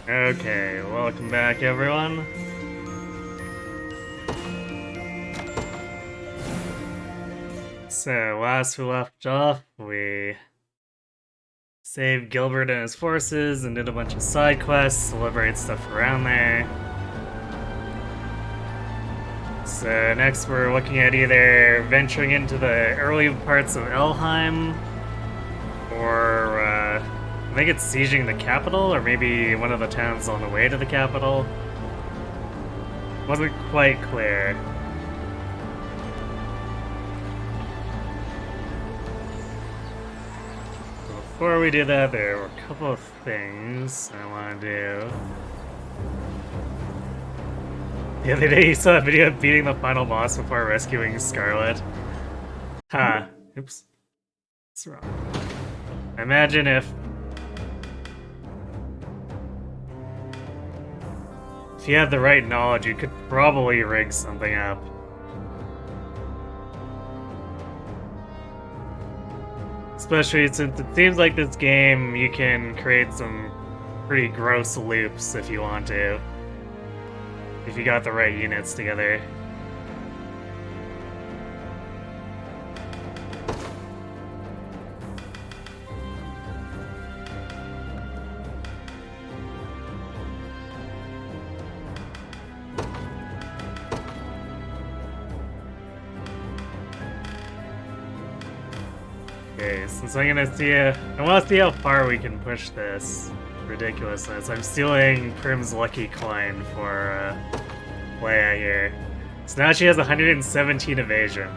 Okay, welcome back everyone. So, last we left off, we saved Gilbert and his forces and did a bunch of side quests to liberate stuff around there. So next we're looking at either venturing into the early parts of Elheim, or I think it's sieging the capital, or maybe one of the towns on the way to the capital. Wasn't quite clear. Before we do that, there were a couple of things I want to do. The other day you saw a video of beating the final boss before rescuing Scarlet. Huh. Oops. What's wrong? Imagine if you had the right knowledge, you could probably rig something up. Especially since it seems like this game, you can create some pretty gross loops if you want to. If you got the right units together. Okay, since I'm gonna see I want to see how far we can push this ridiculousness. I'm stealing Prim's lucky coin for Leia here. So now she has 117 evasion.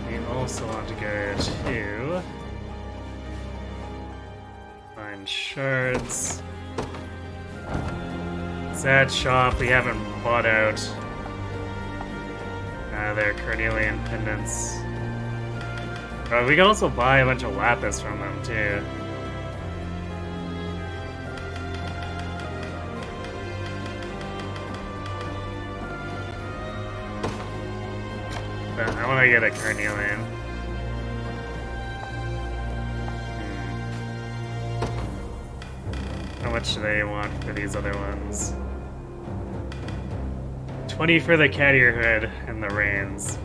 We also want to go to find shards. Sad shop, we haven't bought out their Carnelian pendants. We can also buy a bunch of lapis from them too. But I want to get a Carnelian. How much do they want for these other ones? 20 for the Cattier hood and the reins.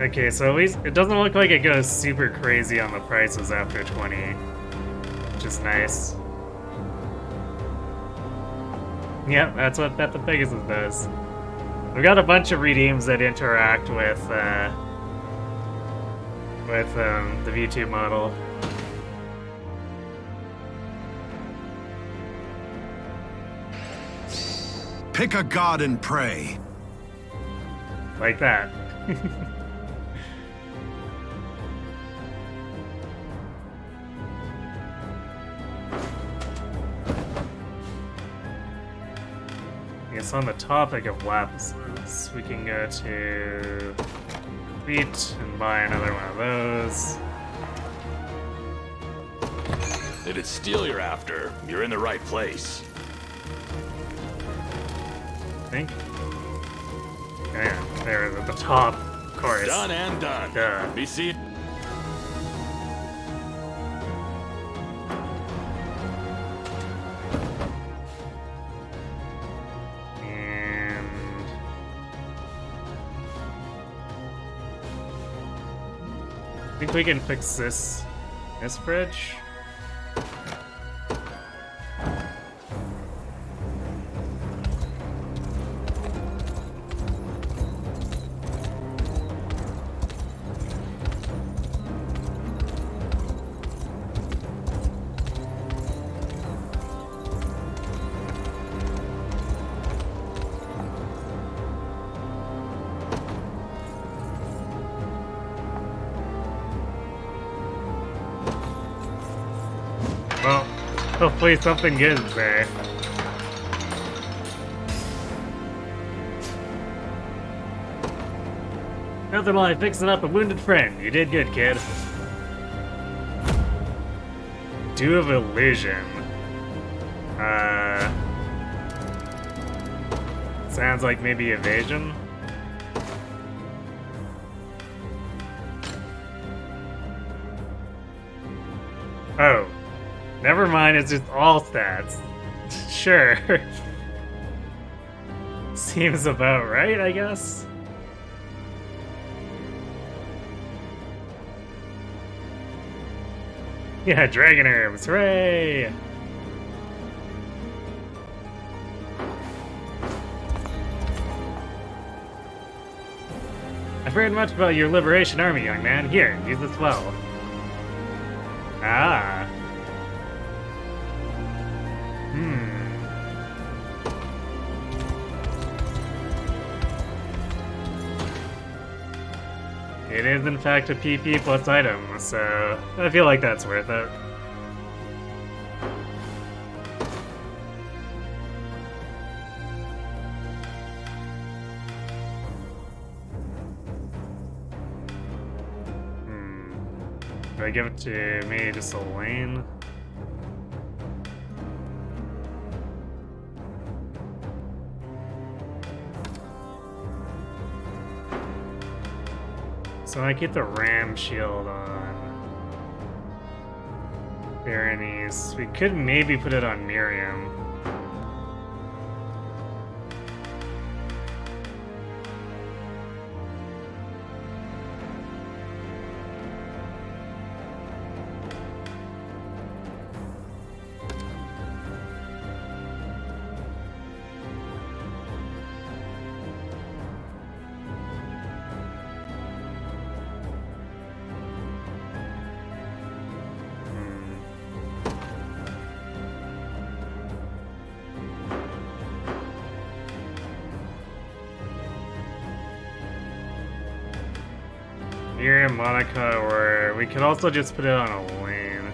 Okay, so at least it doesn't look like it goes super crazy on the prices after 20, which is nice. Yep, that's what the Pegasus does. We've got a bunch of redeems that interact with the V2 model. Pick a god and pray. Like that. I guess on the topic of lapises, we can go to Crete and buy another one of those. If it's steel you're after, you're in the right place. I think. Oh, yeah, there at the top, of course. Done and done. Duh. Be seen. And I think we can fix this bridge. Well, hopefully something good is there. Nothing like fixing up a wounded friend. You did good, kid. Dew of Illusion. Sounds like maybe evasion. Oh. Never mind, it's just all stats. Sure. Seems about right, I guess. Yeah, dragon herbs, hooray! I've heard much about your liberation army, young man. Here, use this well. Ah. It is in fact a PP plus item, so I feel like that's worth it. Do I give it to maybe just Elaine? So I keep the ram shield on Berenice. We could maybe put it on Miriam. Miriam, Monica, or we could also just put it on Elaine.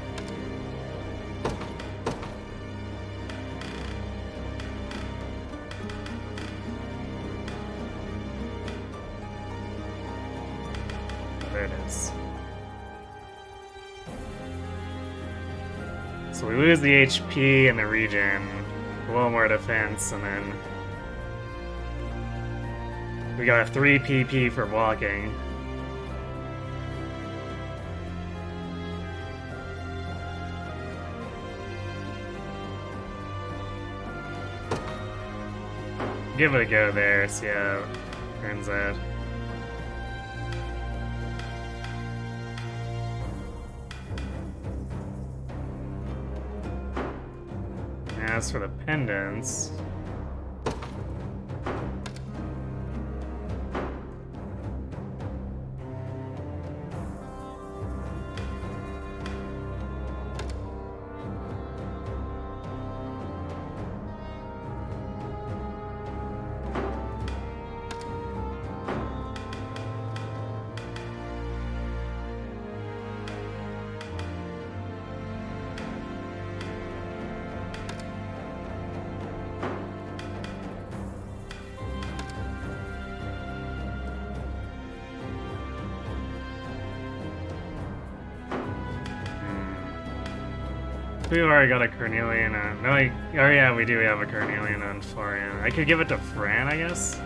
There it is. So we lose the HP and the regen, a little more defense, and then we got a 3 PP for blocking. Give it a go there, see how it turns out. As for the pendants... We've already got a Cornelian on. No, oh yeah, we do have a Cornelian on Florian. I could give it to Fran, I guess?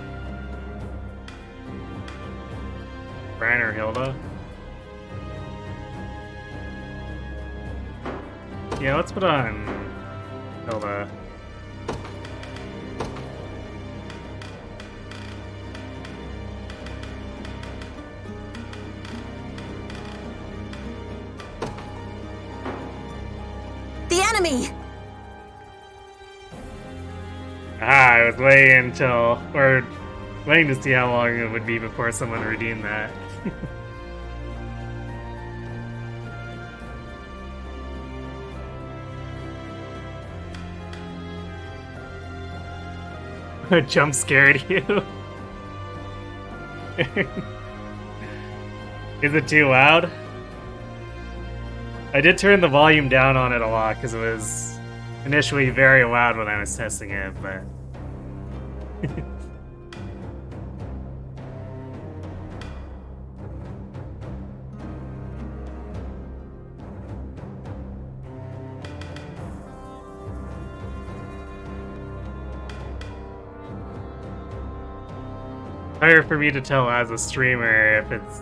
Fran or Hilda? Yeah, let's put on Hilda. Enemy! I was waiting waiting to see how long it would be before someone redeemed that. Jump scared you. Is it too loud? I did turn the volume down on it a lot because it was initially very loud when I was testing it, but... Hard for me to tell as a streamer if it's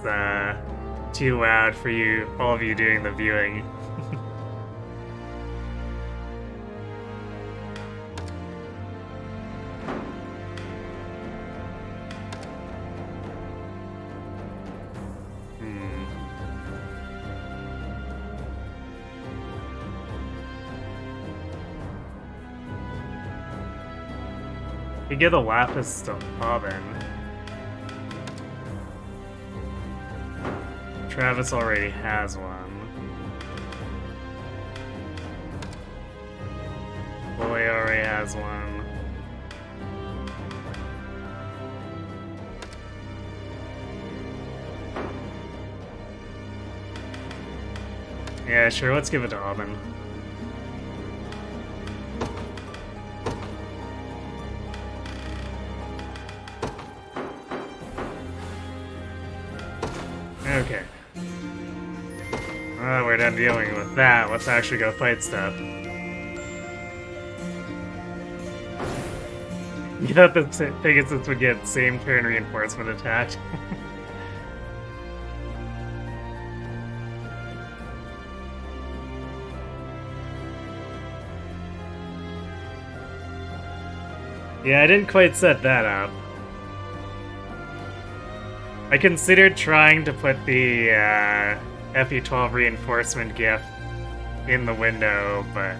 too loud for you, all of you doing the viewing. You get a lapis to oven. Travis already has one. Boy already has one. Yeah, sure, let's give it to Auburn. Okay. Well, we're done dealing with that. Let's actually go fight stuff. You thought the Pegasus would get same turn reinforcement attack? Yeah, I didn't quite set that up. I considered trying to put the FE12 reinforcement GIF in the window, but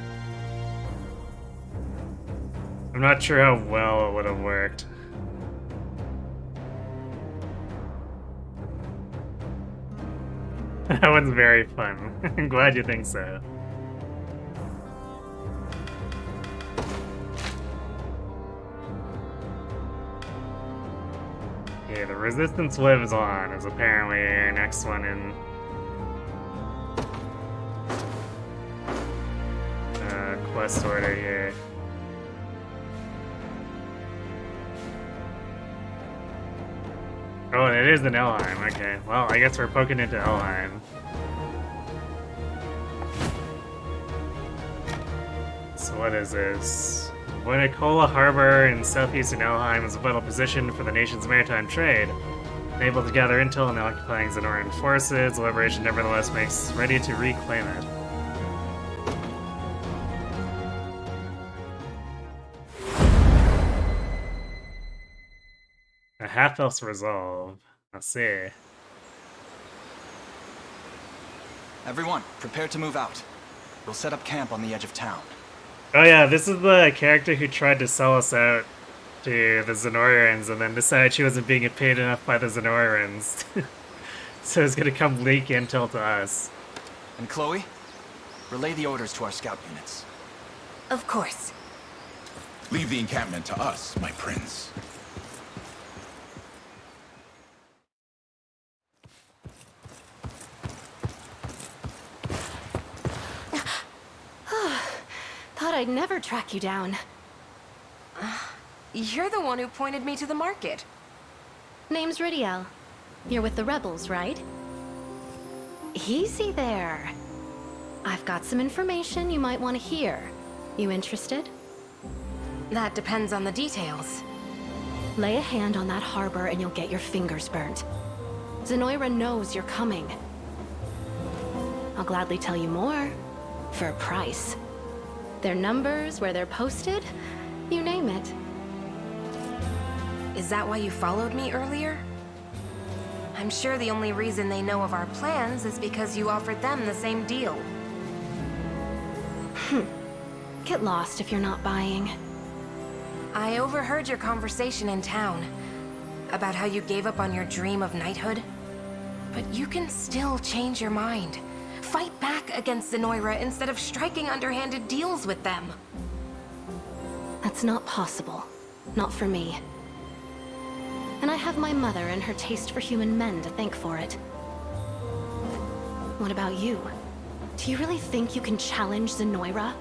I'm not sure how well it would have worked. That one's very fun. I'm glad you think so. Okay, the resistance lives on is apparently our next one in quest order here. Oh, and it is in Elheim. Okay, well, I guess we're poking into Elheim. So what is this? Winicola Harbor in southeastern Elheim is a vital position for the nation's maritime trade. Unable to gather intel on the occupying Zenoran forces, Liberation nevertheless makes ready to reclaim it. A half-elf's resolve. Let's see. Everyone, prepare to move out. We'll set up camp on the edge of town. Oh yeah, this is the character who tried to sell us out to the Zenorans and then decided she wasn't being paid enough by the Zenorans. So it's gonna come leak intel to us. And Chloe, relay the orders to our scout units. Of course. Leave the encampment to us, my prince. Thought I'd never track you down. You're the one who pointed me to the market. Name's Ridiel. You're with the rebels, right? Easy there. I've got some information you might want to hear. You interested? That depends on the details. Lay a hand on that harbor and you'll get your fingers burnt. Zenoira knows you're coming. I'll gladly tell you more, for a price. Their numbers, where they're posted, you name it. Is that why you followed me earlier? I'm sure the only reason they know of our plans is because you offered them the same deal. Get lost if you're not buying. I overheard your conversation in town about how you gave up on your dream of knighthood. But you can still change your mind. Fight back against Zenoira instead of striking underhanded deals with them. That's not possible. Not for me. And I have my mother and her taste for human men to thank for it. What about you? Do you really think you can challenge Zenoira?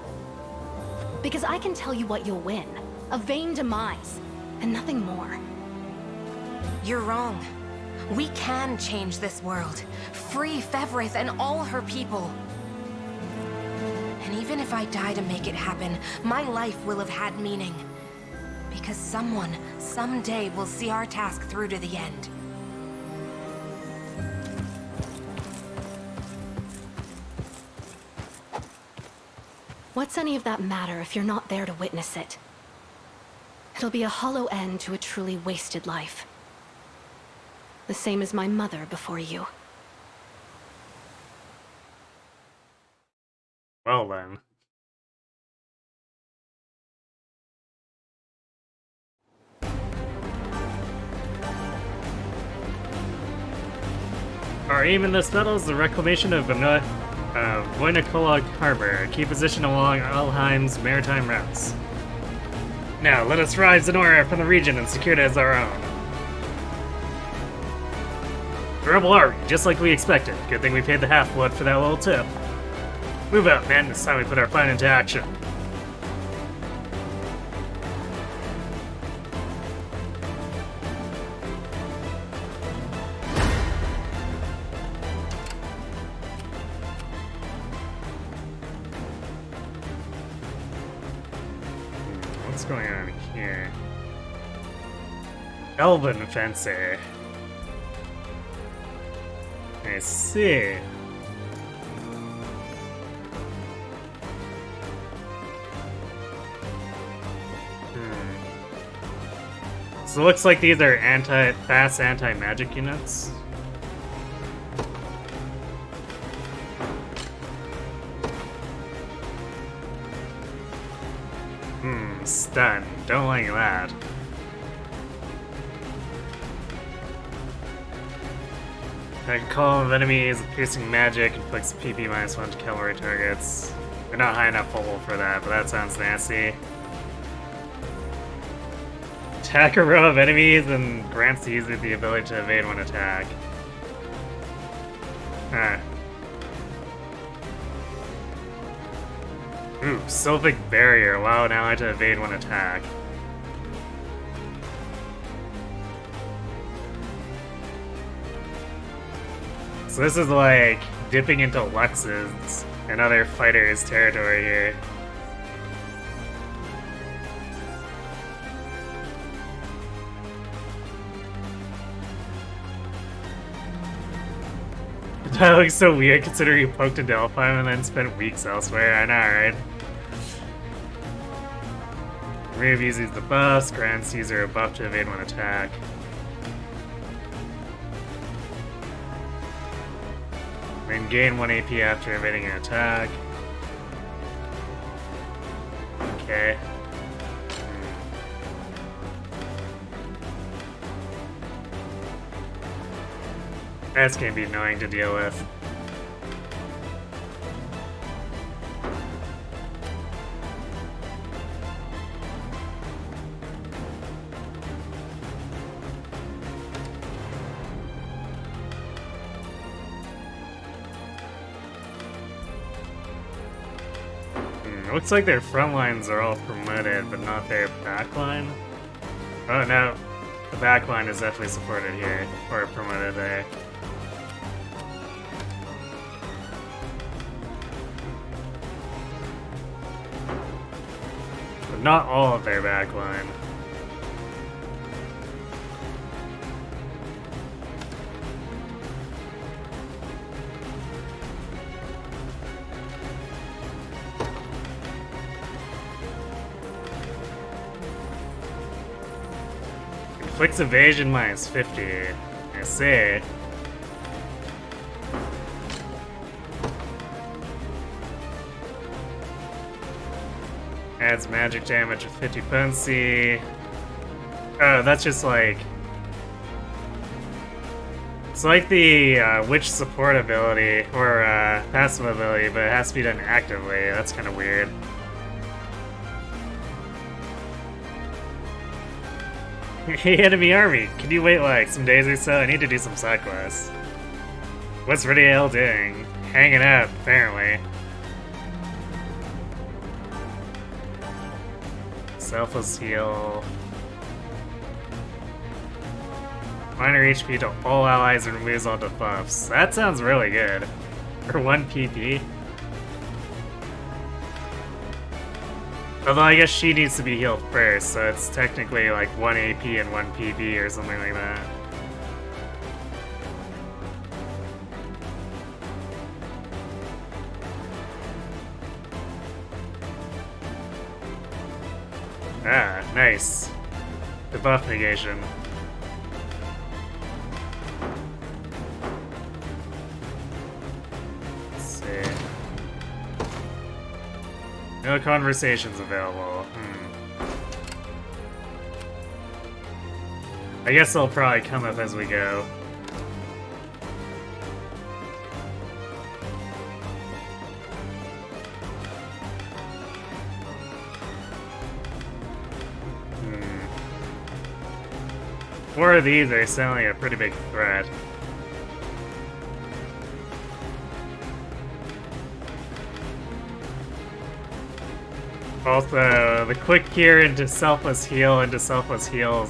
Because I can tell you what you'll win. A vain demise, and nothing more. You're wrong. We can change this world. Free Fevrith and all her people. And even if I die to make it happen, my life will have had meaning. Because someone, someday, will see our task through to the end. What's any of that matter if you're not there to witness it? It'll be a hollow end to a truly wasted life. The same as my mother before you. Well then. Our aim in this battle is the reclamation of Voynikolog Harbor, a key position along Alheim's maritime routes. Now, let us drive Zenora from the region and secure it as our own. The rebel army, just like we expected. Good thing we paid the half-blood for that little tip. Move out, man. It's time we put our plan into action. What's going on here? Elven Fencer. I see. So it looks like these are fast anti-magic units. Stun. Don't like that. A column of enemies with piercing magic inflicts PP -1 to cavalry targets. We're not high enough level for that, but that sounds nasty. Attack a row of enemies and grants the user the ability to evade one attack. Huh. Ooh, Sylphic Barrier. Allow an ally to evade one attack. So this is like dipping into Lux's and other fighters' territory here. That looks so weird considering you poked into Elfheim and then spent weeks elsewhere. I know, right? Remove uses the buffs, grants user a buff to evade one attack. Then gain 1 AP after evading an attack. Okay. That's gonna be annoying to deal with. Looks like their front lines are all promoted, but not their back line. Oh no, the back line is definitely supported here, or promoted there. But not all of their back line. Inflicts evasion -50. I see. Adds magic damage with 50 potency. Oh, that's just like... It's like the witch support ability, or passive ability, but it has to be done actively. That's kind of weird. Hey, enemy army, can you wait like some days or so? I need to do some side quests. What's Ridiel doing? Hanging out, apparently. Selfless heal. Minor HP to all allies and removes all debuffs. That sounds really good. For 1 PP. Although I guess she needs to be healed first, so it's technically like 1 AP and 1 PB or something like that. Ah, nice. The buff negation. Let's see. No conversations available. I guess they'll probably come up as we go. Four of these are sounding like a pretty big threat. Also, the quick cure into selfless heal is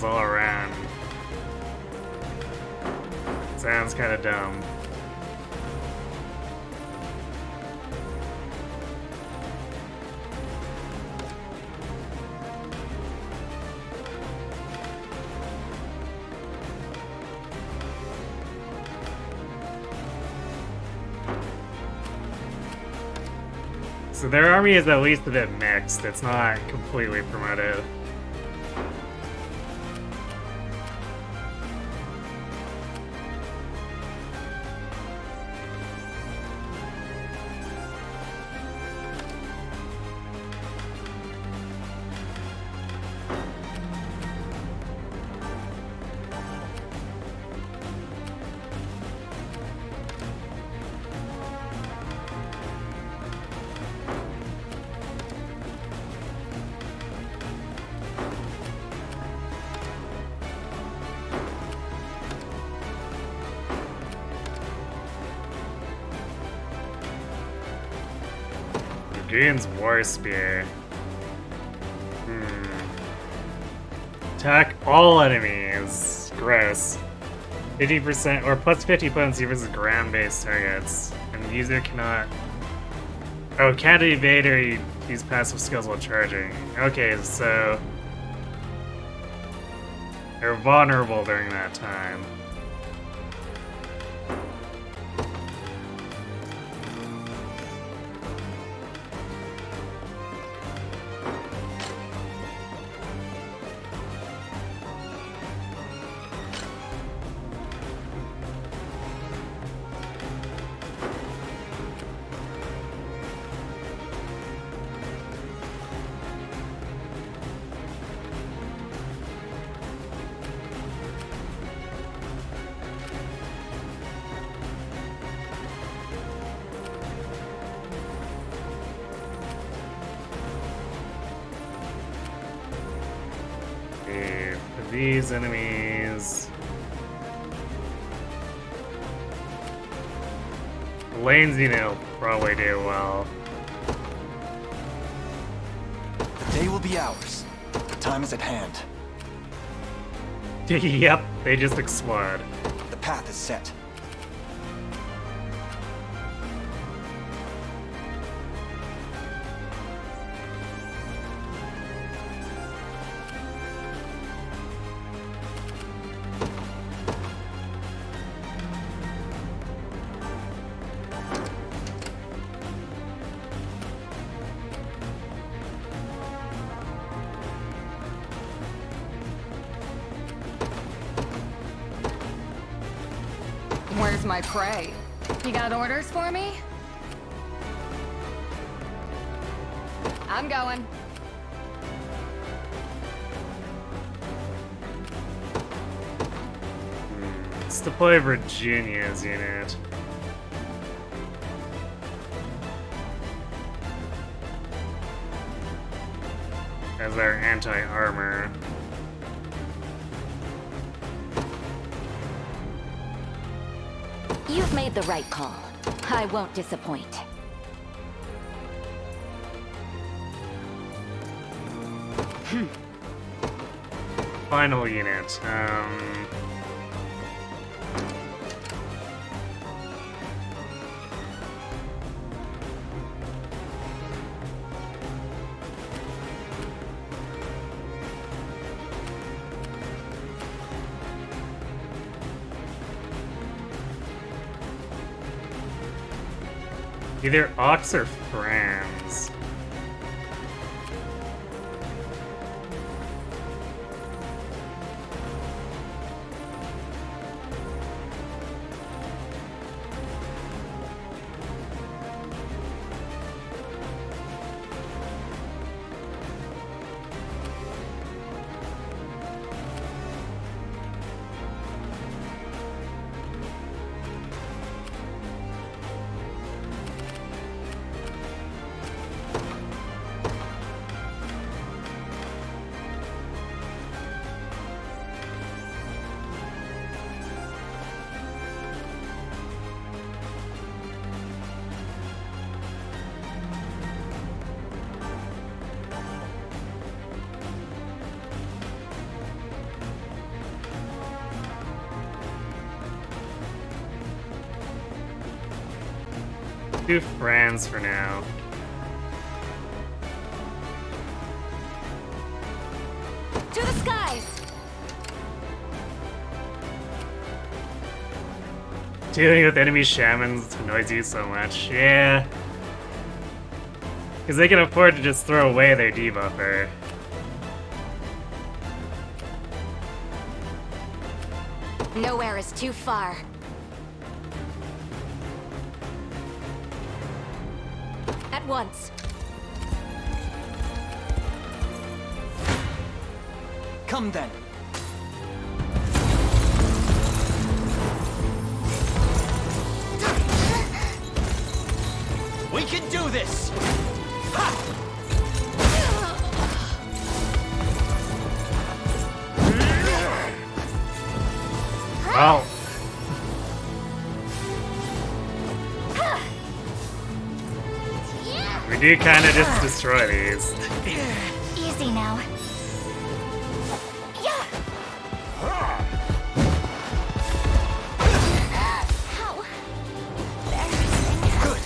all around. Sounds kind of dumb. So their army is at least a bit mixed. It's not completely promoted. Dragon's War Spear. Attack all enemies. Gross. 50% or plus 50 potency versus ground-based targets. And the user cannot... Oh, can't evade or use passive skills while charging. Okay, so... they're vulnerable during that time. These enemies... Lane's unit will probably do well. The day will be ours. The time is at hand. Yep, they just explode. The path is set. Where's my prey? You got orders for me? I'm going. Let's deploy Virginia's unit. As our anti-armor. You've made the right call. I won't disappoint. Final unit. Either Ox or Franz. Do Franz for now. To the skies! Dealing with enemy shamans annoys you so much. Yeah. Because they can afford to just throw away their debuffer. Nowhere is too far. At once. Come then. We can do this! Wow. We do kind of just destroy these. Easy now. Yeah. How embarrassing. Good.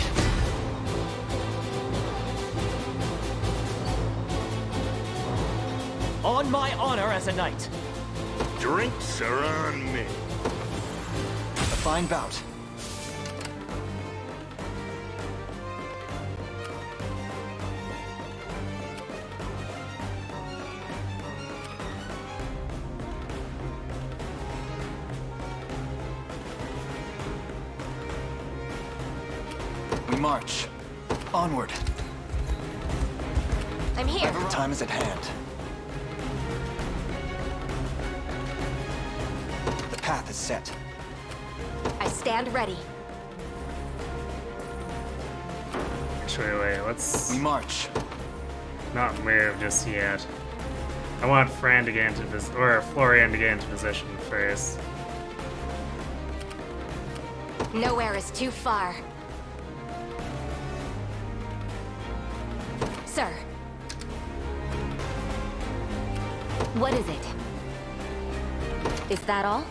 On my honor as a knight. Drinks are on me. A fine bout. We march. Onward. I'm here. The time is at hand. The path is set. I stand ready. Actually, wait, let's We march. not move just yet. I want Fran to get into this, or Florian to get into position first. Nowhere is too far. Sir. What is it? Is that all?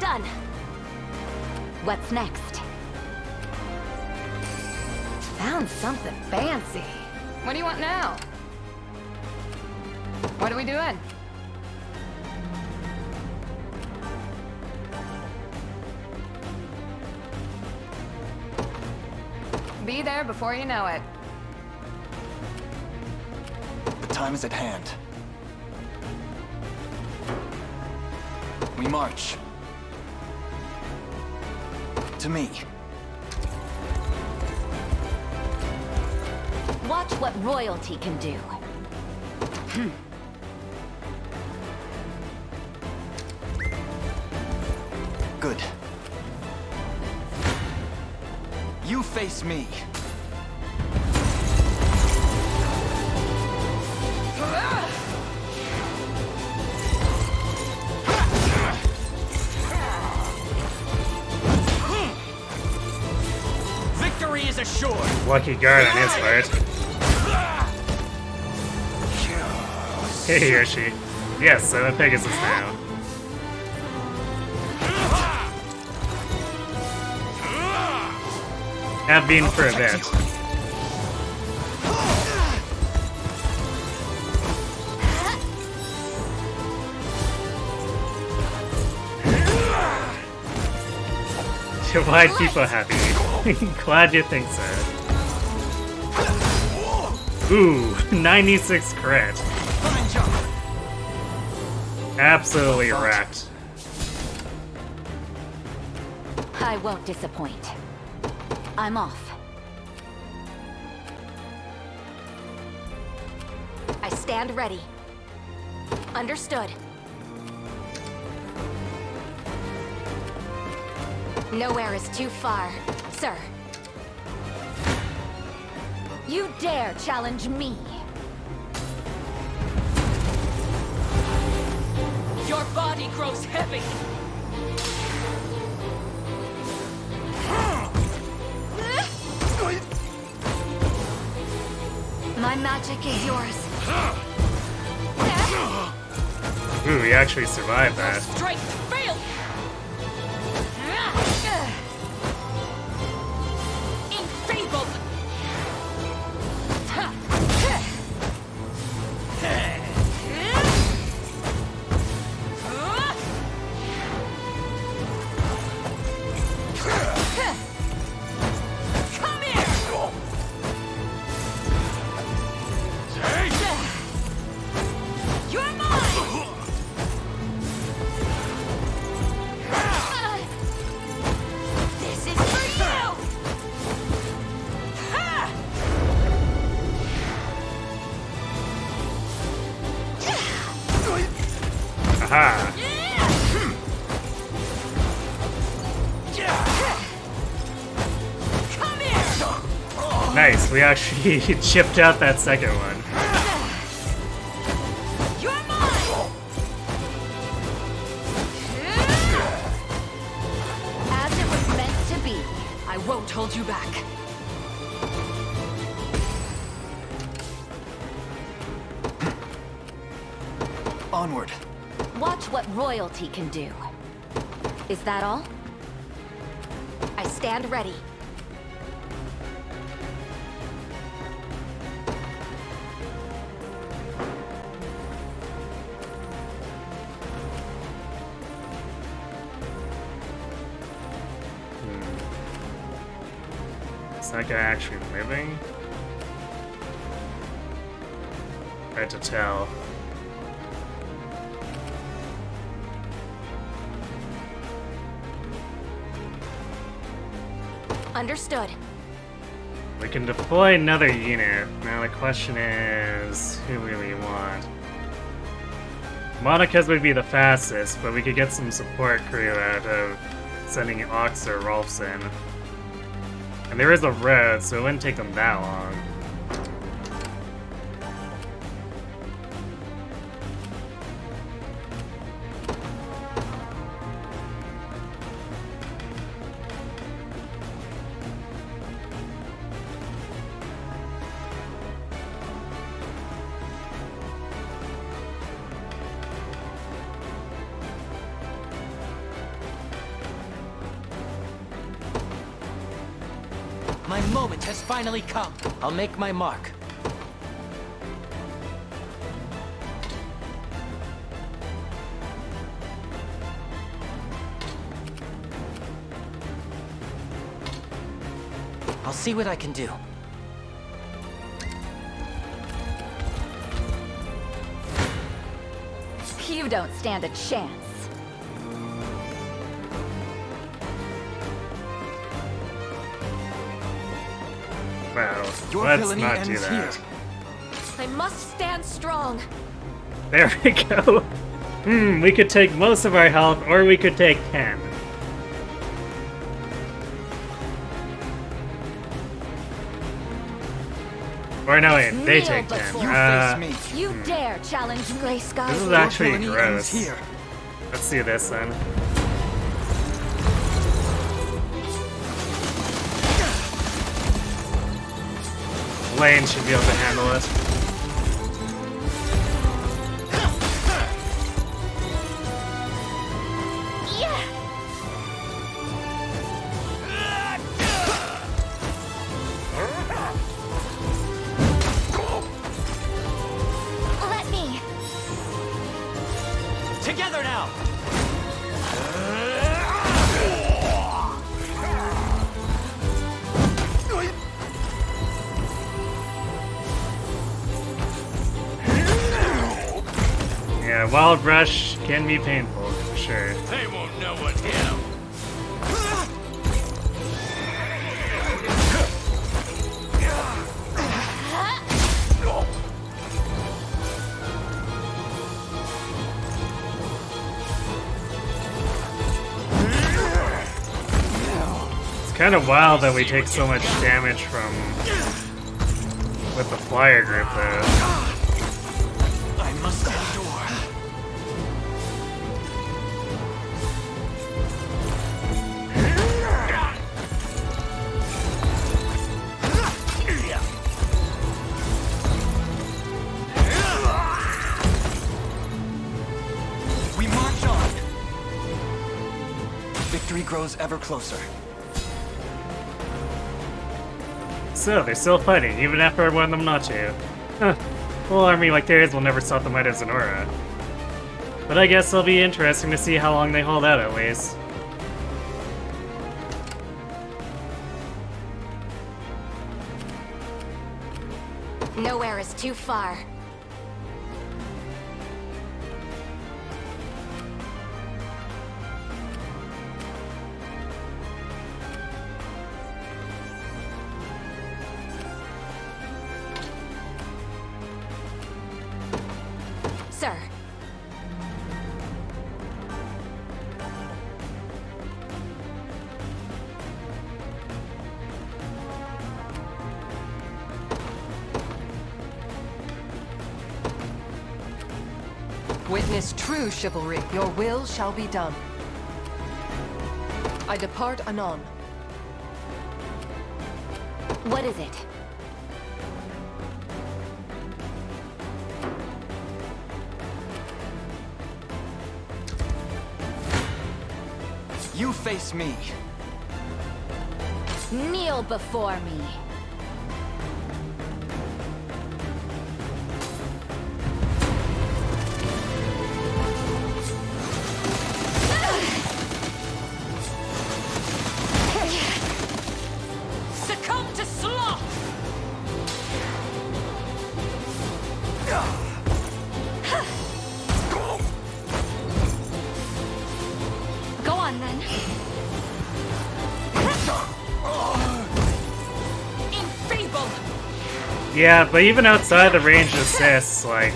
Done. What's next? Found something fancy. What do you want now? What are we doing? Be there before you know it. The time is at hand. We march. To me. Watch what royalty can do. Good. You face me. Victory is assured. Lucky guard on his part. Hey, Yoshi. Yes, I'm a Pegasus now. Have been for a bit. Why people happy? Glad you think so. Ooh, 96 crit. Fine job. Absolutely wrecked. I won't disappoint. I'm off. I stand ready. Understood. Nowhere is too far, sir. You dare challenge me? Your body grows heavy. My magic is yours. Ooh, he actually survived that. Strength failed. Enfeebled. Come here. You're mine. This is for you. Ha! Aha! Come here. Nice, we actually chipped out that second one. You're mine. As it was meant to be. I won't hold you back. Onward. Watch what royalty can do. Is that all? I stand ready. Is that guy actually living? Hard to tell. Understood. We can deploy another unit. Now the question is, who do we want? Monica's would be the fastest, but we could get some support crew out of sending Ox or Rolfson. And there is a road, so it wouldn't take them that long. My moment has finally come. I'll make my mark. I'll see what I can do. You don't stand a chance. Wow, Your let's villainy not do ends that. here. I must stand strong. There we go. We could take most of our health, or we could take 10. Or no, wait, they Kneel take 10. before You face me. You dare challenge Gray Sky? This is Your actually villainy gross. ends here. Let's see this then. Lane should be able to handle it. Let me. Together now! Yeah, Wild Rush can be painful, for sure. They won't know what hit 'em. It's kind of wild that we take so much damage from with the flyer group, though. I must endure. We march on. Victory grows ever closer. So, they're still fighting, even after I warned them not to. Huh. A whole army like theirs will never stop the might of Zenora. But I guess it'll be interesting to see how long they hold out, at least. Nowhere is too far. Sir. Witness true chivalry. Your will shall be done. I depart anon. What is it? You face me. Kneel before me. Succumb to sloth! Go on then. Enfeebled! Yeah, but even outside the ranged assists, like,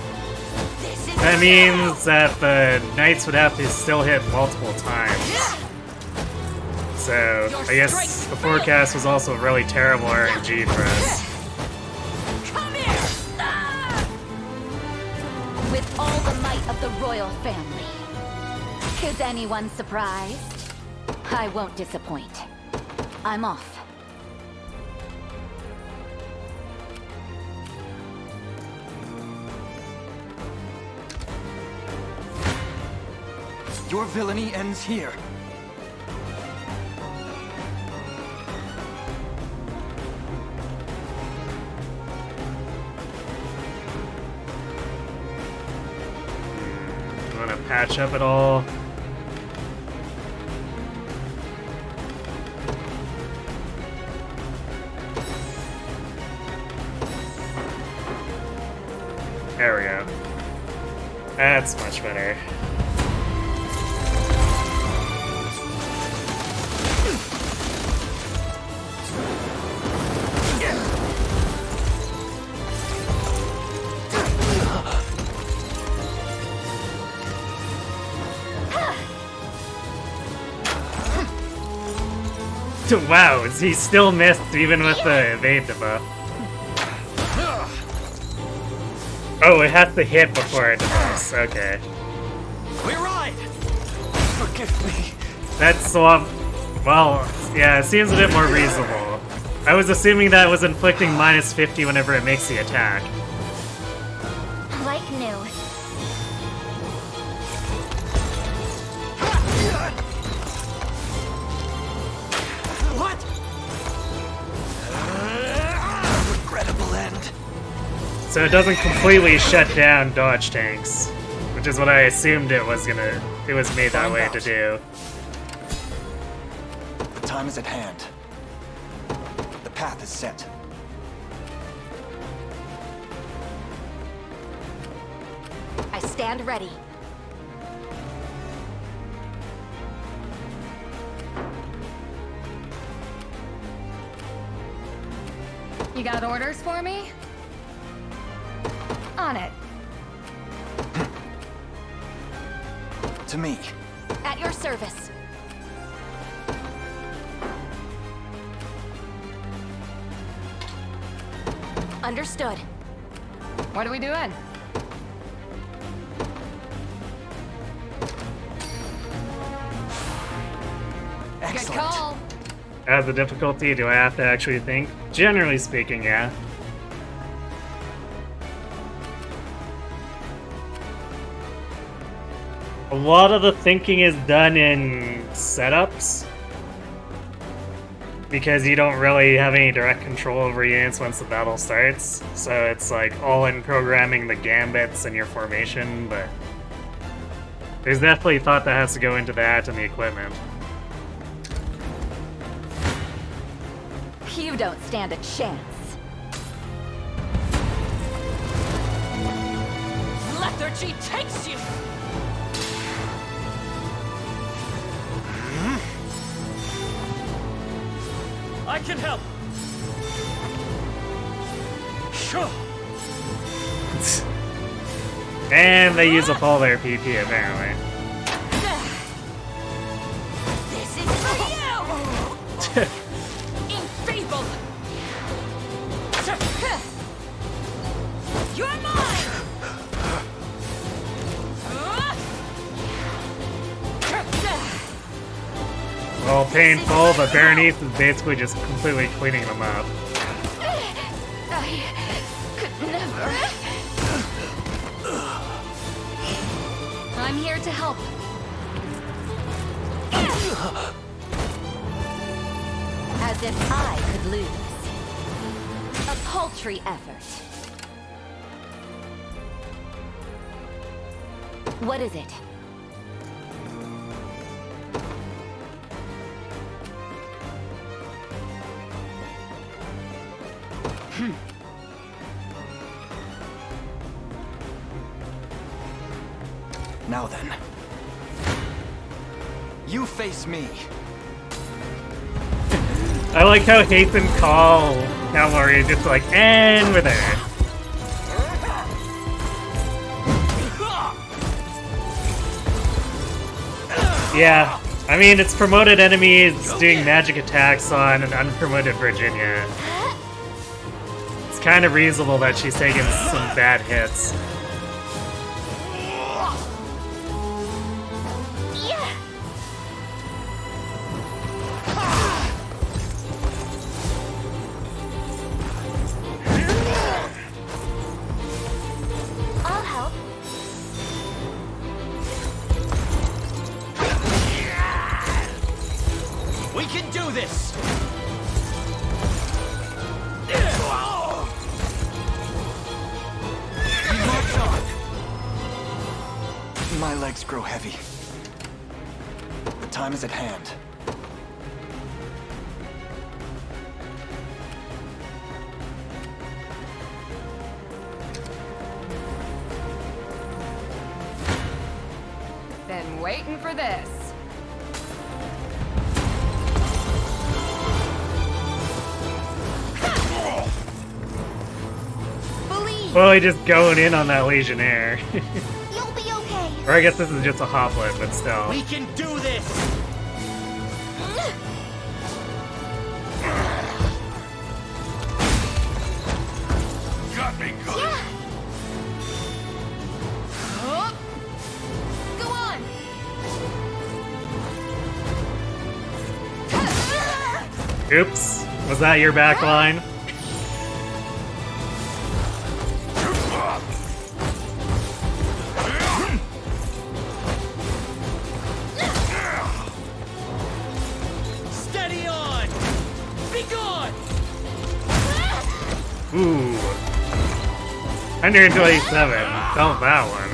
that means that the knights would have to still hit multiple times. So, I guess the forecast was also really terrible RNG for us. Come here! With all the might of the royal family. Is anyone surprised? I won't disappoint. I'm off. Your villainy ends here. Want to patch up at all? There we go. That's much better. Wow, he still missed even with the evade debuff. Oh, it has to hit before it debuffs. Okay. We ride. Forgive me. That's well, yeah, it seems a bit more reasonable. I was assuming that it was inflicting minus 50 whenever it makes the attack. Like new. What? Regrettable end. So it doesn't completely shut down dodge tanks, which is what I assumed it was made that way to do. The time is at hand. The path is set. I stand ready. You got orders for me? On it. To me. At your service. Understood. What are we doing? Good Excellent. call. Add the difficulty, do I have to actually think? Generally speaking, yeah. A lot of the thinking is done in setups, because you don't really have any direct control over units once the battle starts. So it's like all in programming the gambits and your formation, but there's definitely thought that has to go into that and the equipment. You don't stand a chance. Lethargy takes you! I can help! Sure! And they use up all their PP apparently. This is for you! Enfeebled! You're mine! Well, painful, but Berenice is basically just completely cleaning them up. I could never. I'm here to help. As if I could lose. A paltry effort. What is it? Now then. You face me. I like how Hasten call Cavalry is just like, and we're there. Yeah, I mean, it's promoted enemies doing magic attacks on an unpromoted Virginia. It's kind of reasonable that she's taking some bad hits. I'll help. We can do this! We march on. My legs grow heavy. The time is at hand. Been waiting for this. Believe Fully just going in on that Legionnaire. you'll be okay. Or I guess this is just a hoplite, but still. We can do this! Got me good. Go on. Oops. Was that your back line? Steady on! Be gone! Ooh. 127. Felt that one.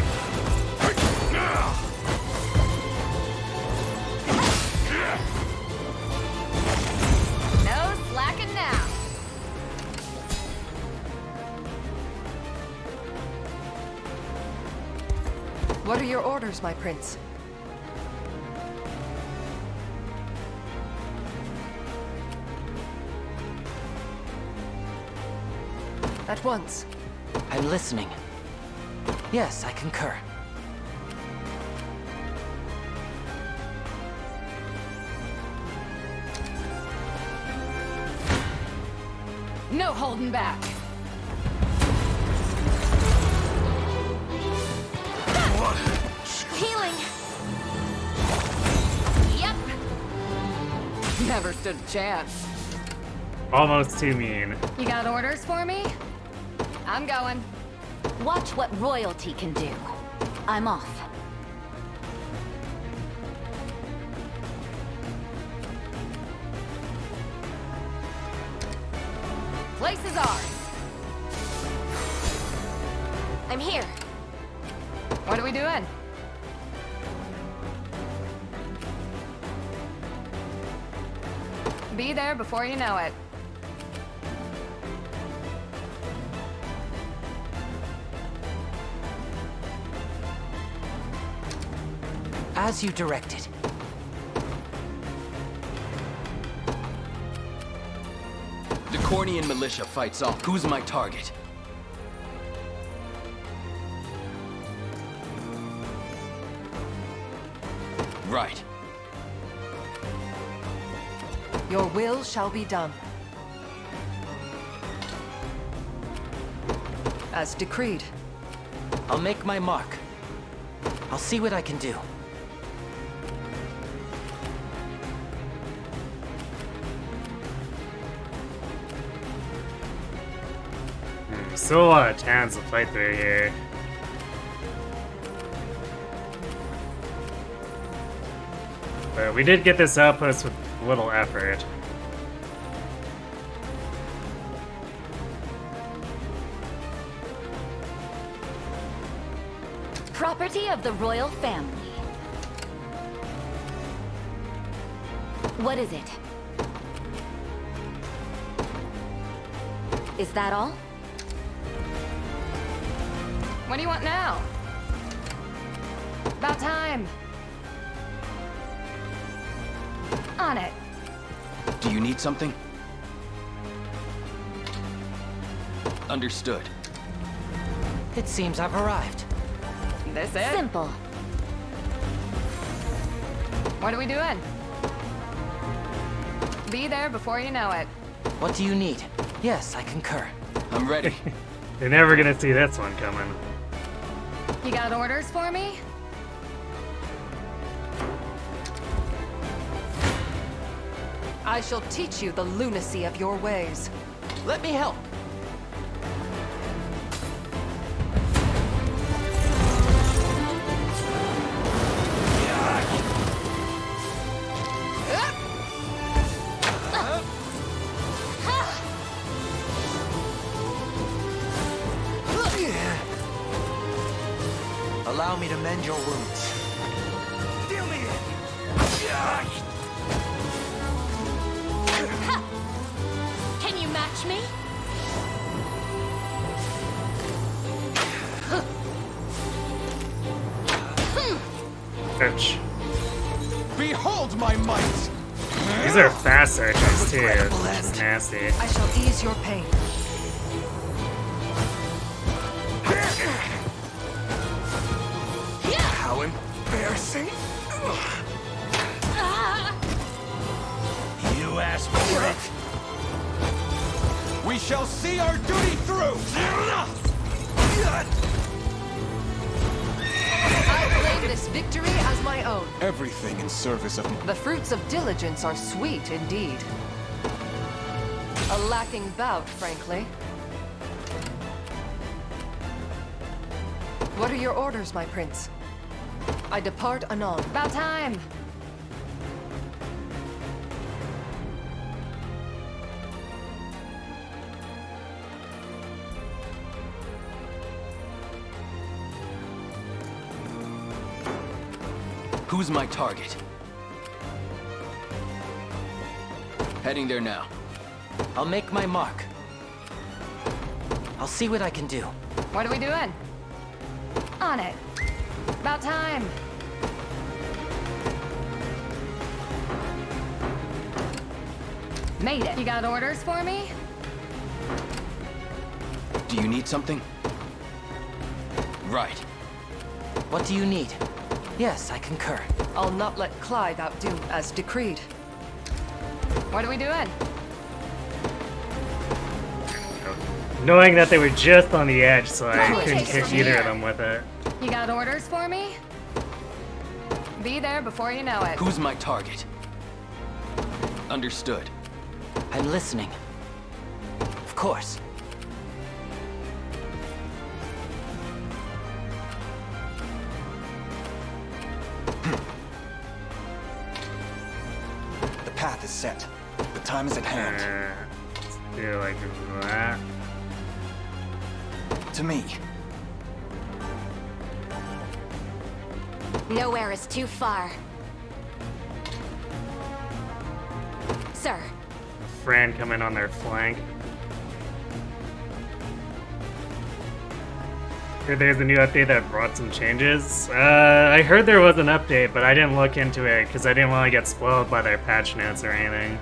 No slacking now. What are your orders, my prince? At once. I'm listening. Yes, I concur. No holding back. Healing! Yep! Never stood a chance. Almost too mean. You got orders for me? I'm going. Watch what royalty can do. I'm off. Place is ours. I'm here. What are we doing? Be there before you know it. As you directed. The Cornian militia fights on. Who's my target? Right. Your will shall be done. As decreed. I'll make my mark. I'll see what I can do. Still a lot of towns to fight through here. But we did get this outpost with little effort. Property of the royal family. What is it? Is that all? What do you want now? About time. On it. Do you need something? Understood. It seems I've arrived. This it? Simple. What are we doing? Be there before you know it. What do you need? Yes, I concur. I'm ready. You're never gonna see this one coming. You got orders for me? I shall teach you the lunacy of your ways. Let me help. Allow me to mend your wounds. Deal me in. Can you match me? Ouch. Behold my might! These are fast searches too. This is nasty. I shall ease your pain. How embarrassing! You asked for it! We shall see our duty through! I claim this victory as my own. Everything in service of... The fruits of diligence are sweet indeed. A lacking bout, frankly. What are your orders, my prince? I depart anon. About time. Who's my target? Heading there now. I'll make my mark. I'll see what I can do. What are we doing? On it. About time. Made it. You got orders for me? Do you need something? Right. What do you need? Yes, I concur. I'll not let Clive outdo as decreed. What are we doing? Knowing that they were just on the edge, so I Probably couldn't take it kick from either here. of them with it. You got orders for me? Be there before you know it. Who's my target? Understood. I'm listening. Of course. The path is set. The time is at hand. Let's do like that. To me. Nowhere is too far. Sir, Fran coming on their flank. Heard there's a new update that brought some changes. I heard there was an update, but I didn't look into it because I didn't want to get spoiled by their patch notes or anything.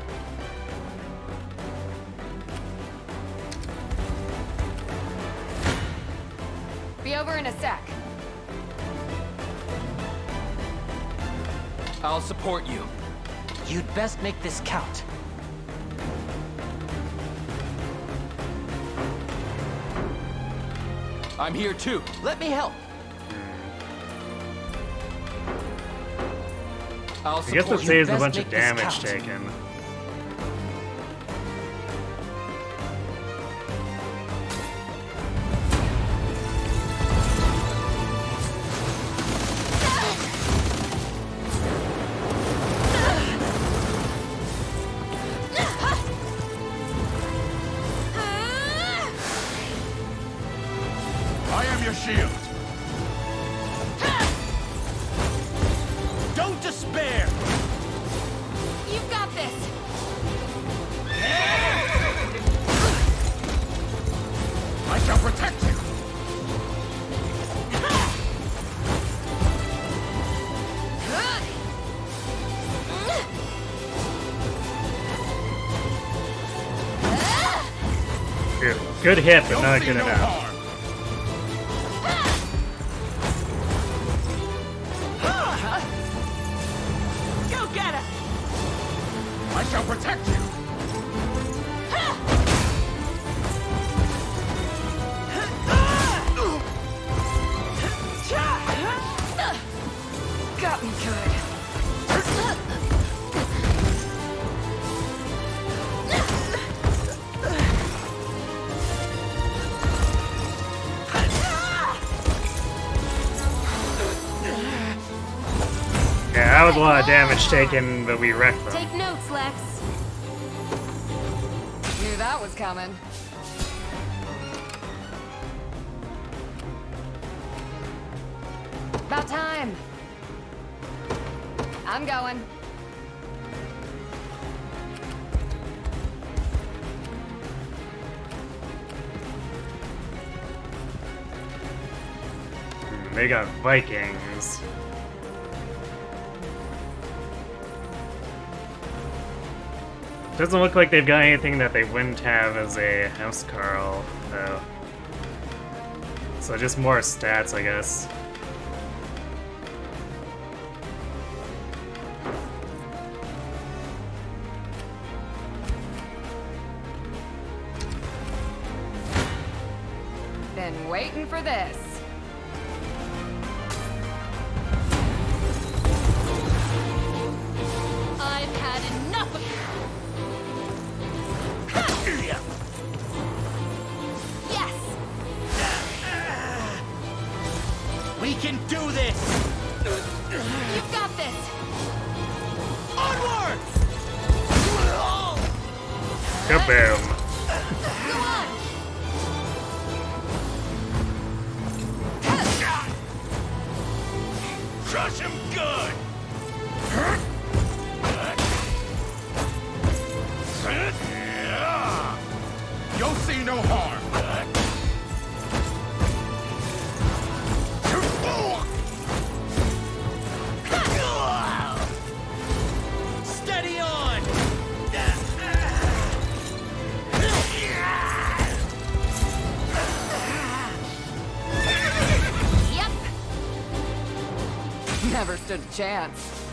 Be over in a sec. I'll support you. You'd best make this count. I'm here too. Let me help. I'll I guess support it you. saves a best bunch of make this damage count. taken. I am your shield. Don't despair! You've got this. I shall protect you. Good hit, but You'll not see good no enough. harm. Go get it! I shall protect you. Got me good. Yeah, that was a lot of damage taken, but we wrecked them. take notes, Lex. Knew that was coming. About time. I'm going. They got Vikings. Doesn't look like they've got anything that they wouldn't have as a Housecarl, though. So just more stats, I guess. Been waiting for this. I've had enough of Yes! We can do this! You've got this! Onward! Kaboom! Go on! Crush him good! You'll see no harm. Steady on! Never stood a chance.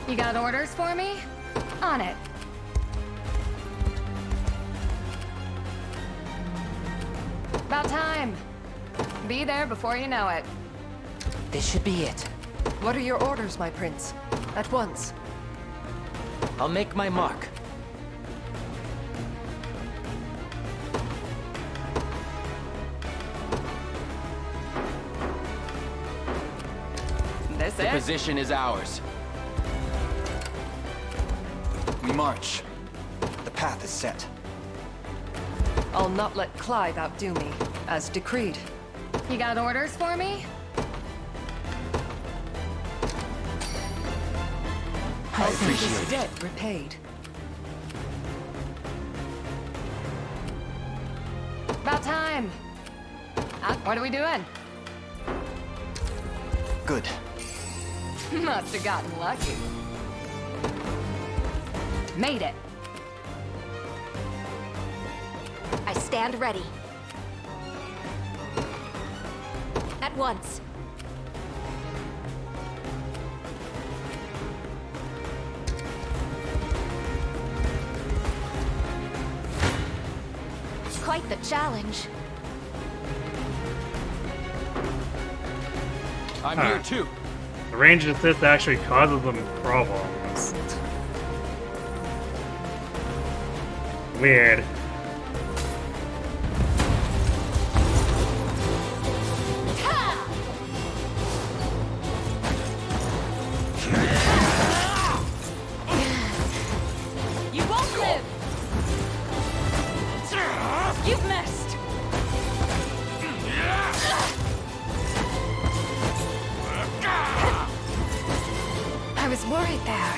You got orders for me? On it. About time. Be there before you know it. This should be it. What are your orders, my prince? At once. I'll make my mark. This The it? position is ours. We march. The path is set. I'll not let Clive outdo me, as decreed. You got orders for me? I I'll see appreciate this it. debt repaid. About time. What are we doing? Good. Must have gotten lucky. Made it. I stand ready. At once. Quite the challenge. I'm here too. The ranged assist actually causes them problems. Weird. You won't live! You've missed! I was worried there.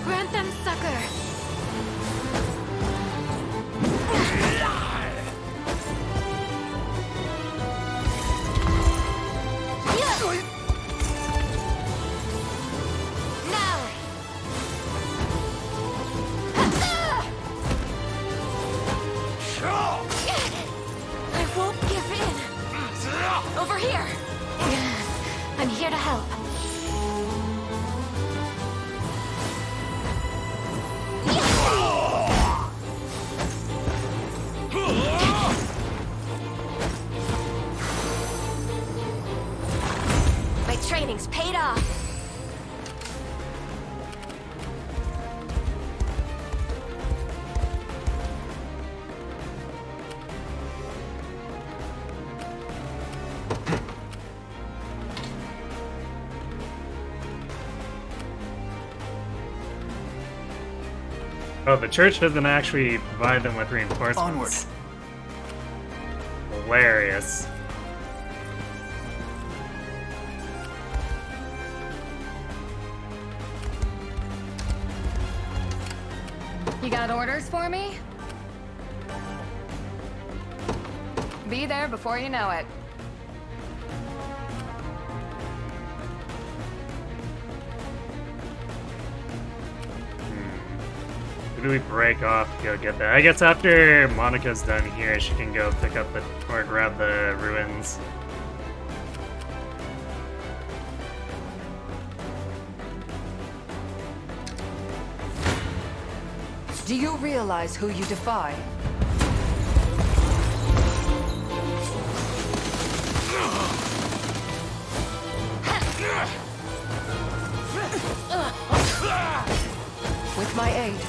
Grant them succor. Now! I won't give in. Over here. I'm here to help. My training's paid off. Oh, the church doesn't actually provide them with reinforcements. Onward. Hilarious. You got orders for me? Be there before you know it. Who do we break off to go get that? I guess after Monica's done here, she can go pick up the or grab the ruins. Do you realize who you defy? With my aid.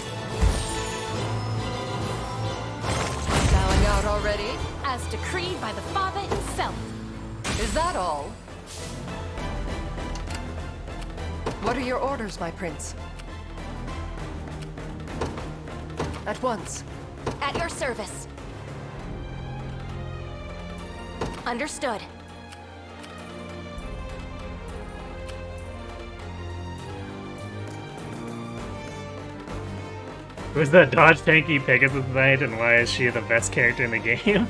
Bowing out already? As decreed by the Father himself. Is that all? What are your orders, my prince? At once. At your service. Understood. Who's the dodge tanky Pegasus Knight, and why is she the best character in the game?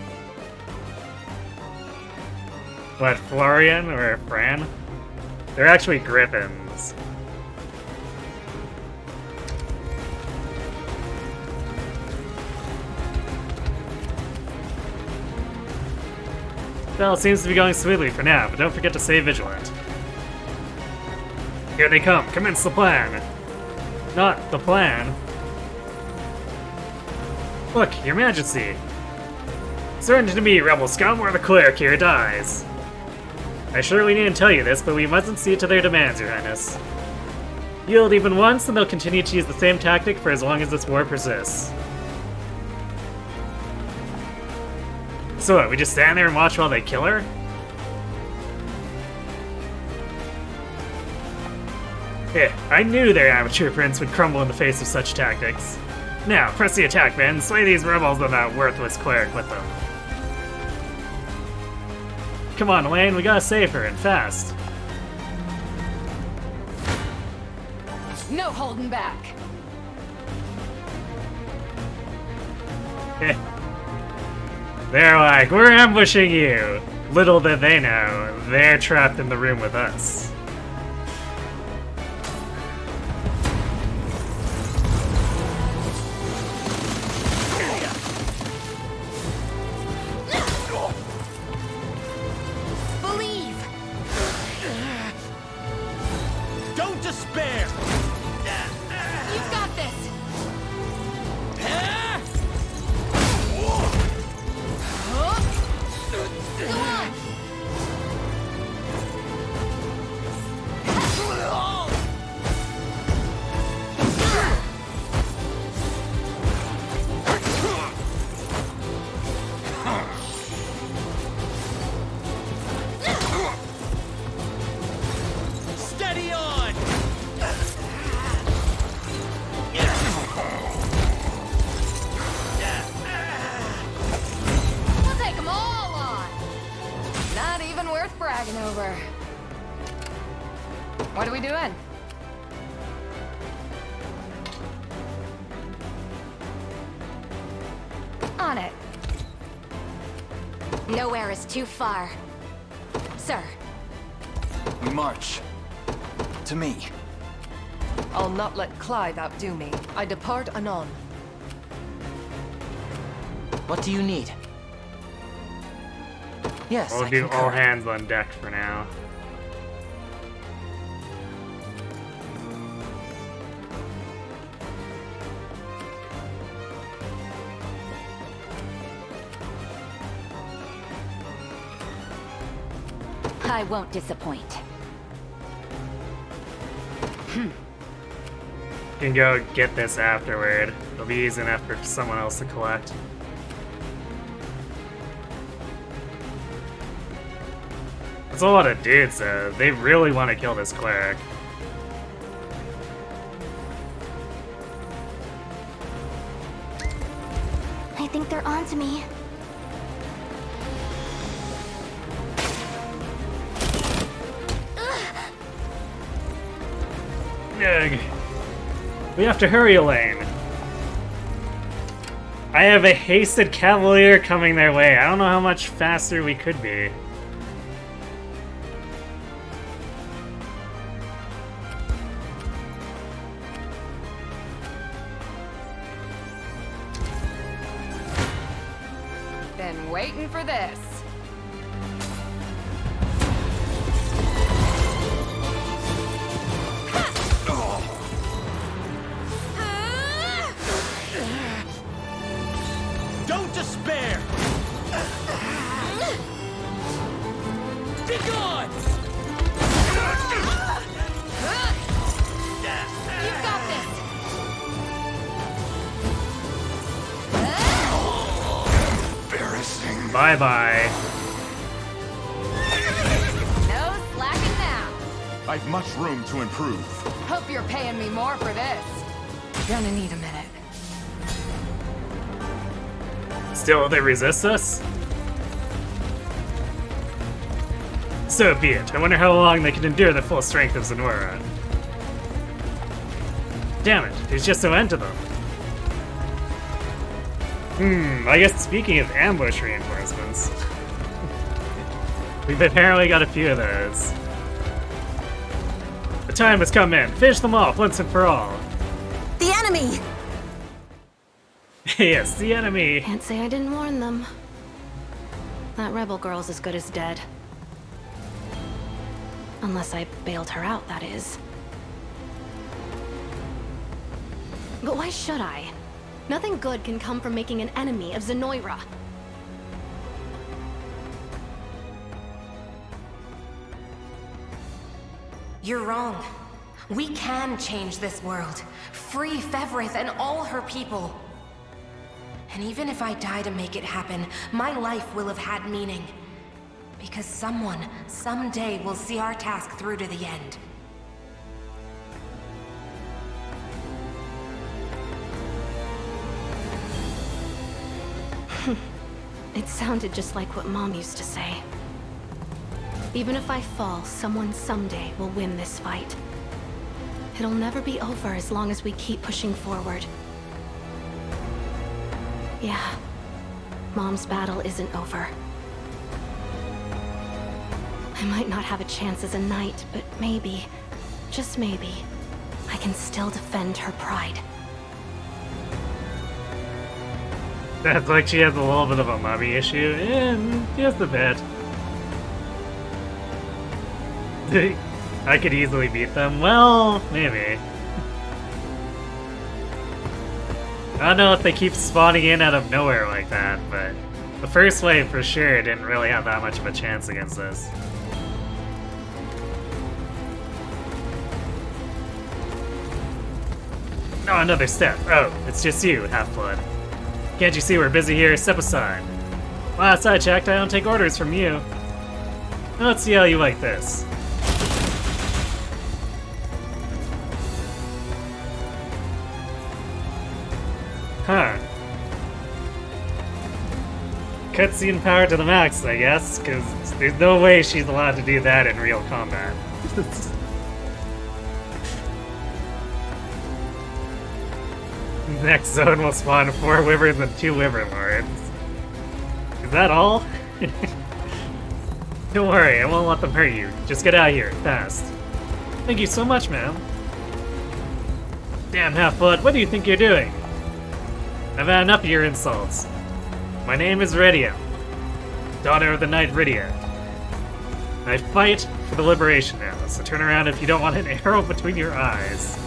What, Florian or Fran? They're actually griffins. Well, it seems to be going smoothly for now, but don't forget to stay vigilant. Here they come. Commence the plan. Not the plan. Look, Your Majesty. Surrender to me, rebel scum, or the cleric here dies. I surely needn't tell you this, but we mustn't cede to their demands, Your Highness. Yield even once, and they'll continue to use the same tactic for as long as this war persists. So what, we just stand there and watch while they kill her? I knew their amateur prince would crumble in the face of such tactics. Now, press the attack, men. Slay these rebels and that worthless cleric with them. Come on, Elaine, we gotta save her, and fast. No holding back. They're like, we're ambushing you! Little did they know, they're trapped in the room with us. Don't despair! You've got this! Go on! Steady on! We'll take them all on! Not even worth bragging over. What are we doing? On it. Nowhere is too far. Sir, We march. To me. I'll not let Clive outdo me. I depart anon. What do you need? Yes, We'll I do concur. all hands on deck for now. I won't disappoint. You can go get this afterward. It'll be easy enough for someone else to collect. That's a lot of dudes, though. They really want to kill this cleric. I think they're onto me. Ugh. We have to hurry, Elaine. I have a hasted cavalier coming their way. I don't know how much faster we could be. Been waiting for this. Don't despair! Be gone! You've got this! Embarrassing. Bye-bye. No slacking now. I've much room to improve. Hope you're paying me more for this. Gonna need a minute. Still, they resist us? So be it. I wonder how long they can endure the full strength of Zenora. Damn it, there's just no end to them. I guess speaking of ambush reinforcements, we've apparently got a few of those. The time has come in. Finish them off once and for all. The enemy! Yes, the enemy. Can't say I didn't warn them. That rebel girl's as good as dead. Unless I bailed her out, that is. But why should I? Nothing good can come from making an enemy of Zenoira. You're wrong. We can change this world. Free Fevrith and all her people. And even if I die to make it happen, my life will have had meaning. Because someone, someday, will see our task through to the end. It sounded just like what Mom used to say. Even if I fall, someone someday will win this fight. It'll never be over as long as we keep pushing forward. Yeah, Mom's battle isn't over. I might not have a chance as a knight, but maybe, just maybe, I can still defend her pride. That's like she has a little bit of a mommy issue, and just a bit. I could easily beat them. Well, maybe. I don't know if they keep spawning in out of nowhere like that, but the first wave for sure didn't really have that much of a chance against this. Oh, another step. Oh, it's just you, Half-Blood. Can't you see we're busy here? Step aside. Last I checked, I don't take orders from you. Now let's see how you like this. Huh. Cutscene power to the max, I guess, because there's no way she's allowed to do that in real combat. Next zone will spawn 4 wyverns and 2 Overlords. Is that all? Don't worry, I won't let them hurt you. Just get out of here, fast. Thank you so much, ma'am. Damn Half-Blood, what do you think you're doing? I've had enough of your insults. My name is Rydia, daughter of the Knight Rydia. I fight for the liberation now, so turn around if you don't want an arrow between your eyes.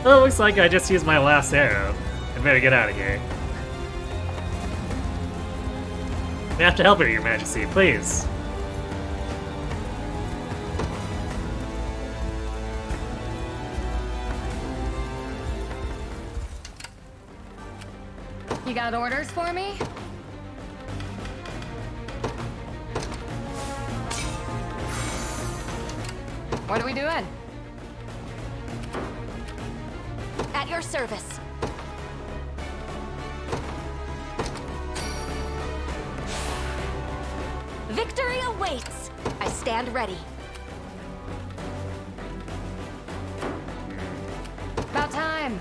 Well, it looks like I just used my last arrow. I better get out of here. We have to help her, Your Majesty, please. You got orders for me? What are we doing? At your service. Victory awaits! I stand ready. About time.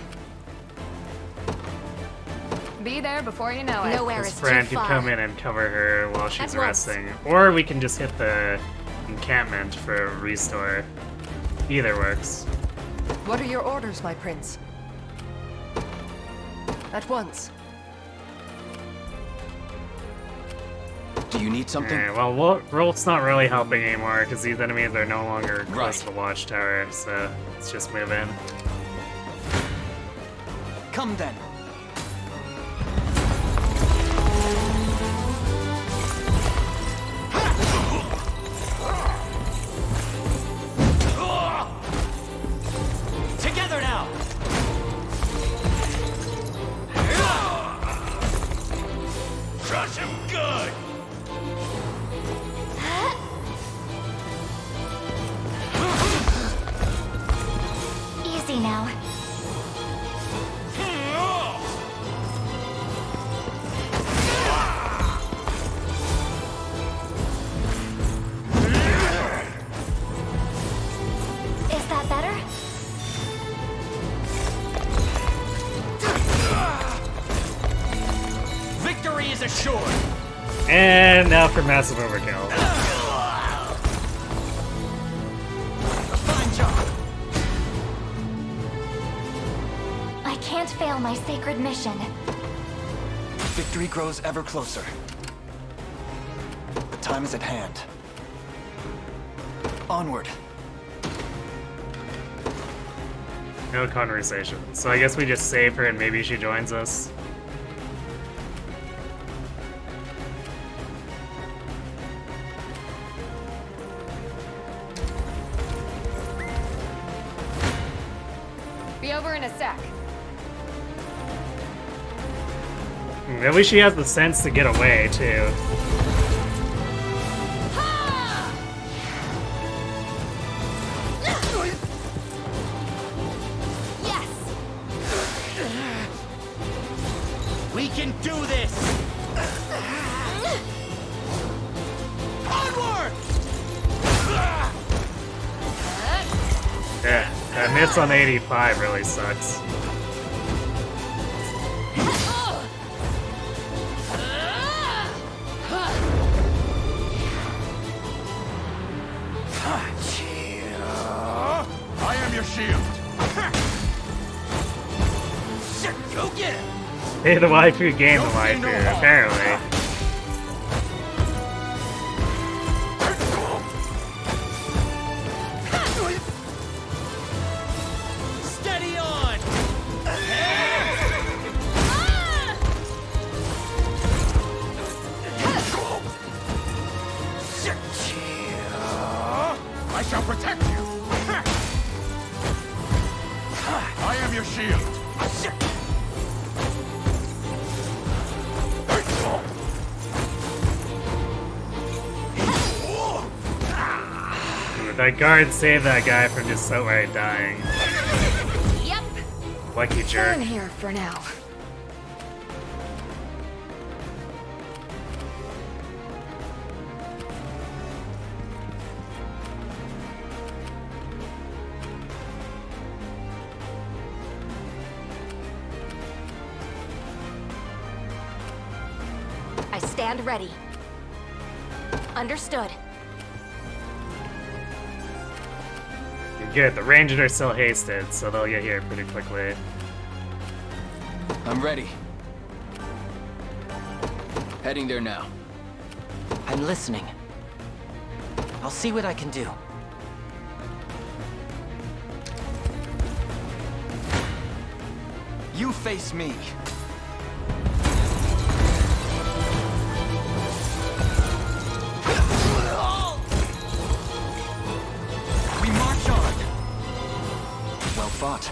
Be there before you know it. Nowhere This is too friend can far. come in and cover her while she's At once. resting. Or we can just hit the encampment for a restore. Either works. What are your orders, my prince? At once. Do you need something? Alright, well, Rolf's not really helping anymore because these enemies are no longer close to the watchtower, so let's just move in. Come then. Together now! Crush him good! Easy now. Is that better? Victory is assured! And now for massive overkill. Fine job. I can't fail my sacred mission. Victory grows ever closer. time is at hand. Onward. No conversation. So I guess we just save her and maybe she joins us. Be over in a sec. At least she has the sense to get away, too. We can do this! Onward! Yeah, that miss on 85 really sucks. I am your shield. Go get it! Hey, the waifu game the waifu, apparently. Steady on! I shall protect you. I am your shield. That guard saved that guy from just outright dying. Yep. Lucky jerk. In here for now. I stand ready. Understood. Good, the rangers are still hasted, so they'll get here pretty quickly. I'm ready. Heading there now. I'm listening. I'll see what I can do. You face me. We march on. Well fought.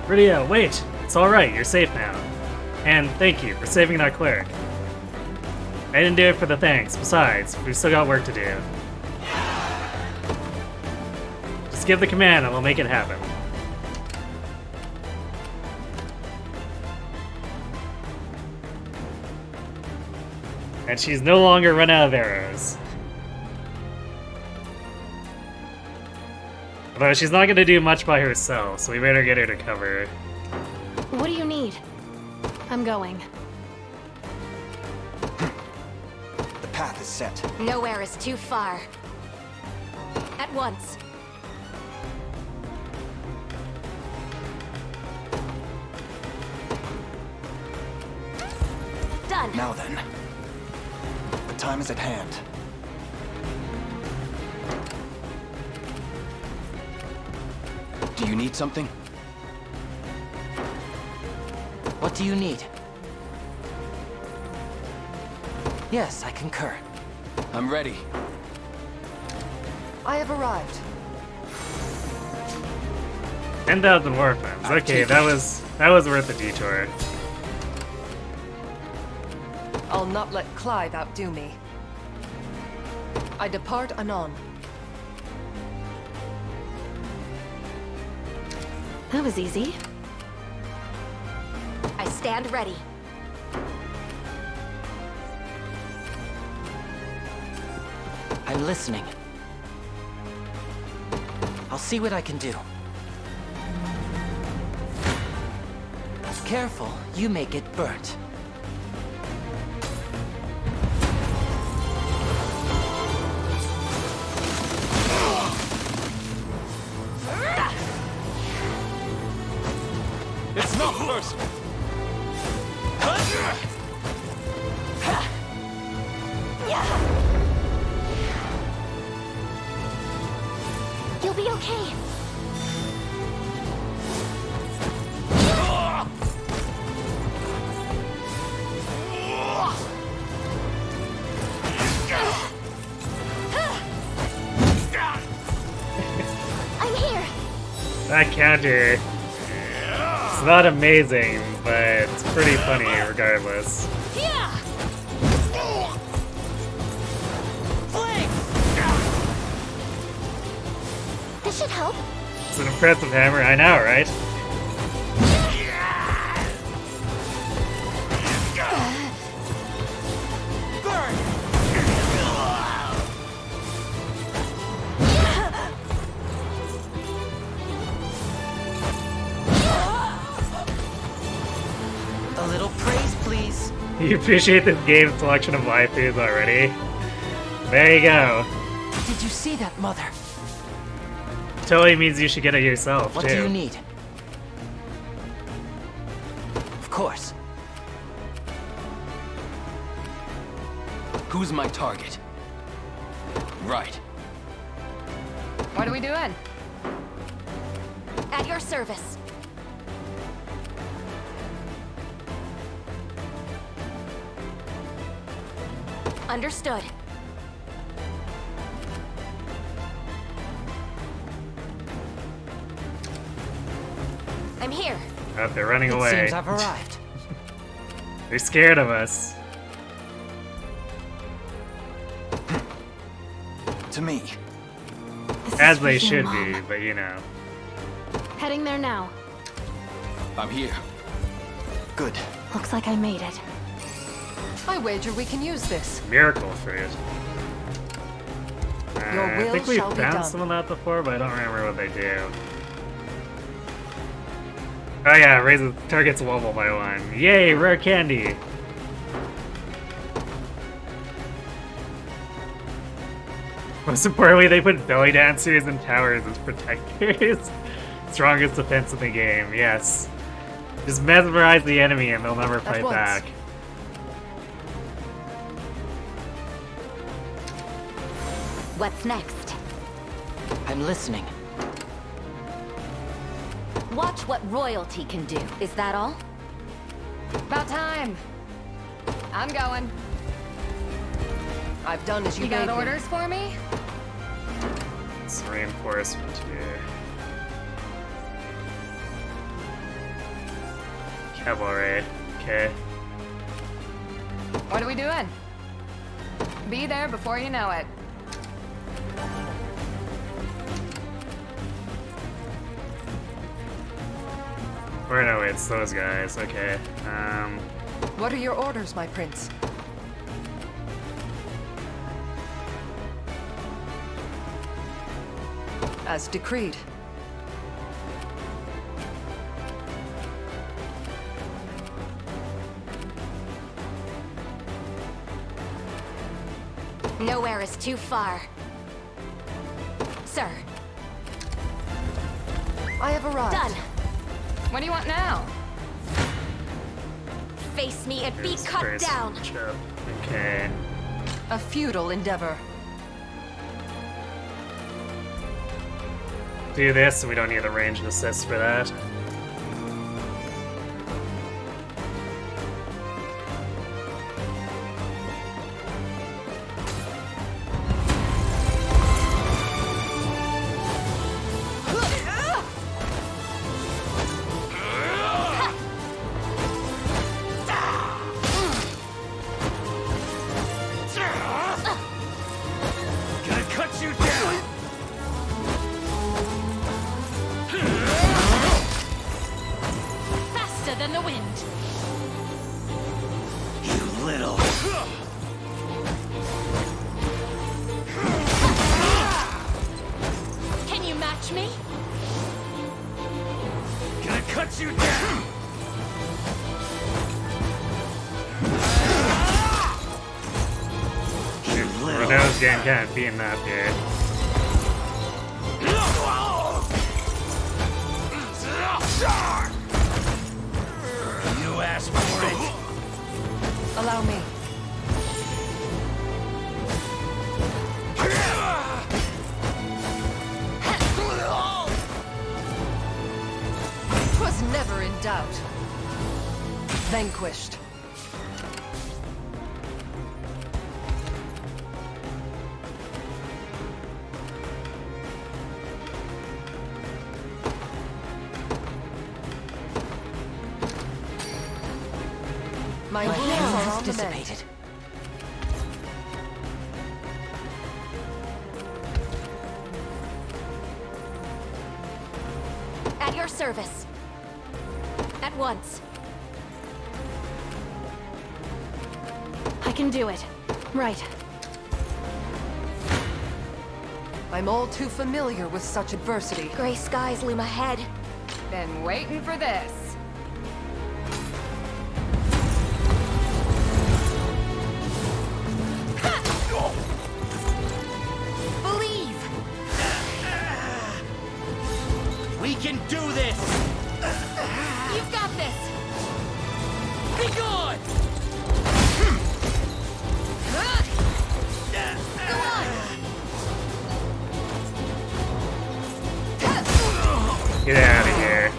Rydia, wait! It's alright, you're safe now. And thank you for saving that cleric. I didn't do it for the thanks. Besides, we've still got work to do. Just give the command and we'll make it happen. And she's no longer run out of arrows. Although she's not going to do much by herself, so we better get her to cover. What do you need? I'm going. The path is set. Nowhere is too far. At once. Done. Now then. The time is at hand. Do you need something? What do you need? Yes, I concur. I'm ready. I have arrived. 10,000 warframes. Okay, that was worth the detour. I'll not let Clive outdo me. I depart anon. That was easy. I stand ready. I'm listening. I'll see what I can do. Careful, you may get burnt. It's not personal. be okay. I'm here. That counter, it's not amazing, but it's pretty funny regardless. Yeah. This should help. It's an impressive hammer, I know, right? A little praise, please. You appreciate this game's selection of waifus already? There you go. Did you see that, Mother? Totally means you should get it yourself, What too. do you need? Of course. Who's my target? Right. What are we doing? At your service. Understood. I'm here. Oh, they're running It away. seems I've arrived. They're scared of us. To me. As they should be, but you know. Heading there now. I'm here. Good. Looks like I made it. I wager we can use this. Miracle fruit. Your I will think we've shall be found done. some of that before, but I don't remember what they do. Oh yeah, raise the target's level by 1. Yay, rare candy! Most importantly, they put belly dancers and towers as protectors. Strongest defense in the game, yes. Just mesmerize the enemy and they'll never fight once. back. What's next? I'm listening. Watch what royalty can do. Is that all? About time. I'm going. I've done as you You got bade me. orders for me? It's reinforcement here. Cavalry. Okay. What are we doing? Be there before you know it. Or no, it's those guys. Okay. What are your orders, my prince? As decreed. Nowhere is too far. Sir. I have arrived. Done. What do you want now? Face me and be Here's cut first down. chip. Okay. A futile endeavor. Do this, we don't need a ranged assist for that. Gonna cut you down! Faster than the wind. You little... Can you match me? Gonna cut you down! Renault's getting kind of beaten up here. You asked for it! Allow me. is never in doubt. Vanquished. My will has dissipated. At your service. At once. I can do it. Right. I'm all too familiar with such adversity. Gray skies loom ahead. Been waiting for this. Believe! We can do this! You've got this! Be gone! Go on! Get out of here.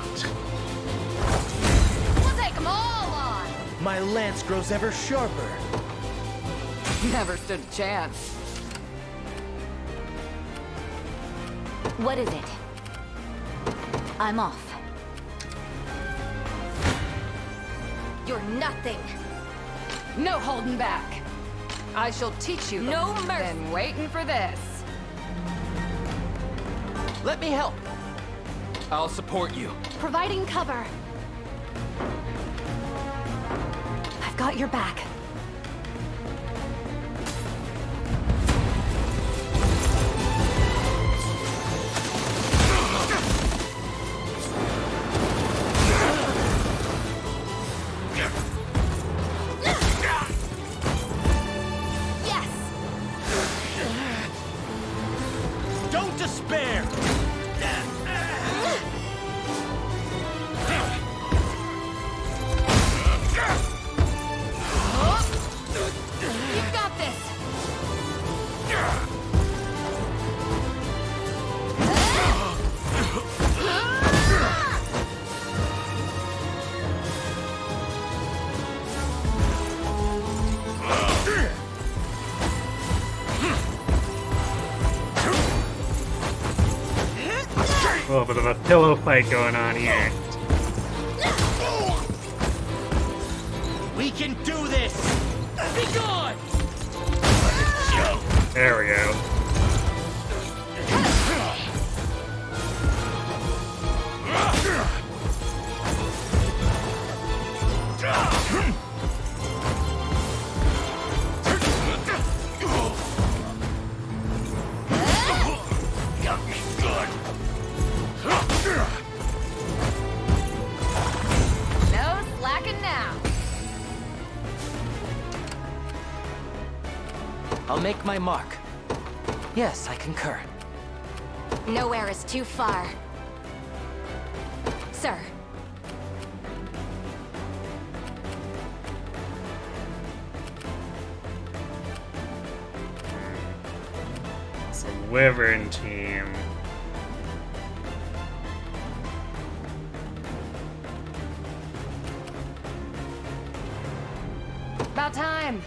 We'll take them all on. My lance grows ever sharper. Never stood a chance. What is it? I'm off. You're nothing. No holding back. I shall teach you. No mercy. Been waiting for this. Let me help. I'll support you. Providing cover. I've got your back. Yes! Don't despair! You've got this! A little bit of a pillow fight going on here. We can do this! Be gone! There we go. Got me good. No slacking now. I'll make my mark. Yes, I concur. Nowhere is too far. Sir. It's a Wyvern team. About time.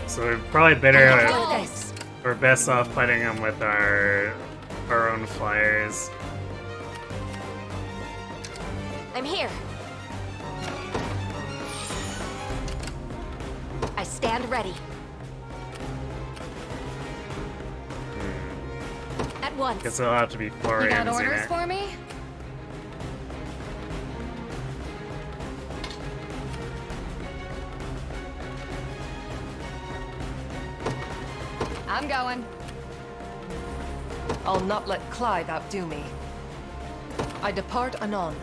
So we're probably better. Do this. We're best off fighting them with our own flyers. I'm here. I stand ready. At once. Guess it'll have to be You Florians got in orders it. for me? I'm going. I'll not let Clive outdo me. I depart anon.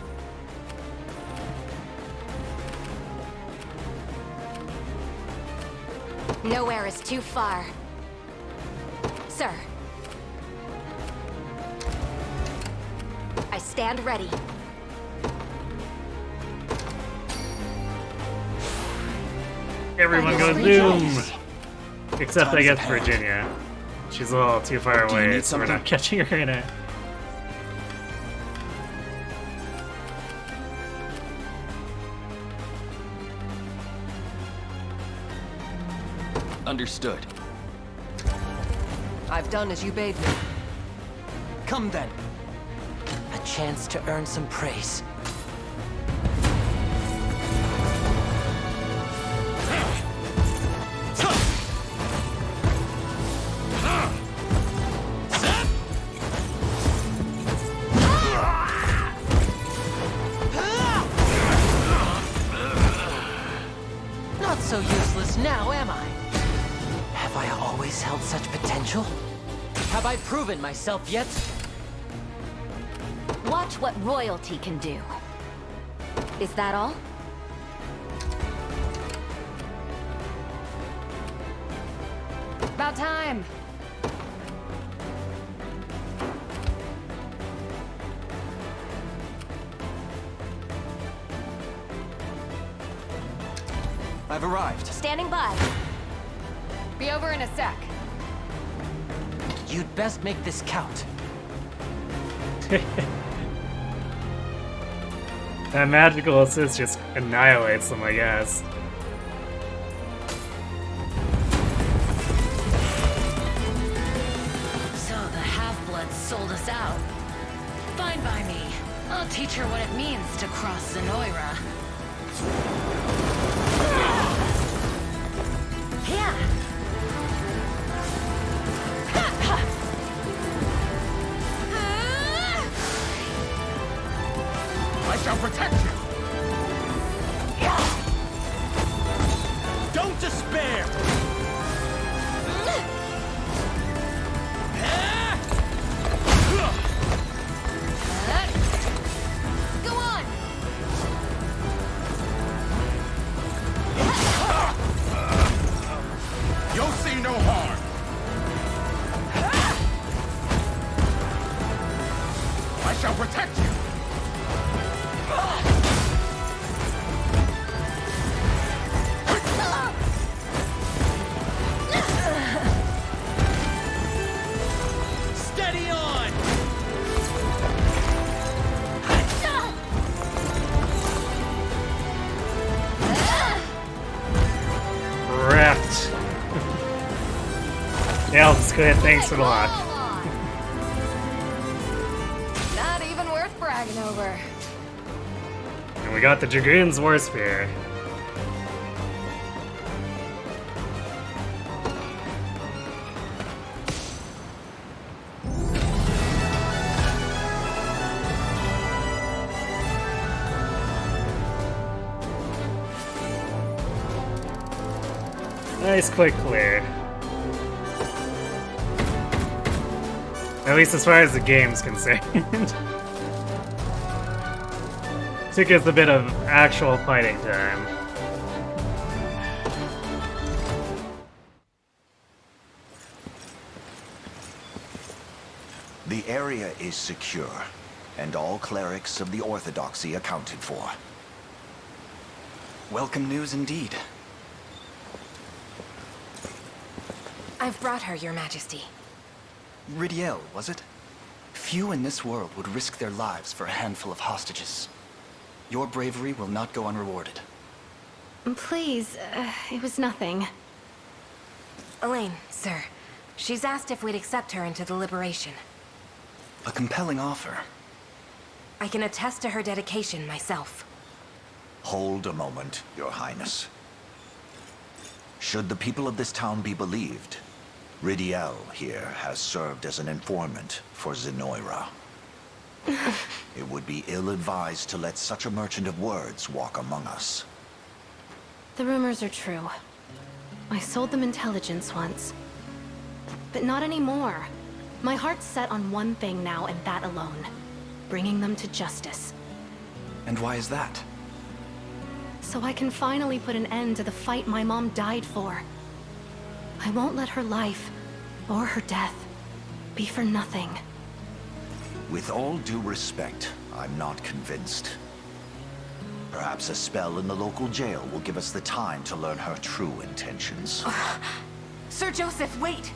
Nowhere is too far. Sir. I stand ready. Everyone goes zoom! Except I guess Virginia. She's a little too far Do you away, need so we're something? not catching her right now. Understood. I've done as you bade me. Come then. A chance to earn some praise. Not so useless now, am I? Have I always held such potential? Have I proven myself yet? Watch what royalty can do. Is that all? About time. I've arrived. Standing by. Be over in a sec. You'd best make this count. That magical assist just annihilates them, I guess. So the half-bloods sold us out. Fine by me. I'll teach her what it means to cross Zenoira. Yeah. I shall protect you! Don't despair! Go on! You'll see no harm! I shall protect you! Steady on! Wrecked. Yeah, let's go ahead. Thanks for the lock. Not even worth bragging over. And we got the Dragoon's War Spear. Nice quick clear. At least as far as the game's concerned. Took us a bit of actual fighting time. The area is secure, and all clerics of the Orthodoxy accounted for. Welcome news indeed. I've brought her, Your Majesty. Ridiel, was it? Few in this world would risk their lives for a handful of hostages. Your bravery will not go unrewarded. Please, it was nothing. Elaine, sir. She's asked if we'd accept her into the Liberation. A compelling offer. I can attest to her dedication myself. Hold a moment, Your Highness. Should the people of this town be believed, Ridiel here has served as an informant for Zenoira. It would be ill-advised to let such a merchant of words walk among us. The rumors are true. I sold them intelligence once. But not anymore. My heart's set on one thing now, and that alone. Bringing them to justice. And why is that? So I can finally put an end to the fight my mom died for. I won't let her life, or her death, be for nothing. With all due respect, I'm not convinced. Perhaps a spell in the local jail will give us the time to learn her true intentions. Sir Joseph, wait!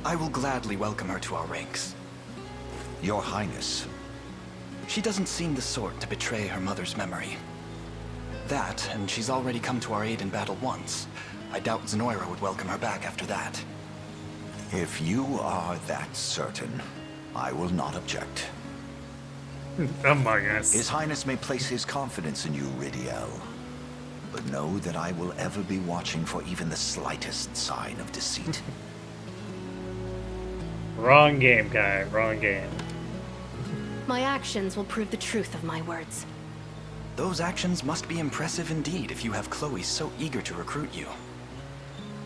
I will gladly welcome her to our ranks. Your Highness. She doesn't seem the sort to betray her mother's memory. That, and she's already come to our aid in battle once. I doubt Zenoira would welcome her back after that. If you are that certain, I will not object. Among Us. His Highness may place his confidence in you, Ridiel. But know that I will ever be watching for even the slightest sign of deceit. Wrong game, guy. Wrong game. My actions will prove the truth of my words. Those actions must be impressive indeed if you have Chloe so eager to recruit you.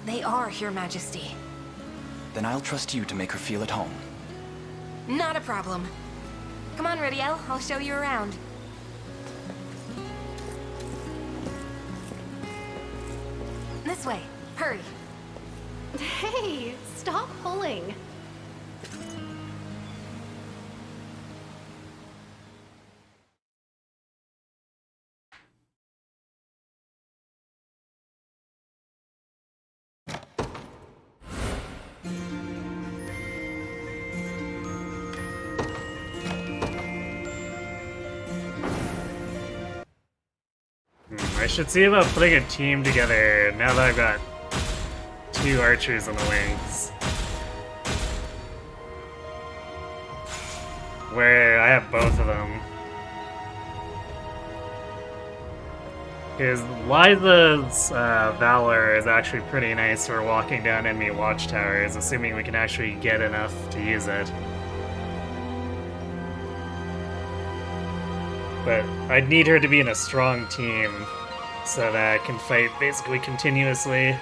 They are, Your Majesty. Then I'll trust you to make her feel at home. Not a problem. Come on, Ridiel. I'll show you around. This way. Hurry. Hey, stop pulling. I should see about putting a team together now that I've got 2 archers on the wings. Where I have both of them. Because Liza's Valor is actually pretty nice for walking down enemy watchtowers, assuming we can actually get enough to use it. But I'd need her to be in a strong team so that I can fight basically continuously.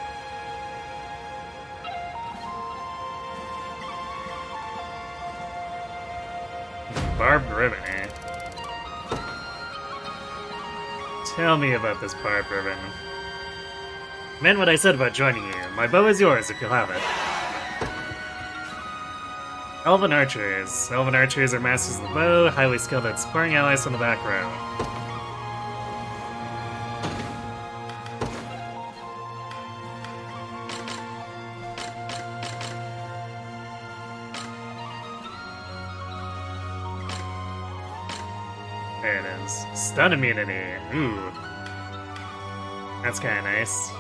Barbed ribbon, eh? Tell me about this barbed ribbon. Meant what I said about joining you. My bow is yours if you'll have it. Elven archers. Elven archers are masters of the bow, highly skilled at supporting allies from the back row. There it is. Stun immunity. Ooh. That's kinda nice.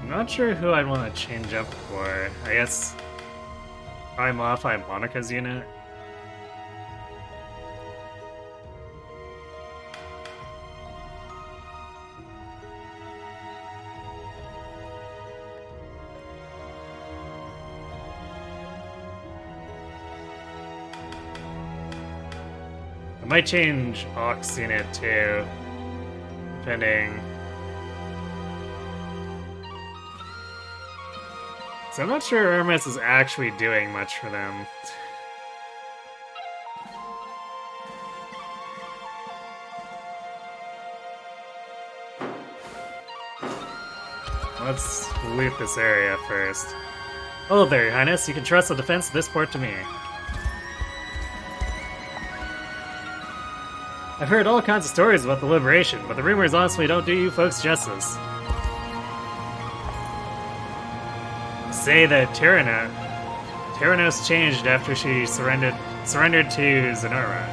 Not sure who I'd want to change up for. I guess I modify Monica's unit. I might change Ox unit too, depending. So I'm not sure Hermes is actually doing much for them. Let's loot this area first. Hello there, Your Highness. You can trust the defense of this port to me. I've heard all kinds of stories about the Liberation, but the rumors honestly don't do you folks justice. Say that Tyrannos changed after she surrendered to Zenora.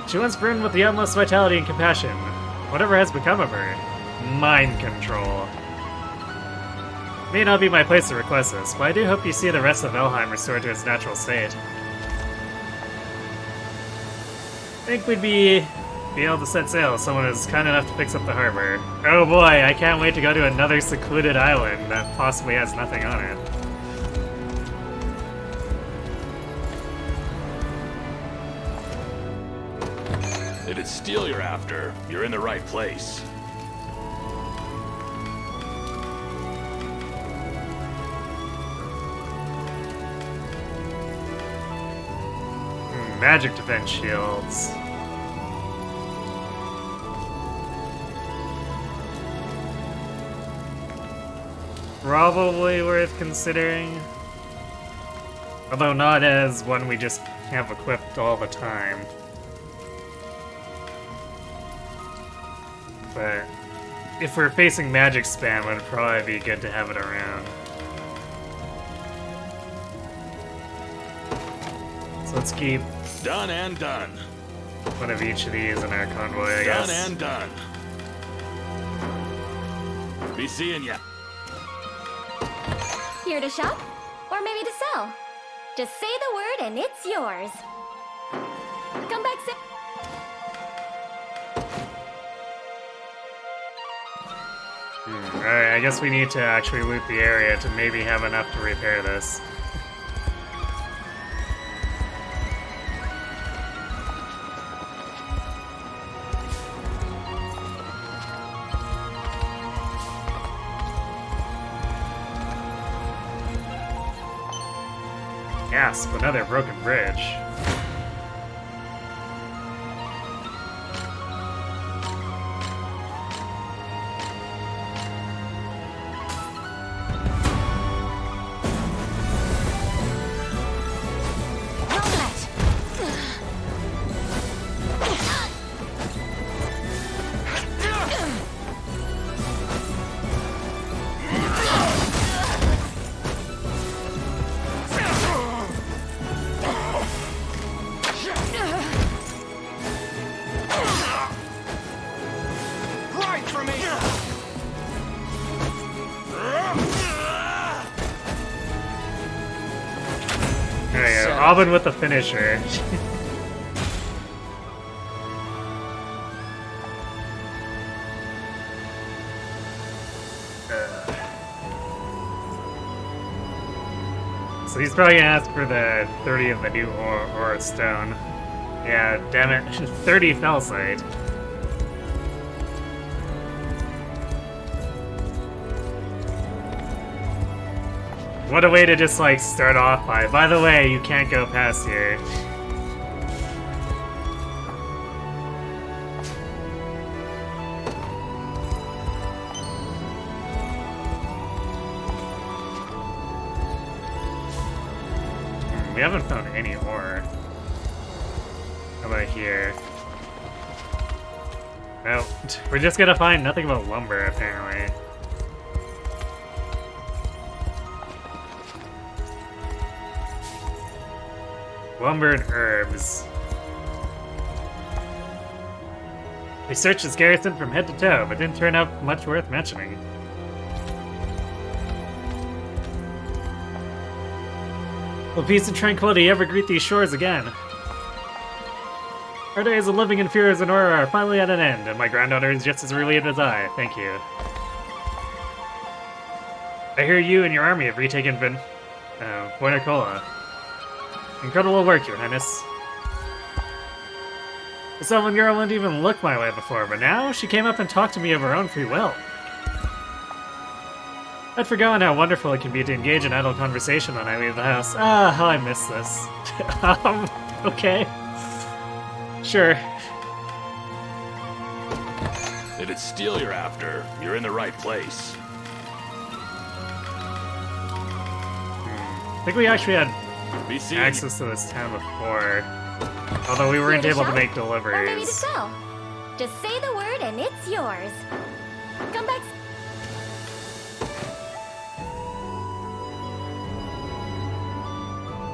She once burned with the utmost vitality and compassion. Whatever has become of her? Mind control. May not be my place to request this, but I do hope you see the rest of Elheim restored to its natural state. I think we'd be able to set sail if someone is kind enough to fix up the harbor. Oh boy, I can't wait to go to another secluded island that possibly has nothing on it. If it's steel you're after, you're in the right place. Magic defense shields. Probably worth considering. Although not as one we just have equipped all the time. But if we're facing magic spam, it would probably be good to have it around. So let's keep done and done. One of each of these in our convoy, I guess. Done and done. Be seeing ya. Here to shop? Or maybe to sell? Just say the word and it's yours. Come back soon. Alright, I guess we need to actually loot the area to maybe have enough to repair this. Gasp, another broken bridge. Robin with the finisher. So he's probably gonna ask for the 30 of the new Aura Stone. Yeah, damn it. 30 fell sight. What a way to just, like, start off by the way, you can't go past here. We haven't found any ore. How about here? Well, we're just gonna find nothing but lumber, apparently. Lumber and herbs. We searched this garrison from head to toe, but didn't turn up much worth mentioning. Will peace and tranquility ever greet these shores again? Our days of living in fear as an aura are finally at an end, and my granddaughter is just as relieved as I. Thank you. I hear you and your army have retaken Buena Cola. Incredible work, Your Highness. This elven girl wouldn't even look my way before, but now she came up and talked to me of her own free will. I'd forgotten how wonderful it can be to engage in idle conversation when I leave the house. Ah, how I miss this. Okay. Sure. If it's steel you're after, you're in the right place. I think we actually had access to this town before, although we weren't able to make deliveries. Or maybe to sell. Just say the word and it's yours. Come back.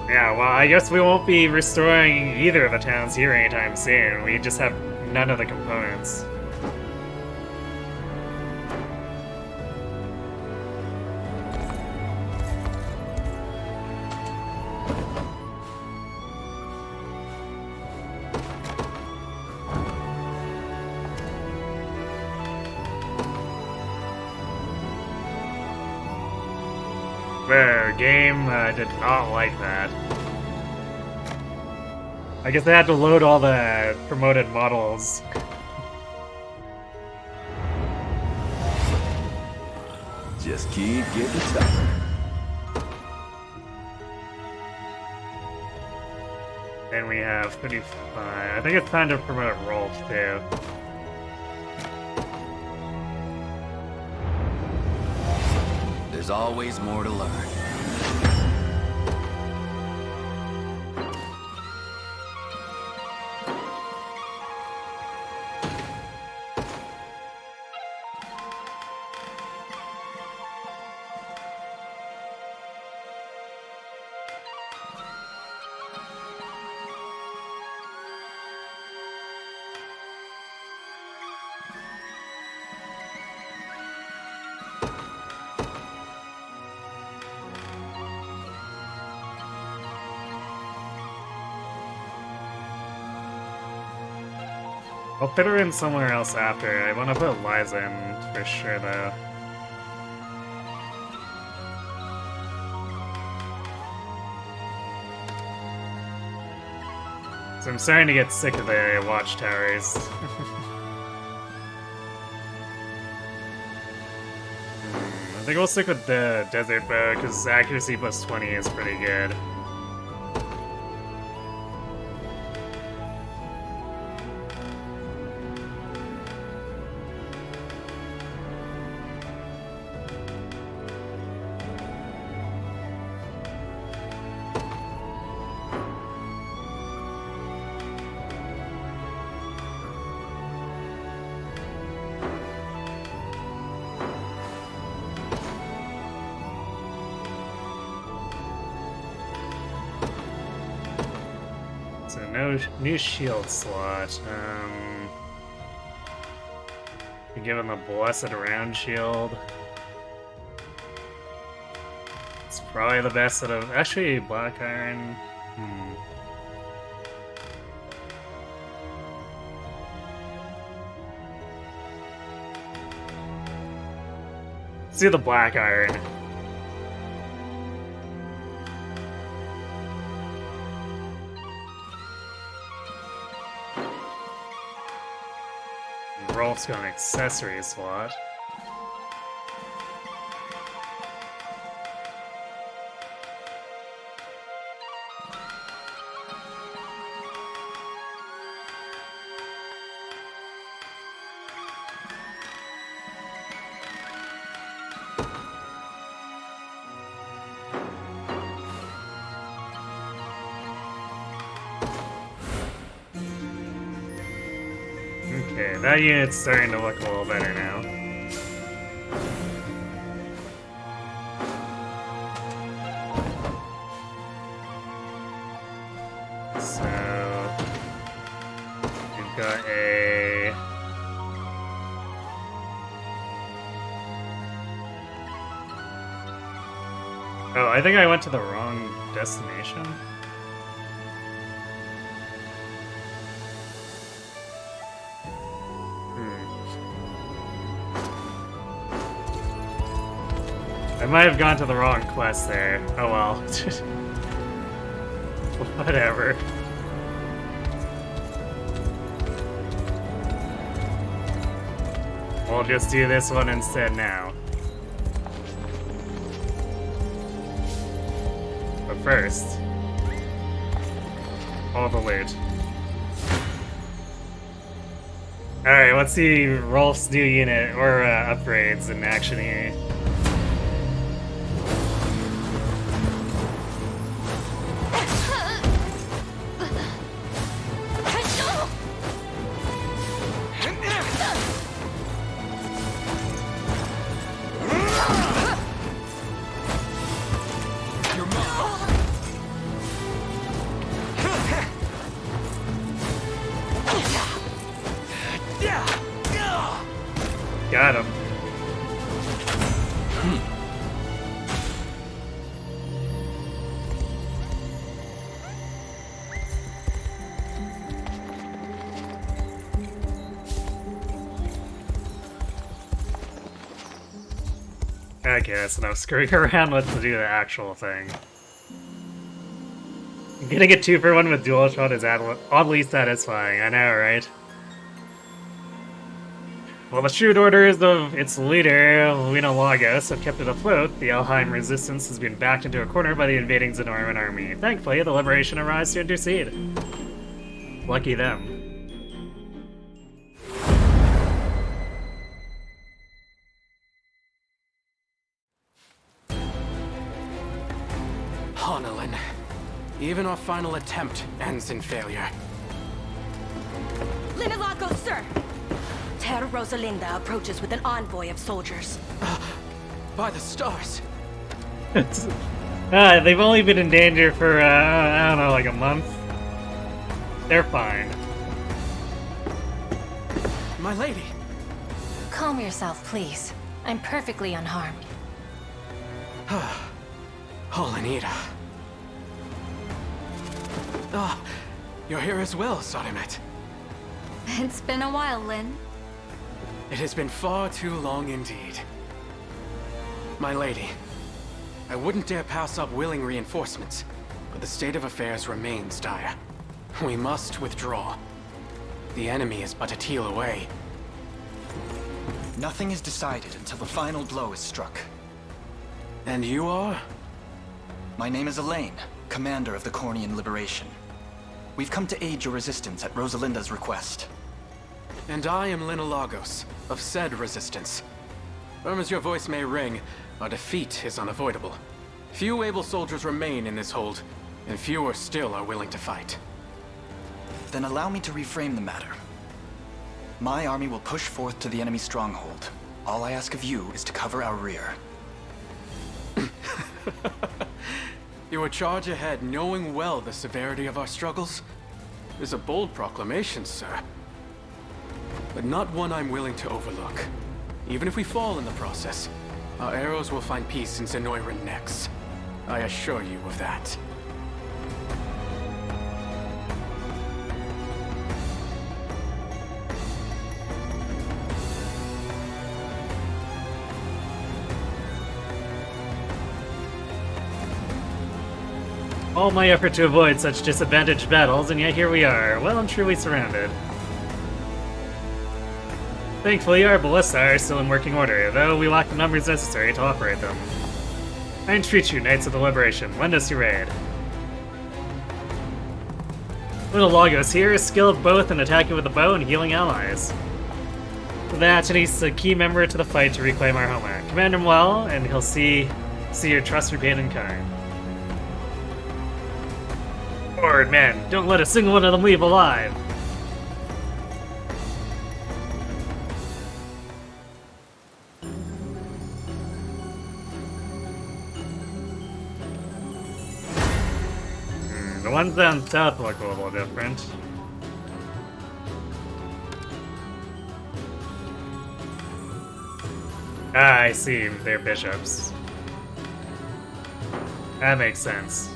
Yeah, well, I guess we won't be restoring either of the towns here anytime soon. We just have none of the components. The game did not like that. I guess they had to load all the promoted models. Just keep getting tougher. Then we have 35. I think it's time to promote Rolf too. There's always more to learn. I'll fit her in somewhere else after. I want to put Liza in for sure, though. So I'm starting to get sick of the watchtowers. I think we'll stick with the Desert Bow, because accuracy plus 20 is pretty good. No new shield slot. Given the Blessed Round Shield. It's probably the best out of. Actually, Black Iron. Let's do the Black Iron. Rolf's got an accessory slot. Okay, that unit's starting to look a little better now. So we've got a oh, I think I went to the wrong destination. I might have gone to the wrong quest there. Oh well. Whatever. We'll just do this one instead now. But first, all the loot. Alright, let's see Rolf's new unit, or upgrades in action here. Got him. Okay, so now screwing around with to do the actual thing. Getting a 2-for-1 with dual shot is oddly satisfying, I know, right? While the shoot orders of its leader, Lena Lagos, have kept it afloat, the Elheim resistance has been backed into a corner by the invading Zenoiran army. Thankfully, the Liberation arrives to intercede. Lucky them. Honolin. Even our final attempt ends in failure. Linalago, sir! Terra Rosalinda approaches with an envoy of soldiers. By the stars! They've only been in danger for, I don't know, like a month. They're fine. My lady! Calm yourself, please. I'm perfectly unharmed. Holinita. Ah, you're here as well, Sodomet. It's been a while, Lynn. It has been far too long indeed. My lady, I wouldn't dare pass up willing reinforcements, but the state of affairs remains dire. We must withdraw. The enemy is but a teal away. Nothing is decided until the final blow is struck. And you are? My name is Elaine, commander of the Cornian Liberation. We've come to aid your resistance at Rosalinda's request. And I am Linalagos, of said resistance. Firm as your voice may ring, our defeat is unavoidable. Few able soldiers remain in this hold, and fewer still are willing to fight. Then allow me to reframe the matter. My army will push forth to the enemy stronghold. All I ask of you is to cover our rear. You will charge ahead knowing well the severity of our struggles? It is a bold proclamation, sir. But not one I'm willing to overlook. Even if we fall in the process, our arrows will find peace in Zenoiran necks. I assure you of that. All my effort to avoid such disadvantaged battles, and yet here we are, well and truly surrounded. Thankfully, our ballista are still in working order, though we lack the numbers necessary to operate them. I entreat you, Knights of the Liberation, lend us your aid. Little Lagos here is skilled both in attacking with the bow and healing allies. For that, and he's a key member to the fight to reclaim our homeland. Command him well, and he'll see your trust repaid in kind. Forward, man, don't let a single one of them leave alive. The ones down south look a little different. Ah, I see. They're bishops. That makes sense.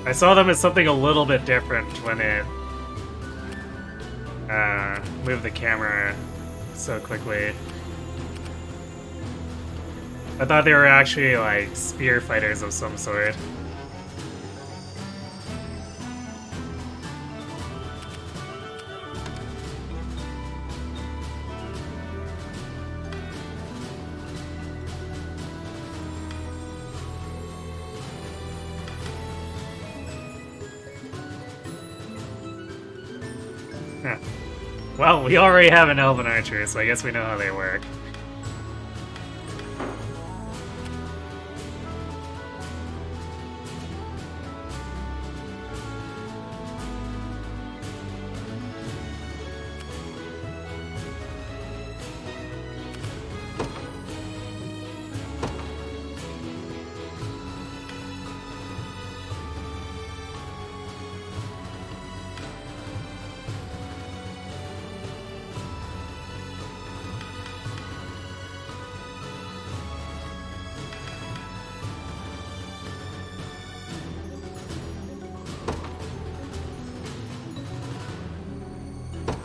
I saw them as something a little bit different when it moved the camera so quickly. I thought they were actually like spear fighters of some sort. Huh. Well, we already have an elven archer, so I guess we know how they work.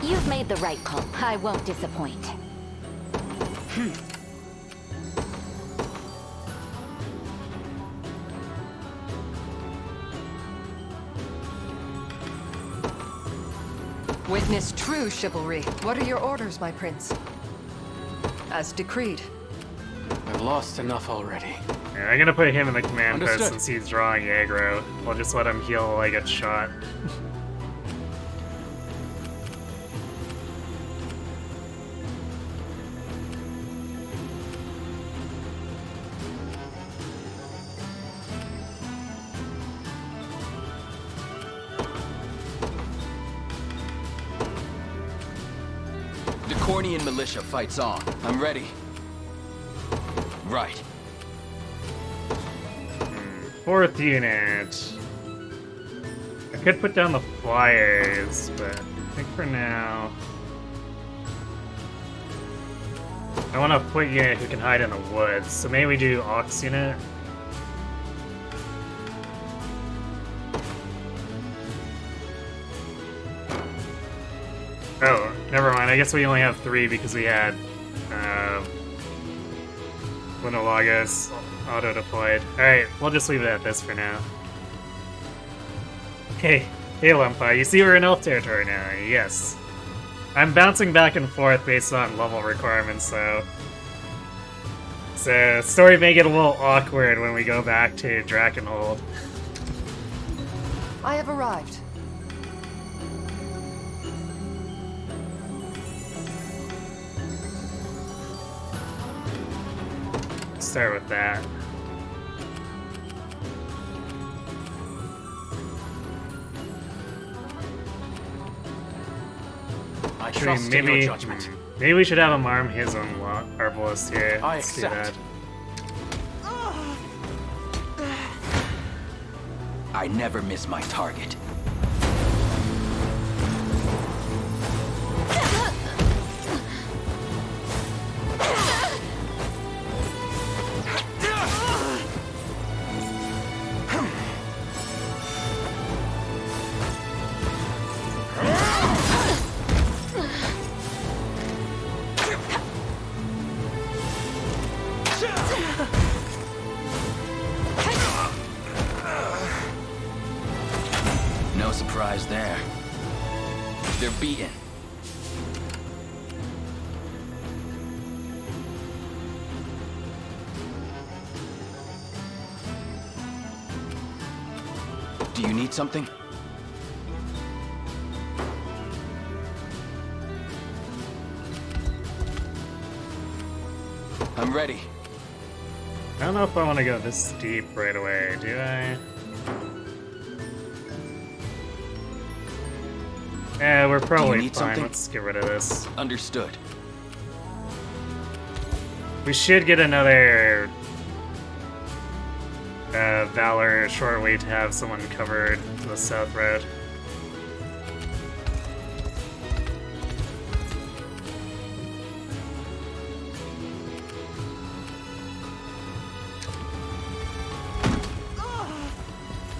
You've made the right call. I won't disappoint. Witness true chivalry. What are your orders, my prince? As decreed. I've lost enough already. Yeah, I'm gonna put him in the command post Understood. since he's drawing aggro. We'll just let him heal while he gets shot. The Cornian militia fights on. I'm ready. Right. 4th unit. I could put down the flyers, but I think for now... I want a foot unit who can hide in the woods, so maybe we do Ox unit. Oh, never mind. I guess we only have 3 because we had Lagos auto-deployed. Alright, we'll just leave it at this for now. Hey, Lempa, you see we're in elf territory now, yes. I'm bouncing back and forth based on level requirements, though. So, story may get a little awkward when we go back to Dragonhold. I have arrived. Start with that. I trust in your judgment. Maybe we should have him arm his own Arbalist here. I Let's do accept. that. I never miss my target. No surprise there. They're beaten. Do you need something? I'm ready. I don't know if I want to go this deep right away, do I? Yeah, we're probably need fine. something? Let's get rid of this. Understood. We should get another Valor shortly to have someone covered to the south road.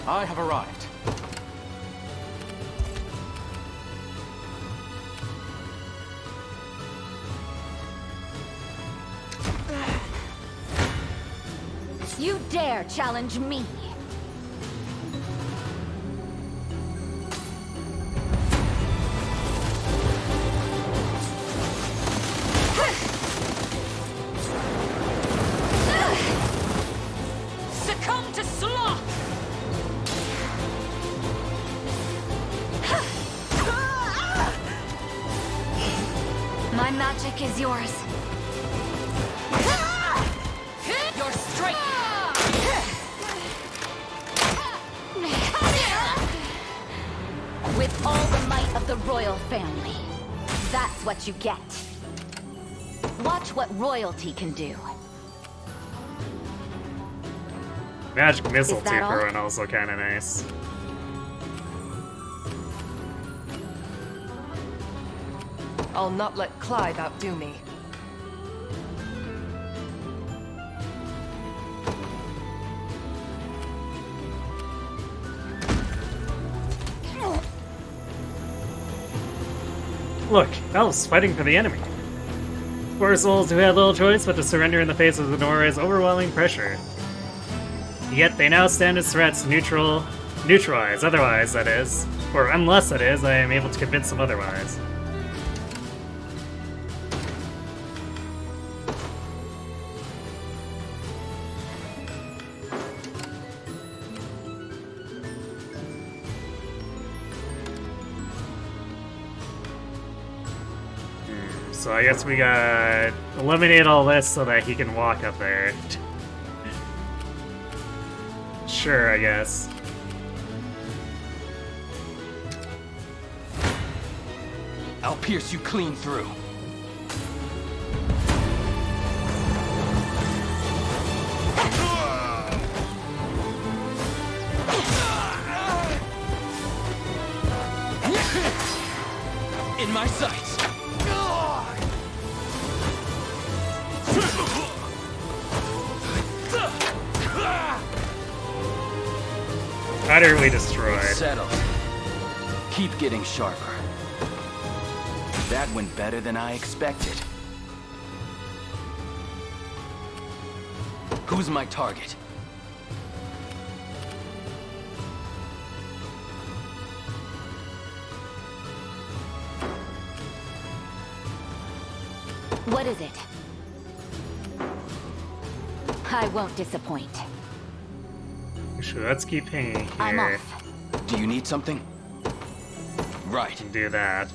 I have arrived. You dare challenge me? Succumb to sloth! My magic is yours. Your strength! With all the might of the royal family. That's what you get. Watch what royalty can do. Magic missile Is that all? thrown also kind of nice. I'll not let Clive outdo me. Look, elves fighting for the enemy. Poor souls who had little choice but to surrender in the face of Zenora's overwhelming pressure. Yet they now stand as threats neutral neutralize, otherwise that is. Or unless that is, I am able to convince them otherwise. So I guess we gotta eliminate all this so that he can walk up there. Sure, I guess. I'll pierce you clean through. In my sights. Utterly destroyed. Settled. Keep getting sharper. That went better than I expected. Who's my target? What is it? I won't disappoint. Sure, let's keep hanging here. I'm off. Do you need something? Right. Do that.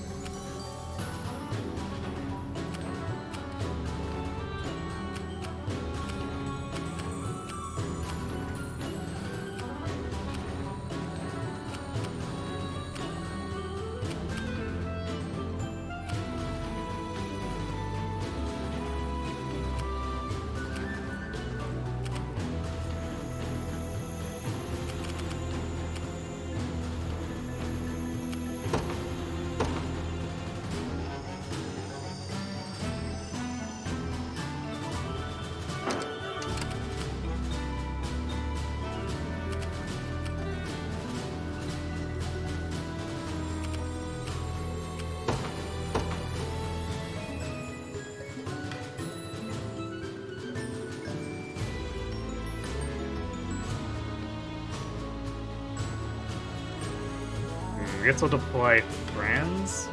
I guess we'll deploy friends.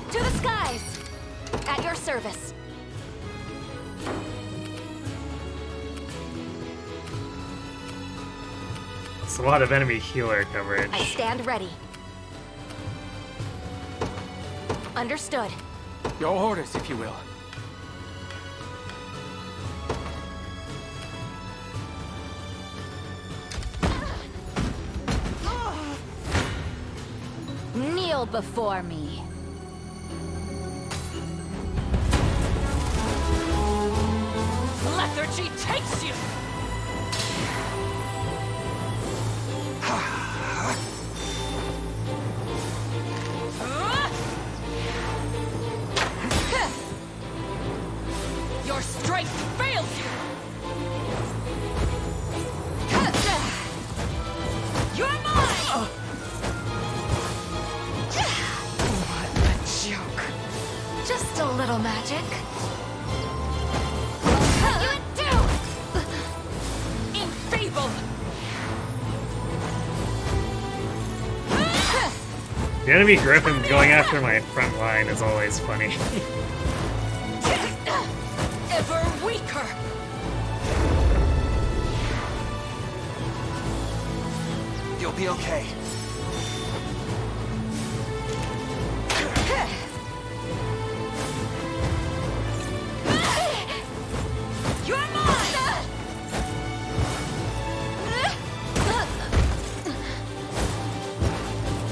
To the skies! At your service. It's a lot of enemy healer coverage. I stand ready. Understood. Your orders, if you will. Kneel before me. Lethargy takes you! Your strength fails you! You're mine! What a joke. Just a little magic. Cut you in two! Enfeebled! The enemy griffin going after my front line is always funny. Ever weaker! You'll be okay. You're mine!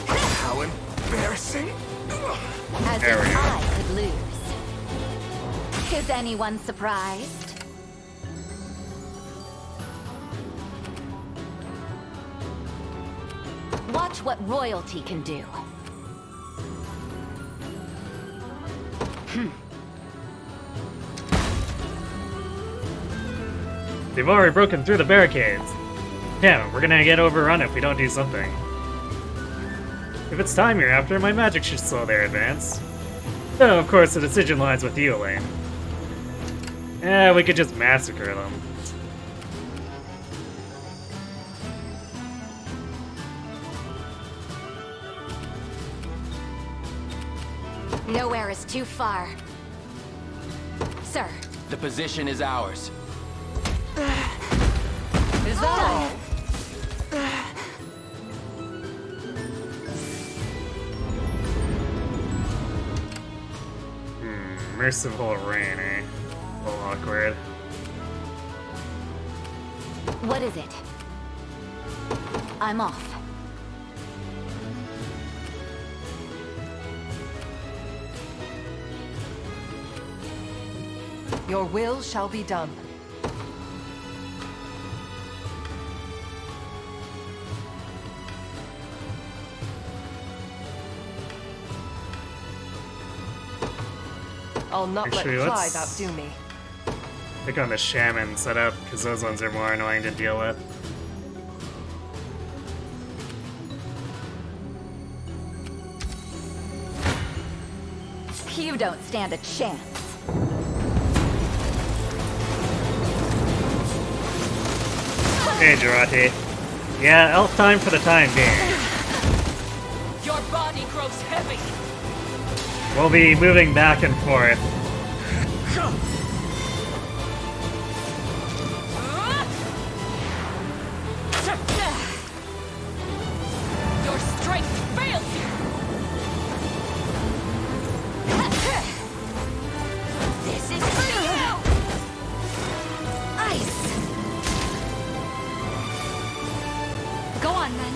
How embarrassing. As There we if go. I could lose. Is anyone surprised? Watch what royalty can do. They've already broken through the barricades. Damn, we're gonna get overrun if we don't do something. If it's time you're after, my magic should slow their advance. Though, of course, the decision lies with you, Elaine. Yeah, we could just massacre them. Nowhere is too far. Sir. The position is ours. Is that all? Merciful rain, eh? A little awkward. What is it? I'm off. Your will shall be done. I'll not Actually, let let's- pride outdo me. Pick on the shaman setup, because those ones are more annoying to deal with. You don't stand a chance. Hey, Jarate. Yeah, elf time for the time being. Your body grows heavy. We'll be moving back and forth. Your strength fails you. This is for you! Ice! Go on, then.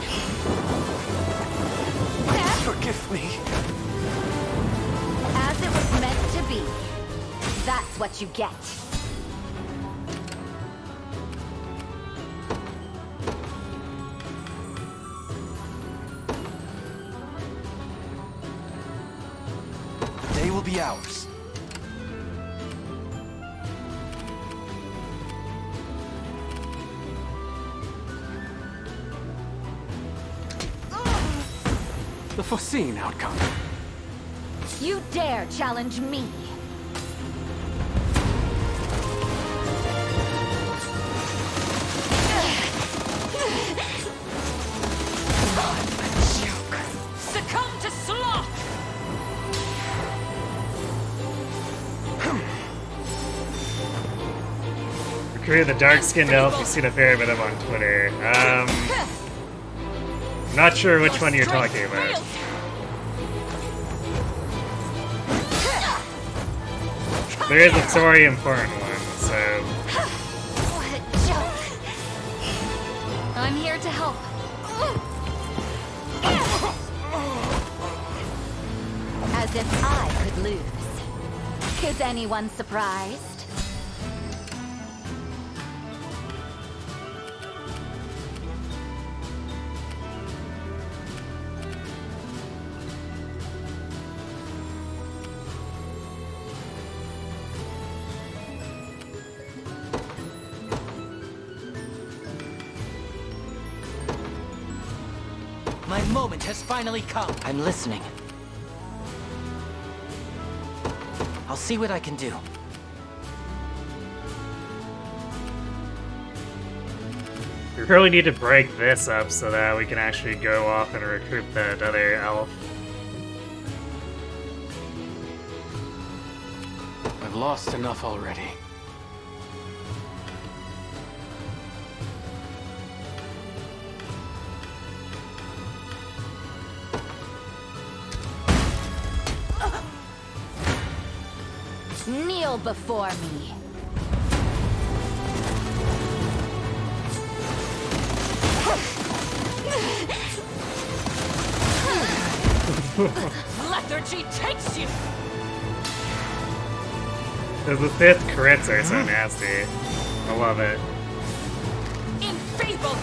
Forgive me. As it was meant to be. That's what you get. The day will be ours. The foreseen outcome. You dare challenge me? Succumb to sloth. Recruit the dark-skinned elf. You've seen a fair bit of on Twitter. Not sure which one you're talking about. There is a very important one, so... What a joke. I'm here to help. As if I could lose. Is anyone surprised? My moment has finally come. I'm listening. I'll see what I can do. We really need to break this up so that we can actually go off and recruit that other elf. I've lost enough already. Kneel before me. Lethargy takes you. The fifth crits are so nasty. I love it. Enfeebled.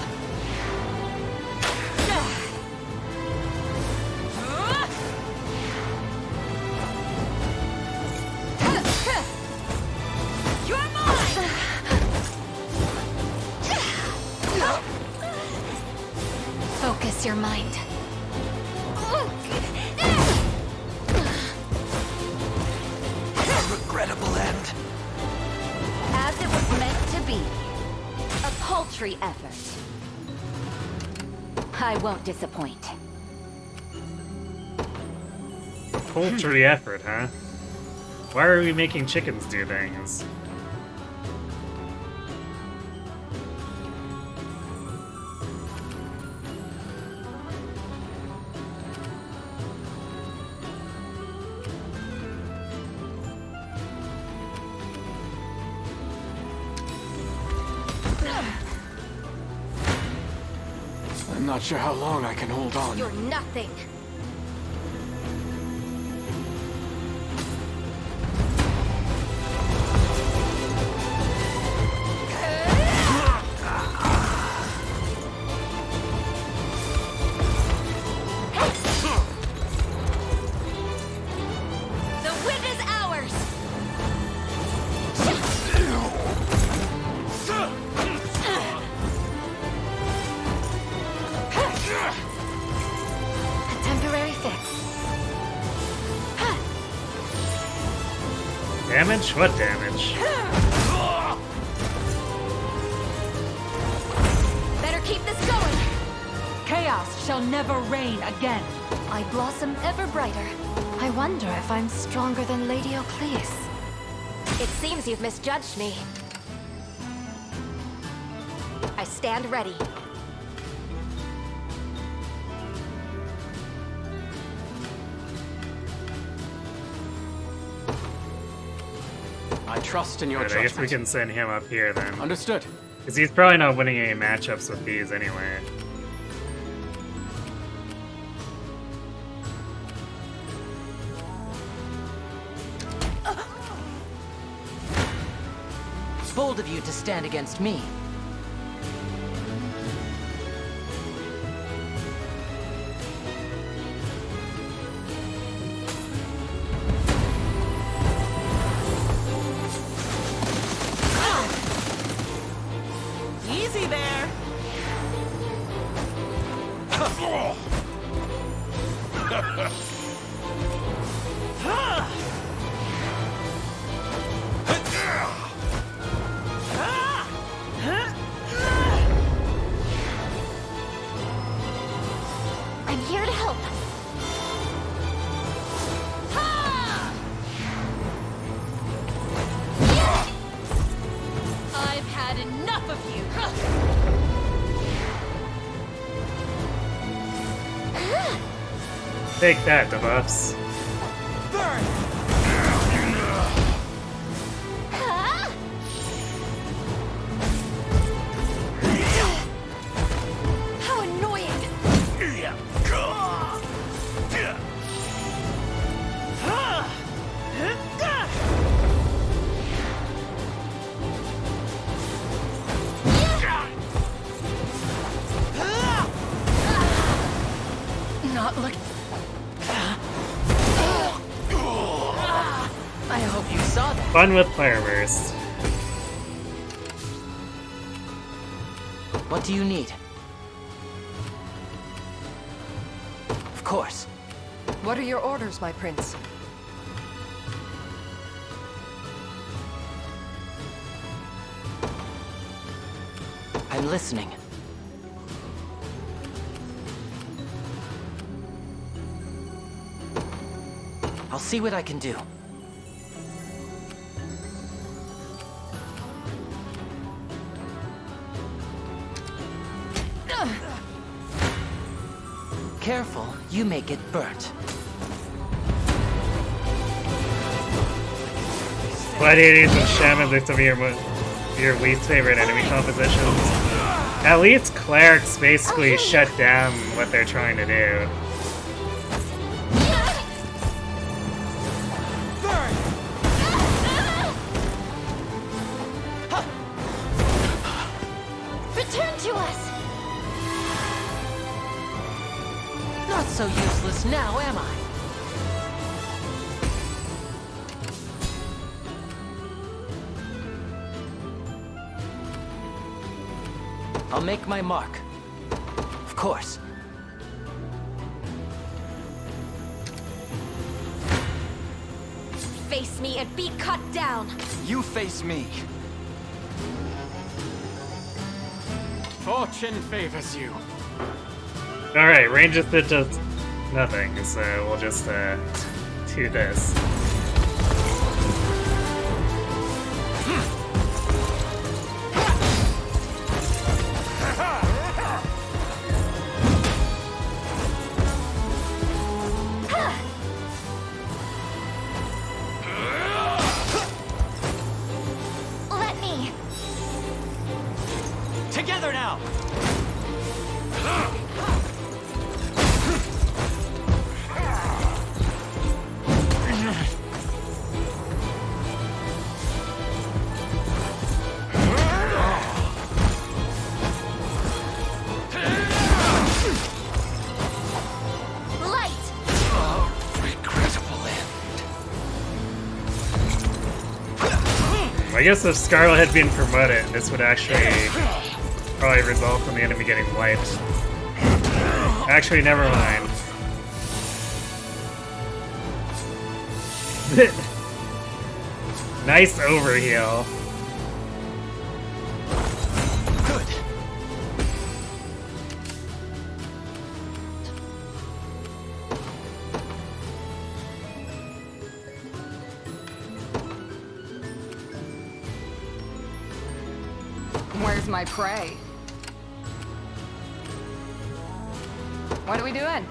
You're mine. Focus your mind. A regrettable end. paltry effort. I won't disappoint. A poultry effort, huh? Why are we making chickens do things? I'm not sure how long I can hold on. You're nothing. The win is ours! A temporary fix. Damage? What damage? Better keep this going! Chaos shall never reign again. I blossom ever brighter. I wonder if I'm stronger than Lady Ocleus. It seems you've misjudged me. I stand ready. I trust in your Good, I guess we judgment. can send him up here then. Understood. Because he's probably not winning any matchups with these anyway. Bold of you to stand against me. Easy there. I'm here to help. I've had enough of you! Take that, debuffs. How annoying! Not look. I hope you saw that. Fun with Fire Burst. What do you need? Of course. What are your orders, my prince? I'm listening. I'll see what I can do. Careful, you may get burnt. Gladiators and Shamans are some of your least favorite enemy compositions. At least clerics basically shut down what they're trying to do. Return to us! Not so useless now, am I? I'll make my mark. Of course. Face me and be cut down! You face me. Fortune favors you. Alright, range just did just nothing, so we'll just do this. Let me. Together now! Light. Regrettable end. I guess if Scarlet had been promoted, this would actually probably result in the enemy getting wiped. Actually, never mind. Nice overheal. Good. Where's my prey? What are we doing?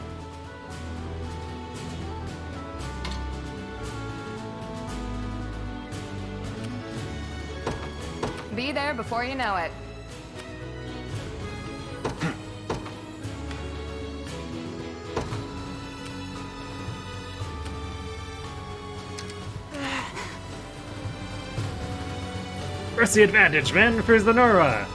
Be there before you know it. Press the advantage, man, for Zenora!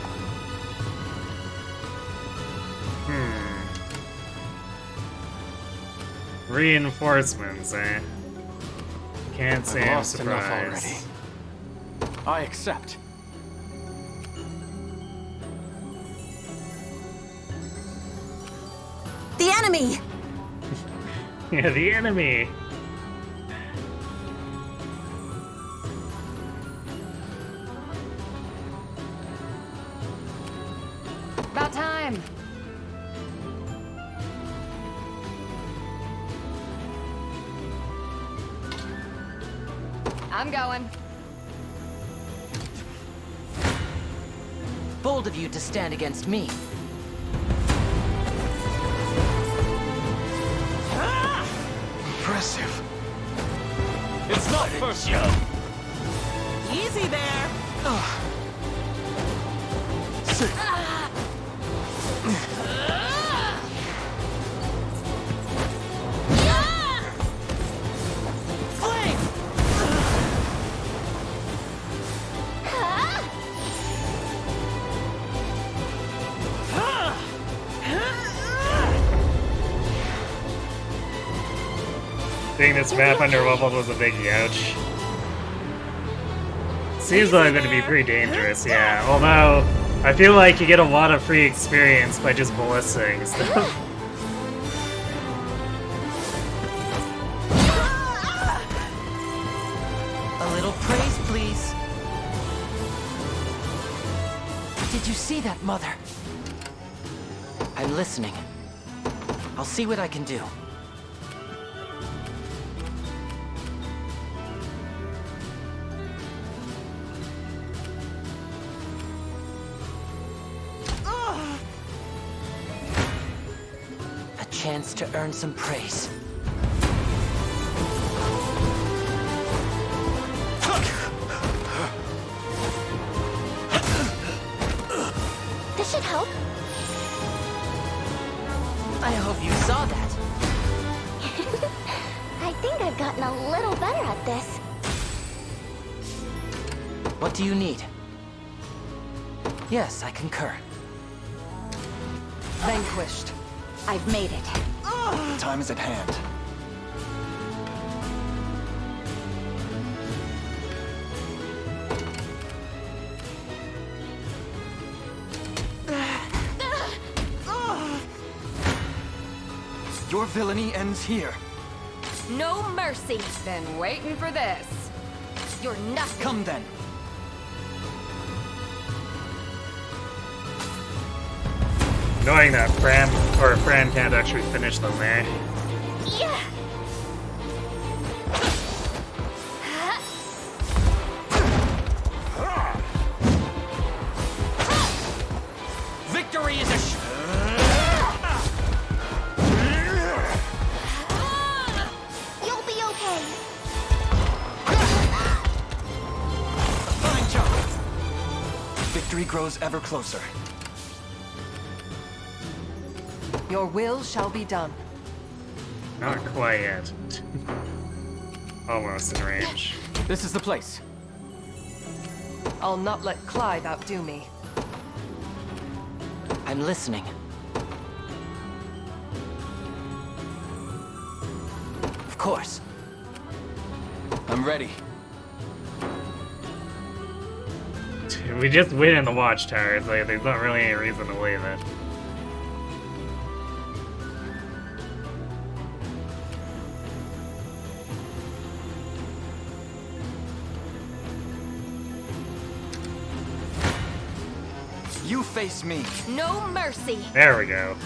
Reinforcements, eh? Can't say I've I'm lost enough surprised. already. I accept. The enemy! Yeah, the enemy! About time. I'm going. Bold of you to stand against me. Impressive. It's not first job. Easy there! Sick. Being this map underleveled was a big ouch. Seems like going to be pretty dangerous, yeah. Although, I feel like you get a lot of free experience by just ballisting stuff. A little praise, please. Did you see that, Mother? I'm listening. I'll see what I can do. A chance to earn some praise. This should help. I hope you saw that. I think I've gotten a little better at this. What do you need? Yes, I concur. Vanquished. I've made it. The time is at hand. Your villainy ends here. No mercy! Been waiting for this. You're nothing! Come then. Annoying that Fran can't actually finish them there. Yeah. Victory is a You'll be okay. Fine job. Victory grows ever closer. Your will shall be done. Not quite yet. Almost in range. This is the place. I'll not let Clive outdo me. I'm listening. Of course. I'm ready. We just win in the watchtower, so there's not really any reason to leave it. You face me. No mercy. There we go.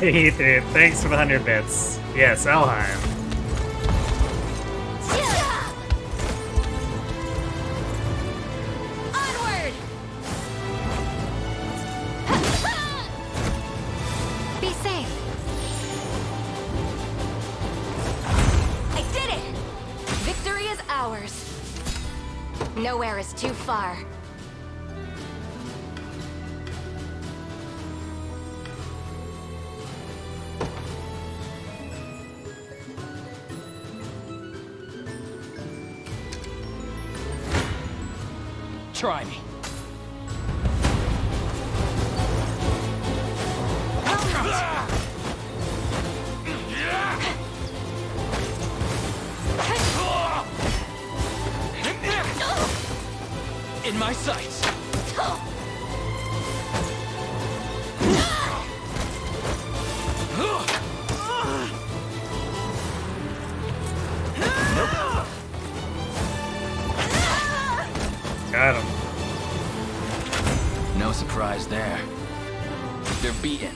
Ethan, thanks for the 100 bits. Yes, Elheim. Onward! Be safe. I did it! Victory is ours. Nowhere is too far. Try me. In my sights. Got him. No surprise there. They're beaten.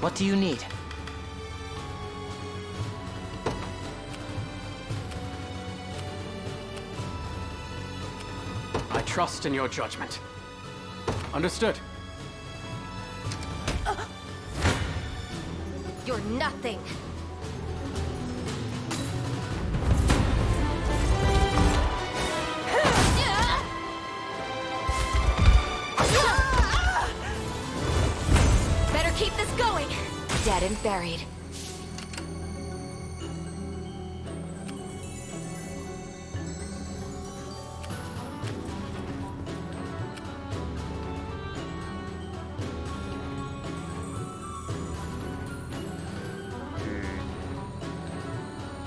What do you need? I trust in your judgment. Understood. You're nothing. Better keep this going. Dead and buried.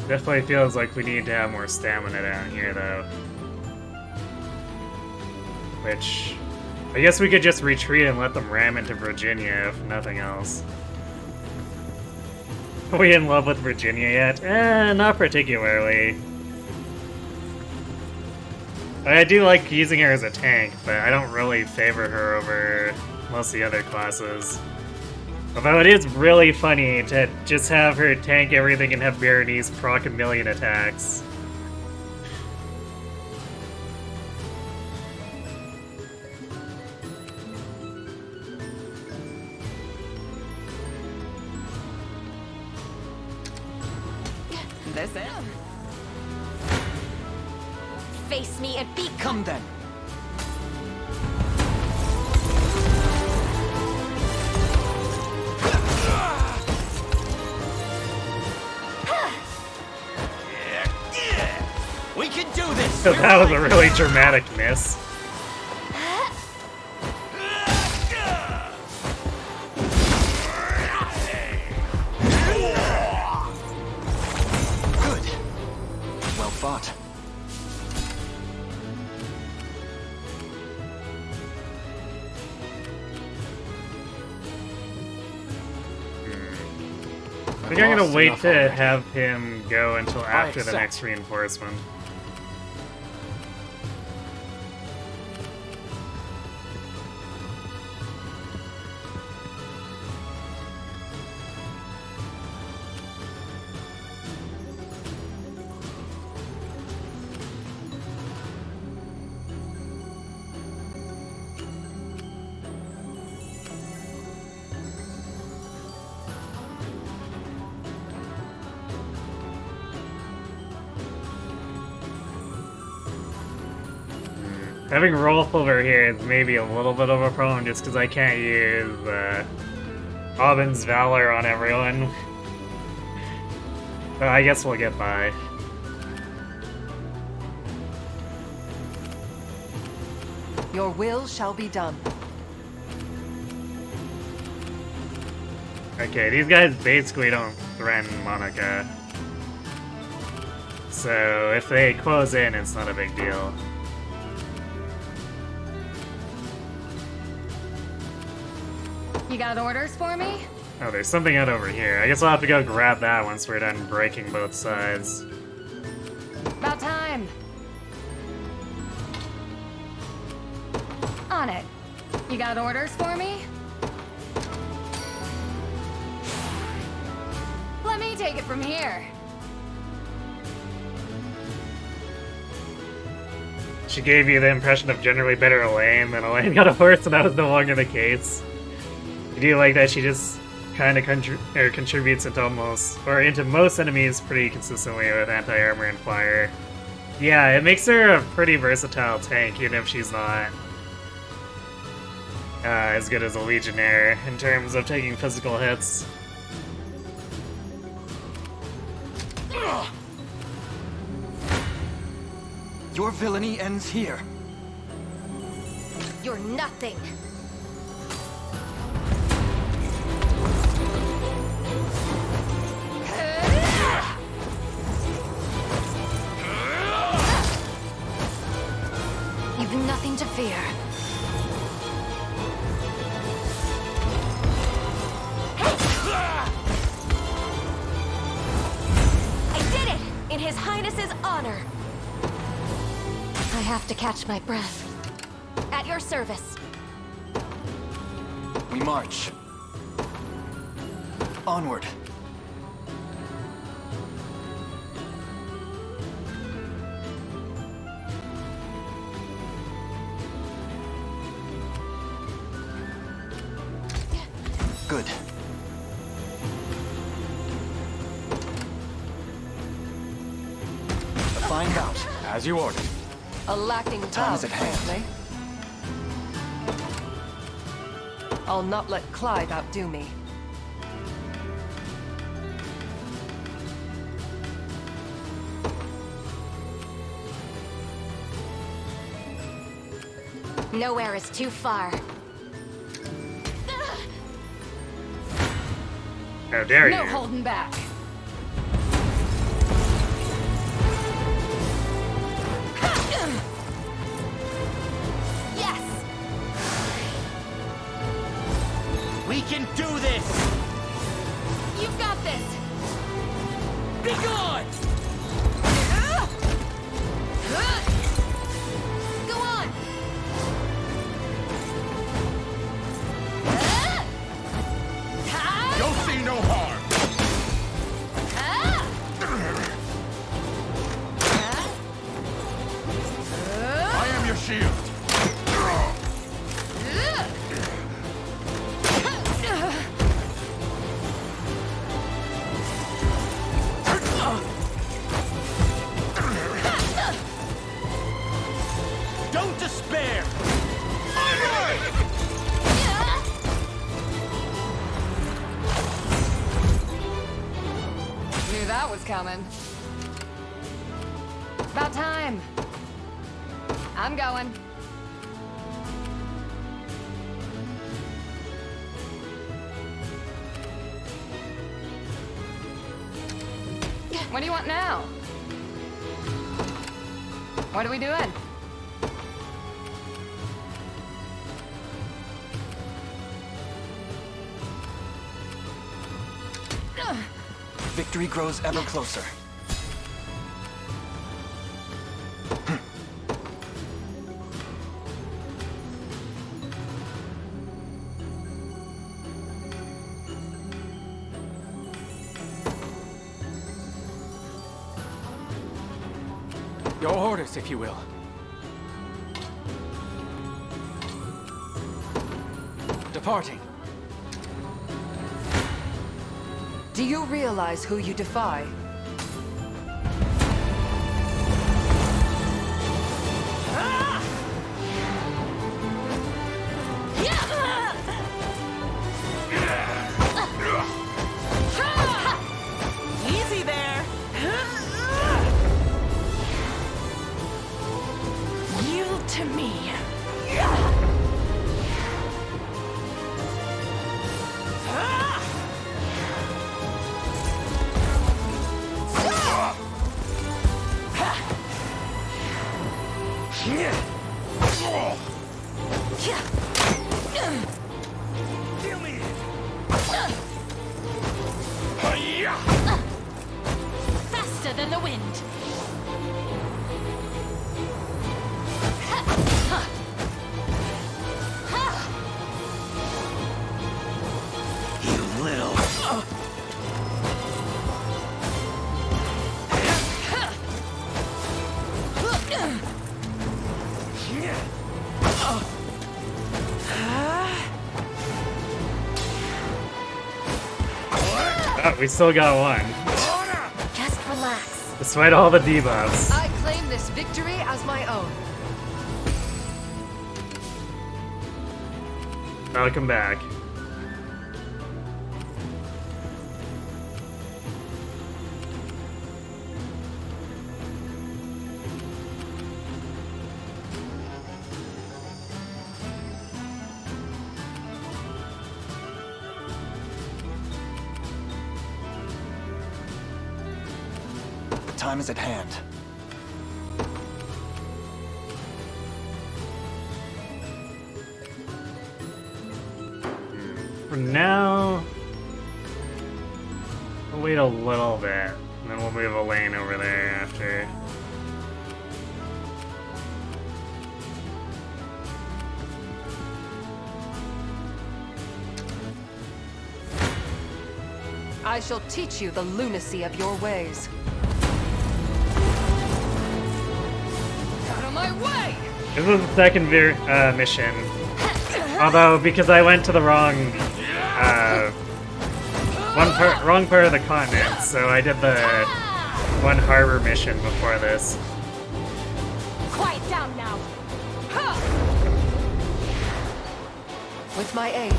Definitely feels like we need to have more stamina down here, though. Which, I guess we could just retreat and let them ram into Virginia, if nothing else. Are we in love with Virginia yet? Not particularly. I do like using her as a tank, but I don't really favor her over most of the other classes. Although it is really funny to just have her tank everything and have Berenice proc 1,000,000 attacks. This it? Face me and be. Come then. We can That was a really dramatic miss. Good. Well fought. I think I'm gonna wait to have him go until after the next reinforcement. Having Rolf over here is maybe a little bit of a problem just because I can't use Aubyn's Valor on everyone. But I guess we'll get by. Your will shall be done. Okay, these guys basically don't threaten Monica. So if they close in, it's not a big deal. You got orders for me? Oh, there's something out over here. I guess I'll have to go grab that once we're done breaking both sides. About time. On it. You got orders for me? Let me take it from here. She gave you the impression of generally better Elaine than Elaine got a horse, and that was no longer the case. I do like that she just kind of contributes into most enemies pretty consistently with anti-armor and fire. Yeah, it makes her a pretty versatile tank, even if she's not as good as a Legionnaire in terms of taking physical hits. Your villainy ends here. You're nothing. You've nothing to fear. I did it! In His Highness's honor. I have to catch my breath. At your service. We march. Onward. Good. A fine bout. As you ordered. A lacking Time is valve, at hand. frankly. I'll not let Clive outdo me. Nowhere is too far. How dare No you? holding back. Yes! We can do this! You've got this! Be gone! Go on! You'll see no harm. I am your shield. Don't despair! Knew that was coming. About time. I'm going. What do you want now? What are we doing? Victory grows ever closer. Your orders, if you will. Departing. Do you realize who you defy? Easy there. Yield to me. Faster than the wind. You little... Oh, we still got one. Just relax. Despite all the debuffs. I claim this victory as my own. Welcome back. Time is at hand. For now, we'll wait a little bit, and then we'll move a lane over there after. I shall teach you the lunacy of your ways. Out of my way! This is the second mission. Although, because I went to the wrong wrong part of the continent, so I did the one harbor mission before this. Quiet down now. With my aid.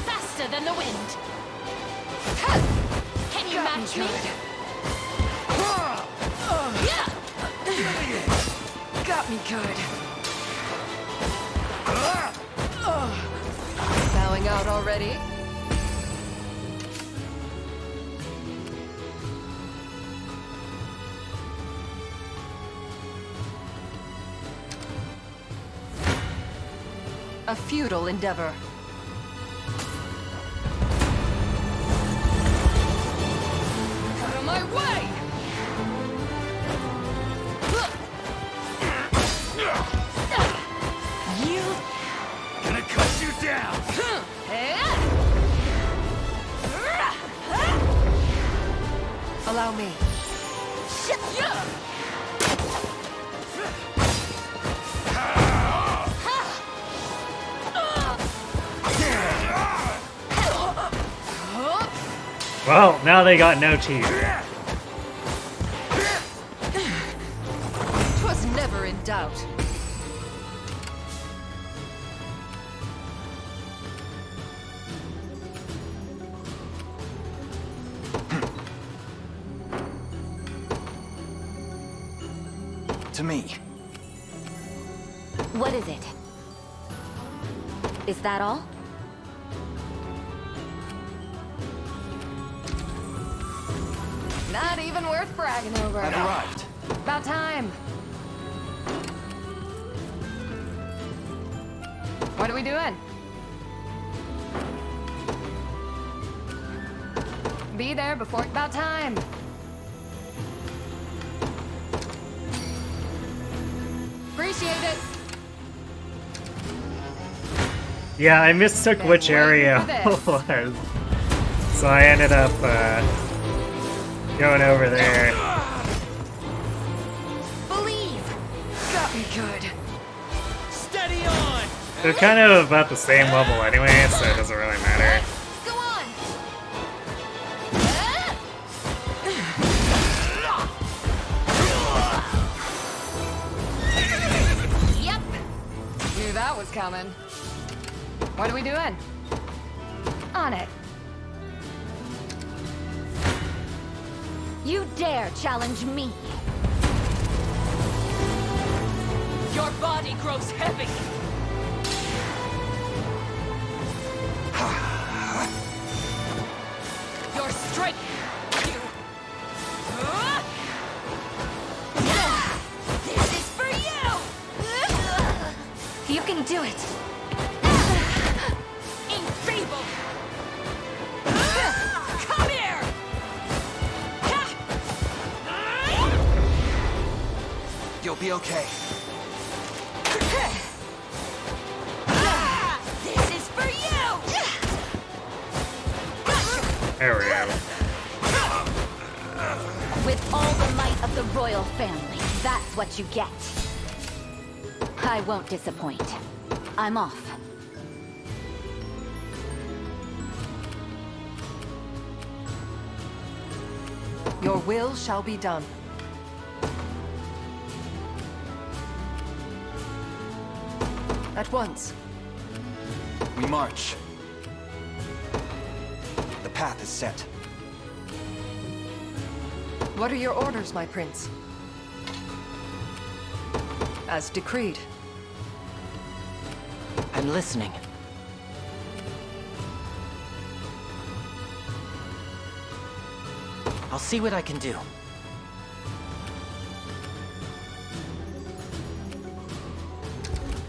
Faster than the wind. Can you match me? Got me good. Bowing out already? A futile endeavor. Out of my way! You Gonna cut you down! Allow me. Well, now they got no teeth. 'Twas never in doubt. To me. What is it? Is that all? Not even worth bragging over. I've arrived. About time. What are we doing? Be there before about time. Appreciate it. Yeah, I mistook which area it was. So I ended up going over there. Believe. Got me good. Steady on! They're kind of about the same level anyway, so it doesn't really matter. Go on. Yep. Knew that was coming. What are we doing? On it. You dare challenge me? Your body grows heavy! Your strength! This is for you. You can do it. Enfeeble. Come here. You'll be okay. This is for you. There we go. With all the might of the royal family, that's what you get. I won't disappoint. I'm off. Your will shall be done. At once. We march. The path is set. What are your orders, my prince? As decreed. I'm listening. I'll see what I can do.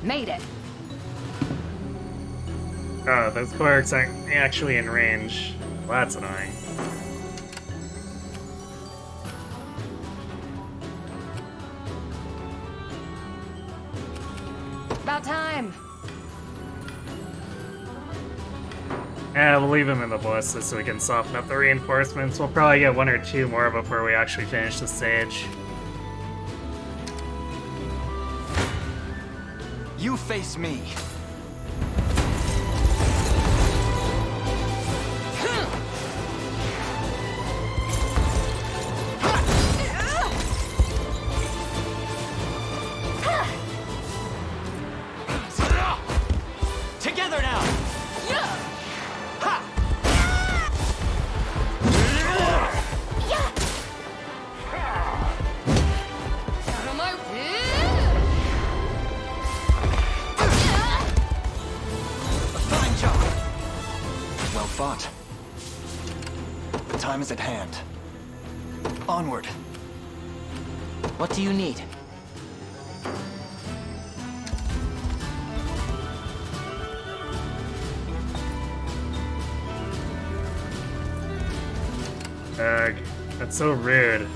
Made it. Oh, those clerics aren't actually in range. Well, that's annoying. About time. Yeah, we'll leave him in the ballista so we can soften up the reinforcements. We'll probably get one or two more before we actually finish the stage. You face me. Together now! Out of my Fine job. Well fought. The time is at hand. Onward. What do you need? Ugh, that's so rude.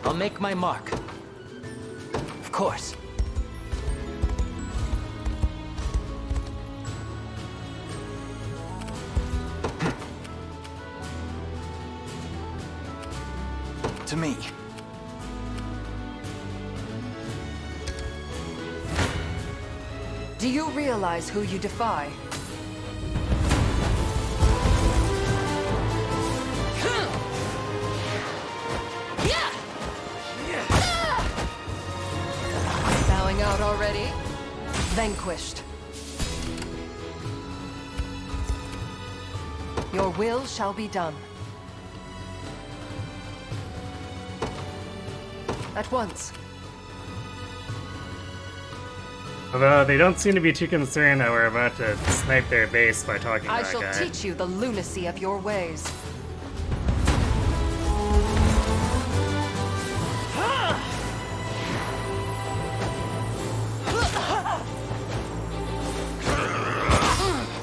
I'll make my mark. Of course. To me. Do you realize who you defy? Bowing out already? Vanquished. Your will shall be done. At once. Although they don't seem to be too concerned that we're about to snipe their base by talking to I that shall guy. teach you the lunacy of your ways.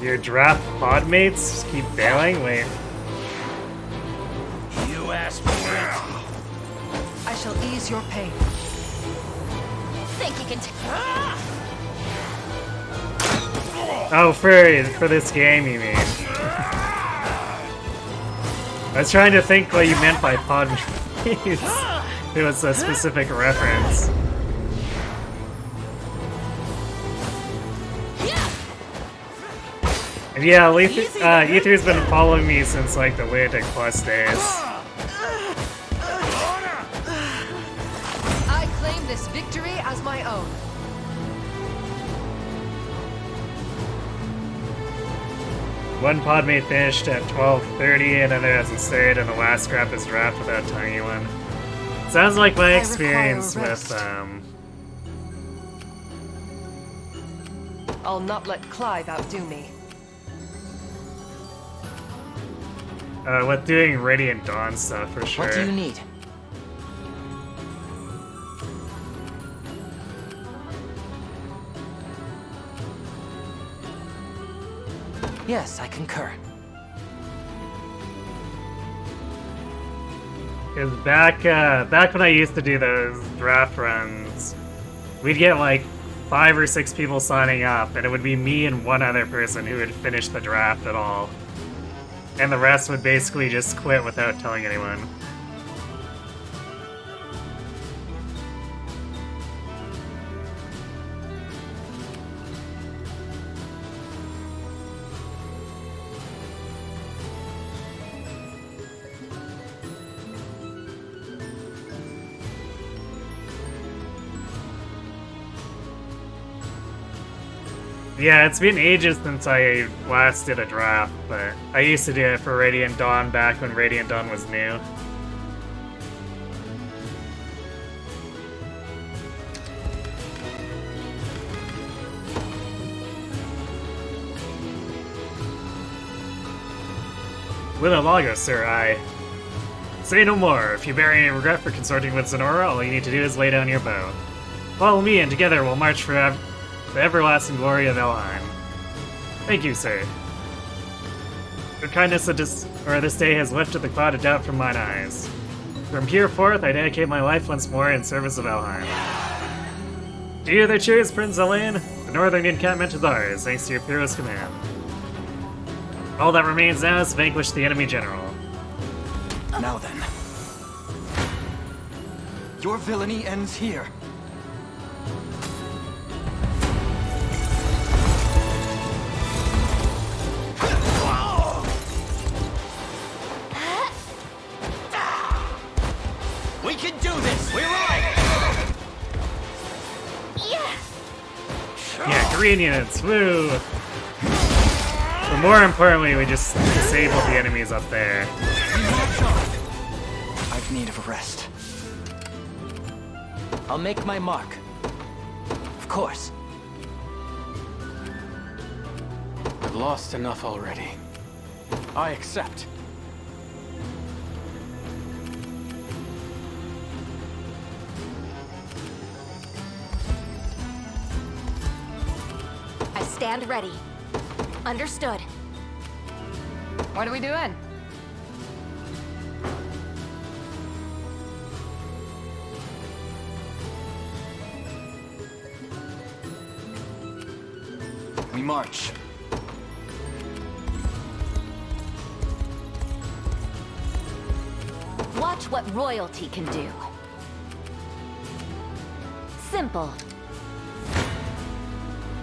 Your draft pod mates keep bailing? Wait. You asked for it. I shall ease your pain. Think you can take... Oh, for this game, you mean? I was trying to think what you meant by pod mates. It was a specific reference. And yeah, Ether's been following me since like the Lunatic Plus days. I claim this victory as my own. One podmate finished at 12:30, another hasn't started, and the last scrap is draft without telling anyone. Sounds like my experience with I'll not let Clive outdo me. with doing Radiant Dawn stuff for sure. What do you need? Yes, I concur. Cause back when I used to do those draft runs, we'd get like 5 or 6 people signing up, and it would be me and one other person who would finish the draft at all. And the rest would basically just quit without telling anyone. Yeah, it's been ages since I last did a draft, but I used to do it for Radiant Dawn back when Radiant Dawn was new. Lago, sir, I say no more. If you bear any regret for consorting with Zenora, all you need to do is lay down your bow. Follow me, and together we'll march for the everlasting glory of Elheim. Thank you, sir. Your kindness this day has lifted the cloud of doubt from mine eyes. From hereforth, I dedicate my life once more in service of Elheim. Do you hear the cheers, Prince Elaine? The northern encampment is ours, thanks to your fearless command. All that remains now is to vanquish the enemy general. Now then. Your villainy ends here. We can do this! We're right! Yeah, green units, woo! But more importantly, we just disable the enemies up there. I've need of a rest. I'll make my mark. Of course. I've lost enough already. I accept. I stand ready. Understood. What are we doing? We march. Watch what royalty can do. Simple.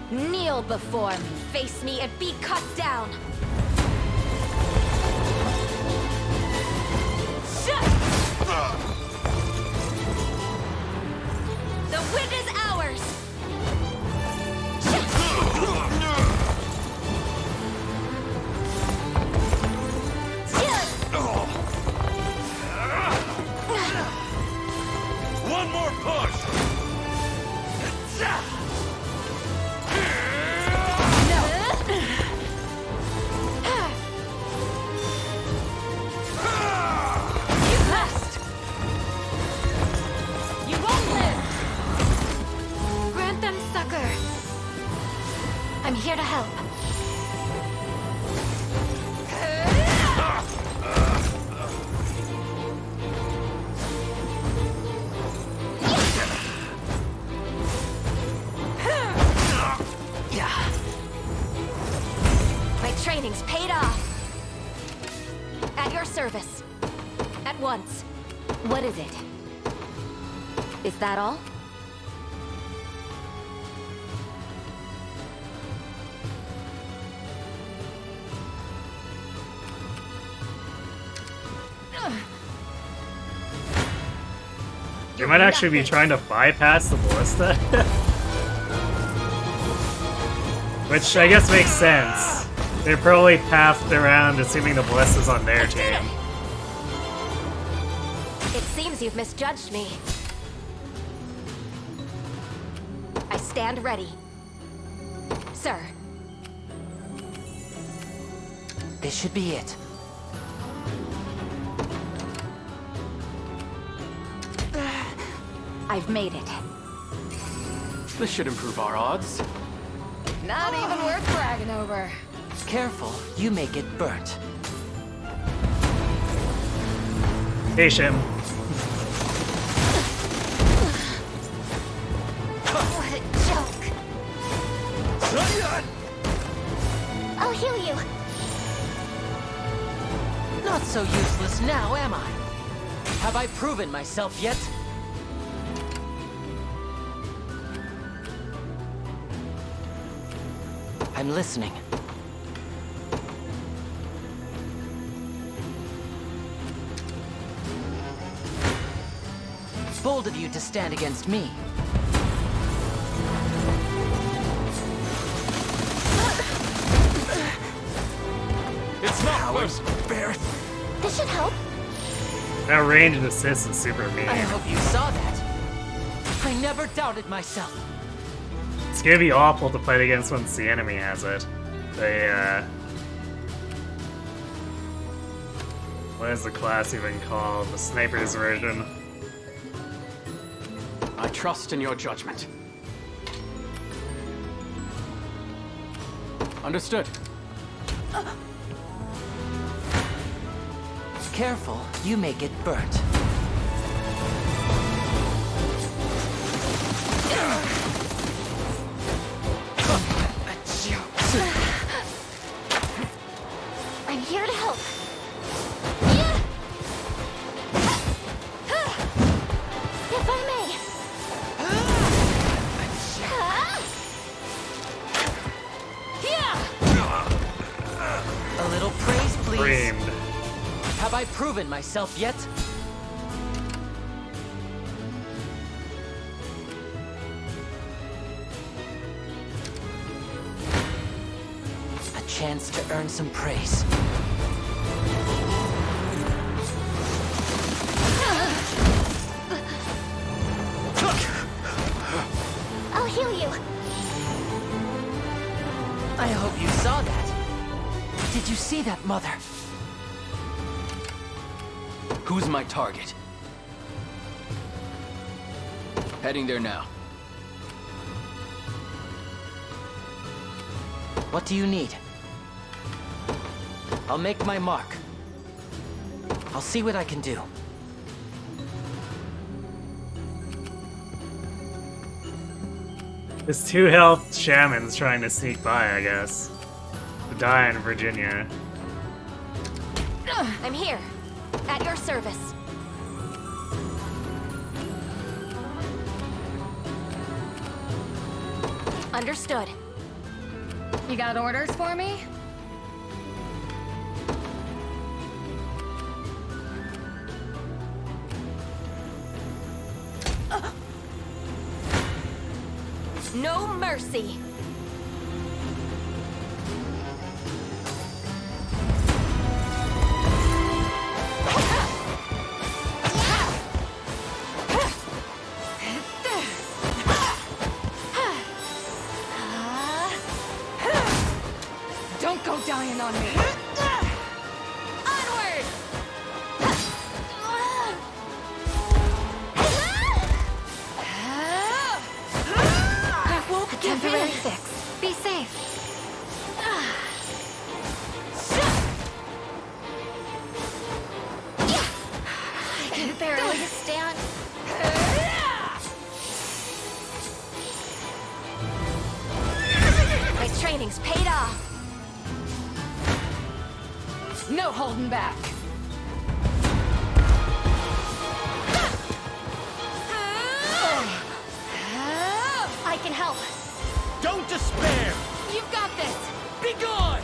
Kneel before me, face me, and be cut down. The win is ours! One more I'm here to help. My training's paid off. At your service. At once. What is it? Is that all? You might actually be trying to bypass the ballista. Which I guess makes sense. They're probably pathed around assuming the ballista's on their team. It seems you've misjudged me. I stand ready. Sir. This should be it. I've made it. This should improve our odds. Not even worth bragging over. Careful, you may get burnt. Hey, Shim. What a joke. I'll heal you. Not so useless now, am I? Have I proven myself yet? I'm listening. Bold of you to stand against me. It's not worse. This should help. That ranged assist is super mean. I hope you saw that. I never doubted myself. It's gonna be awful to fight against once the enemy has it. What is the class even called? The sniper's version. I trust in your judgment. Understood. Careful, you may get burnt. I'm here to help. If I may. A little praise, please. Framed. Have I proven myself yet? A chance to earn some praise. I'll heal you. I hope you saw that. Did you see that, Mother? Who's my target? Heading there now. What do you need? I'll make my mark. I'll see what I can do. There's 2 health shamans trying to sneak by, I guess. To die in Virginia. I'm here. At your service. Understood. You got orders for me? No mercy. Don't go dying on me. Onward! I won't A give temporary in. fix. Be safe. training's paid off. No holding back. I can help. Don't despair! You've got this. Be gone!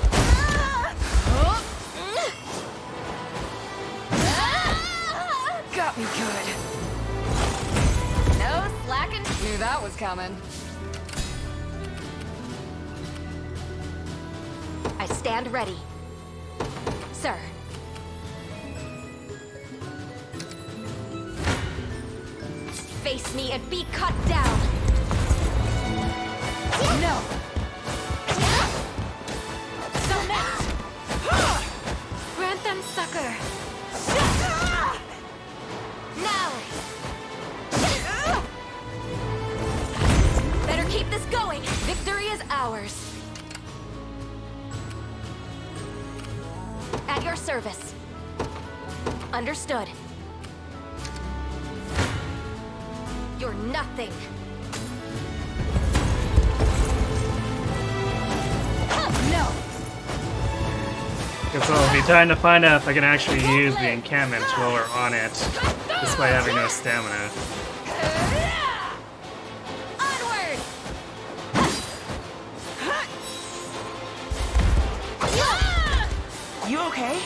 Got me good. No slacking. Knew that was coming. I stand ready. Sir. Face me and be cut down. No. Grant them succor. Now. Better keep this going. Victory is ours. At your service. Understood. You're nothing. No. Guess it'll be time to find out if I can actually use the encampment while we're on it, despite having no stamina. Onward. You okay?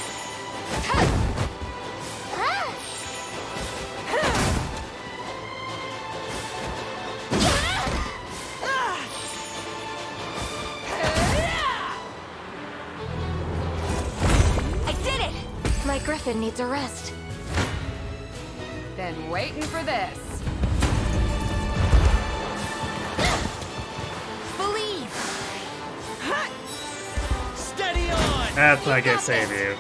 My griffin needs a rest. Been waiting for this. Believe. Steady on! That's not gonna save you.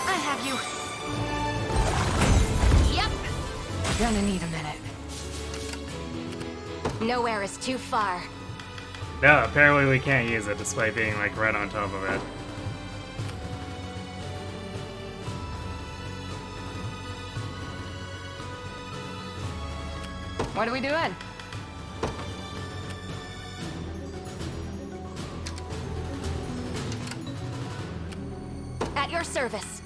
I have you. Yep. Gonna need a minute. Nowhere is too far. No, apparently we can't use it despite being like right on top of it. What are we doing? At your service.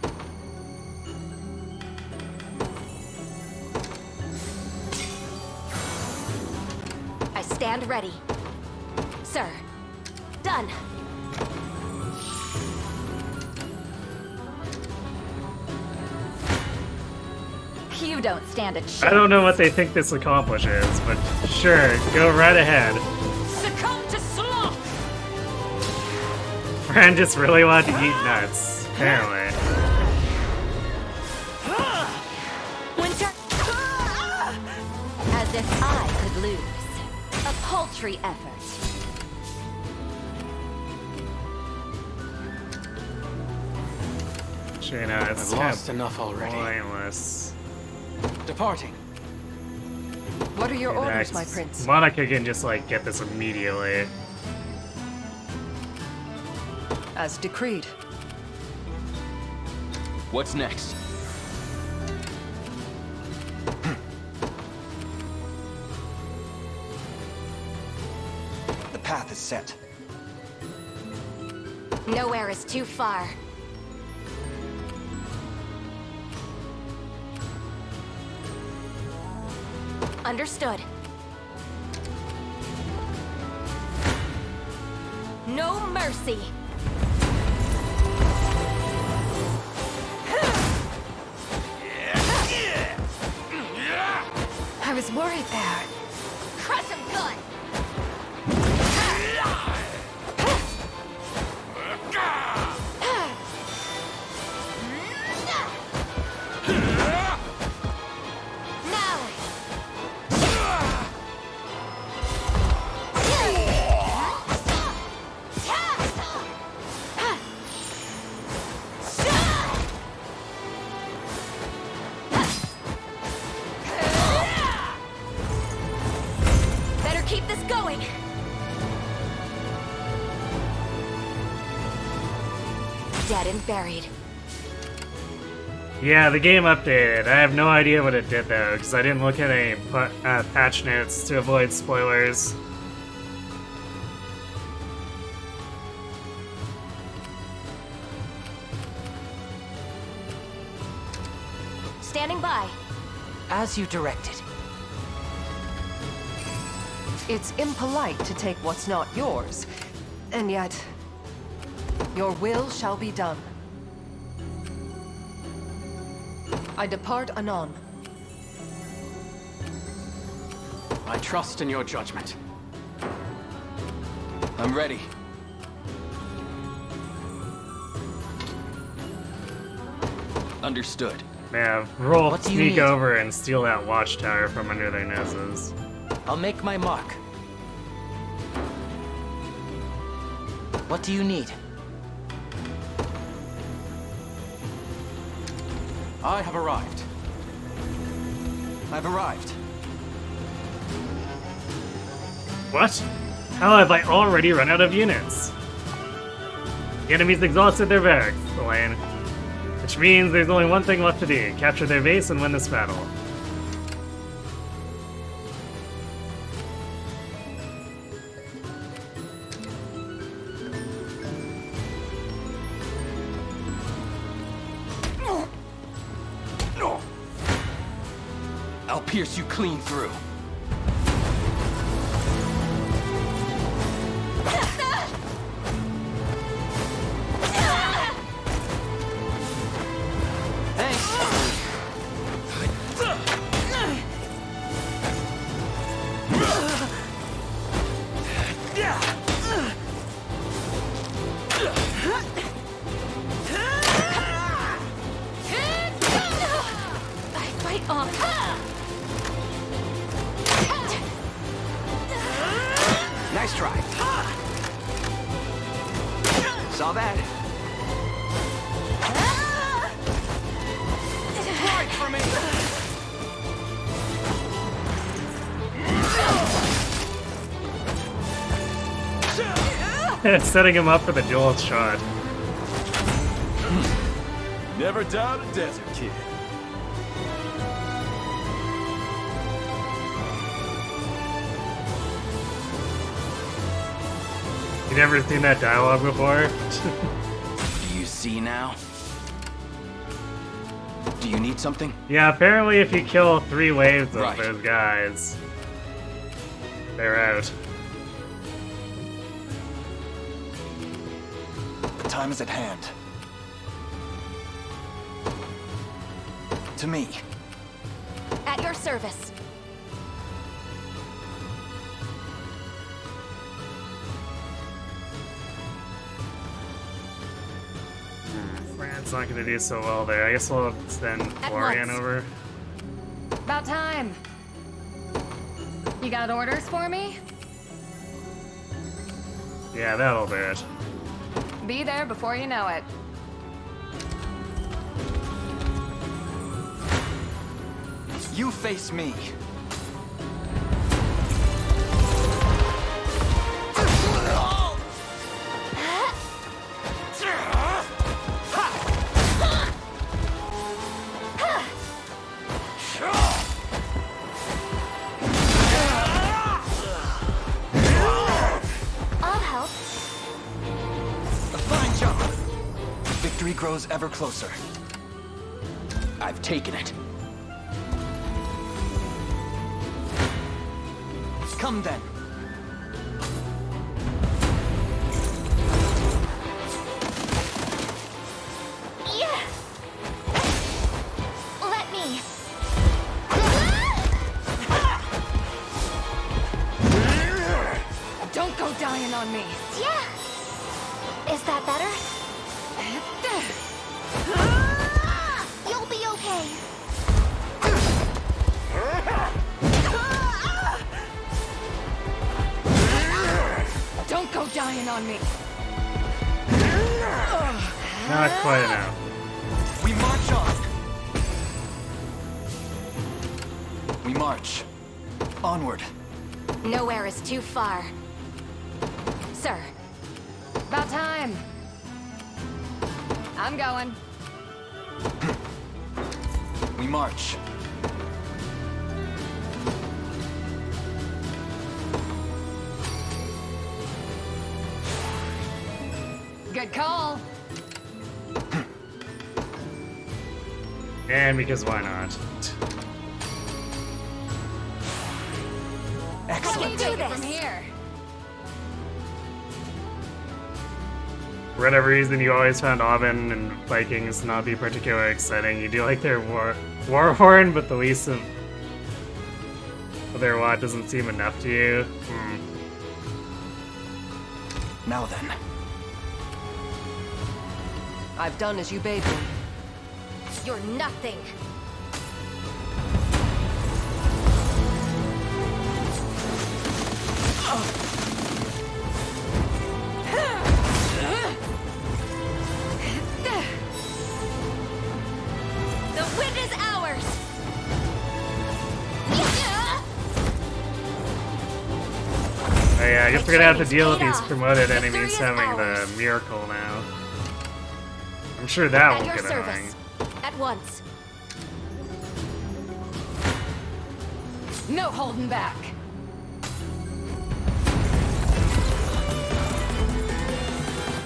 I stand ready. Sir. Done. You don't stand a chance. I don't know what they think this accomplishes, but sure, go right ahead. Succumb to sloth! Fran just really wanted to eat nuts, apparently. Winter. As if I could lose. A paltry effort. Sure, no, it's I've lost enough already. pointless. Departing. What are your orders, Next, my prince? Monica can just like get this immediately. As decreed. What's next? The path is set. Nowhere is too far. Understood. No mercy. I was worried there. Crush him good. Keep this going! Dead and buried. Yeah, the game updated. I have no idea what it did though, because I didn't look at any patch notes to avoid spoilers. As you directed. It's impolite to take what's not yours, and yet, your will shall be done. I depart anon. I trust in your judgment. I'm ready. Understood. Yeah, roll, What do you sneak need? over and steal that watchtower from under their noses. I'll make my mark. What do you need? I have arrived. I've arrived. What? How have I already run out of units? The enemy's exhausted their barracks, Elaine. Which means there's only one thing left to do. Capture their base and win this battle. I'll pierce you clean through. Nice try. Saw that. Right for me. Setting him up for the dual shot. Never doubt a desert kid. You never seen that dialogue before? Do you see now? Do you need something? Yeah, apparently if you kill 3 waves of Right. those guys, they're out. The time is at hand. To me. At your service. France not gonna do so well there. I guess we'll send Florian once. over. About time. You got orders for me? Yeah, that'll do it. Be there before you know it. You face me. I'll help. A fine job. Victory grows ever closer. I've taken it. Come then. Yeah. Let me. Don't go dying on me. Yeah. Is that better? You'll be okay. Don't go dying on me. Not quite enough. We march on. We march. Onward. Nowhere is too far. Sir. About time. I'm going. We march. Good call. And because why not? Excellent. Take it from here. For whatever reason, you always found Aubin and Vikings not be particularly exciting. You do like their war horn, but the least of their lot doesn't seem enough to you. Now then. I've done as you bade me. You're nothing. The wind is ours. Oh yeah, I guess we're gonna have to deal with these promoted enemies having the miracle now. I'm sure that At won't your get annoying. service. At once. No holding back.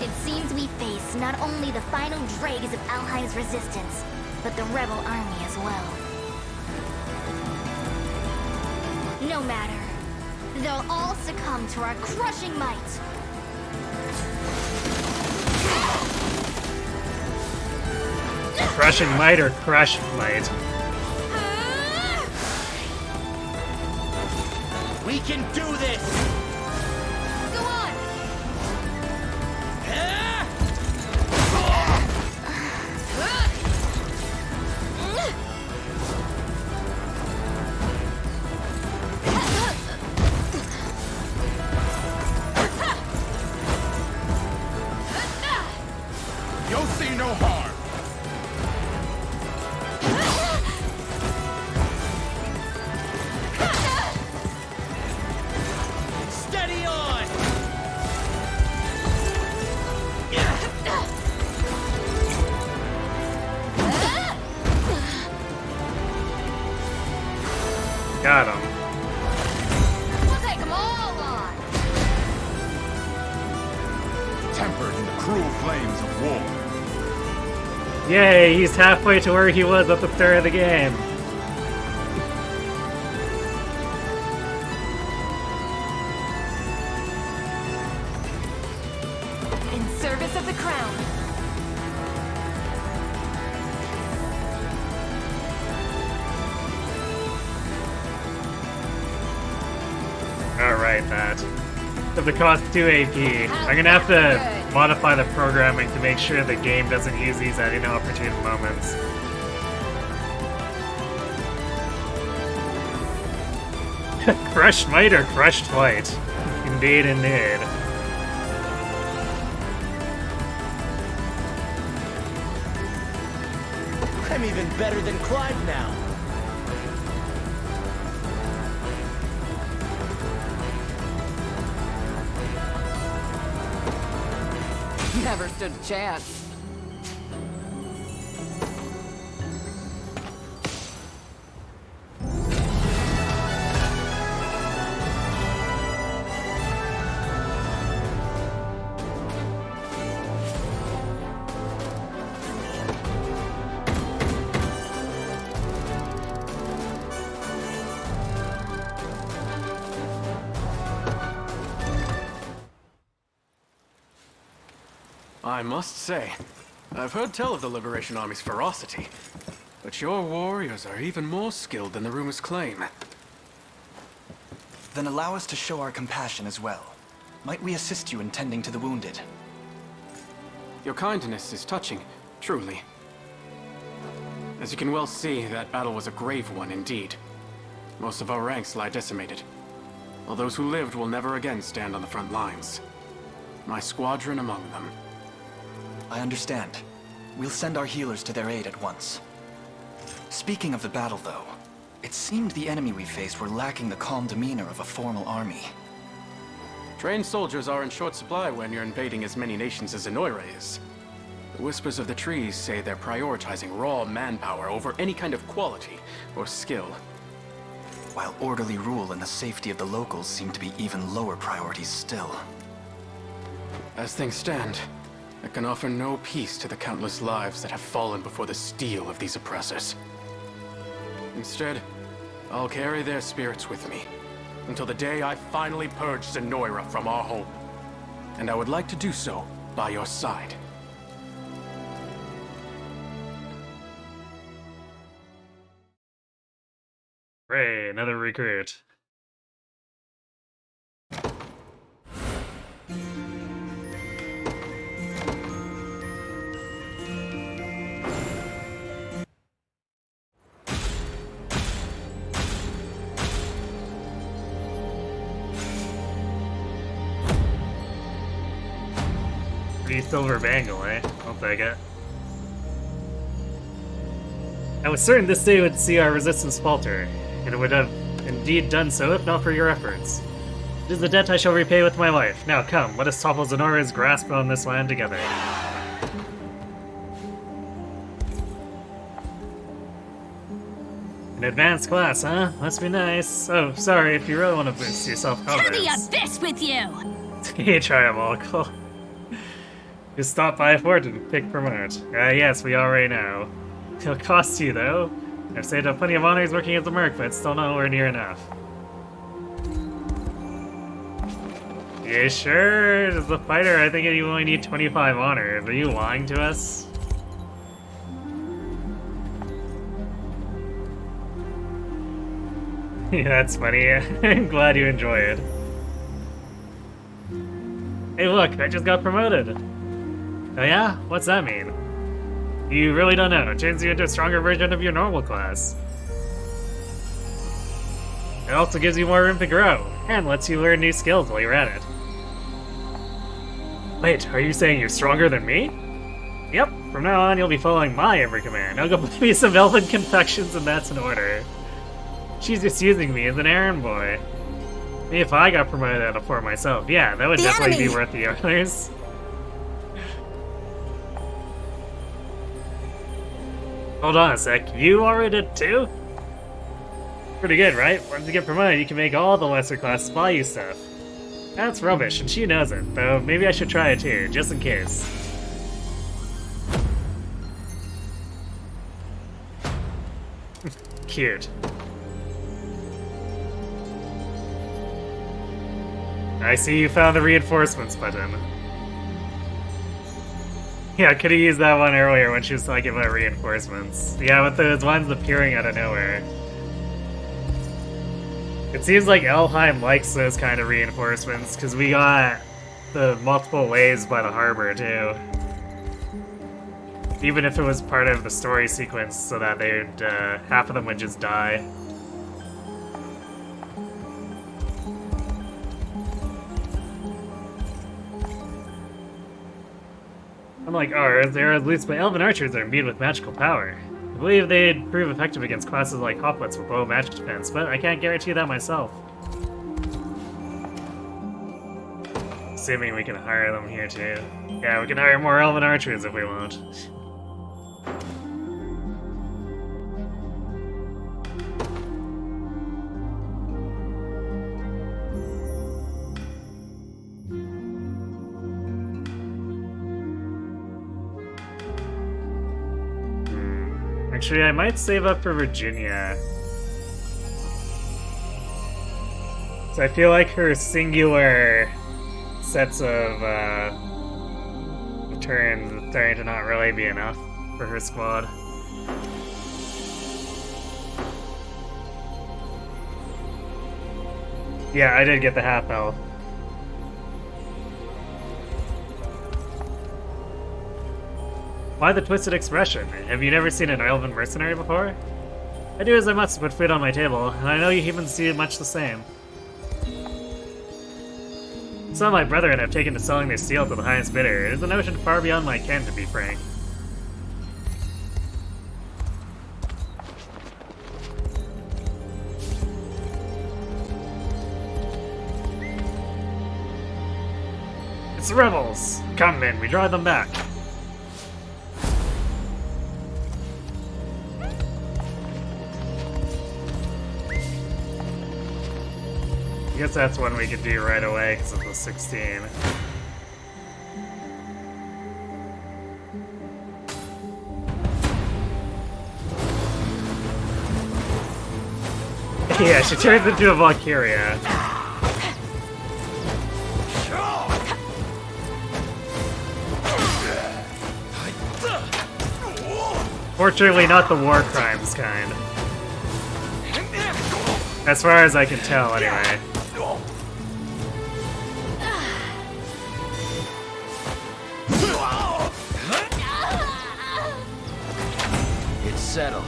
It seems we face not only the final dregs of Alhain's resistance, but the rebel army as well. No matter. They'll all succumb to our crushing might. Crushing might or crush might? We can do this! Go on! You'll see no harm. Steady on! Got him. We'll take them all on! Tempered in the cruel flames of war. Yay, he's halfway to where he was at the start of the game. In service of the crown. Alright, that. If it costs 2 AP, I'm gonna have to modify the programming to make sure the game doesn't use these at inopportune moments. Crushed might or crushed fight? Indeed, indeed. I'm even better than Clive now. Never stood a chance. I must say, I've heard tell of the Liberation Army's ferocity, but your warriors are even more skilled than the rumors claim. Then allow us to show our compassion as well. Might we assist you in tending to the wounded? Your kindness is touching, truly. As you can well see, that battle was a grave one indeed. Most of our ranks lie decimated, while those who lived will never again stand on the front lines. My squadron among them. I understand. We'll send our healers to their aid at once. Speaking of the battle, though, it seemed the enemy we faced were lacking the calm demeanor of a formal army. Trained soldiers are in short supply when you're invading as many nations as Zenoira is. The whispers of the trees say they're prioritizing raw manpower over any kind of quality or skill. While orderly rule and the safety of the locals seem to be even lower priorities still. As things stand, I can offer no peace to the countless lives that have fallen before the steel of these oppressors. Instead, I'll carry their spirits with me, until the day I finally purge Zenoira from our home. And I would like to do so by your side. Hooray, another recruit. Silver bangle, eh? I'll take it. I was certain this day would see our resistance falter, and it would have indeed done so if not for your efforts. It is the debt I shall repay with my life. Now come, let us topple Zenoira's grasp on this land together. An advanced class, huh? Must be nice. Oh, sorry, if you really want to boost your self-confidence. To the abyss with you! Hey, Triabolical. Just stop by Fort and pick promote. Yes, we already know. It'll cost you, though. I've saved up plenty of honors working as a merc, but it's still nowhere near enough. You sure? As a fighter, I think you only need 25 honors. Are you lying to us? Yeah, that's funny. I'm glad you enjoy it. Hey look, I just got promoted! Oh yeah? What's that mean? You really don't know. It turns you into a stronger version of your normal class. It also gives you more room to grow, and lets you learn new skills while you're at it. Wait, are you saying you're stronger than me? Yep, from now on you'll be following my every command. I'll go buy me some elven confections and that's in order. She's just using me as an errand boy. If I got promoted out of Fort myself, yeah, that would definitely be worth the honors. Hold on a sec, you already did too? Pretty good, right? Once you get promoted, you can make all the lesser classes buy you stuff. That's rubbish, and she knows it, though maybe I should try it too, just in case. Cute. I see you found the reinforcements button. Yeah, I could've used that one earlier when she was talking about reinforcements. Yeah, with those ones appearing out of nowhere. It seems like Elheim likes those kind of reinforcements, because we got the multiple waves by the harbor, too. Even if it was part of the story sequence, so that they'd, half of them would just die. Unlike ours, they are loosed by elven archers that are imbued with magical power. I believe they'd prove effective against classes like hoplites with low magic defense, but I can't guarantee that myself. Assuming we can hire them here too. Yeah, we can hire more elven archers if we want. Actually, I might save up for Virginia. So I feel like her singular sets of turns is starting to not really be enough for her squad. Yeah, I did get the half health. Why the twisted expression? Have you never seen an elven mercenary before? I do as I must to put food on my table, and I know you humans see much the same. Some of my brethren have taken to selling their steel to the highest bidder. It is a notion far beyond my ken, to be frank. It's the rebels! Come then, we drive them back. I guess that's one we could do right away because of the 16. Yeah, she turns into a Valkyria. Fortunately, not the war crimes kind. As far as I can tell, anyway. It's settled.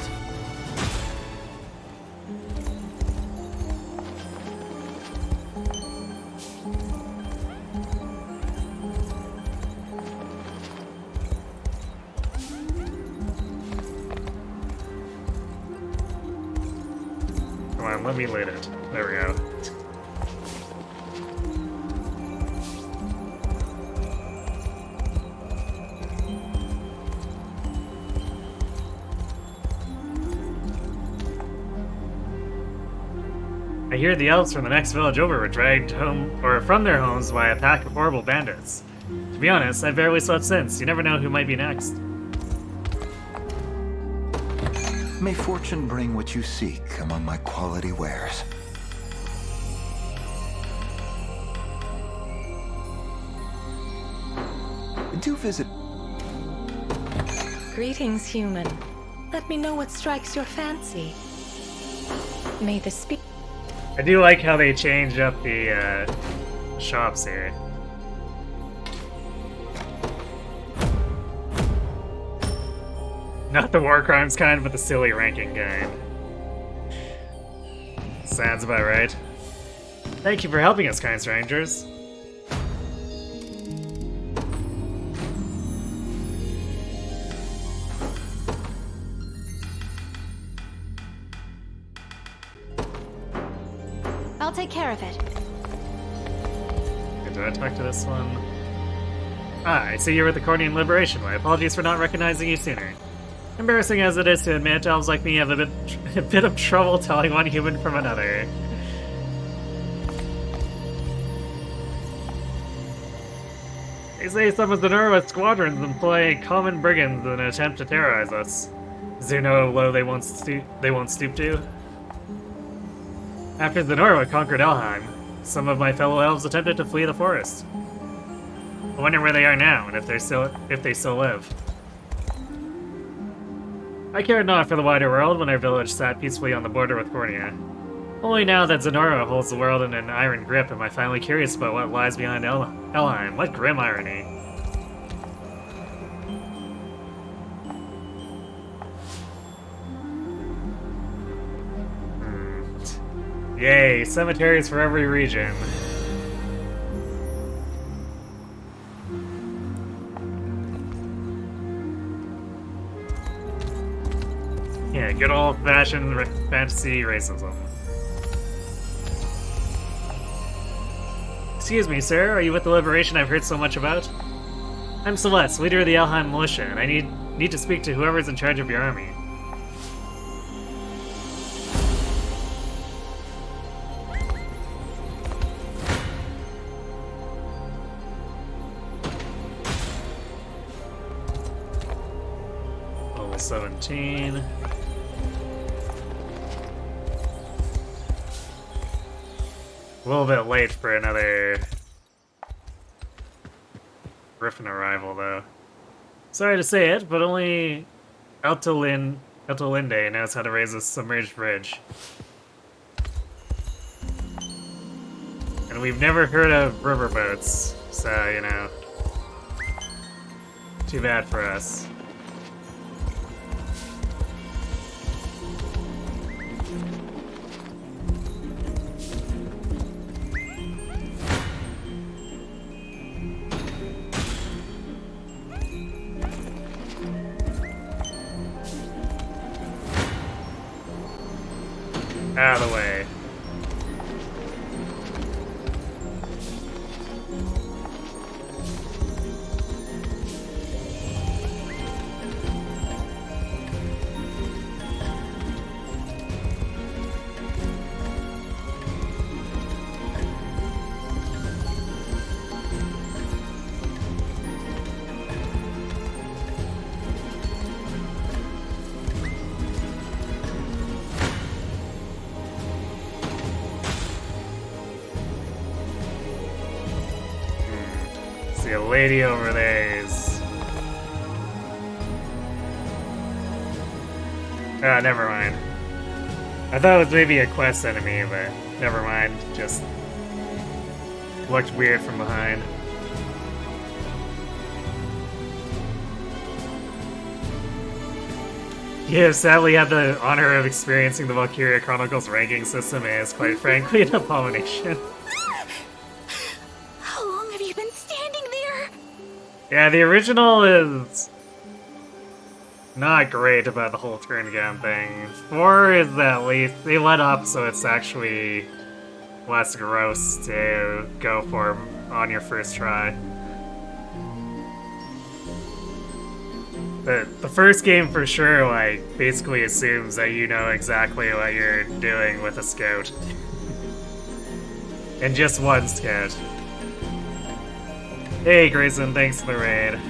Come on, let me loot it. There we go. I hear the elves from the next village over were dragged home or from their homes by a pack of horrible bandits. To be honest, I've barely slept since. You never know who might be next. May fortune bring what you seek among my quality wares. Do visit. Greetings, human. Let me know what strikes your fancy. May the speak. I do like how they changed up the shops here. Not the war crimes kind, but the silly ranking kind. Sounds about right. Thank you for helping us, kind strangers. I'll take care of it. Did I talk to this one? Ah, I see you're with the Cornian Liberation. My apologies for not recognizing you sooner. Embarrassing as it is to admit, elves like me have a bit of trouble telling one human from another. They say some of the Zenora squadrons employ common brigands in an attempt to terrorize us. Is there no low they won't stoop to? After Zenora conquered Elheim, some of my fellow elves attempted to flee the forest. I wonder where they are now, and if they still live. I cared not for the wider world when our village sat peacefully on the border with Cornia. Only now that Zenora holds the world in an iron grip am I finally curious about what lies behind Elheim. What grim irony. Yay, cemeteries for every region. Yeah, good old-fashioned fantasy racism. Excuse me, sir, are you with the Liberation I've heard so much about? I'm Celeste, leader of the Elheim Militia, and I need to speak to whoever's in charge of your army. Level 17. A little bit late for another Griffin arrival, though. Sorry to say it, but only Altalinde knows how to raise a submerged bridge. And we've never heard of riverboats, so, you know, too bad for us. Out of the way. See a lady over there is... Ah, never mind. I thought it was maybe a quest enemy, but never mind. Just looked weird from behind. Yeah, sadly had the honor of experiencing the Valkyria Chronicles ranking system, and it's quite frankly an abomination. How long have you been standing there? Yeah, the original is not great about the whole turn down thing. 4 is at least, they let up so it's actually less gross to go for on your first try. The first game for sure, like, basically assumes that you know exactly what you're doing with a scout. And just one scout. Hey Grayson, thanks for the raid.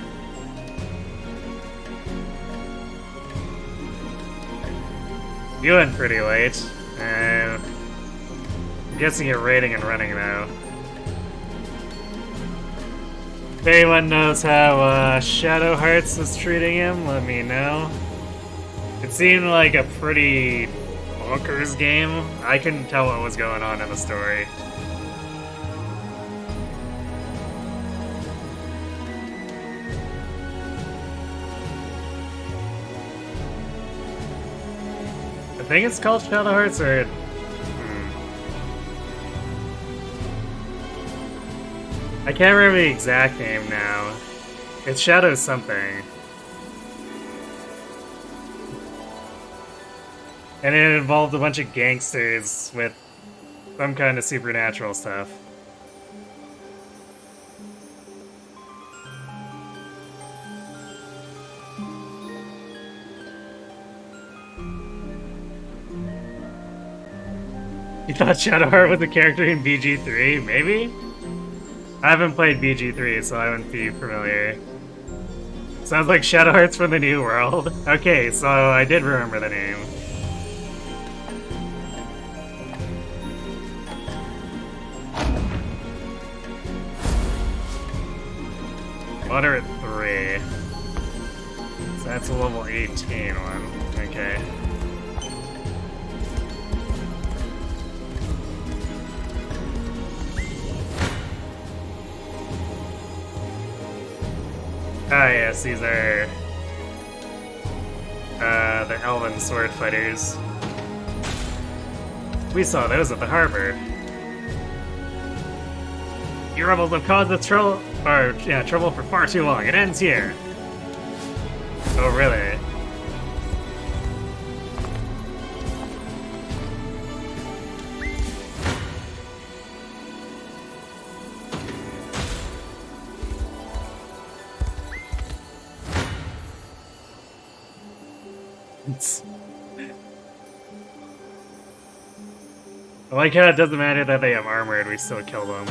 You went pretty late. I'm guessing you're raiding and running now. If anyone knows how Shadow Hearts is treating him, let me know. It seemed like a pretty bonkers game. I couldn't tell what was going on in the story. I think it's called Shadow Hearts, or... I can't remember the exact name now. It's Shadow something. And it involved a bunch of gangsters with some kind of supernatural stuff. You thought Shadowheart was a character in BG3? Maybe? I haven't played BG3, so I wouldn't be familiar. Sounds like Shadowheart's from the New World. Okay, so I did remember the name. Moderate 3. So that's a level 18 one. Okay. Ah yes, these are the elven sword fighters. We saw those at the harbor. You rebels have caused us trouble for far too long. It ends here. Oh really? I like how it doesn't matter that they have armor and we still kill them.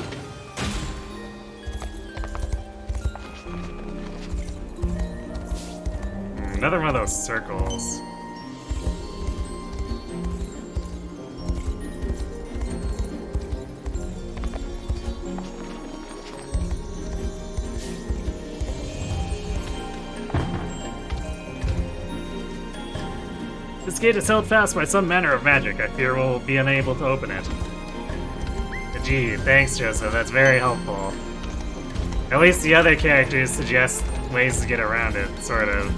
Another one of those circles. This gate is held fast by some manner of magic. I fear we'll be unable to open it. Gee, thanks, Joseph. That's very helpful. At least the other characters suggest ways to get around it, sort of.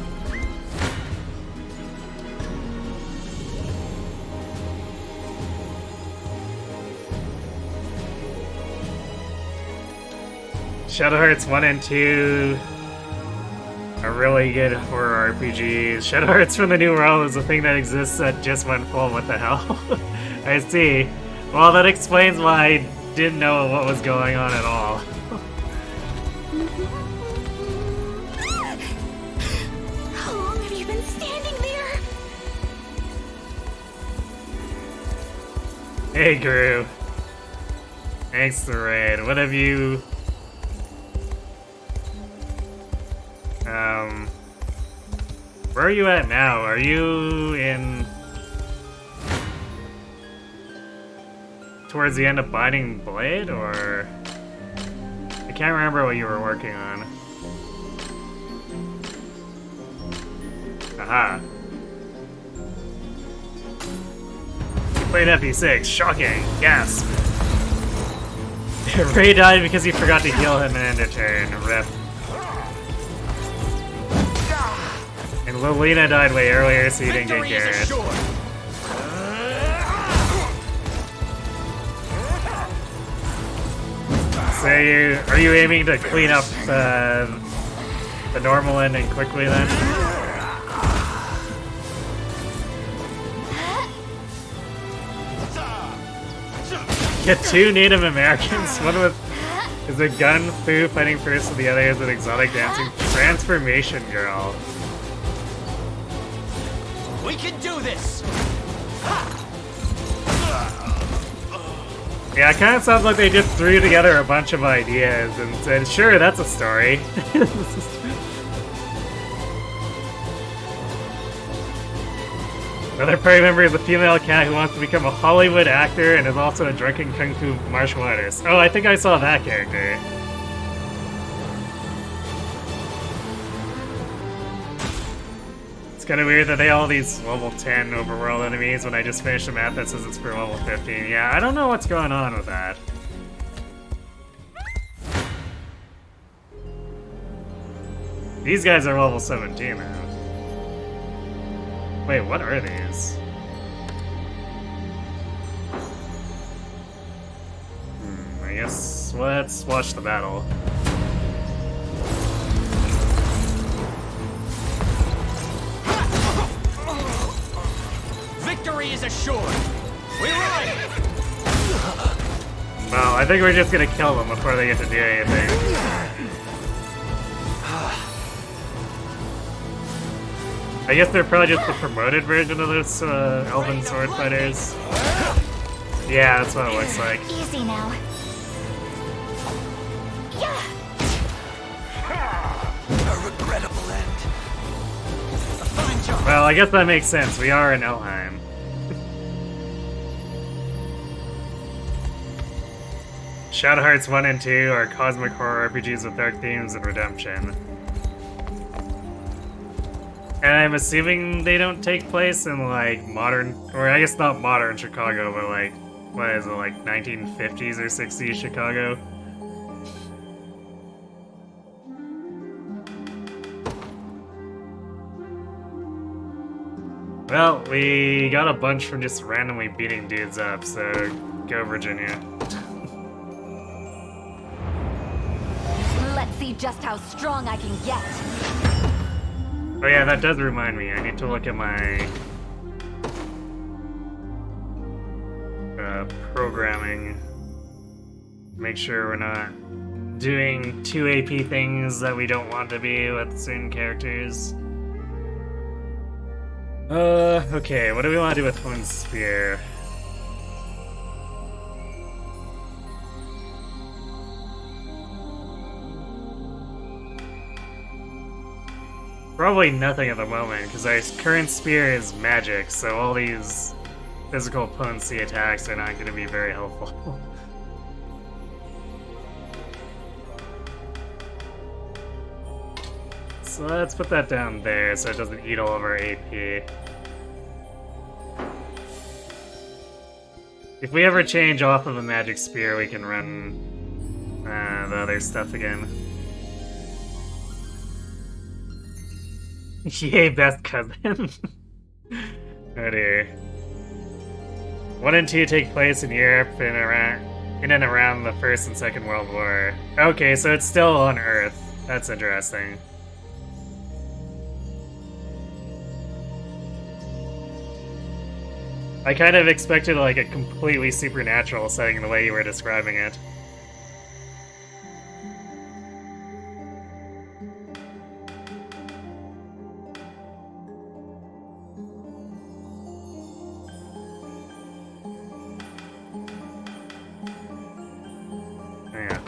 Shadow Hearts 1 and 2 are really good horror RPGs. Shadow Hearts from the New World is a thing that exists that just went full. What the hell? I see. Well, that explains why I didn't know what was going on at all. How long have you been standing there? Hey, Guru. Thanks for the raid. What have you... Where are you at now? Are you in... towards the end of Binding Blade, or... I can't remember what you were working on. Aha. You played FP6. Shocking. Gasp. Ray died because he forgot to heal him and end a turn. Rip. And Lilina died way earlier, so you didn't get Garrett. So are you aiming to clean up the normal ending quickly then? Get 2 Native Americans. One is a gun foo fighting first, and the other is an exotic dancing transformation girl. We can do this! Yeah, it kind of sounds like they just threw together a bunch of ideas and said, sure, that's a story. Another party member is a female cat who wants to become a Hollywood actor and is also a drunken kung fu martial artist. Oh, I think I saw that character. It's kind of weird that they all these level 10 overworld enemies when I just finished a map that says it's for level 15. Yeah, I don't know what's going on with that. These guys are level 17 now. Wait, what are these? I guess let's watch the battle. Victory is assured! We run! Well, I think we're just gonna kill them before they get to do anything. I guess they're probably just the promoted version of those elven sword fighters. Yeah, that's what it looks like. Easy now. Yeah. A regrettable end. A fine job. Well, I guess that makes sense. We are in Elheim. Shadow Hearts 1 and 2 are cosmic horror RPGs with dark themes and redemption. And I'm assuming they don't take place in, like, modern, or I guess not modern Chicago, but, like, what is it, like, 1950s or 60s Chicago? Well, we got a bunch from just randomly beating dudes up, so go Virginia. Let's see just how strong I can get. Oh yeah, that does remind me. I need to look at my programming. Make sure we're not doing 2 AP things that we don't want to be with certain characters. Okay, what do we want to do with Hohen's Spear? Probably nothing at the moment, because our current spear is magic, so all these physical potency attacks are not going to be very helpful. So let's put that down there so it doesn't eat all of our AP. If we ever change off of the magic spear, we can run the other stuff again. Yay, best cousin. Oh dear. 1 and 2 take place in Europe in and around the First and Second World War. Okay, so it's still on Earth. That's interesting. I kind of expected like a completely supernatural setting the way you were describing it.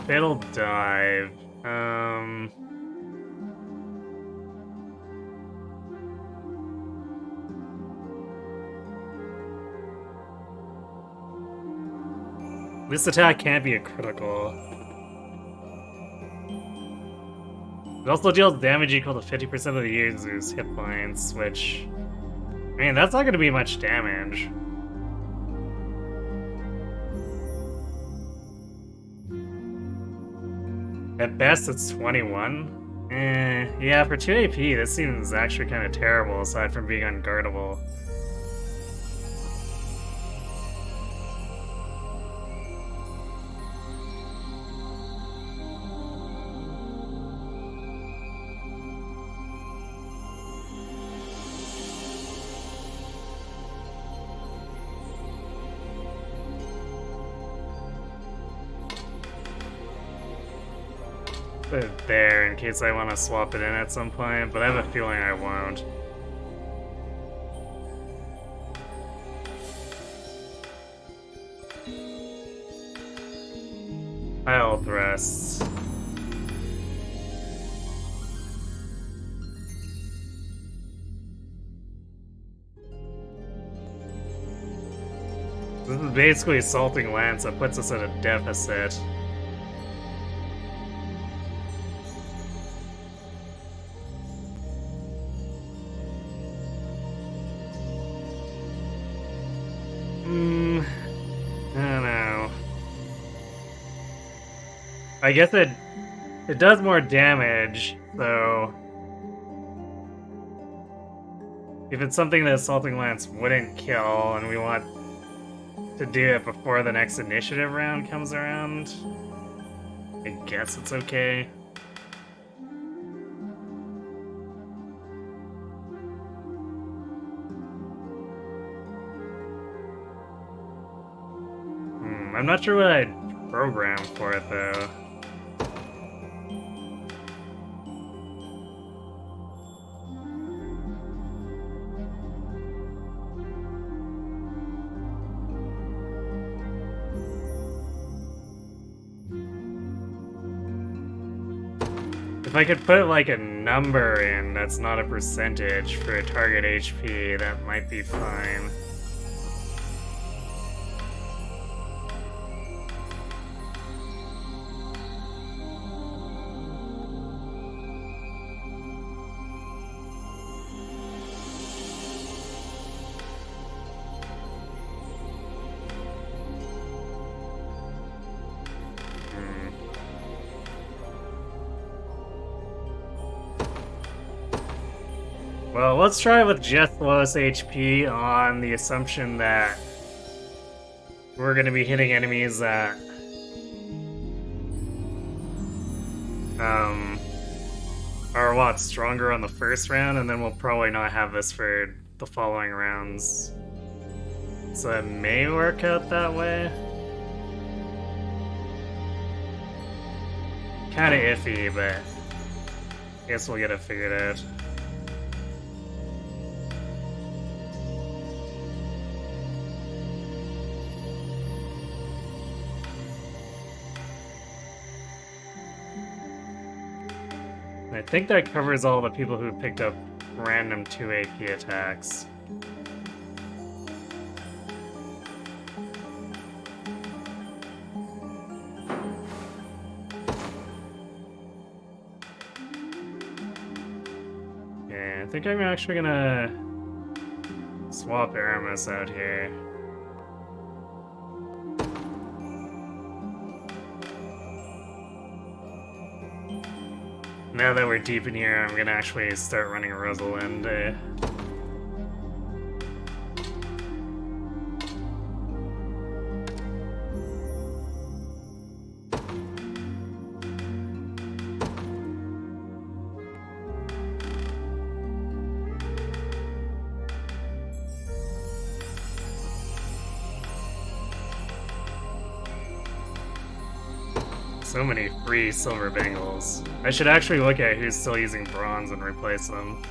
Fatal dive. This attack can't be a critical. It also deals damage equal to 50% of the user's hit points, which... I mean, that's not going to be much damage. At best, it's 21. Yeah, for 2 AP, this seems actually kind of terrible, aside from being unguardable. Put it there in case I want to swap it in at some point, but I have a feeling I won't. Pile thrusts. This is basically Assaulting Lance that puts us at a deficit. I don't know. I guess it does more damage, so if it's something that Assaulting Lance wouldn't kill and we want to do it before the next initiative round comes around, I guess it's okay. I'm not sure what I'd program for it, though. If I could put, like, a number in that's not a percentage for a target HP, that might be fine. Well, let's try with just lowest HP on the assumption that we're going to be hitting enemies that are a lot stronger on the first round, and then we'll probably not have this for the following rounds. So it may work out that way. Kind of iffy, but I guess we'll get it figured out. I think that covers all the people who picked up random 2 AP attacks. Yeah, I think I'm actually gonna swap Aramis out here. Now that we're deep in here, I'm gonna actually start running Rosalind. So many free silver bangles. I should actually look at who's still using bronze and replace them.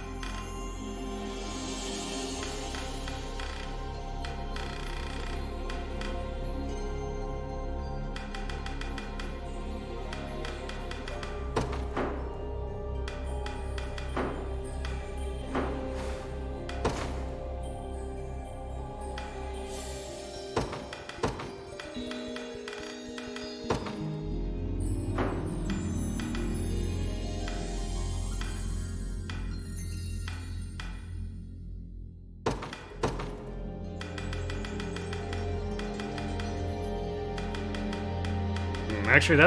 Actually,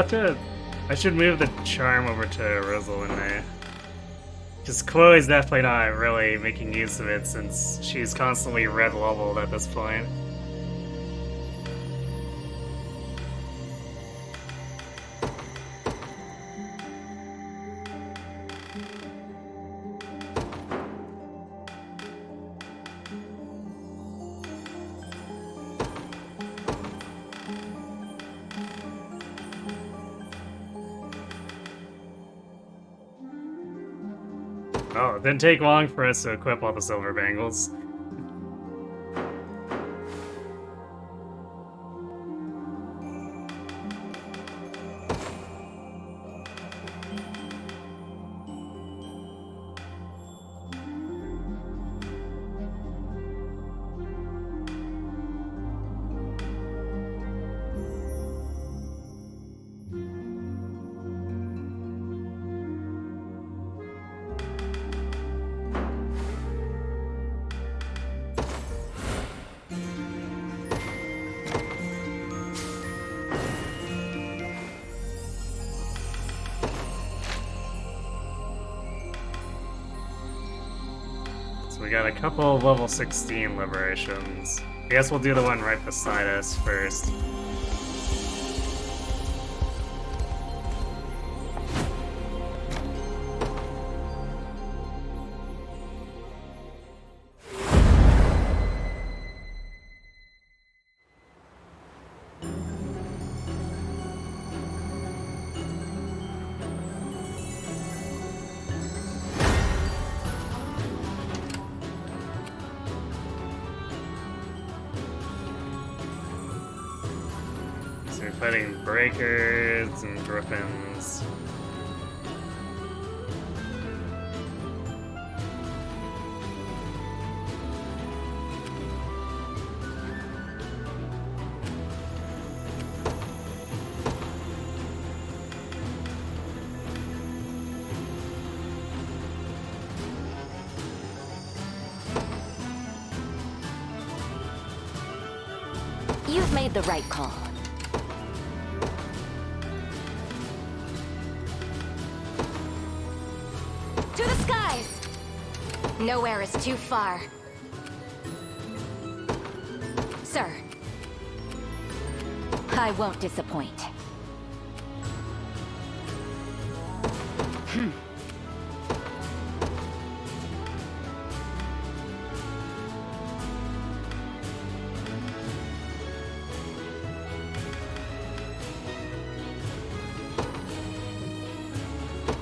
I should move the charm over to Rosalinda. Because Chloe's definitely not really making use of it since she's constantly red leveled at this point. Oh, it didn't take long for us to equip all the silver bangles. We got a couple of level 16 liberations. I guess we'll do the one right beside us first. Fighting breakers and griffins. You've made the right call. To the skies! Nowhere is too far. Sir, I won't disappoint.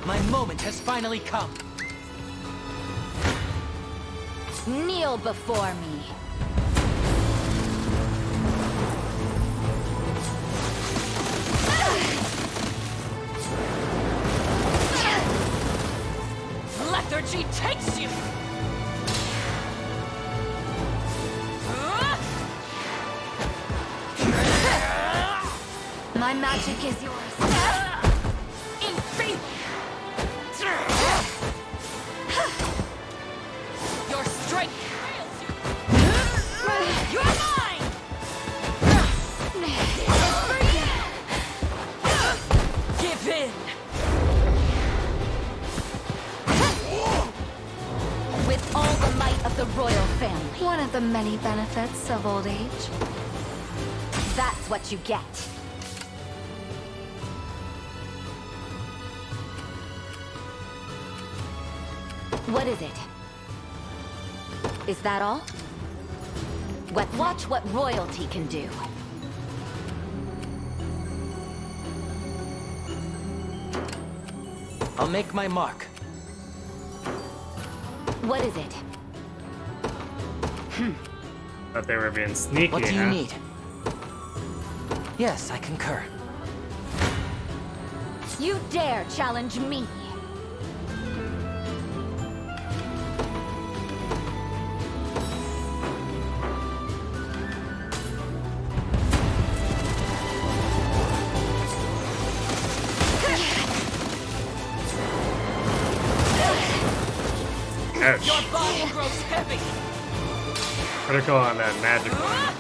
My moment has finally come. Kneel before me. Lethargy takes you! My magic is yours. Your strength fails you! You're mine! Give in! With all the might of the royal family. One of the many benefits of old age. That's what you get. What is it? Is that all? Watch what royalty can do. I'll make my mark. What is it? Thought they were being sneaky, What do you huh? need? Yes, I concur. You dare challenge me? Ouch. Your body grows heavy! Critical on that magic one.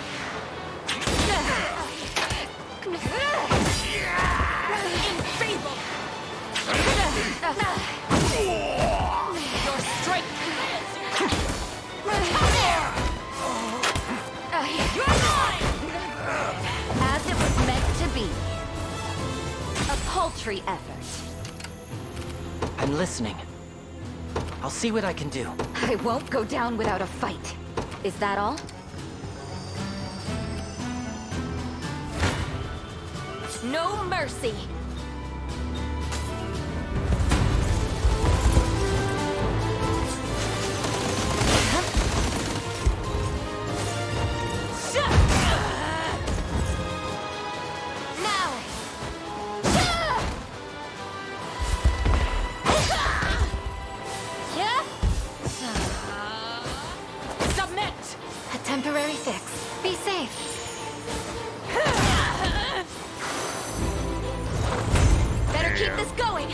Your strength. As it was meant to be. A paltry effort. I'm listening. I'll see what I can do. I won't go down without a fight. Is that all? No mercy. Temporary fix. Be safe. Better keep this going.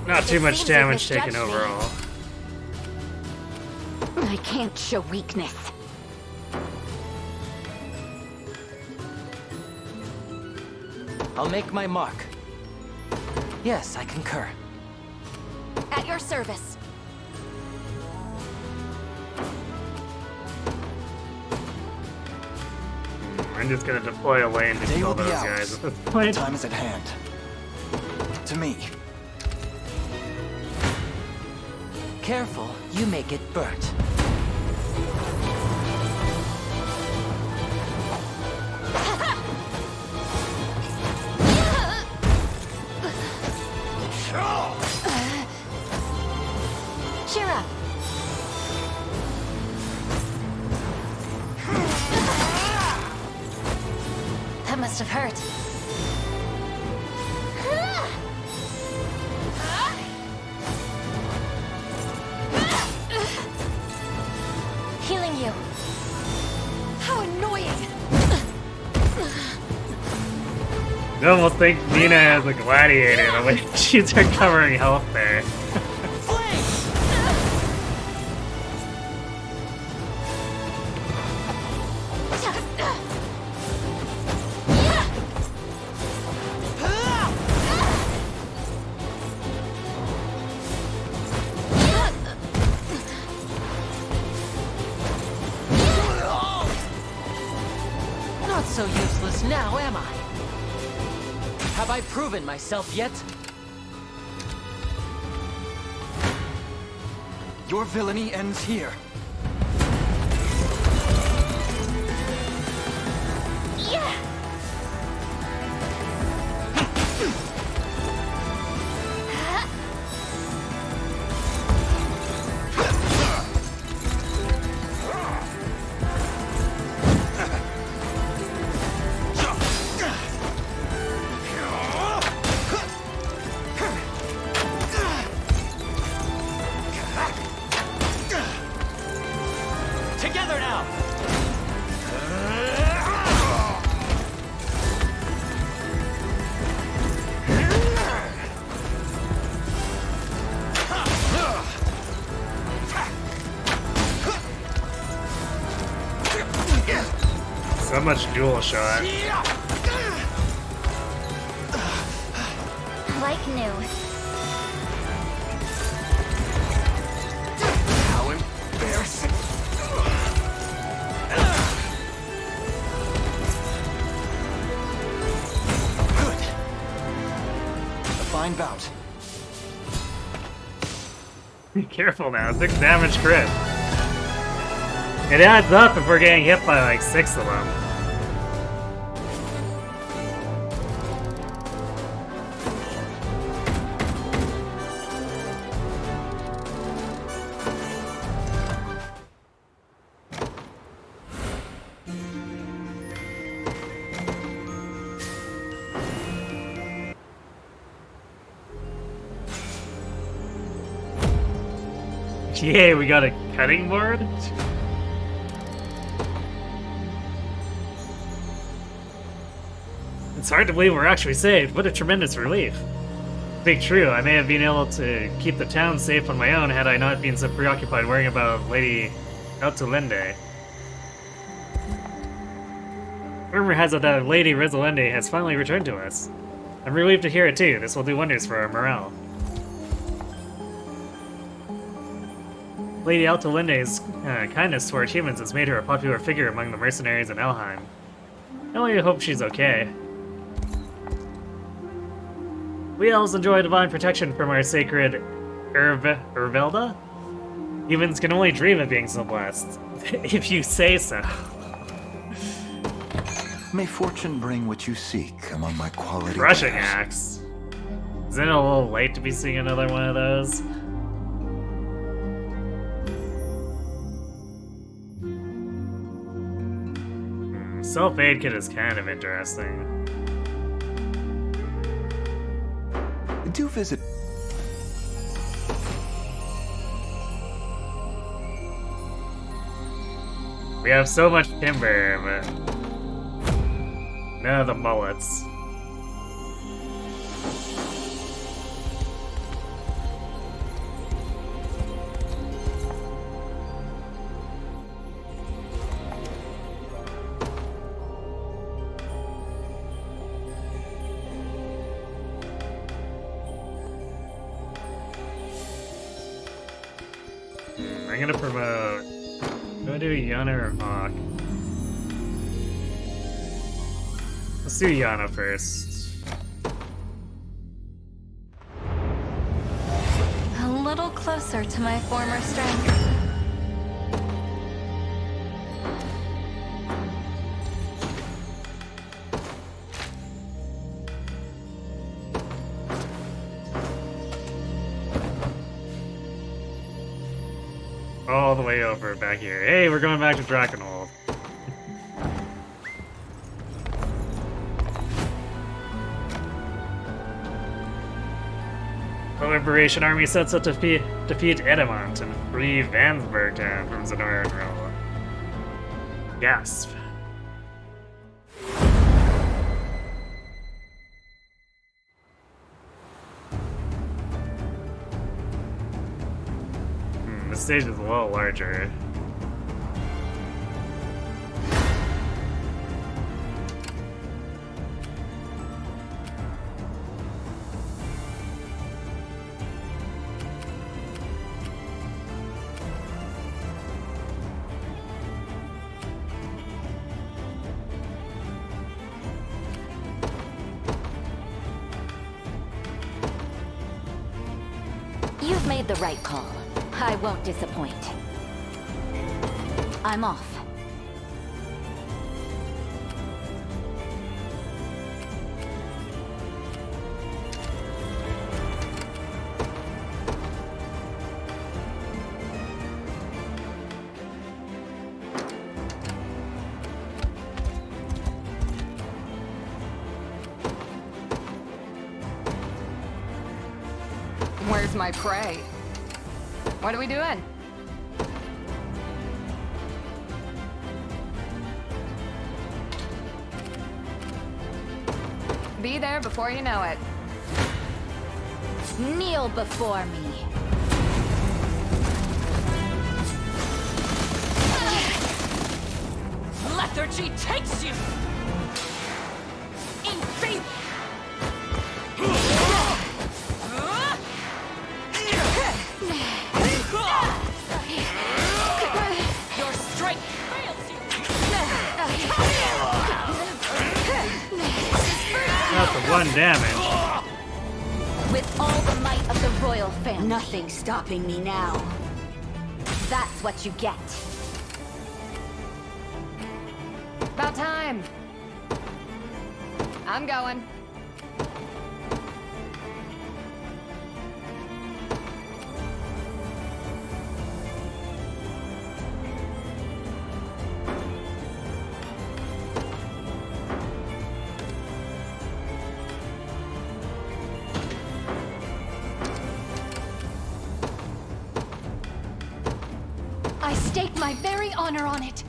Not too much damage taken overall. I can't show weakness. I'll make my mark. Yes, I concur. At your service. I'm just gonna deploy a lane to kill those guys at this point. Time is at hand. To me. Careful, you may get burnt. Cheer up. That must have hurt. Healing you. How annoying! You almost think Nina as a gladiator, the way she's recovering health there. Not so useless now, am I? Have I proven myself yet? Your villainy ends here. Together now! So much dual shot. Like new. How embarrassing. Good. A fine bout. Be careful now, 6 damage crit. It adds up if we're getting hit by like 6 of them. Yay, we got a cutting board? It's hard to believe we're actually saved. What a tremendous relief. To be true, I may have been able to keep the town safe on my own had I not been so preoccupied worrying about Lady Altulende. Rumor has it that Lady Rosalinde has finally returned to us. I'm relieved to hear it too. This will do wonders for our morale. Lady Altalinde's kindness toward humans has made her a popular figure among the mercenaries in Elheim. I only hope she's okay. We elves enjoy divine protection from our sacred Urvelda? Humans can only dream of being so blessed. If you say so. May fortune bring what you seek among my quality. Brushing axe. Isn't it a little late to be seeing another one of those? Self-aid kit is kind of interesting. Do visit. We have so much timber, but none of the mullets. I'm gonna promote. Do I do Yana or Hawk? Let's do Yana first. A little closer to my former strength. All the way over back here. Hey, we're going back to Dragonville. The Liberation Army sets out to defeat Edamont and free Vansburg town from Zenora and Rome. Gasp. This stage is a little larger. You've made the right call. I won't disappoint. I'm off. Where's my prey? What are we doing? Be there before you know it. Kneel before me. Lethargy takes you! In faith! Your strength fails you! Not the one damage. With all the might of the royal family. Nothing stopping me now. That's what you get. About time. I'm going. I stake my very honor on it.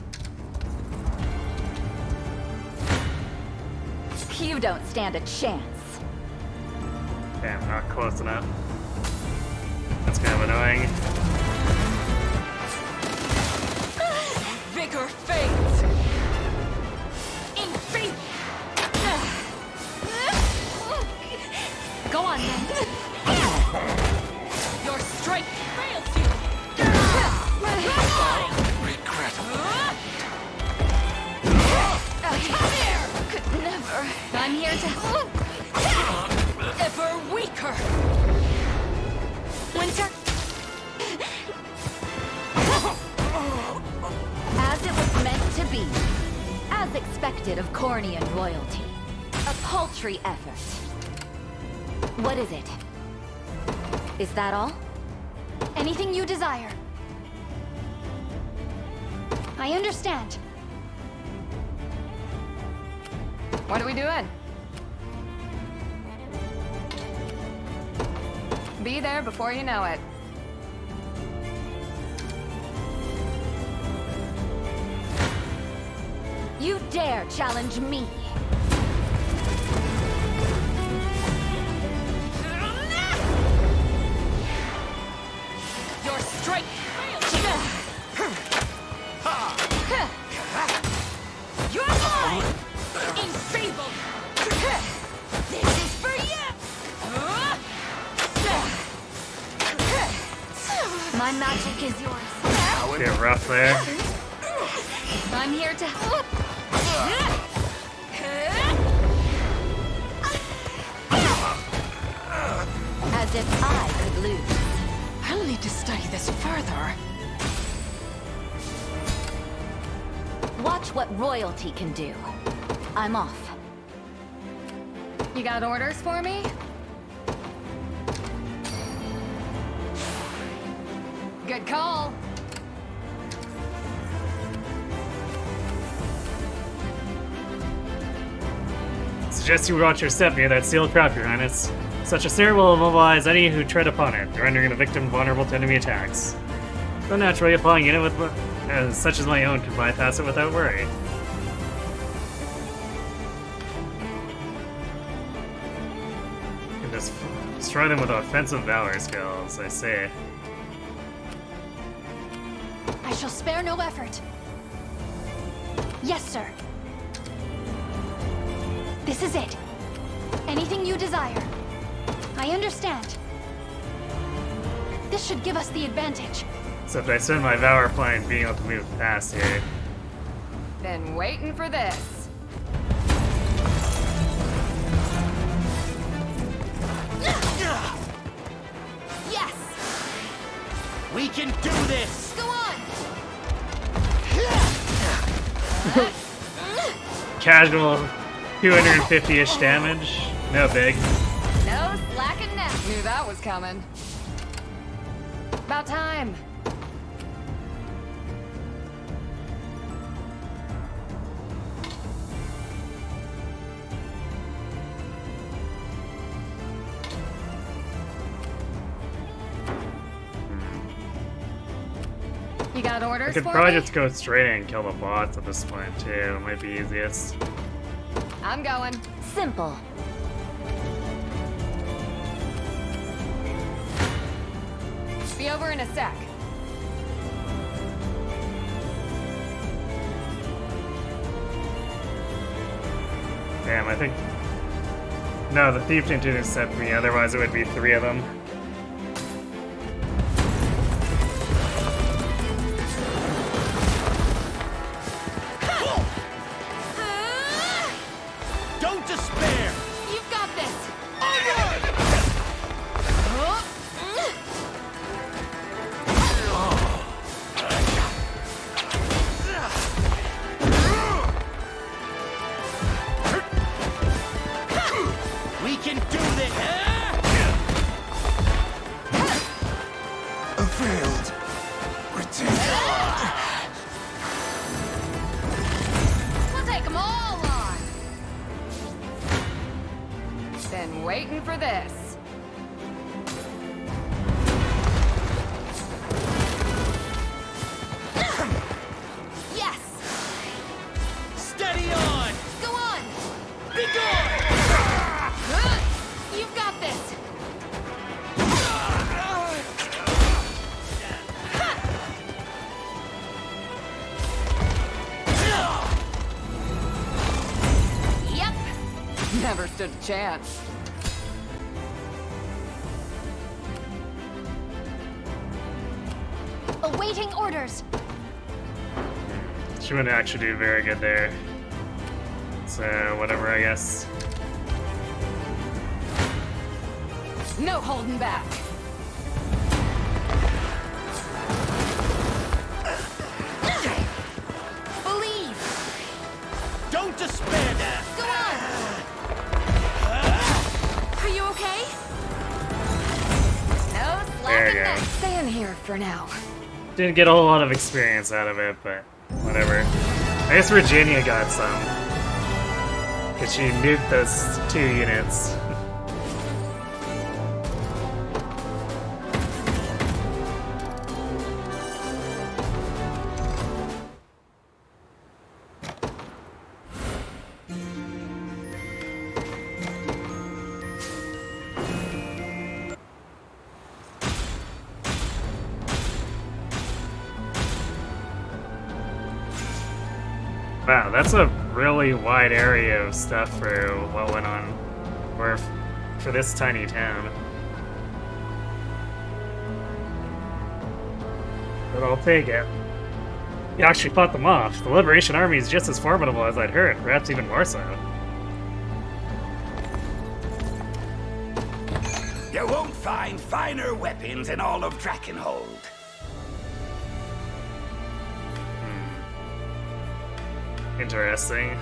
You don't stand a chance. Damn, not close enough. That's kind of annoying. Vigor fades! In faith! then. Your strike fails you! Come here! Could never. I'm here to. Ever weaker! Winter. As it was meant to be. As expected of Cornian royalty. A paltry effort. What is it? Is that all? Anything you desire. I understand. What are we doing? Be there before you know it. You dare challenge me? Your strike fails you! You're mine! Enfeebled! This is for you! My magic is yours. Bit rough there. I'm here to. As if I could lose. I'll need to study this further. Watch what royalty can do. I'm off. You got orders for me? Good call. Suggest you watch your step near that sealed trap, Your Highness. Such a snare will immobilize any who tread upon it, rendering the victim vulnerable to enemy attacks. Though naturally, a falling unit with such as my own can bypass it without worry. You can just destroy them with offensive valor skills, I say. I shall spare no effort. Yes, sir. This is it. Anything you desire. I understand. This should give us the advantage. Except I spend my valor point being able to move past here. Been waiting for this. Yes! We can do this! Go on! Casual 250-ish damage. No big. No slacking now. Knew that was coming. About time. You got orders I could for probably me? just go straight in and kill the bots at this point too. It might be easiest. I'm going. Simple. Be over in a sec. Damn, I think... No, the thief didn't intercept me, otherwise it would be 3 of them. Don't despair! You've got this! We can do this! A failed retake. We'll take them all on. Been waiting for this. Yes! Steady on! Go on! Be gone! You've got this! Yep! Never stood a chance. Awaiting orders. She wouldn't actually do very good there. So, whatever, I guess. No holding back. Believe. Don't despair now. Go on. Are you okay? No There you slacking go. back. Stay in here for now. Didn't get a whole lot of experience out of it, but whatever. I guess Virginia got some. Because she nuked those 2 units. Wow, that's a really wide area of stuff for what went on, or for this tiny town. But I'll take it. You actually fought them off. The Liberation Army is just as formidable as I'd heard, perhaps even more so. You won't find finer weapons in all of Dragonhold. Interesting.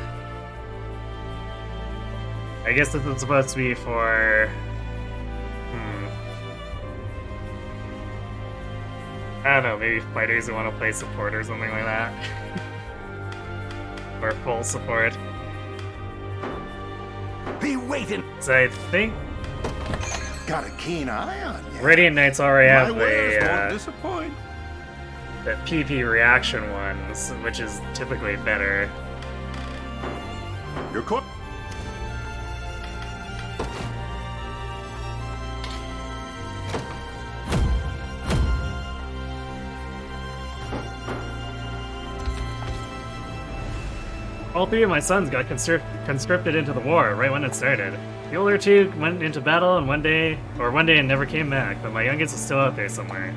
I guess this is supposed to be for... I don't know, maybe fighters who want to play support or something like that. Or full support. Be waiting. So I think Got a keen eye on you. Radiant Knights already have My wares won't the disappoint. PP reaction ones, which is typically better. You're caught. All 3 of my sons got conscripted into the war right when it started. The older 2 went into battle and one day and never came back, but my youngest is still out there somewhere.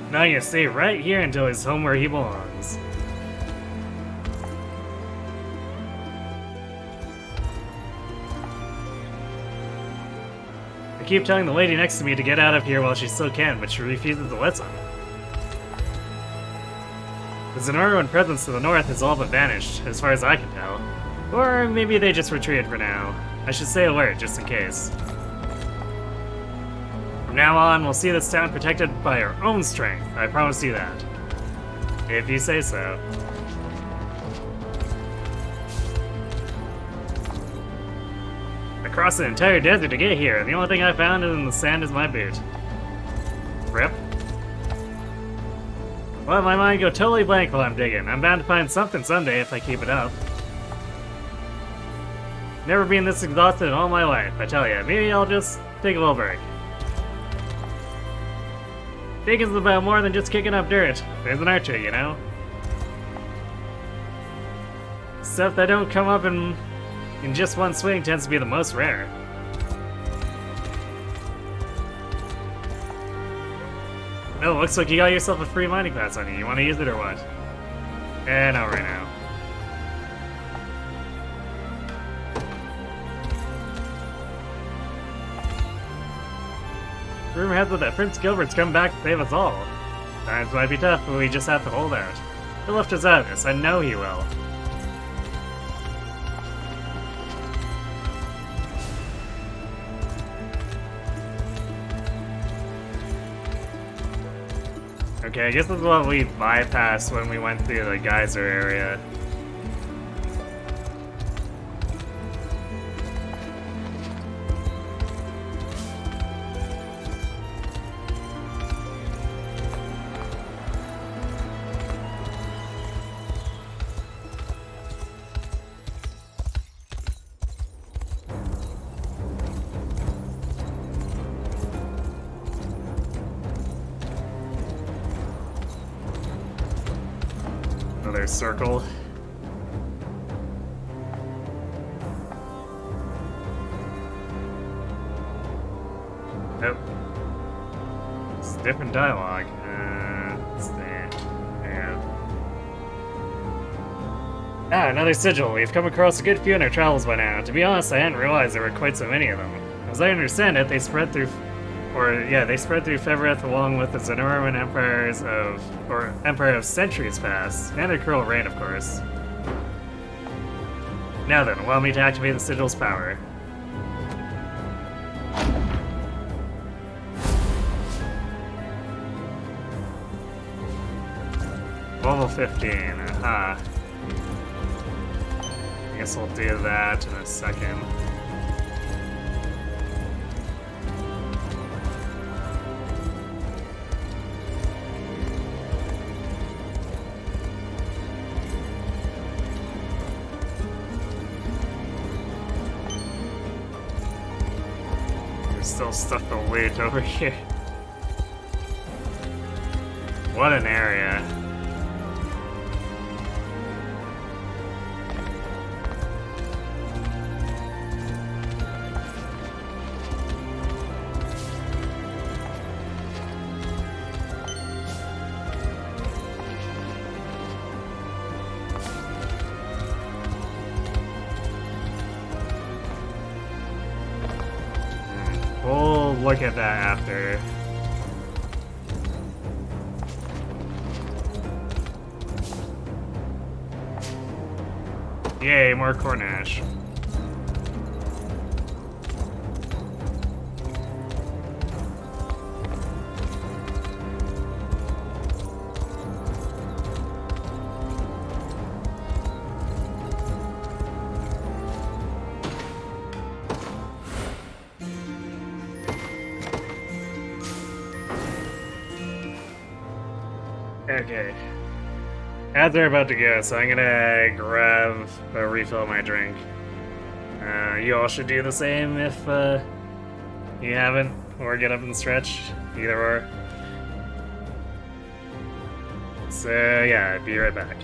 Now I'm gonna stay right here until he's home where he belongs. I keep telling the lady next to me to get out of here while she still can, but she refuses to listen. The Zenoran presence to the north has all but vanished, as far as I can tell. Or maybe they just retreated for now. I should stay alert, just in case. From now on, we'll see this town protected by our own strength. I promise you that. If you say so. I crossed the entire desert to get here, and the only thing I found in the sand is my boot. Rip. I'll let my mind go totally blank while I'm digging. I'm bound to find something someday if I keep it up. Never been this exhausted in all my life, I tell ya. Maybe I'll just take a little break. Digging's about more than just kicking up dirt. There's an archer, you know? Stuff that don't come up in just one swing tends to be the most rare. Oh, looks like you got yourself a free mining pass on you. You want to use it or what? Not right now. Rumor has it that Prince Gilbert's come back to save us all. Times might be tough, but we just have to hold out. He'll lift us out of this. I know he will. Okay, I guess this is what we bypassed when we went through the geyser area. Another circle. Nope. It's different dialogue. Ah, another sigil. We've come across a good few in our travels by now. To be honest, I hadn't realized there were quite so many of them. As I understand it, they spread through Fevereth along with the Zenoran Empire of centuries past, and their cruel reign, of course. Now then, allow me to activate the sigil's power. Level 15, aha. I guess we'll do that in a second. There's still stuff to loot over here. What an area. We'll look at that after. Yay, more Cornish. Okay. As they're about to go, so I'm gonna grab a refill of my drink. You all should do the same if you haven't, or get up and stretch, either or. So yeah, be right back.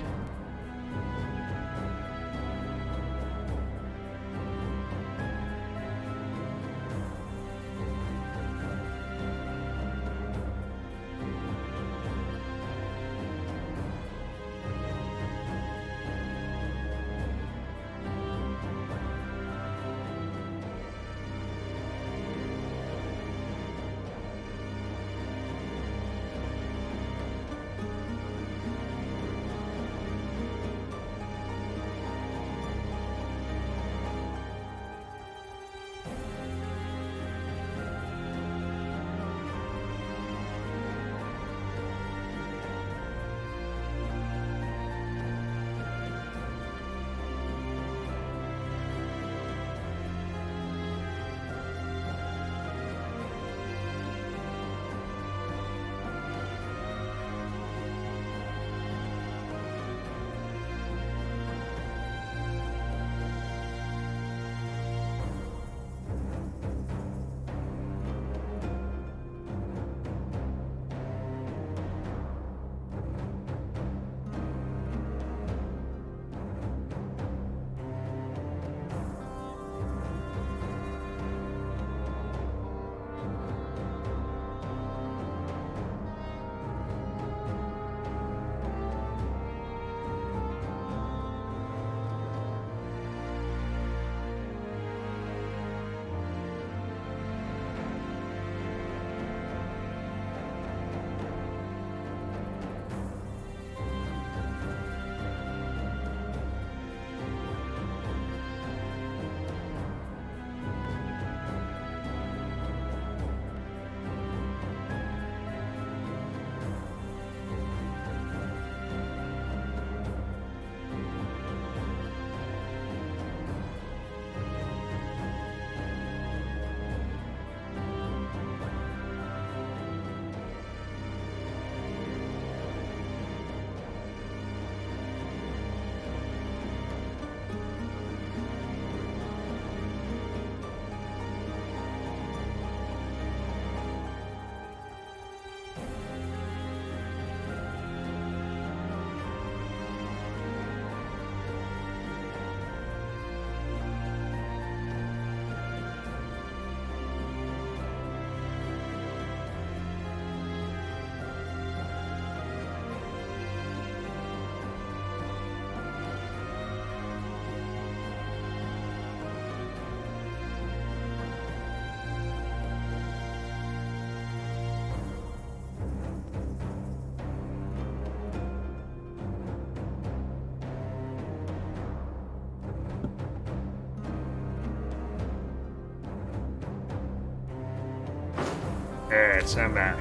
Alright, I'm back.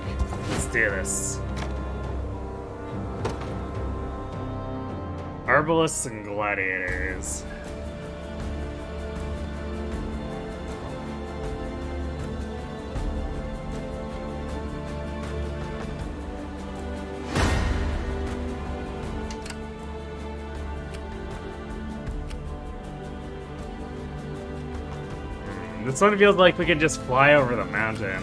Let's do this. Arbalists and gladiators. This one feels like we could just fly over the mountain.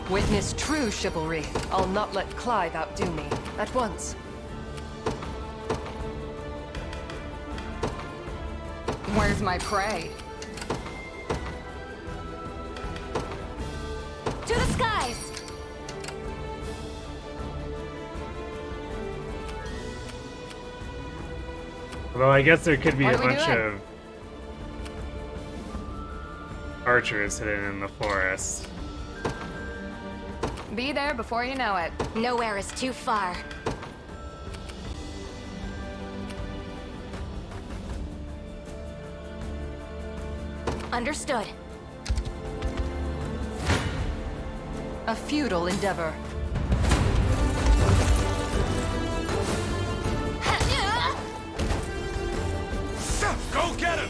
Witness true chivalry. I'll not let Clive outdo me. At once. Where's my prey? To the skies! Although I guess there could be What a are we bunch doing? of archers hidden in the forest. Be there before you know it. Nowhere is too far. Understood. A futile endeavor. Go get him!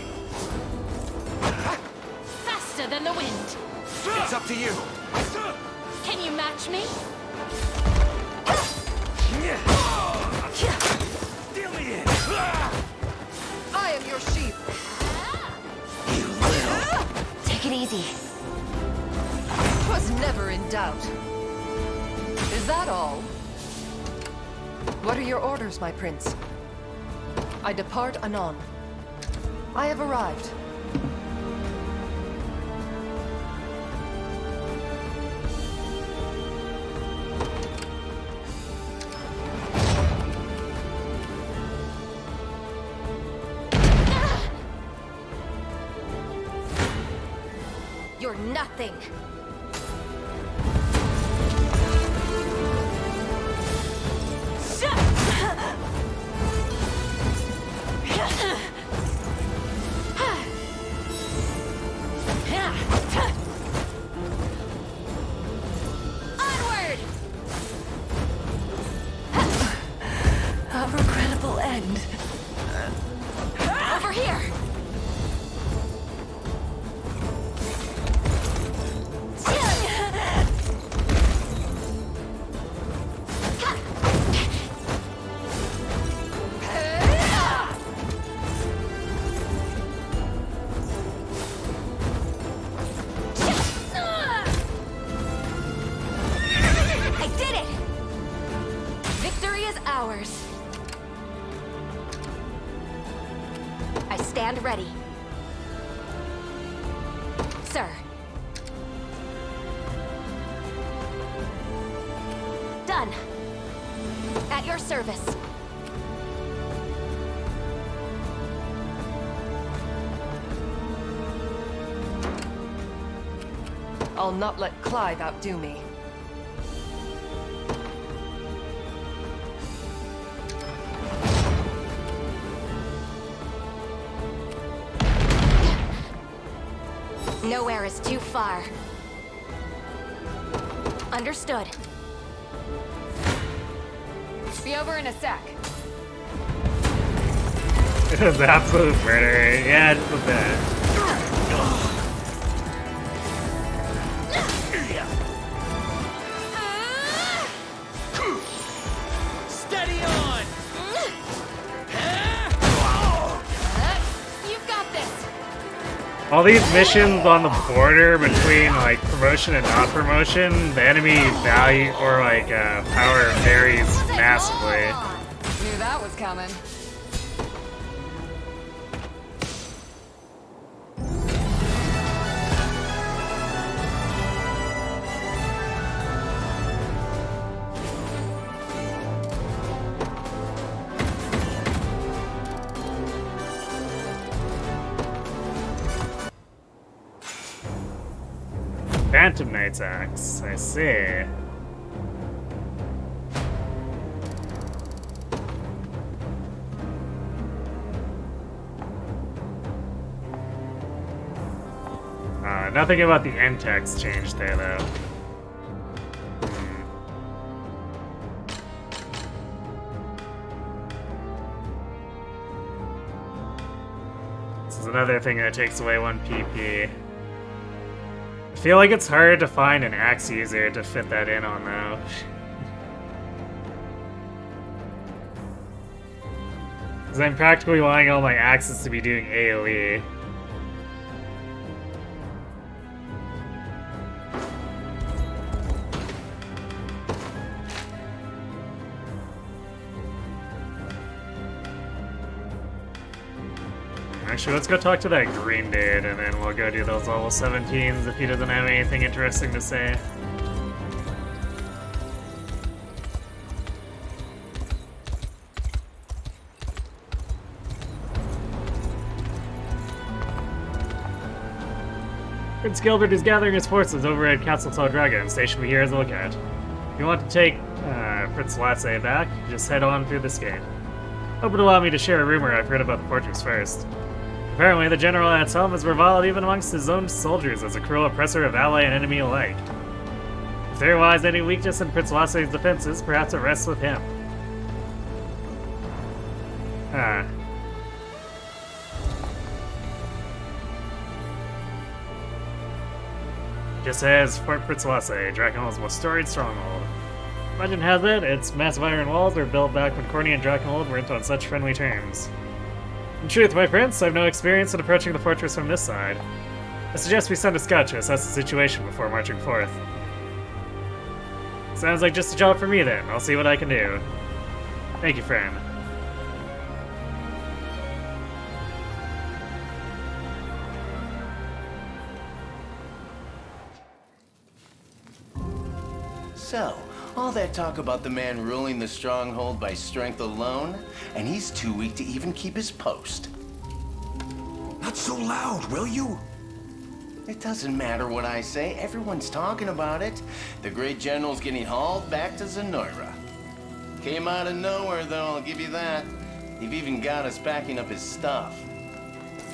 Faster than the wind. It's up to you. Can you match me? Deal me in. I am your sheep. Take it easy. Was never in doubt. Is that all? What are your orders, my prince? I depart anon. I have arrived. You're nothing. Onward! A regrettable end. Over here! I did it! Victory is ours. I stand ready. Sir. Done. At your service. I'll not let Clive outdo me. Nowhere is too far. Understood. Be over in a sec. It was absolute murder. Yeah, just a bit. Steady on! You've got this. All these missions on the border between like promotion and not promotion, the enemy value or like power varies massively. Knew that was coming. Phantom Knight's axe, I see. Nothing about the end text changed there, though. This is another thing that takes away 1 PP. I feel like it's hard to find an axe user to fit that in on, though. Because I'm practically wanting all my axes to be doing AoE. Actually, let's go talk to that green dude, and then we'll go do those level 17s if he doesn't have anything interesting to say. Prince Gilbert is gathering his forces over at Castle Taldraga and stationed me here as a lookout. If you want to take Prince Lasse back, just head on through this gate. Hope it'll allow me to share a rumor I've heard about the fortress first. Apparently, the general at home has reviled even amongst his own soldiers as a cruel oppressor of ally and enemy alike. If there lies any weakness in Prince Lasse's defenses, perhaps it rests with him. Just says Fort Prince Lasse, Dragonville's most storied stronghold. Legend has it, its massive iron walls were built back when Corny and Dragonville weren't on such friendly terms. In truth, my prince, I've no experience in approaching the fortress from this side. I suggest we send a scout to assess the situation before marching forth. Sounds like just a job for me then. I'll see what I can do. Thank you, friend. So, all that talk about the man ruling the stronghold by strength alone, and he's too weak to even keep his post. Not so loud, will you? It doesn't matter what I say. Everyone's talking about it. The great general's getting hauled back to Zenoira. Came out of nowhere, though, I'll give you that. They've even got us packing up his stuff.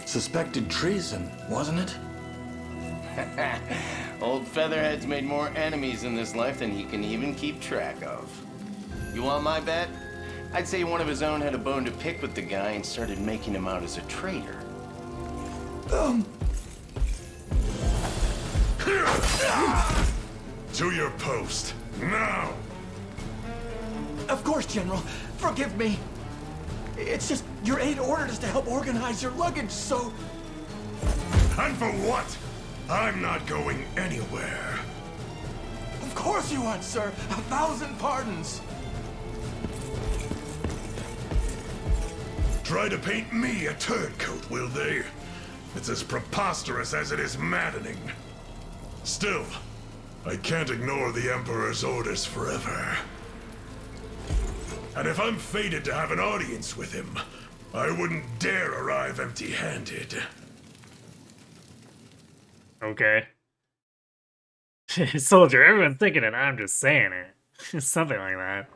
Suspected treason, wasn't it? Old Featherhead's made more enemies in this life than he can even keep track of. You want my bet? I'd say one of his own had a bone to pick with the guy and started making him out as a traitor. To your post, now! Of course, General. Forgive me. It's just your aide ordered us to help organize your luggage, so... And for what? I'm not going anywhere. Of course you aren't, sir. 1,000 pardons. Try to paint me a turncoat, will they? It's as preposterous as it is maddening. Still, I can't ignore the Emperor's orders forever. And if I'm fated to have an audience with him, I wouldn't dare arrive empty-handed. Okay. Soldier, everyone's thinking it, I'm just saying it. Something like that.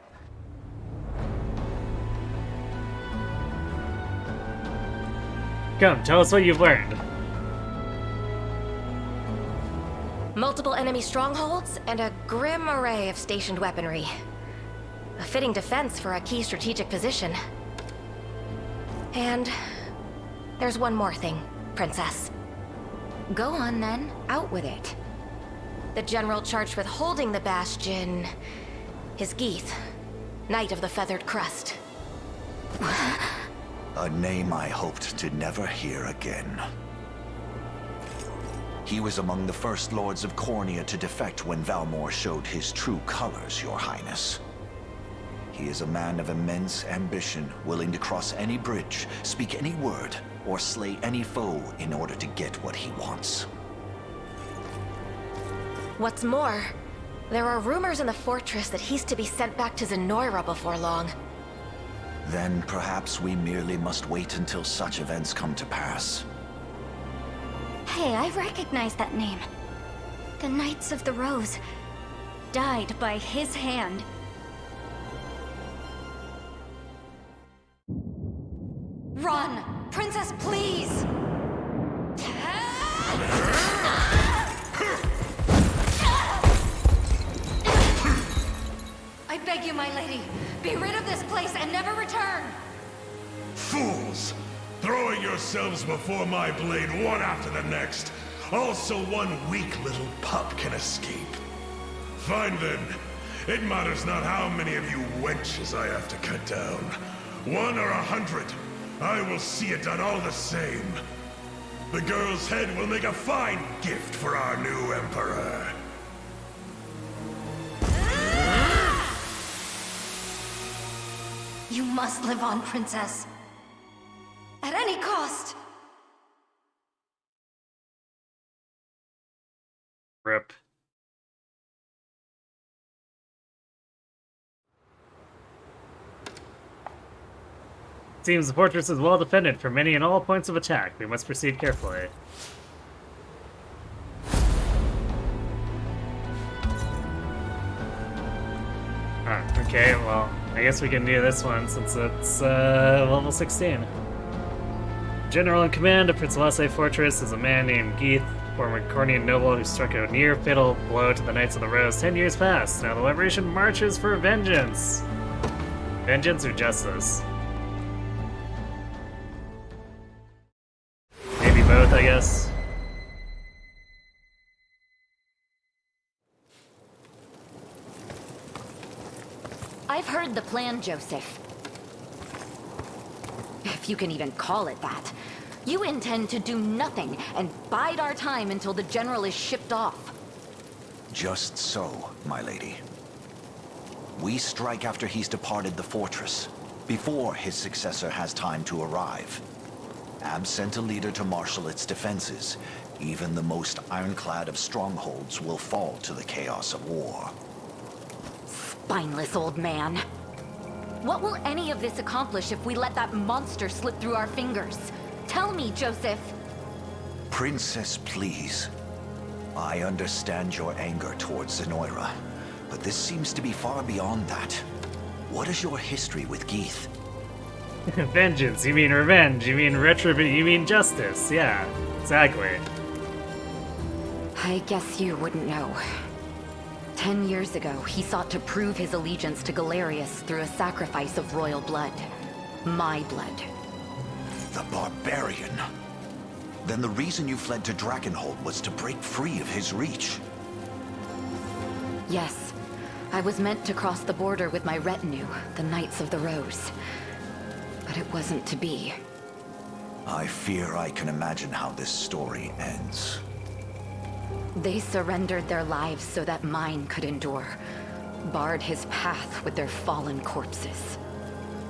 Come, tell us what you've learned. Multiple enemy strongholds and a grim array of stationed weaponry. A fitting defense for a key strategic position. And there's one more thing, Princess. Go on then. Out with it. The general charged with holding the bastion is Geith, Knight of the Feathered Crest. A name I hoped to never hear again. He was among the first lords of Cornia to defect when Valmor showed his true colors, Your Highness. He is a man of immense ambition, willing to cross any bridge, speak any word, or slay any foe in order to get what he wants. What's more, there are rumors in the fortress that he's to be sent back to Zenoira before long. Then perhaps we merely must wait until such events come to pass. Hey, I recognize that name. The Knights of the Rose died by his hand. Run! Princess, please! I beg you, my lady, be rid of this place and never return! Fools! Throwing yourselves before my blade one after the next. Also one weak little pup can escape. Fine then. It matters not how many of you wenches I have to cut down. 1 or 100. I will see it done all the same. The girl's head will make a fine gift for our new emperor. You must live on, Princess. At any cost! Rip. Seems the fortress is well defended from many and all points of attack. We must proceed carefully. Okay, well, I guess we can do this one since it's level 16. General in command of Prince Lasse Fortress is a man named Geeth, former Cornian noble who struck a near-fatal blow to the Knights of the Rose 10 years past. Now the Liberation marches for vengeance. Vengeance or justice? Maybe both, I guess. I've heard the plan, Joseph. If you can even call it that. You intend to do nothing and bide our time until the general is shipped off. Just so, my lady. We strike after he's departed the fortress, before his successor has time to arrive. Absent a leader to marshal its defenses, even the most ironclad of strongholds will fall to the chaos of war. Spineless old man. What will any of this accomplish if we let that monster slip through our fingers? Tell me, Joseph. Princess, please. I understand your anger towards Zenoira, but this seems to be far beyond that. What is your history with Geeth? Vengeance, you mean revenge, you mean retribution, you mean justice. Yeah, exactly. I guess you wouldn't know. 10 years ago, he sought to prove his allegiance to Galerius through a sacrifice of royal blood. My blood. The barbarian. Then the reason you fled to Dragonville was to break free of his reach. Yes. I was meant to cross the border with my retinue, the Knights of the Rose. But it wasn't to be. I fear I can imagine how this story ends. They surrendered their lives so that mine could endure. Barred his path with their fallen corpses.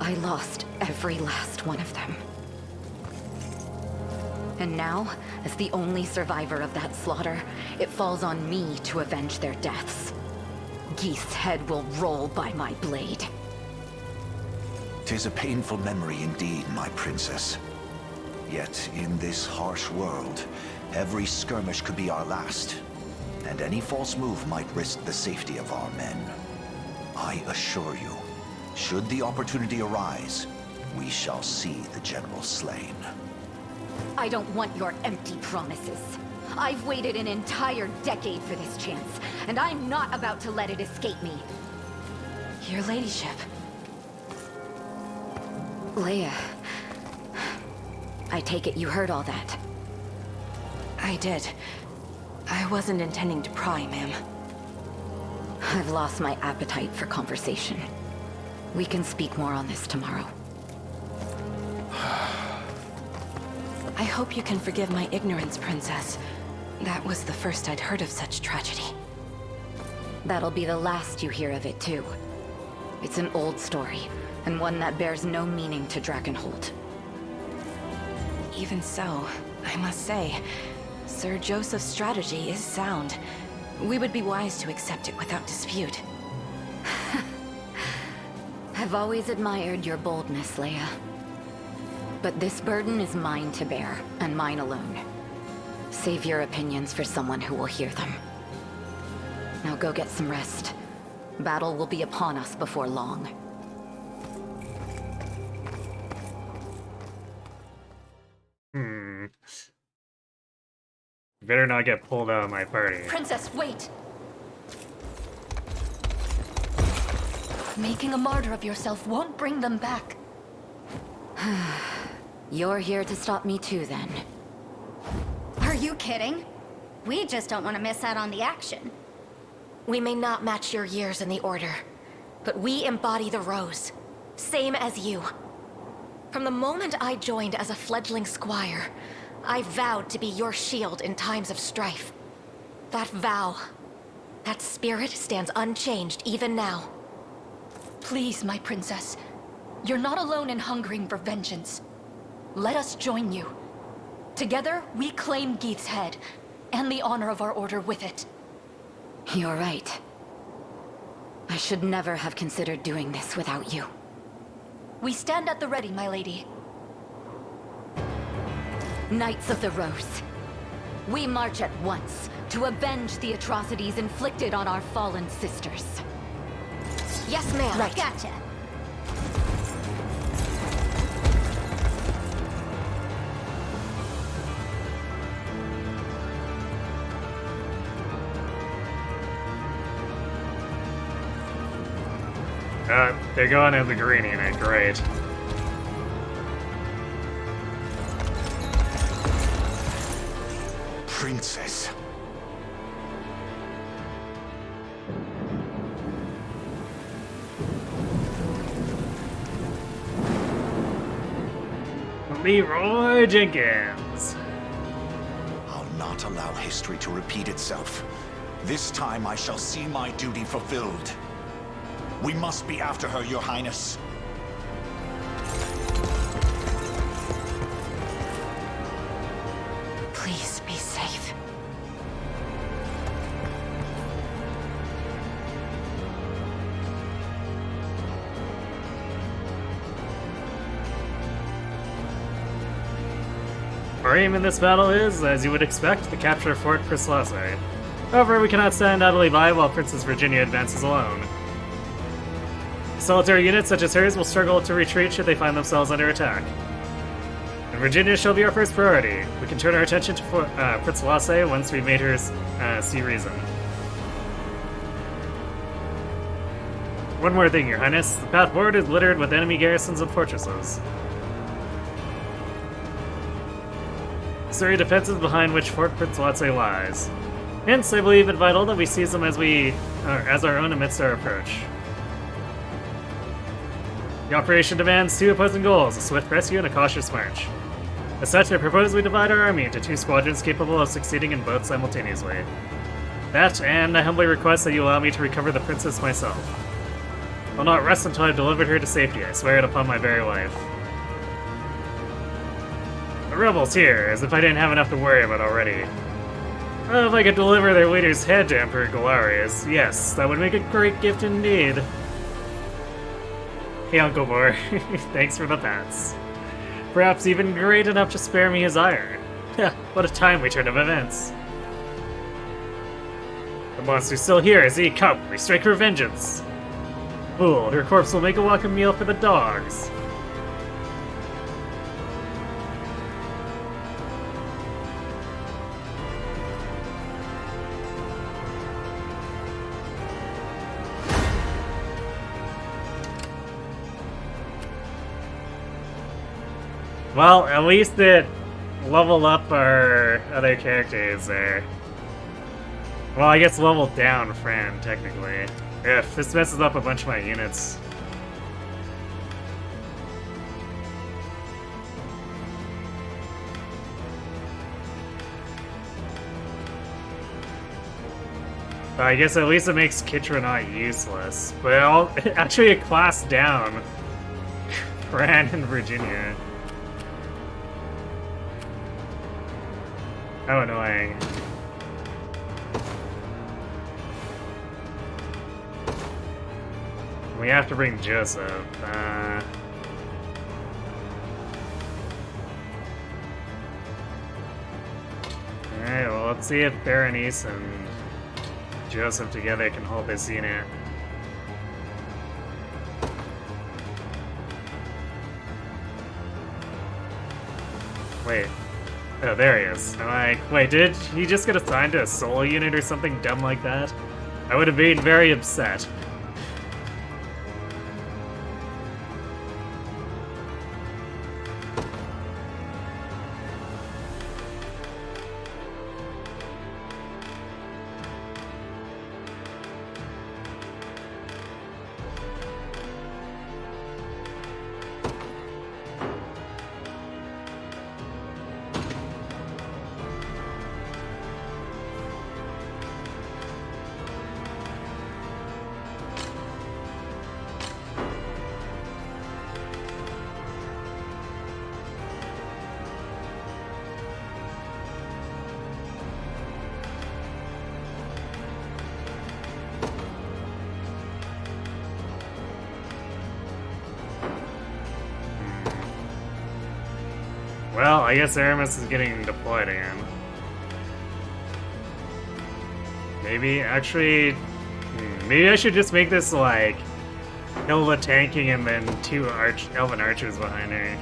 I lost every last one of them. And now, as the only survivor of that slaughter, it falls on me to avenge their deaths. Geeth's head will roll by my blade. 'Tis a painful memory indeed, my princess. Yet, in this harsh world, every skirmish could be our last, and any false move might risk the safety of our men. I assure you, should the opportunity arise, we shall see the general slain. I don't want your empty promises. I've waited an entire decade for this chance, and I'm not about to let it escape me. Your ladyship. Leia. I take it you heard all that. I did. I wasn't intending to pry, ma'am. I've lost my appetite for conversation. We can speak more on this tomorrow. I hope you can forgive my ignorance, Princess. That was the first I'd heard of such tragedy. That'll be the last you hear of it, too. It's an old story, and one that bears no meaning to Dragonhold. Even so, I must say, Sir Joseph's strategy is sound. We would be wise to accept it without dispute. I've always admired your boldness, Leia. But this burden is mine to bear, and mine alone. Save your opinions for someone who will hear them. Now go get some rest. Battle will be upon us before long. Better not get pulled out of my party. Princess, wait! Making a martyr of yourself won't bring them back. You're here to stop me too, then. Are you kidding? We just don't want to miss out on the action. We may not match your years in the Order, but we embody the Rose. Same as you. From the moment I joined as a fledgling squire, I vowed to be your shield in times of strife. That vow, that spirit stands unchanged even now. Please, my princess. You're not alone in hungering for vengeance. Let us join you. Together, we claim Geeth's head, and the honor of our order with it. You're right. I should never have considered doing this without you. We stand at the ready, my lady. Knights of the Rose. We march at once to avenge the atrocities inflicted on our fallen sisters. Yes, ma'am. Right. Gotcha. They're going in the green unit, great. Princess. Leroy Jenkins. I'll not allow history to repeat itself. This time I shall see my duty fulfilled. We must be after her, Your Highness. Please be safe. Our aim in this battle is, as you would expect, the capture of Fort Prislasse. However, we cannot stand idly by while Princess Virginia advances alone. Solitary units such as hers will struggle to retreat should they find themselves under attack. And Virginia shall be our first priority. We can turn our attention to Prislasse once we've made her see reason. One more thing, Your Highness. The path forward is littered with enemy garrisons and fortresses. Surrey defenses behind which Fort Prislasse lies. Hence, I believe it vital that we seize them as our own amidst our approach. The operation demands two opposing goals, a swift rescue and a cautious march. As such, I propose we divide our army into two squadrons capable of succeeding in both simultaneously. That, and I humbly request that you allow me to recover the princess myself. I'll not rest until I've delivered her to safety, I swear it upon my very life. The rebels here, as if I didn't have enough to worry about already. Well, if I could deliver their leader's head to Emperor Galarius, yes, that would make a great gift indeed. Hey, Uncle Boar, thanks for the pats. Perhaps even great enough to spare me his ire. What a timely turn of events. The monster's still here, is he? Come, we strike her vengeance. Fool, her corpse will make a welcome meal for the dogs. Well, at least it leveled up our other characters there. Well, I guess leveled down Fran, technically. If this messes up a bunch of my units. I guess at least it makes Kitra not useless. But actually a class down Fran and Virginia. How annoying. We have to bring Joseph. Alright, well, let's see if Berenice and Joseph together can hold this unit. Wait. Oh, there he is. I'm like, wait, did he just get assigned to a solo unit or something dumb like that? I would have been very upset. Well, I guess Aramis is getting deployed again. Maybe, actually, maybe I should just make this like Hilva tanking and then two elven archers behind her.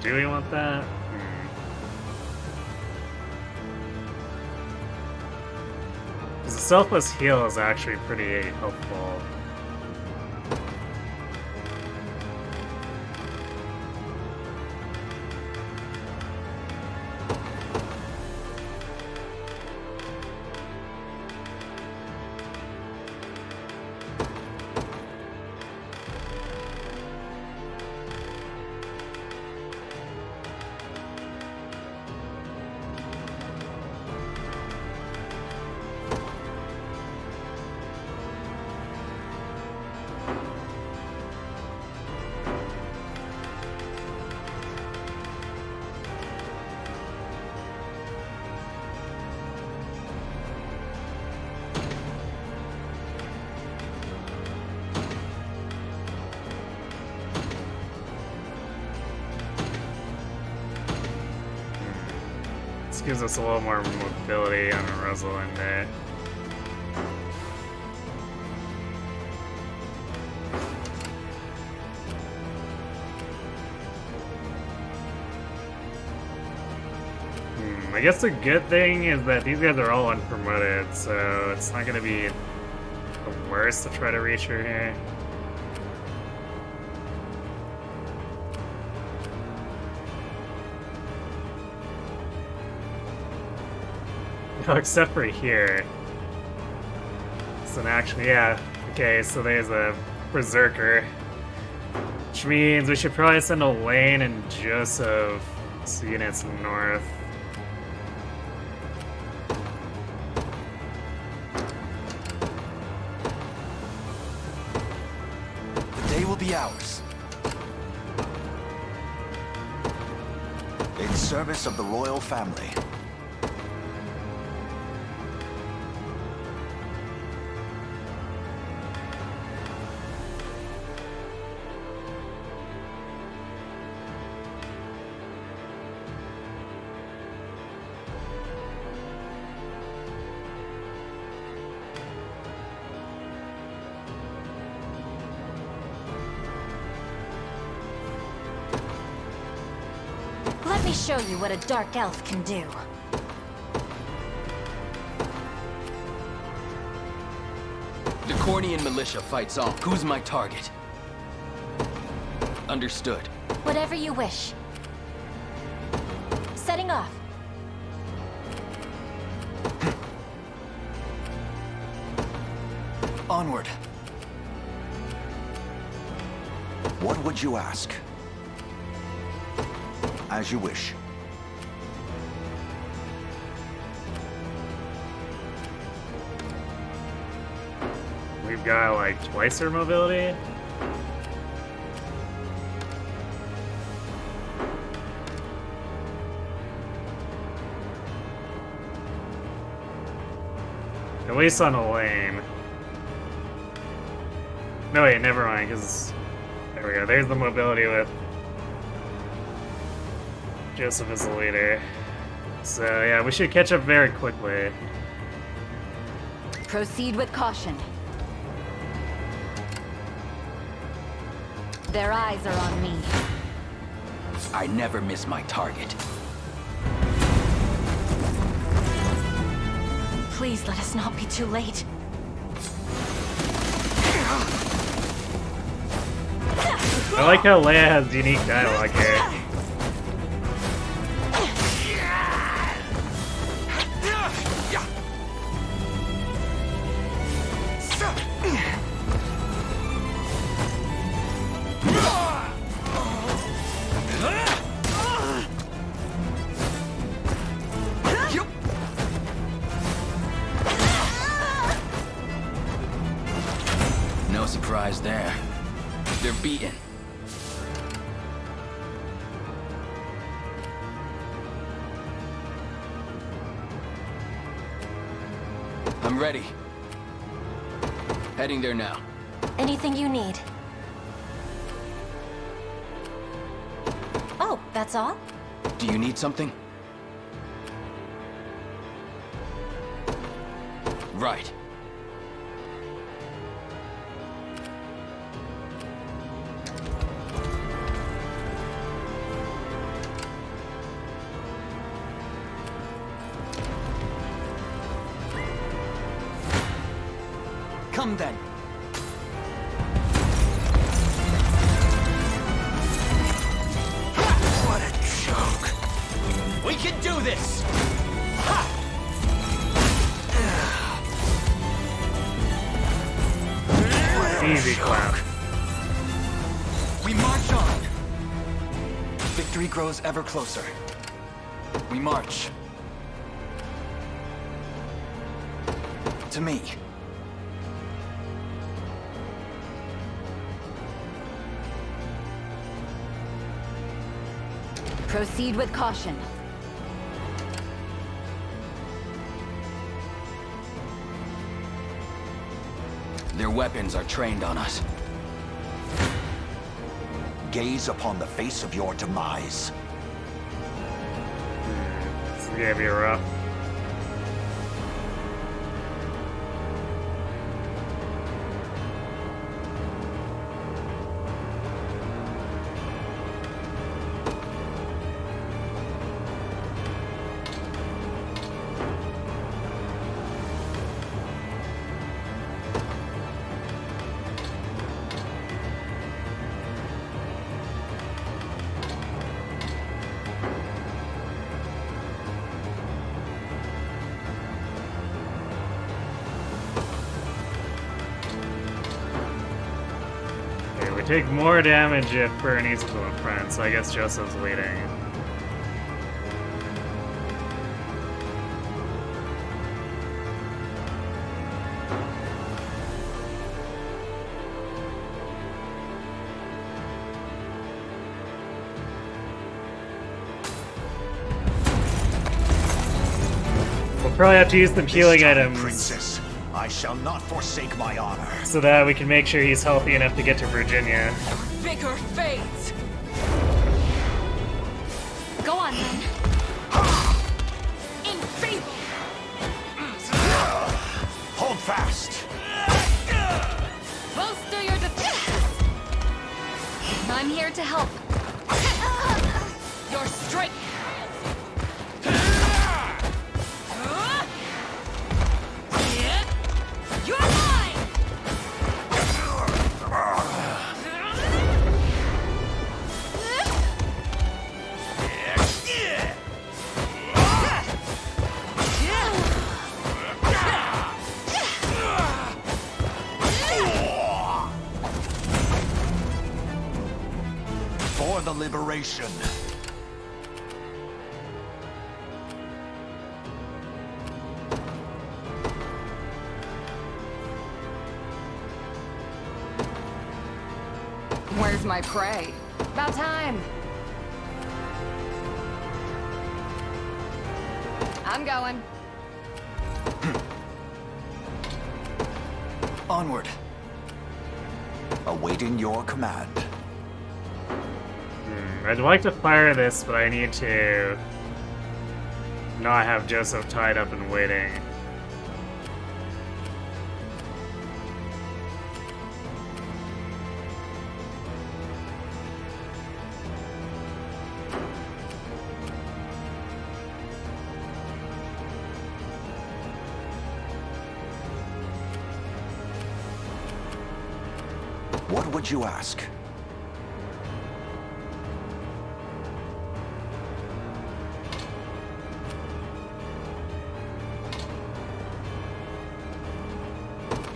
Do we want that? Because the selfless heal is actually pretty helpful. This gives us a little more mobility on a Rosalind day. I guess the good thing is that these guys are all unpromoted, so it's not going to be the worst to try to reach her here. Oh, except for here. So actually, yeah. Okay, so there's a Berserker. Which means we should probably send Elaine and Joseph's units north. The day will be ours. In service of the royal family. Let me show you what a dark elf can do. The Cornian militia fights on. Who's my target? Understood. Whatever you wish. Setting off. Onward. What would you ask? As you wish. We've got like twice our mobility. At least on a lane. No, wait, never mind, because... There we go, there's the mobility with Joseph as the leader. So, yeah, we should catch up very quickly. Proceed with caution. Their eyes are on me. I never miss my target. Please let us not be too late. I like how Leia has unique dialogue here. No surprise there. They're beaten. I'm ready. Heading there now. Anything you need? Oh, that's all? Do you need something? Right. Come then. What a joke. We can do this! Ha! Easy clap. We march on. Victory grows ever closer. We march. To me. Proceed with caution. Their weapons are trained on us. Gaze upon the face of your demise. This is gonna be rough. We take more damage if Bernie's to the front, so I guess Joseph's leading. We'll probably have to use the healing items. Princess, I shall not forsake my honor. So that we can make sure he's healthy enough to get to Virginia. Vigor fades. Go on then. Enfeeble. Hold fast. Bolster your defenses. I'm here to help. Your strength. You're mine! For the liberation. Where's my prey? About time. I'm going. Onward. Awaiting your command. I'd like to fire this, but I need to not have Joseph tied up and waiting. What would you ask?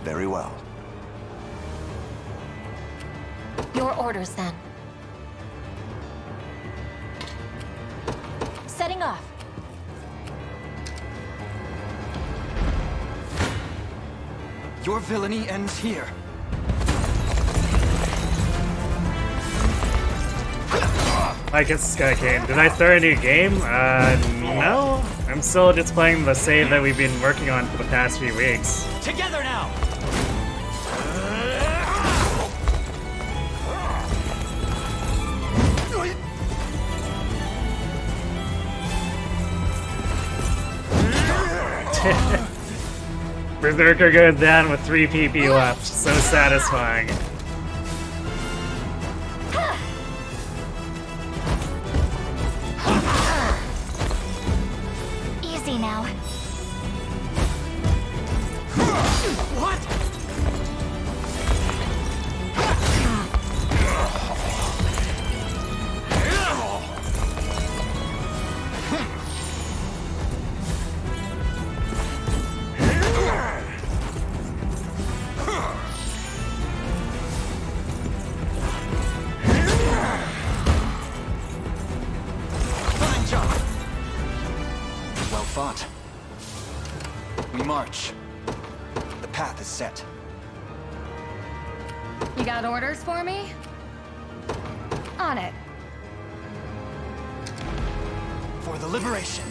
Very well. Your orders, then. Setting off. Your villainy ends here. I guess this guy came. Did I start a new game? No. I'm still just playing the save that we've been working on for the past few weeks. Together now! Berserker goes down with 3 PP left. So satisfying. Easy now. What? Well fought. We march. The path is set. You got orders for me? On it. For the liberation.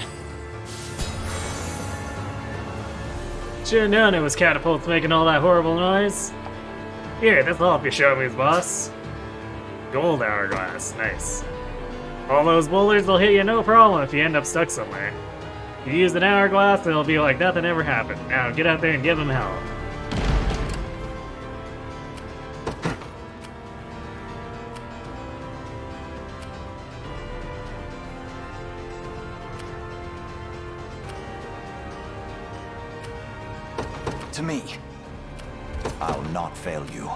Should've known it was catapults making all that horrible noise. Here, this'll help you show me, boss. Gold hourglass, nice. All those boulders will hit you no problem if you end up stuck somewhere. You use an hourglass and it'll be like nothing ever happened. Now get out there and give them hell. To me. I'll not fail you.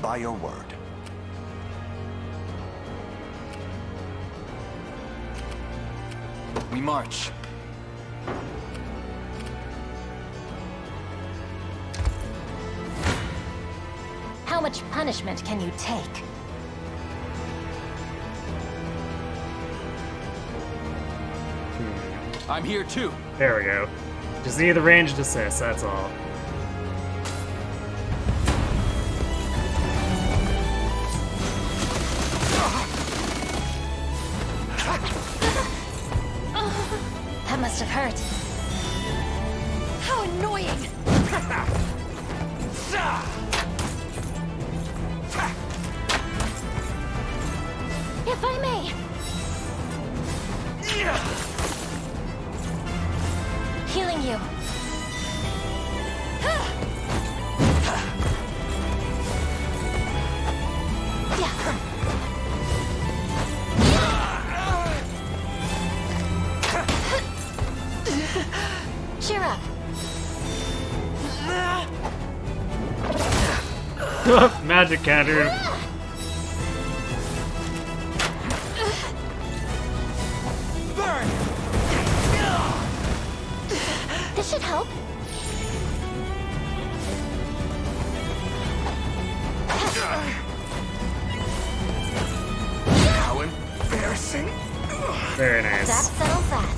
By your word. We march. How much punishment can you take? I'm here too. There we go. Just need the ranged assist, that's all. That must have hurt. How annoying! If I may. Healing you. Cheer up. Magic counter. Burn! This should help. How embarrassing. Very nice. That settles that.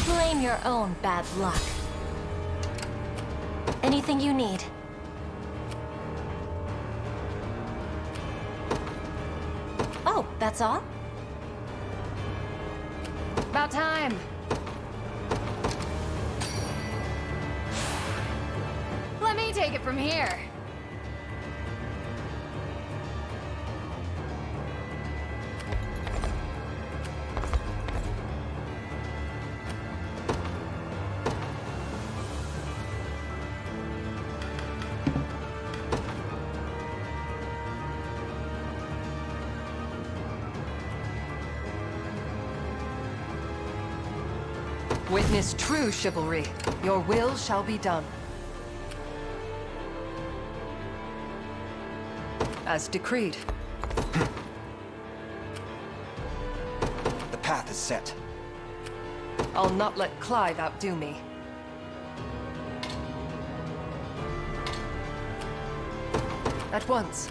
Blame your own bad luck. Anything you need. That's all? About time. Let me take it from here. Witness true chivalry. Your will shall be done. As decreed. The path is set. I'll not let Clive outdo me. At once.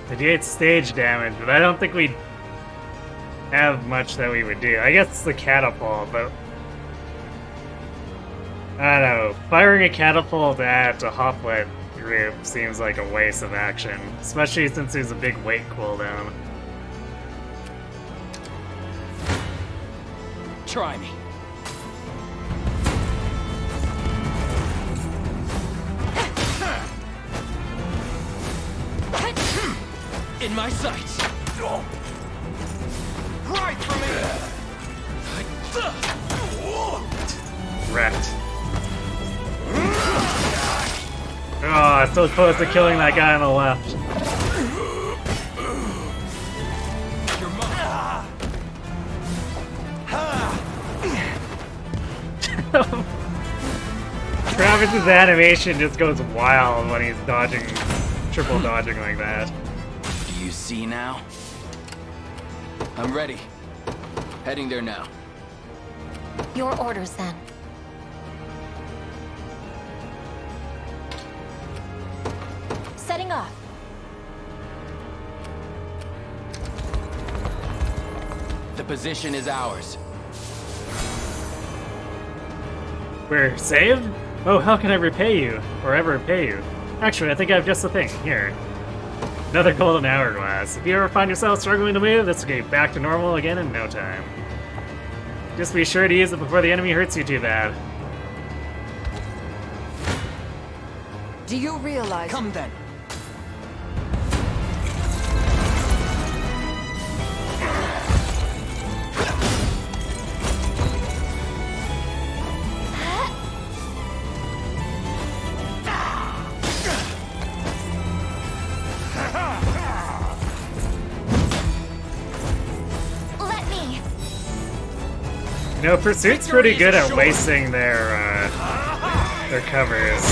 The D8 stage damage, but I don't think we have much that we would do. I guess it's the catapult, but I don't know. Firing a catapult at a hoplite group seems like a waste of action, especially since there's a big weight cooldown. Try me. In my sights. Right for me. Wrecked. Oh, so close to killing that guy on the left. Travis's animation just goes wild when he's dodging, triple dodging like that. Do you see now? I'm ready. Heading there now. Your orders, then. Setting off. The position is ours. We're saved? Oh, how can I repay you? Or ever repay you? Actually, I think I have just the thing. Here. Another golden hourglass. If you ever find yourself struggling to move, this will get you back to normal again in no time. Just be sure to use it before the enemy hurts you too bad. Do you realize— Come then. You know, Pursuit's pretty good at wasting their covers.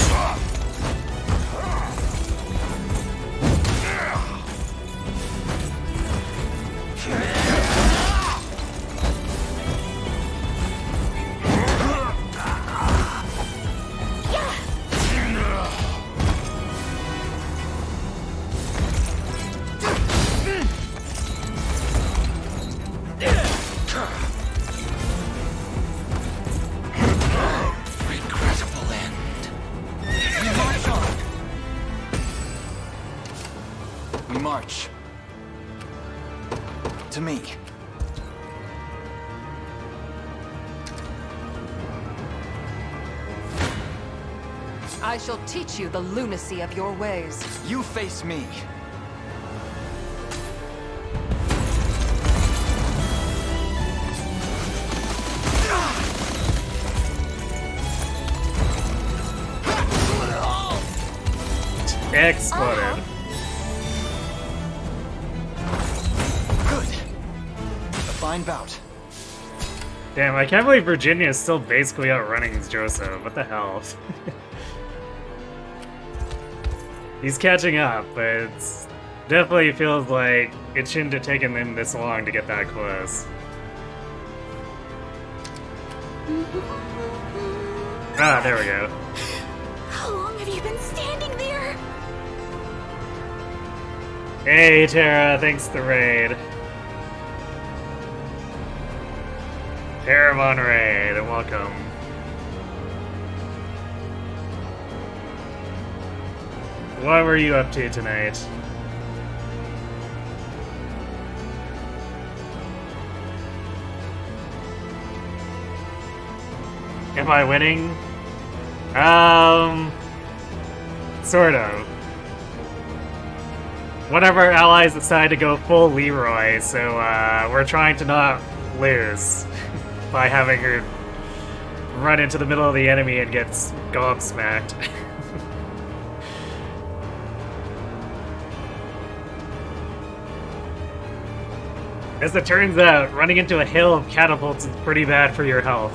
March. To me. I shall teach you the lunacy of your ways. You face me. Exploded. Fine bout. Damn, I can't believe Virginia is still basically outrunning Joseph. What the hell? He's catching up, but it's definitely feels like it shouldn't have taken them this long to get that close. Ah, there we go. How long have you been standing there? Hey, Tara, thanks to raid. Paramon raid, and welcome. what were you up to tonight? Am I winning? Sort of. One of our allies decided to go full Leroy, so we're trying to not lose by having her run into the middle of the enemy and get gobsmacked. As it turns out, running into a hail of catapults is pretty bad for your health.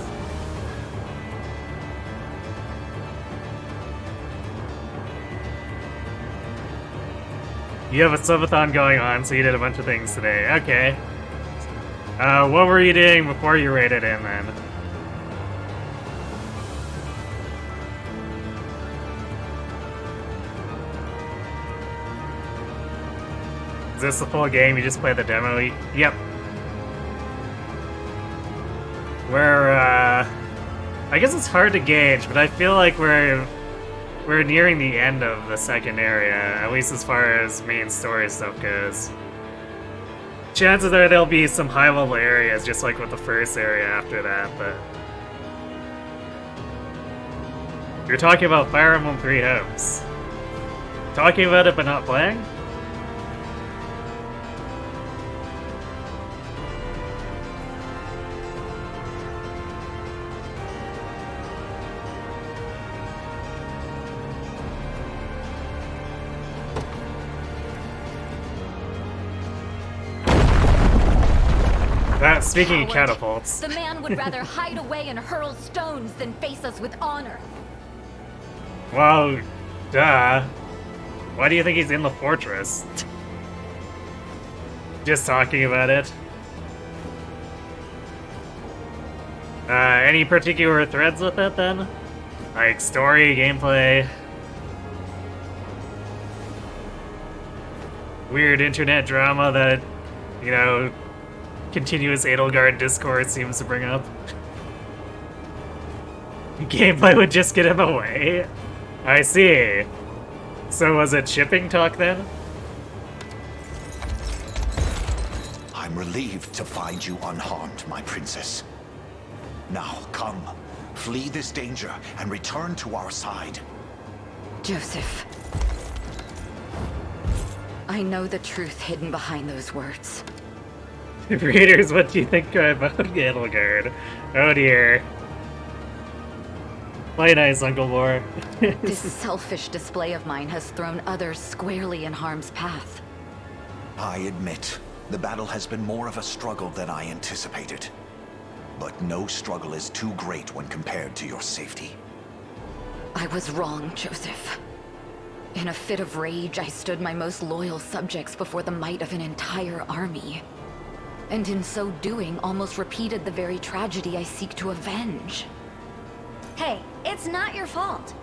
You have a subathon going on, so you did a bunch of things today. Okay. What were you doing before you raided in, then? Is this the full game? You just play the demo? Yep. I guess it's hard to gauge, but I feel like we're nearing the end of the second area, at least as far as main story stuff goes. Chances are there'll be some high-level areas, just like with the first area after that, but... You're talking about Fire Emblem Three Hopes. Talking about it but not playing? Speaking of catapults. The man would rather hide away and hurl stones than face us with honor. Well, duh. Why do you think he's in the fortress? Just talking about it. Any particular threads with it, then? Like, story, gameplay? Weird internet drama that, you know, continuous Edelgard discourse seems to bring up. Gameplay would just get in the way? I see. So was it shipping talk then? I'm relieved to find you unharmed, my princess. Now, come. Flee this danger and return to our side. Joseph. I know the truth hidden behind those words. Readers, what do you think about Edelgard? Oh dear. Play nice, Uncle Moore. This selfish display of mine has thrown others squarely in harm's path. I admit, the battle has been more of a struggle than I anticipated. But no struggle is too great when compared to your safety. I was wrong, Joseph. In a fit of rage, I stood my most loyal subjects before the might of an entire army. And in so doing, almost repeated the very tragedy I seek to avenge. Hey, it's not your fault.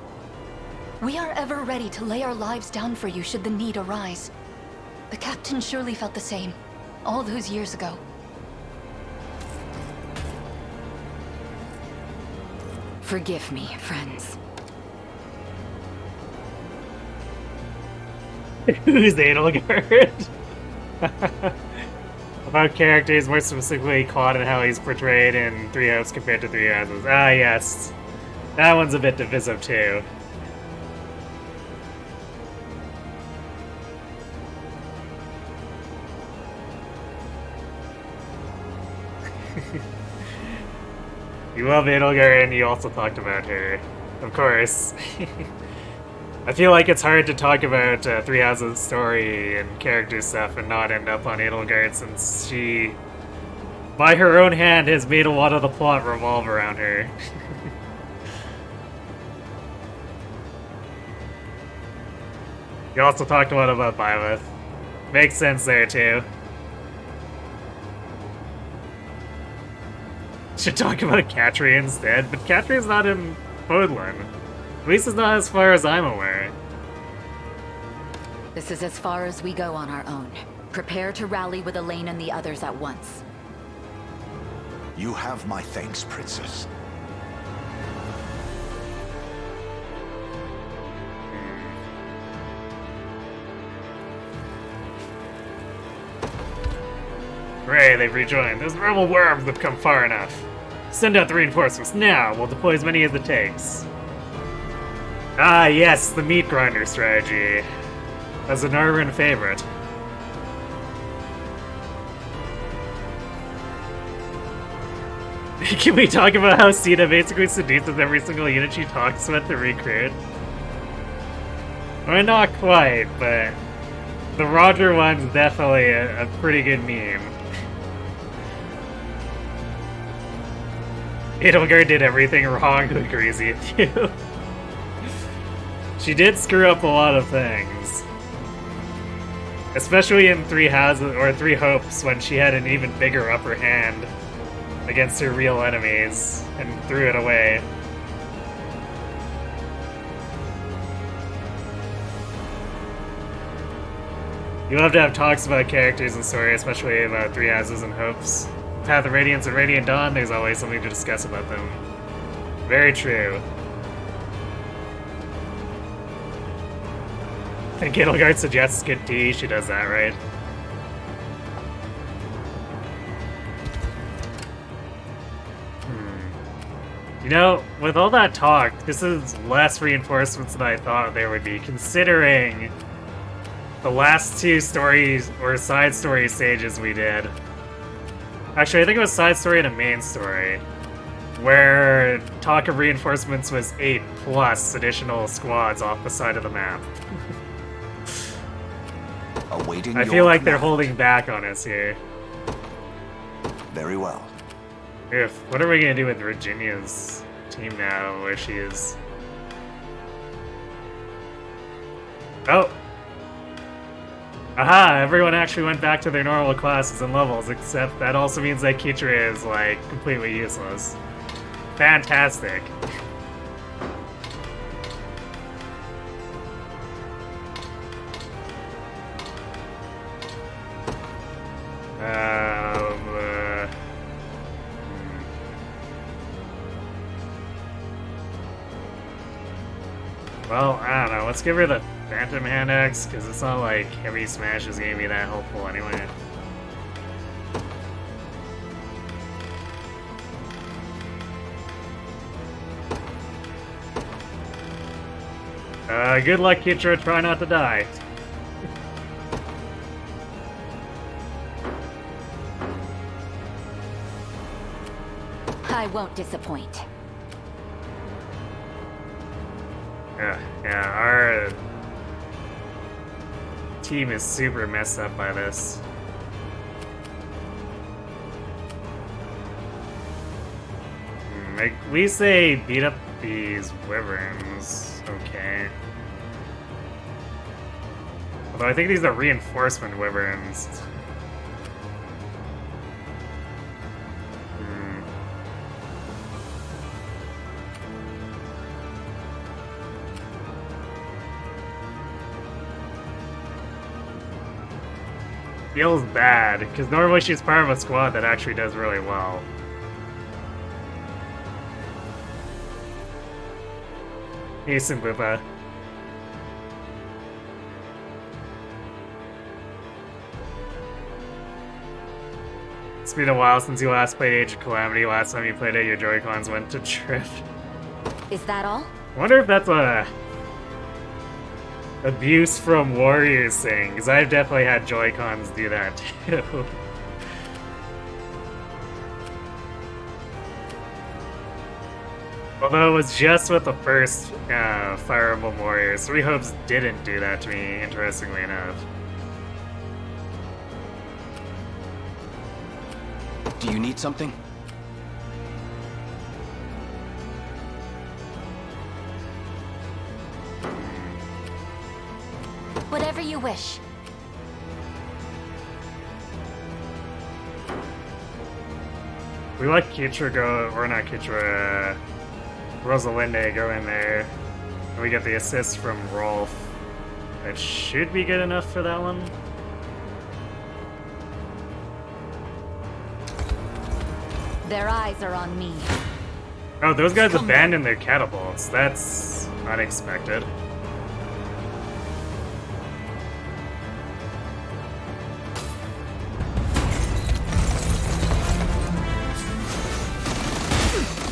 We are ever ready to lay our lives down for you should the need arise. The captain surely felt the same, all those years ago. Forgive me, friends. Who's Edelgard? About characters, more specifically Claude and how he's portrayed in Three Hopes compared to Three Houses. Ah, yes. That one's a bit divisive, too. You love Edelgard, and you also talked about her. Of course. I feel like it's hard to talk about Three Houses' story and character stuff and not end up on Edelgard, since she, by her own hand, has made a lot of the plot revolve around her. You also talked a lot about Byleth. Makes sense there, too. Should talk about Katri instead, but Katri's not in Podlin. At least it's not as far as I'm aware. This is as far as we go on our own. Prepare to rally with Elaine and the others at once. You have my thanks, Princess. Hooray, they've rejoined. Those rebel worms have come far enough. Send out the reinforcements now. We'll deploy as many as it takes. Ah, yes, the meat grinder strategy. As an Arwen favorite. Can we talk about how Cena basically seduces every single unit she talks with to recruit? Well, not quite, but the Roger one's definitely a pretty good meme. Edelgard did everything wrong, who agrees with you? She did screw up a lot of things. Especially in Three Houses, or Three Hopes, when she had an even bigger upper hand against her real enemies, and threw it away. You love to have talks about characters and story, especially about Three Houses and Hopes. Path of Radiance and Radiant Dawn, there's always something to discuss about them. Very true. I think Edelgard suggests good tea, she does that, right? You know, with all that talk, this is less reinforcements than I thought there would be, considering the last two stories, or side story stages we did. Actually, I think it was side story and a main story, where talk of reinforcements was 8+ additional squads off the side of the map. Awaiting I feel like they're holding back on us here. Very well. What are we gonna do with Virginia's team now, where she is? Oh! Aha! Everyone actually went back to their normal classes and levels, except that also means that Kitra is, like, completely useless. Fantastic. Well, I don't know. Let's give her the Phantom Hand Axe, because it's not like Heavy Smash is going to be that helpful anyway. Good luck, Kitra. Try not to die. I won't disappoint. Yeah, our team is super messed up by this. At least they beat up these wyverns. Okay. Although I think these are reinforcement wyverns. Feels bad, because normally she's part of a squad that actually does really well. Hey, Simbupa. It's been a while since you last played Age of Calamity. Last time you played it, your Joy-Cons went to drift. Is that all? I wonder if that's a abuse from Warriors thing, because I've definitely had Joy-Cons do that too. Although it was just with the first Fire Emblem Warriors. Three Hopes didn't do that to me, interestingly enough. Do you need something? Whatever you wish. We let Kitra go, or not Kitra, Rosalinde go in there. We get the assist from Rolf. That should be good enough for that one. Their eyes are on me. Oh, those guys abandoned their catapults. That's unexpected.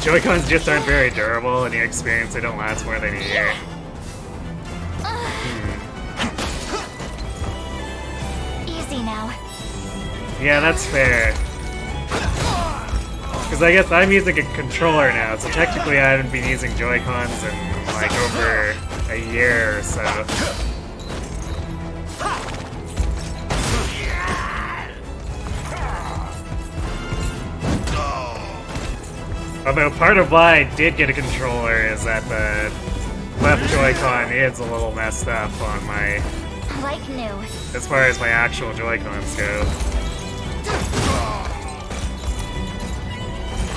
Joy-Cons just aren't very durable. In your experience, they don't last more than a year. Easy now. Yeah, that's fair. Because I guess I'm using a controller now, so technically I haven't been using Joy-Cons in like over a year or so. Although part of why I did get a controller is that the left Joy-Con is a little messed up on my... Like new. as far as my actual Joy-Cons go.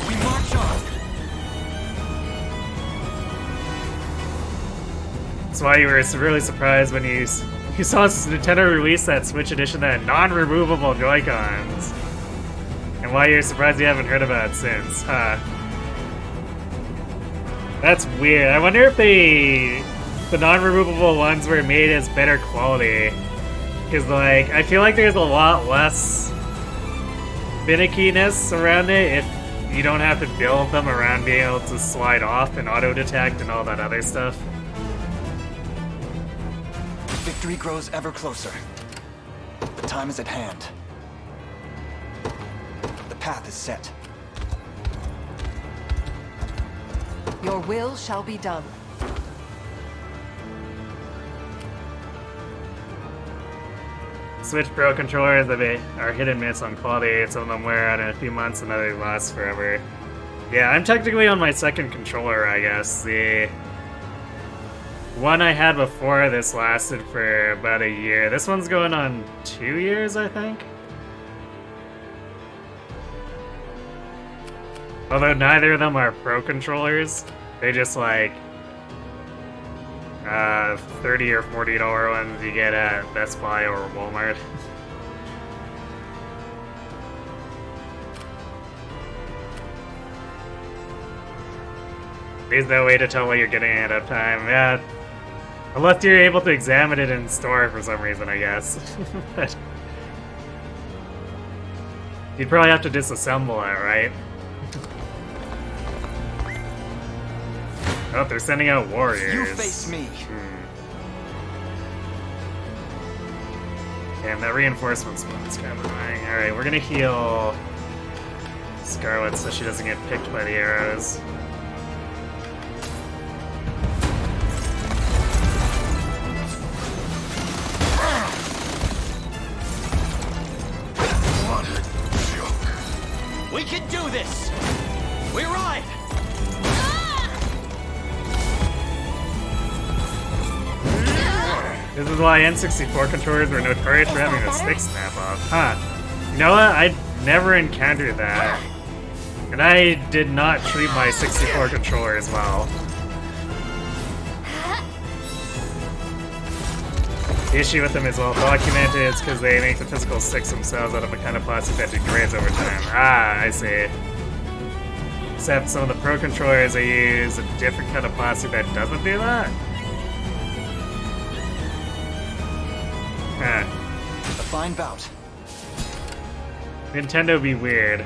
We march on. That's why you were really surprised when you saw Nintendo release that Switch edition that had non-removable Joy-Cons. And why you're surprised you haven't heard about it since, huh? That's weird. I wonder if the non-removable ones were made as better quality. Because, like, I feel like there's a lot less finickiness around it if you don't have to build them around being able to slide off and auto-detect and all that other stuff. Victory grows ever closer. The time is at hand. The path is set. Your will shall be done. Switch Pro controllers are hit and miss on quality. Some of them wear out in a few months and others last forever. Yeah, I'm technically on my second controller, I guess. The one I had before this lasted for about a year. This one's going on 2 years, I think. Although neither of them are Pro controllers. They just like $30 or $40 ones you get at Best Buy or Walmart. There's no way to tell what you're getting ahead of time. Yeah, unless you're able to examine it in store for some reason, I guess. But you'd probably have to disassemble it, right? Oh, they're sending out warriors. You face me. Damn, that reinforcement spawn's kind of annoying. Alright, we're gonna heal Scarlet so she doesn't get picked by the arrows. What a joke. We can do this! We ride! This is why N64 controllers were notorious for having the stick snap off. Huh. You know what? I never encountered that. And I did not treat my 64 controller as well. The issue with them is well documented. It's because they make the physical sticks themselves out of a kind of plastic that degrades over time. Ah, I see. Except some of the Pro controllers, they use a different kind of plastic that doesn't do that. Huh. A fine bout. Nintendo be weird.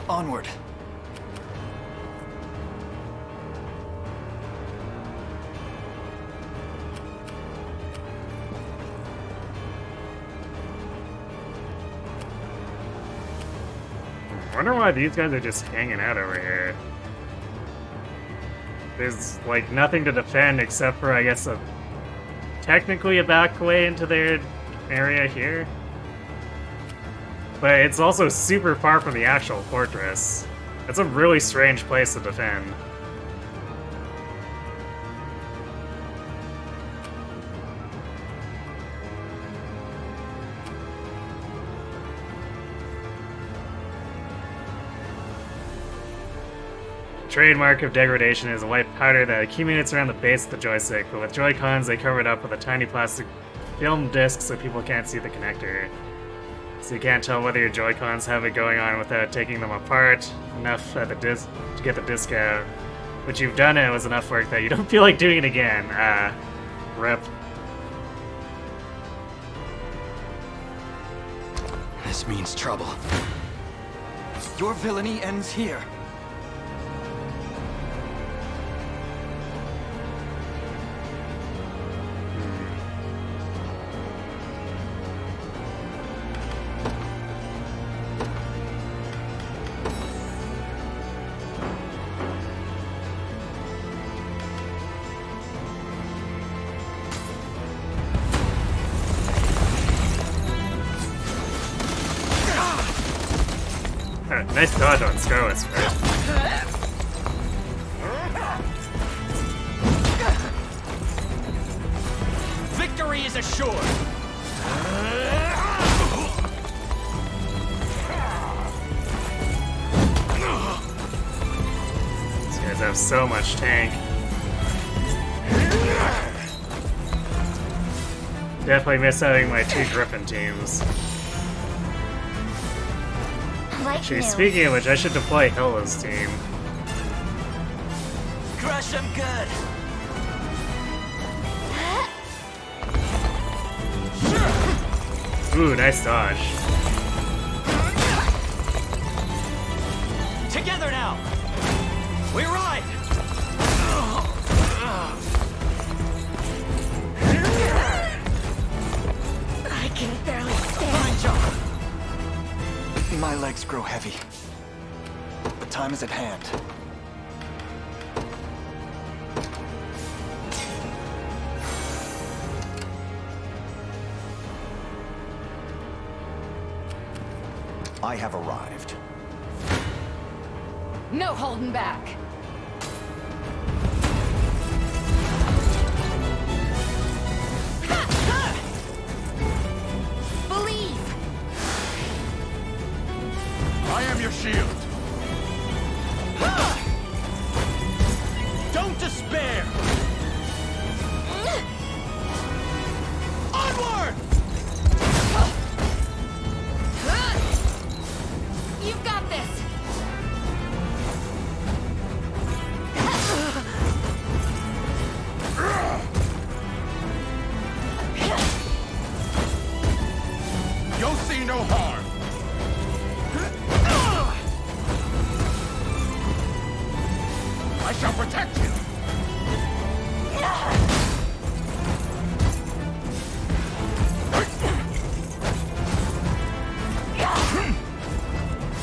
Onward. I wonder why these guys are just hanging out over here. There's like nothing to defend except for, I guess, technically a back way into their area here. But it's also super far from the actual fortress. It's a really strange place to defend. Trademark of degradation is a white powder that accumulates around the base of the joystick, but with Joy-Cons they cover it up with a tiny plastic film disc so people can't see the connector. So you can't tell whether your Joy-Cons have it going on without taking them apart enough at the disc to get the disc out. But you've done it was enough work that you don't feel like doing it again. Rip. This means trouble. Your villainy ends here. Nice dodge on Scarlet's first. Victory is assured! These guys have so much tank. Definitely miss having my 2 Griffin teams. Actually, speaking of which, I should deploy Hilla's team. Crush him good. Ooh, nice dodge. Together now! We ride! I can barely stand. Fine job! My legs grow heavy. The time is at hand. I have arrived. No holding back. Believe! I am your shield. Don't despair! Onward! You've got this! You'll see no harm. I shall protect you.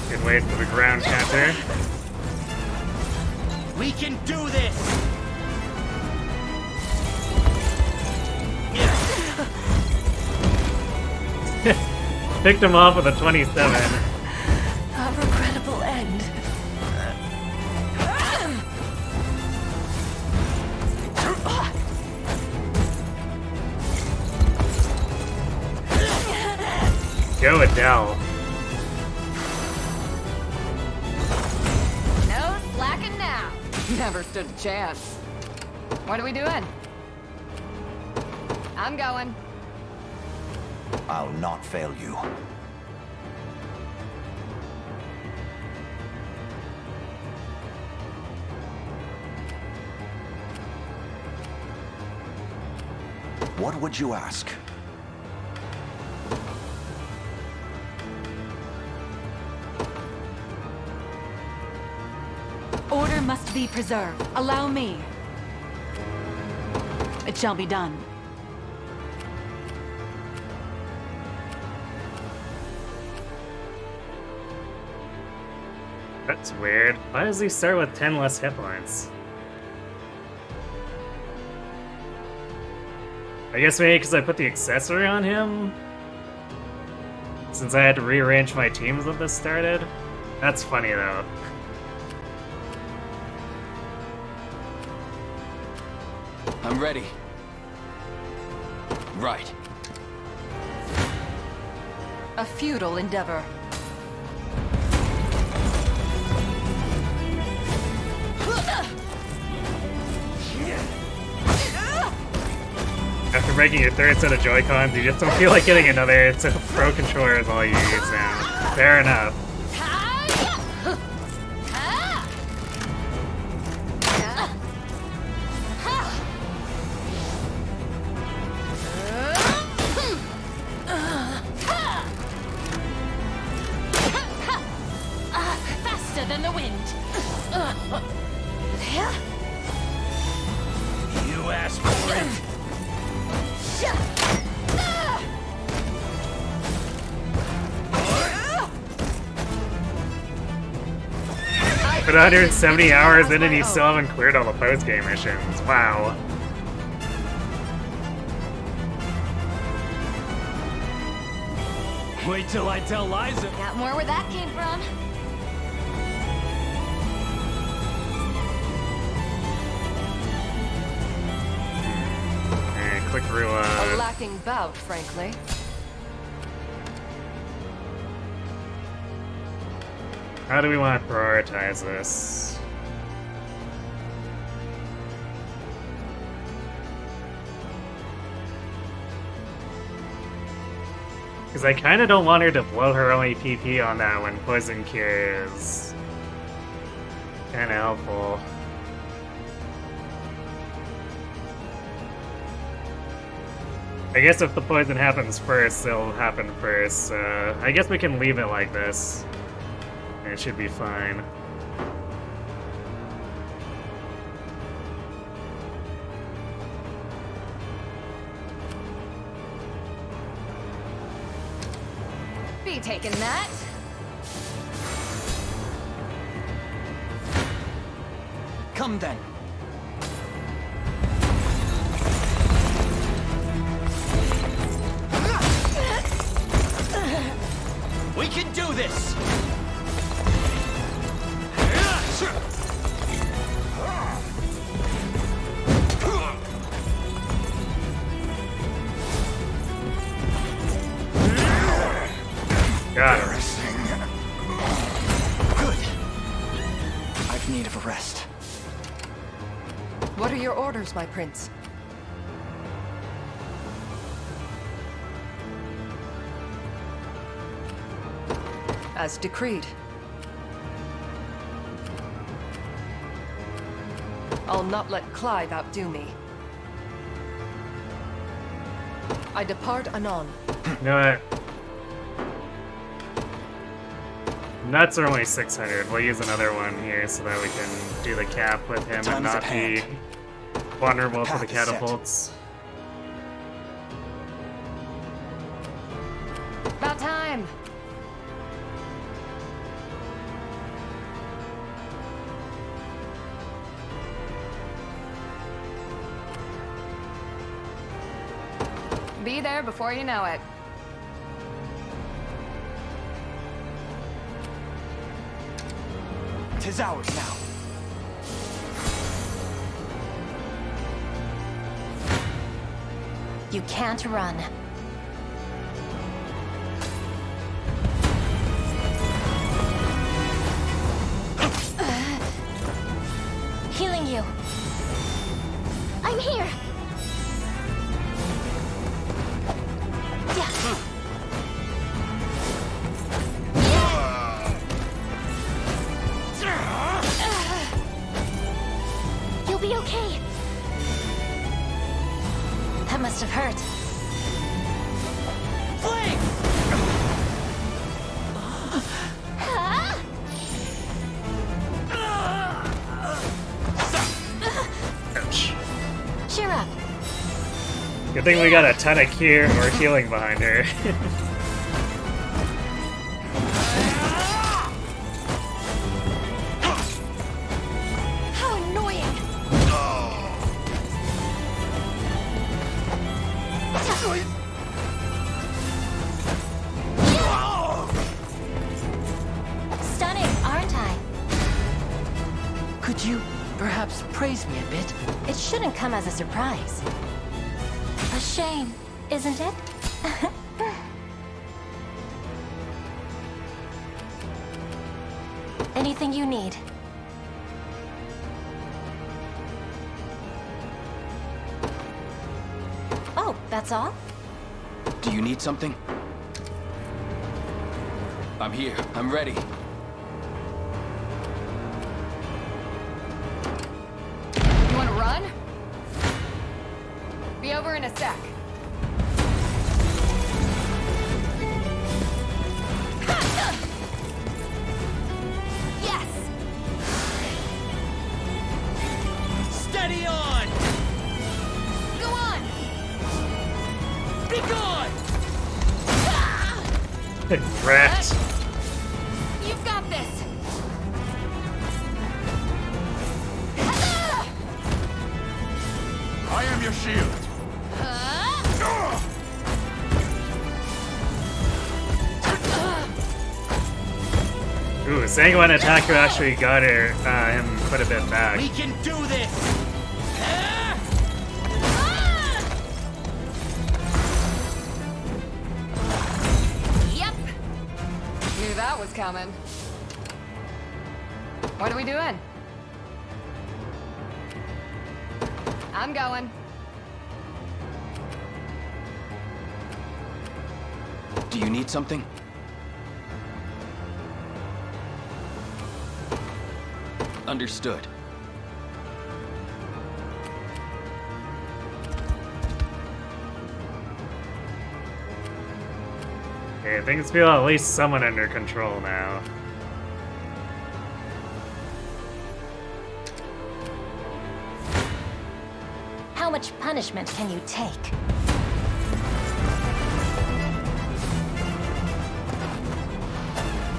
Good wait for the ground counter. We can do this! Picked him off with a 27. A regrettable end. Go Adele. No slacking now. Never stood a chance. What are we doing? I'm going. I'll not fail you. What would you ask? Order must be preserved. Allow me. It shall be done. That's weird. Why does he start with 10 less hit points? I guess maybe because I put the accessory on him? Since I had to rearrange my teams when this started? That's funny though. I'm ready. Right. A futile endeavor. After breaking your 3rd set of Joy-Cons, you just don't feel like getting another, so Pro Controller is all you use now. Fair enough. Put 170 hours in and you still haven't cleared all the post-game missions. Wow. Wait till I tell Liza. Got more where that came from. Alright, quick A reload. lacking bout, frankly. How do we want to prioritize this? Because I kind of don't want her to blow her only PP on that when Poison Cure is kind of helpful. I guess if the poison happens first, it'll happen first. I guess we can leave it like this. And it should be fine. Be taking that. Come then. We can do this! Got it. Good. I've need of a rest. What are your orders, my prince? As decreed. I'll not let Clive outdo me. I depart anon. You know what? Nuts are only 600. We'll use another one here so that we can do the cap with him and Time's not at hand. be vulnerable to Path the is set. catapults. About time. Be there before you know it. Tis ours now. You can't run. Healing you. I'm here. You'll be okay. That must have hurt. Ouch. Cheer up. Good thing we got a ton of cure or healing behind her. How annoying! Stunning, aren't I? Could you perhaps praise me a bit? It shouldn't come as a surprise. A shame, isn't it? Anything you need? Oh, that's all? Do you need something? I'm here. I'm ready. You want to run? Be over in a sec. Yes! Steady on! Go on! Be gone! Wrecked. You've got this! I am your shield. Ooh, saying one attack who actually got him quite a bit back. We can do this! Yep. Knew that was coming. What are we doing? I'm going. Do you need something? Understood. Okay, things feel at least somewhat under control now. How much punishment can you take?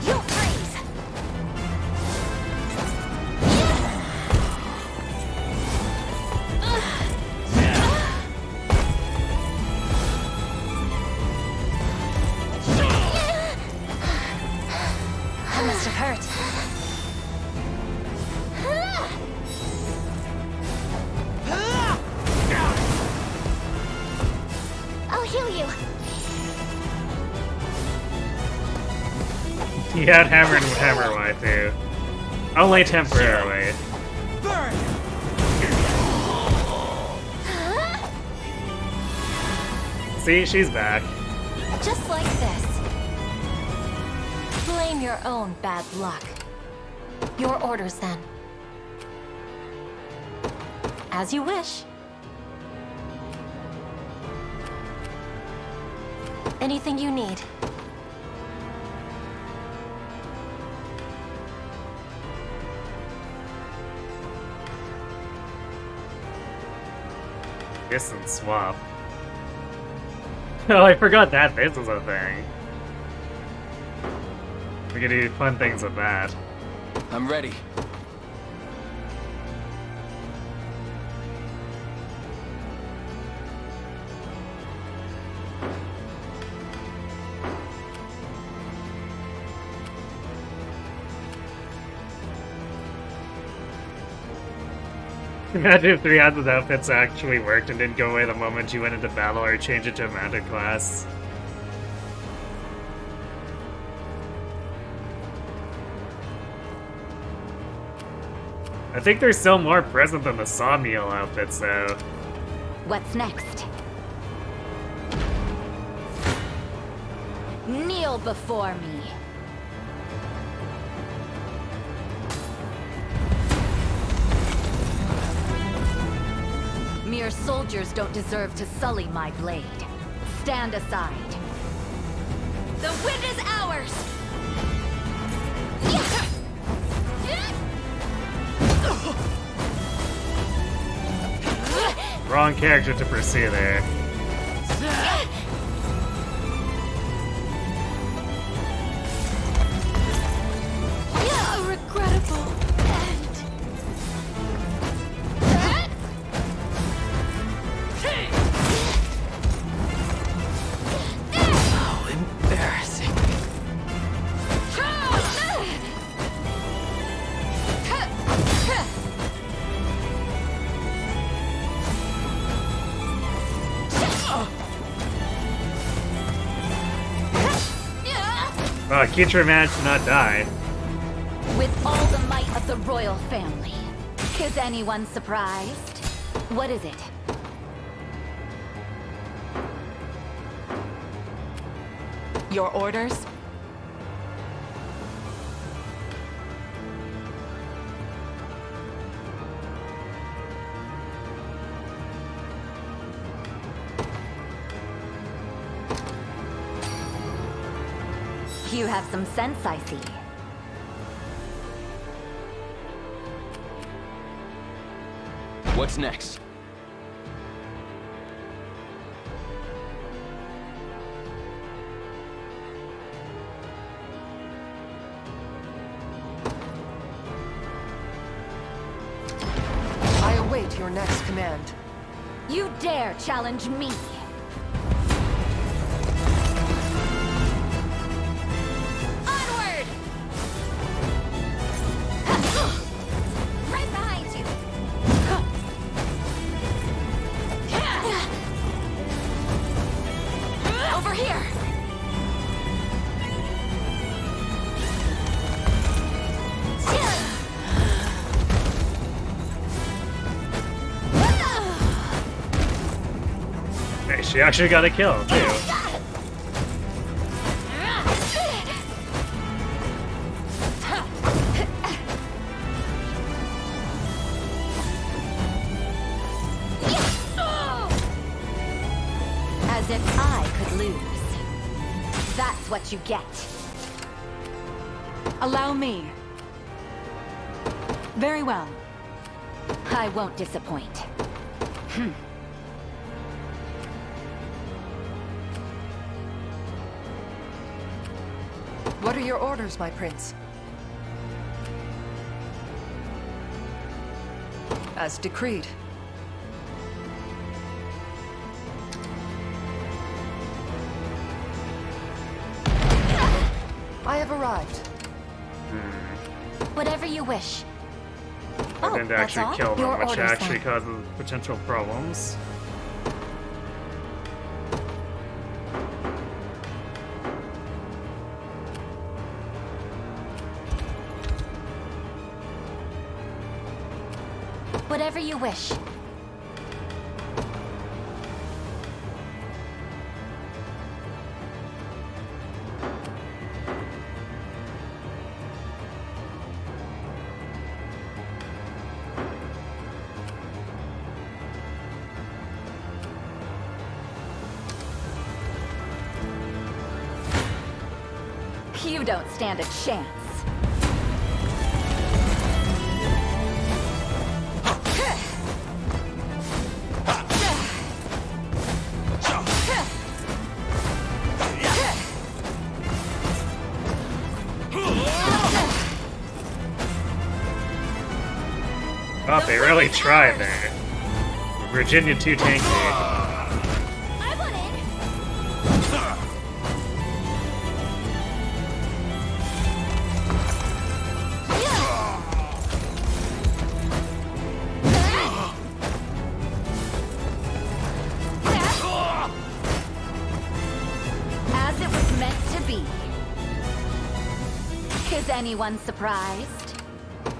You freeze! That must have hurt. I'll heal you. He had hammer and hammer Y too. Only temporarily. Burn! See, she's back. Just like this. Blame your own bad luck. Your orders, then. As you wish. Anything you need. Distance swap. Oh, I forgot that this was a thing. We can do fun things with that. I'm ready. Imagine if 3 Houses outfits actually worked and didn't go away the moment you went into battle or change it to a mounted class. I think they're still more present than the sawmill outfits, though. What's next? Kneel before me. Mere soldiers don't deserve to sully my blade. Stand aside. The wind is ours! Wrong character to pursue there. A regrettable end. How embarrassing. Keitra managed to not die. With all the might of the royal family. Is anyone surprised? What is it? Your orders? You have some sense, I see. What's next? I await your next command. You dare challenge me? Onward! Right behind you! Over here! Hey, she actually got a kill, too. As if I could lose. That's what you get. Allow me. Very well. I won't disappoint. What are your orders, my prince? As decreed. I have arrived. Whatever you wish. We're going to actually kill them, Your which orders, actually then. causes potential problems. Whatever you wish. You don't stand a chance. Oh, they really tried there. Virginia too tanky. As it was meant to be. Is anyone surprised?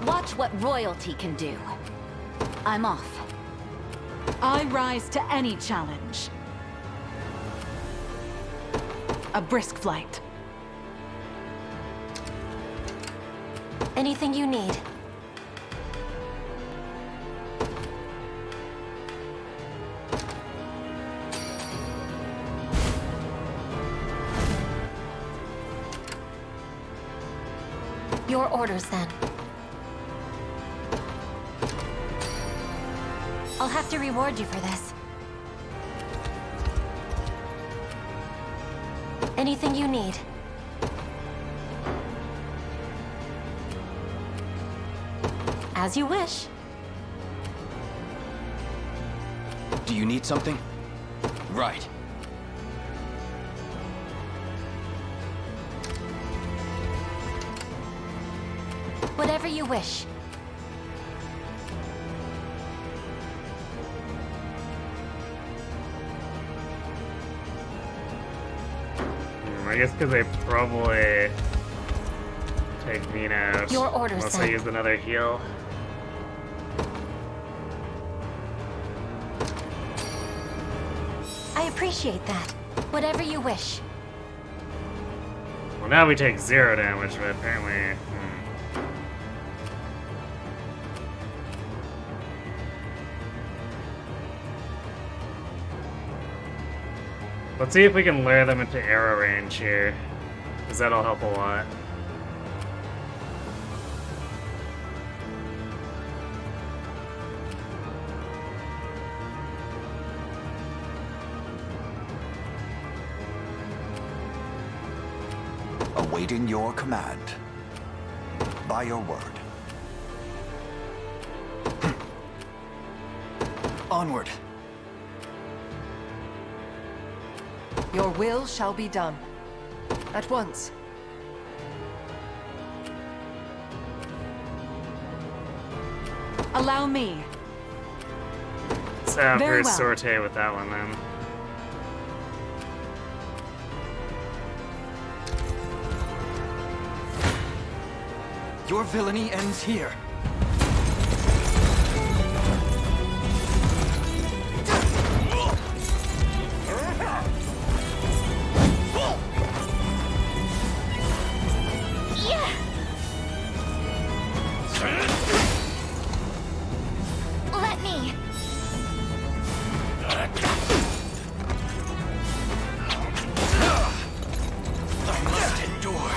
Watch what royalty can do. I'm off. I rise to any challenge. A brisk flight. Anything you need. Your orders, then. I'll have to reward you for this. Anything you need. As you wish. Do you need something? Right. Whatever you wish. I guess because they probably take me out. Your orders, unless I then. use another heal. I appreciate that. Whatever you wish. Well, now we take 0 damage, but apparently. Let's see if we can lure them into arrow range here, because that'll help a lot. Awaiting your command. By your word. Onward. Your will shall be done. At once. Allow me. Let's have Very her well. sortie with that one then. Your villainy ends here. Let me. I must endure.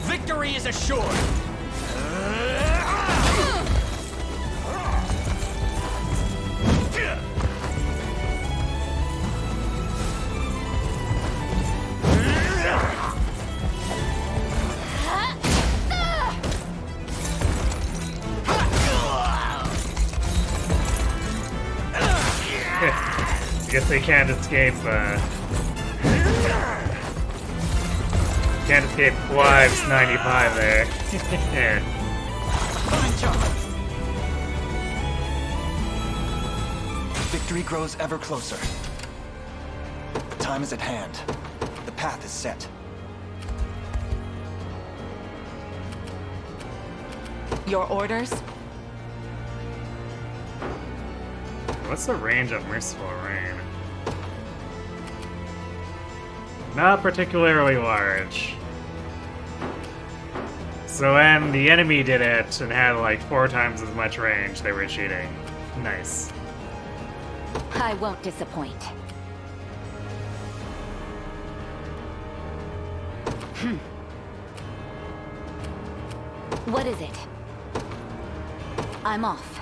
Victory is assured. I guess they can't escape, can't escape Clive's 95 there. Yeah. Victory grows ever closer. The time is at hand. The path is set. Your orders? What's the range of Merciful Rain? Not particularly large. So when the enemy did it and had like 4 times as much range, they were cheating. Nice. I won't disappoint. What is it? I'm off.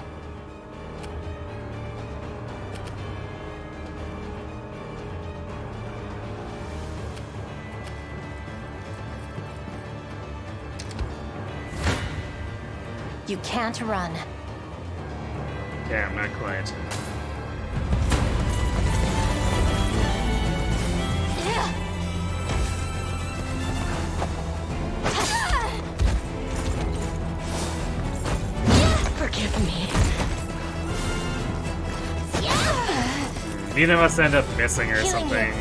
You can't run. Yeah, not quite. Forgive me. Nina must end up missing or something.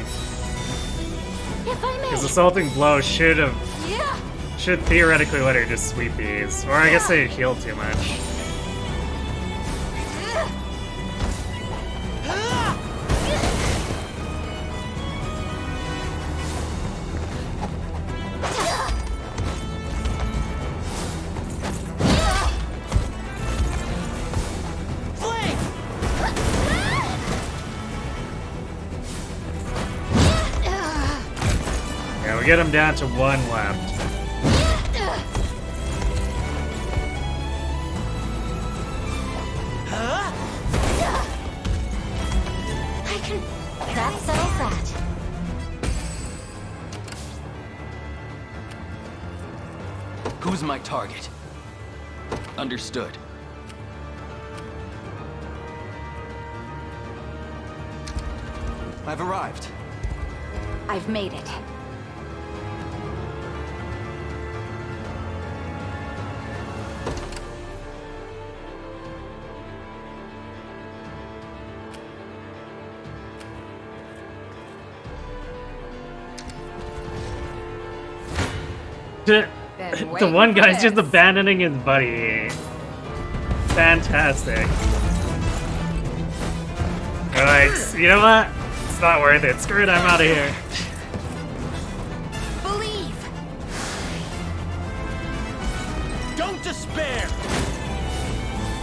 If I may. Because Assaulting Blow should theoretically let her just sweep these. Or I guess they heal too much. Yeah, we get him down to 1 left. That settles that. Who's my target? Understood. I've arrived. I've made it. The one guy's just abandoning his buddy. Fantastic. Alright, you know what? It's not worth it. Screw it, I'm out of here. Believe. Don't despair.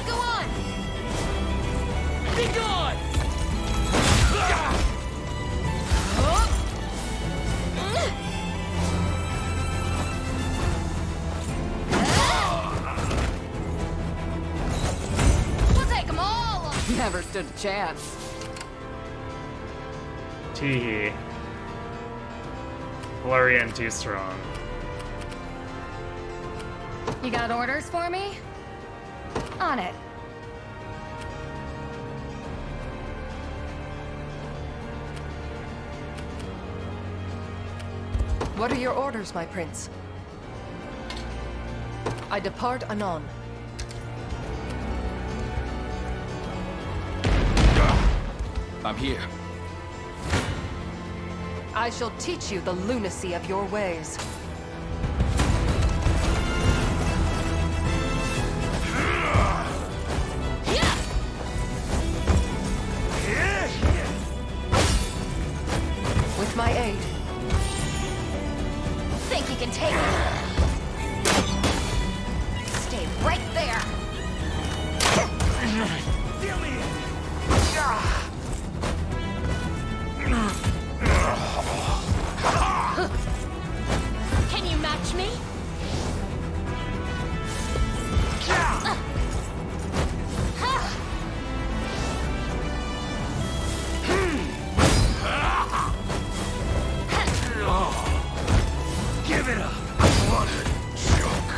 Go on. Be gone. We'll take them all. Never stood a chance. Teehee. Florian too strong. You got orders for me? On it. What are your orders, my prince? I depart anon. I'm here. I shall teach you the lunacy of your ways. With my aid. Think you can take it? Stay right there. Deal me in. Can you match me? Give it up. What a joke.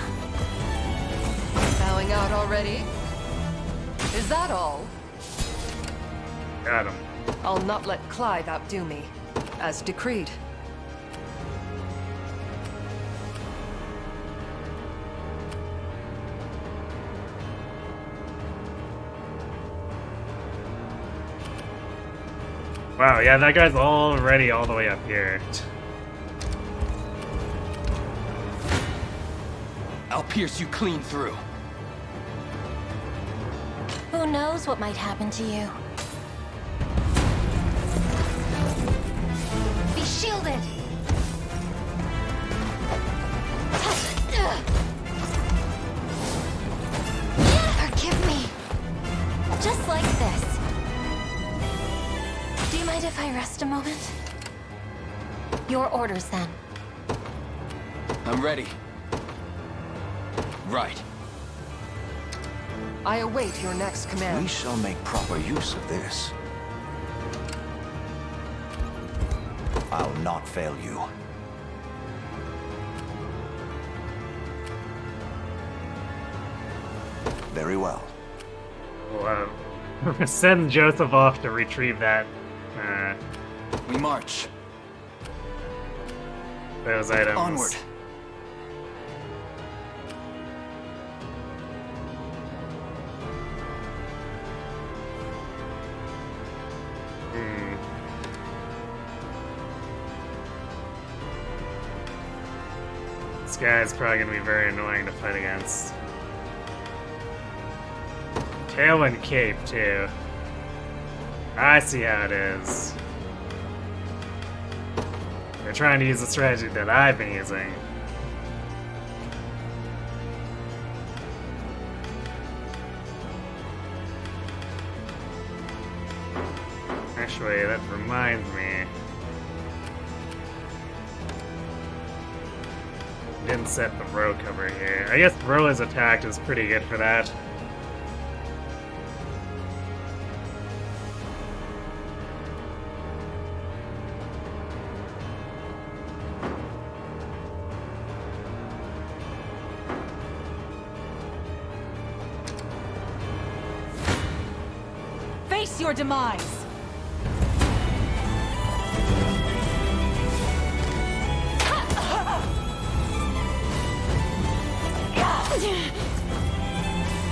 Bowing out already? Is that all? Got him. I'll not let Clive outdo me, as decreed. Wow, yeah, that guy's already all the way up here. I'll pierce you clean through. Who knows what might happen to you? Be shielded. Forgive me. Just like this. Do you mind if I rest a moment? Your orders, then. I'm ready. Right. I await your next command. We shall make proper use of this. I'll not fail you. Very well. Well, send Joseph off to retrieve that. We march. Those items. Onward. This guy's probably gonna be very annoying to fight against. Tail and cape, too. I see how it is. They're trying to use the strategy that I've been using. Actually, that reminds me. Didn't set the row cover here. I guess Roa's attack is pretty good for that. Face your demise!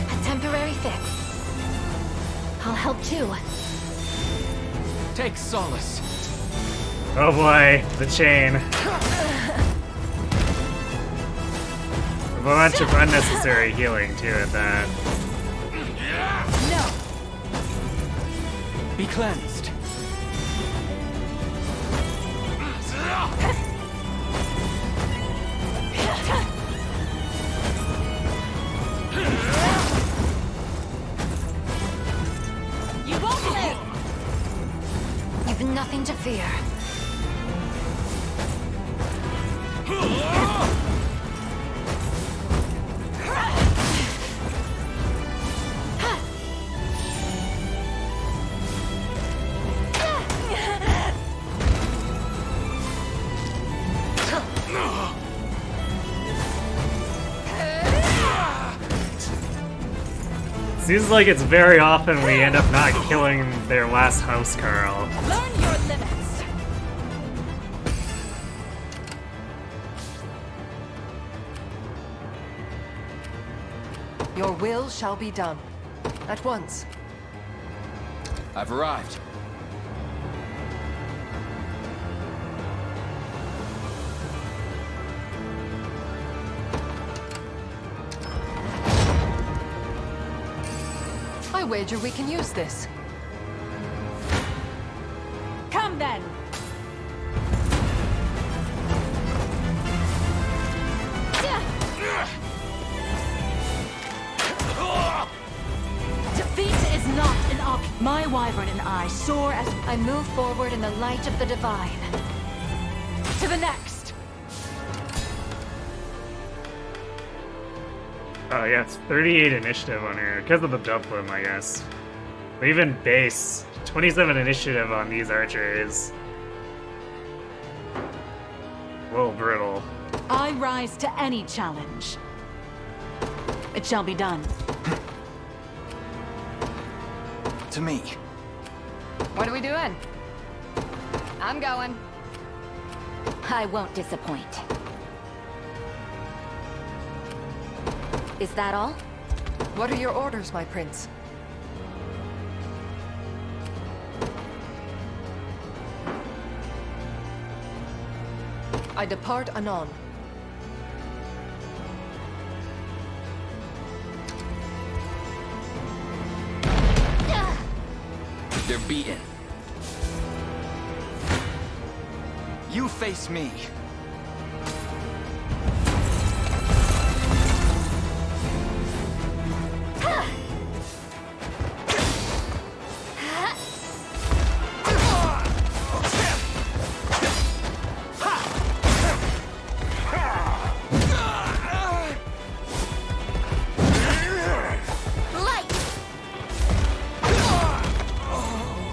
A temporary fix. I'll help too. Take solace. Oh boy, the chain. A bunch of unnecessary healing too at that. No! Be cleansed. You won't live! You've nothing to fear. Seems like it's very often we end up not killing their last housecarl. Learn your limits! Your will shall be done. At once. I've arrived. I wager we can use this. Come then! Defeat is not an option. My wyvern and I soar as I move forward in the light of the divine. To the next! Oh yeah, it's 38 initiative on here, because of the dumpling, I guess. But even base, 27 initiative on these archers. A little brutal. I rise to any challenge. It shall be done. To me. What are we doing? I'm going. I won't disappoint. Is that all? What are your orders, my prince? I depart anon. They're beaten. You face me.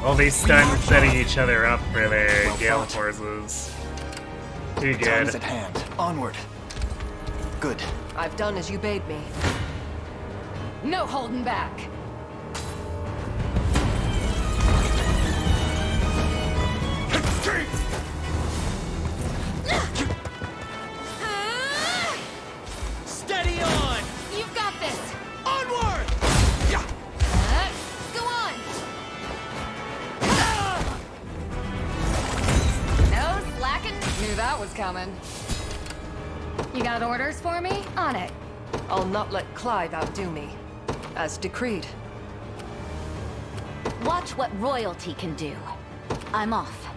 All these stuns setting each other up for their gale forces. Too good. Time's at hand. Onward. Good. I've done as you bade me. No holding back. Steady on! You've got this! Onward! Go on! No slacking. Knew that was coming. You got orders for me? On it. I'll not let Clive outdo me. As decreed. Watch what royalty can do. I'm off.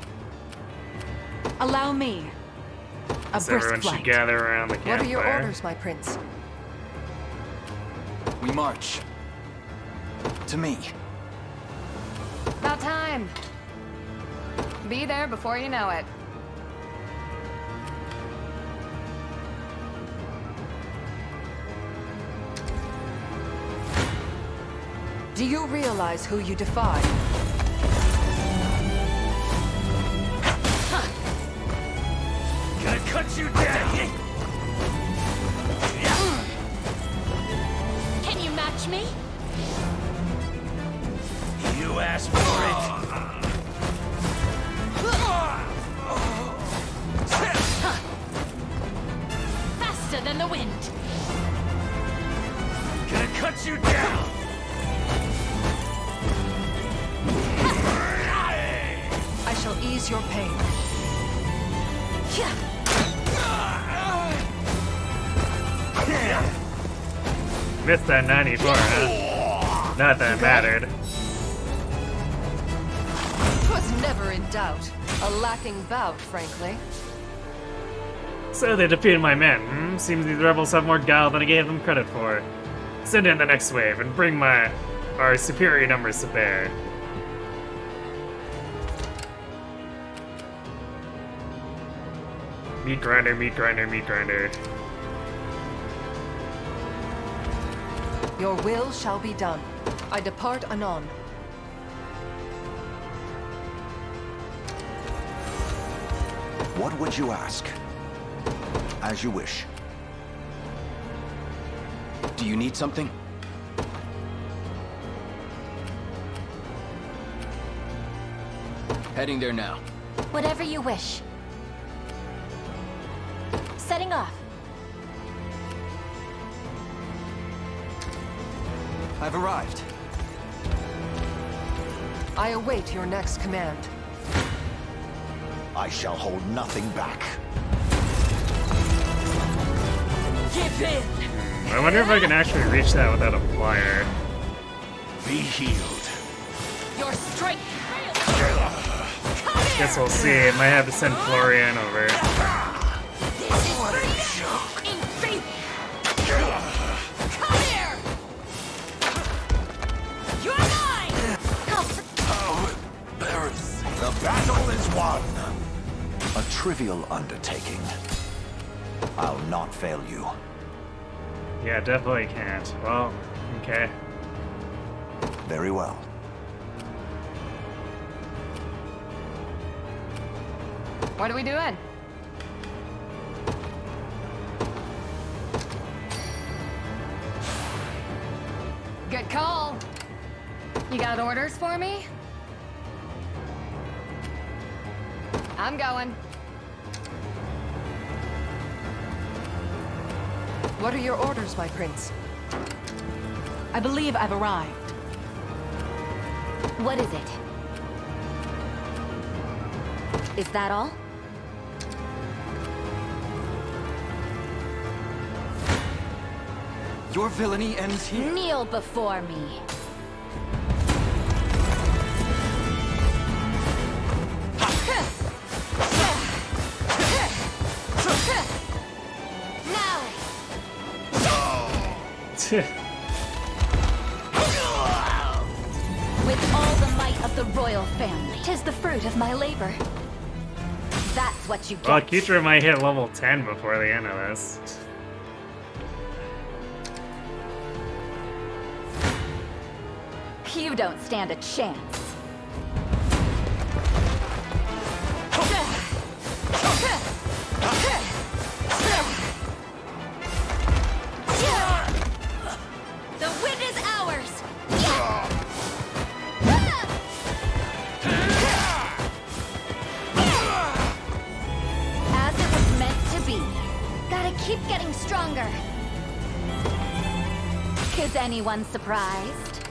Allow me. A So brisk everyone should flight. gather around the campfire. What are your orders, my prince? We march. To me. About time. Be there before you know it. Do you realize who you defy? Gonna cut you down! Can you match me? You asked for it! Faster than the wind. Gonna cut you down! I shall ease your pain. Missed that 94, huh? Not that it mattered. Was never in doubt. A lacking bout, frankly. So they defeated my men. Seems these rebels have more guile than I gave them credit for. Send in the next wave and bring our superior numbers to bear. Meat grinder, meat grinder, meat grinder. Your will shall be done. I depart anon. What would you ask? As you wish. Do you need something? Heading there now. Whatever you wish. Setting off. I've arrived. I await your next command. I shall hold nothing back. Give in! I wonder if I can actually reach that without a flyer. Be healed. Your strength! Guess we'll see. I might have to send Florian over. Come here! You're mine! Oh, the battle is won. A trivial undertaking. I'll not fail you. Yeah, definitely can't. Well, okay. Very well. What are we doing? Good call. You got orders for me? I'm going. What are your orders, my prince? I believe I've arrived. What is it? Is that all? Your villainy ends here. Kneel before me. With all the might of the royal family. 'Tis the fruit of my labor. That's what you get. Well, Keitra might hit level 10 before the end of this. You don't stand a chance. The win is ours! As it was meant to be. Gotta keep getting stronger. Is anyone surprised?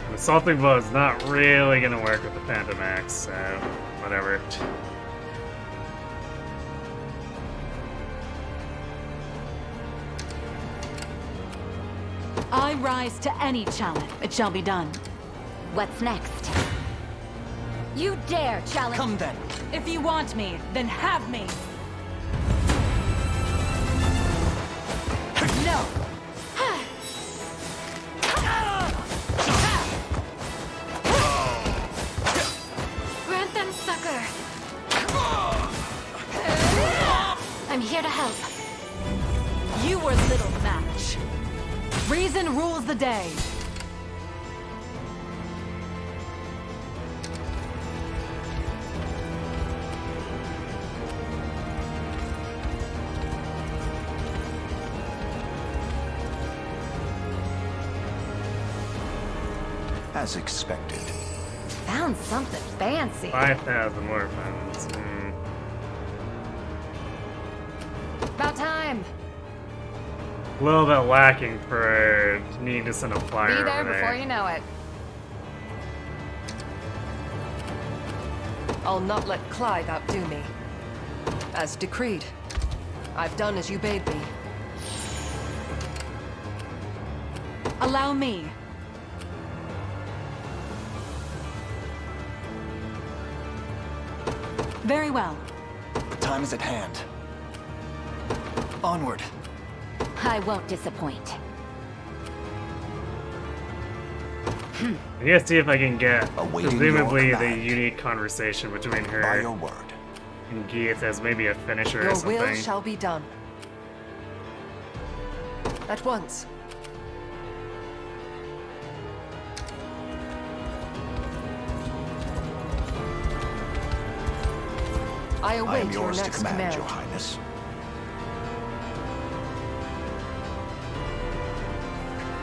The Assaulting Bow is not really gonna work with the Phantom Axe, so whatever. I rise to any challenge. It shall be done. What's next? You dare challenge— Come then. If you want me, then have me. No! Grant them succor. I'm here to help. You were little match. Reason rules the day. As expected. Found something fancy. 5,000 more funds. About time. A little bit lacking for needing to send a flyer Be there over before you know it. I'll not let Clive outdo me. As decreed. I've done as you bade me. Allow me. Very well. The time is at hand. Onward. I won't disappoint. I gotta see if I can get Awaiting presumably your the command. unique conversation between By her your word. and Geeth as maybe a finisher or Your something. will shall be done. At once. I I am await your yours to next command, command. Your Highness.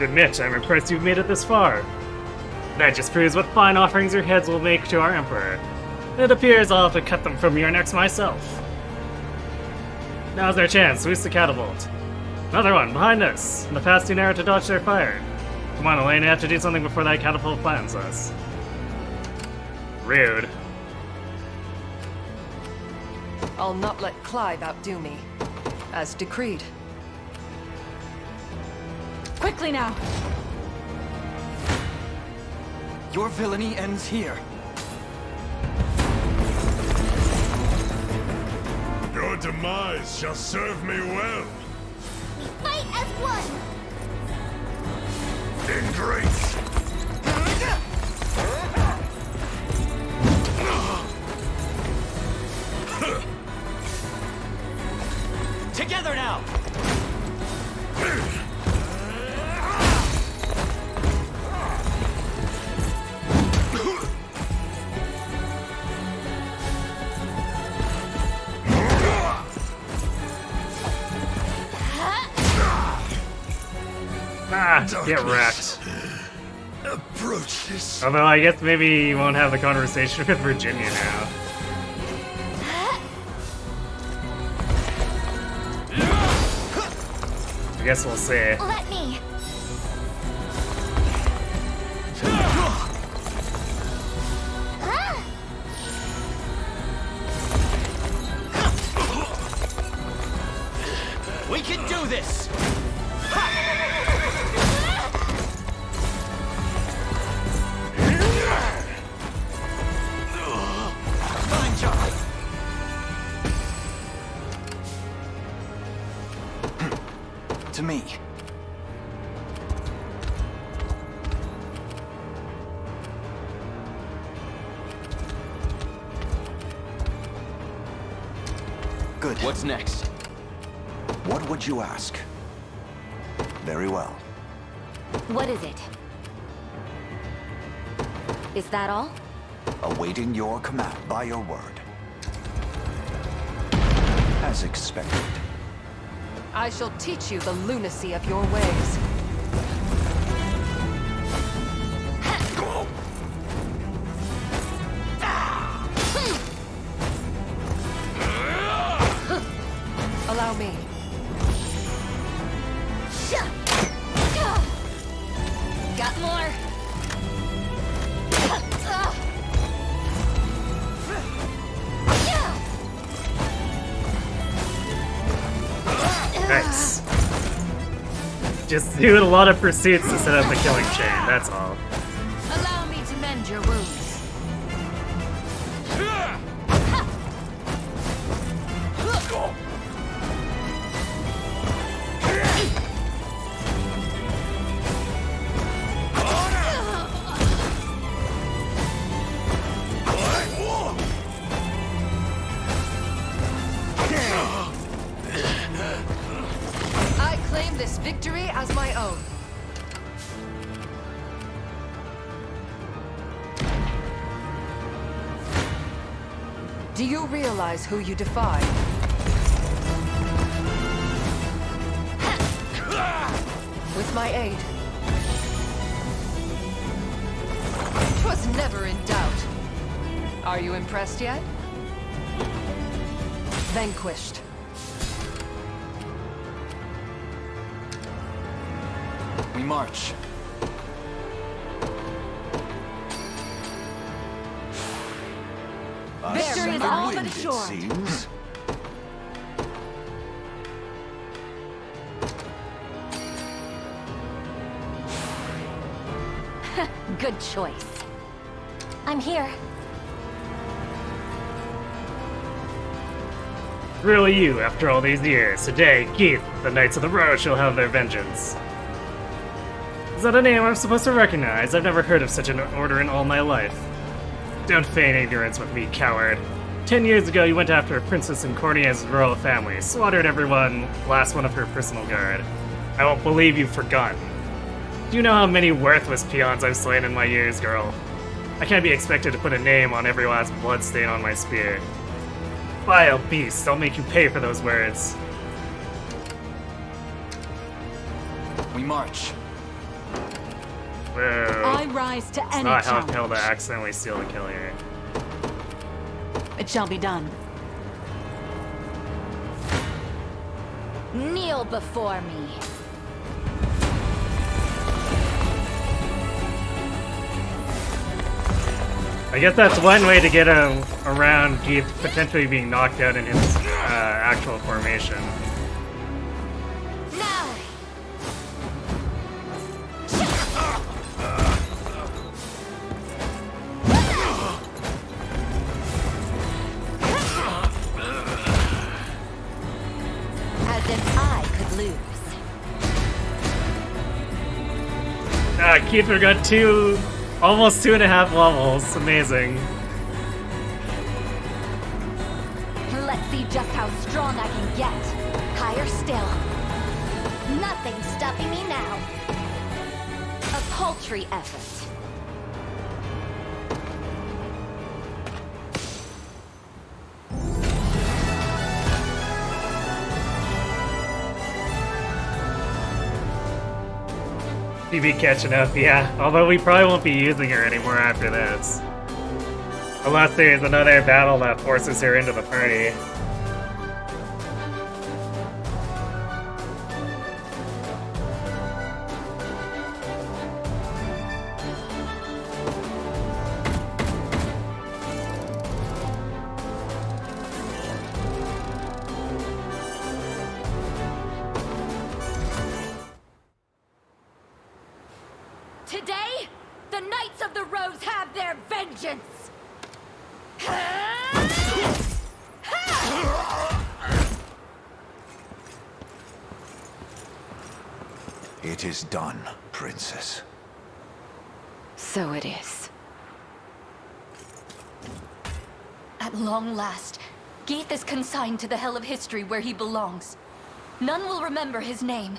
Admit, I'm impressed you've made it this far. That just proves what fine offerings your heads will make to our Emperor. It appears I'll have to cut them from your necks myself. Now's our chance. Use the catapult. Another one, behind us. In the past too narrow to dodge their fire. Come on, Elaine, you have to do something before that catapult flattens us. Rude. I'll not let Clive outdo me. As decreed. Quickly now! Your villainy ends here. Your demise shall serve me well. Fight as one! In grace. Together now! Get wrecked. Approach this. Although I guess maybe you won't have the conversation with Virginia now. I guess we'll see. Let me. We can do this! Fine job! To me. Good. What's next? What would you ask? Very well. What is it? Is that all? Awaiting your command by your word. As expected. I shall teach you the lunacy of your ways. Allow me. Got more. Nice. Just doing a lot of pursuits to set up the killing chain, that's all. Allow me to mend your wounds. I claim this victory as my own. Do you realize who you defy? With my aid. 'Twas never in doubt. Are you impressed yet? Vanquished. We march. Victory is all but It assured. seems. Good choice. I'm here. Really you, after all these years. Today, Keith, the Knights of the Road shall have their vengeance. Is that a name I'm supposed to recognize? I've never heard of such an order in all my life. Don't feign ignorance with me, coward. 10 years ago, you went after a princess in Cornia's royal family, slaughtered everyone, last one of her personal guard. I won't believe you've forgotten. Do you know how many worthless peons I've slain in my years, girl? I can't be expected to put a name on every last bloodstain on my spear. Vile beast, I'll make you pay for those words. We march. Whoa. I rise to It's any not how challenge. hell to accidentally steal a kill here. It shall be done. Kneel before me. I guess that's one way to get around Keith potentially being knocked out in his actual formation. Now. As if I could lose. Keith, we got almost 2.5 levels. Amazing. Let's see just how strong I can get. Higher still. Nothing's stopping me now. A paltry effort. She be catching up, yeah. Although we probably won't be using her anymore after this. Unless there's another battle that forces her into the party. Today, the Knights of the Rose have their vengeance! It is done, Princess. So it is. At long last, Geith is consigned to the hell of history where he belongs. None will remember his name.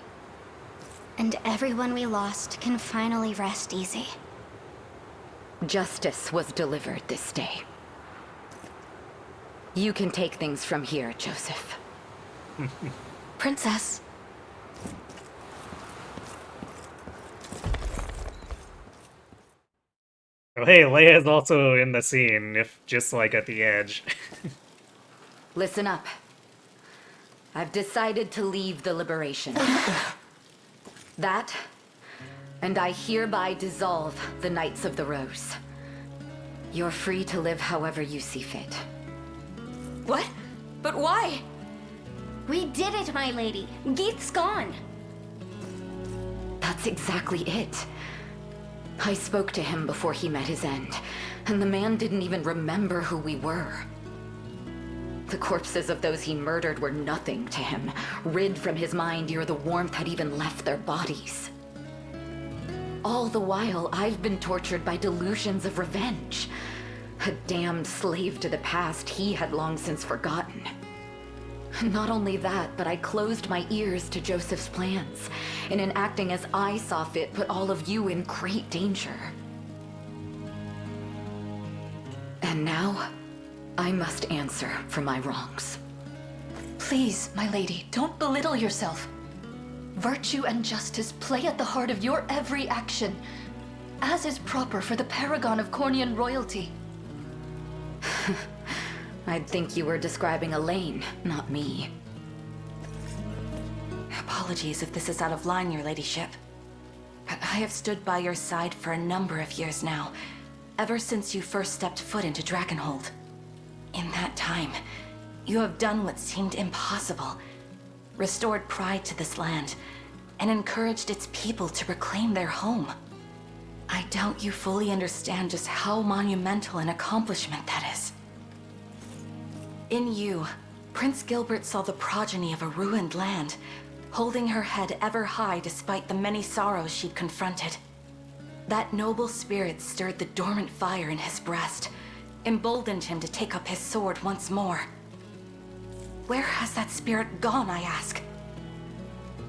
And everyone we lost can finally rest easy. Justice was delivered this day. You can take things from here, Joseph. Princess. Oh, hey, Leia's also in the scene, if just like at the edge. Listen up. I've decided to leave the Liberation. That, and I hereby dissolve the Knights of the Rose. You're free to live however you see fit. What? But why? We did it, my lady. Geith's gone. That's exactly it. I spoke to him before he met his end, and the man didn't even remember who we were. The corpses of those he murdered were nothing to him. Rid from his mind ere the warmth had even left their bodies. All the while, I've been tortured by delusions of revenge. A damned slave to the past he had long since forgotten. Not only that, but I closed my ears to Joseph's plans, and in acting as I saw fit, put all of you in great danger. And now, I must answer for my wrongs. Please, my lady, don't belittle yourself. Virtue and justice play at the heart of your every action, as is proper for the paragon of Cornian royalty. I'd think you were describing Elaine, not me. Apologies if this is out of line, your ladyship. I have stood by your side for a number of years now, ever since you first stepped foot into Dragonhold. In that time, you have done what seemed impossible, restored pride to this land, and encouraged its people to reclaim their home. I doubt you fully understand just how monumental an accomplishment that is. In you, Prince Gilbert saw the progeny of a ruined land, holding her head ever high despite the many sorrows she'd confronted. That noble spirit stirred the dormant fire in his breast, emboldened him to take up his sword once more. Where has that spirit gone, I ask?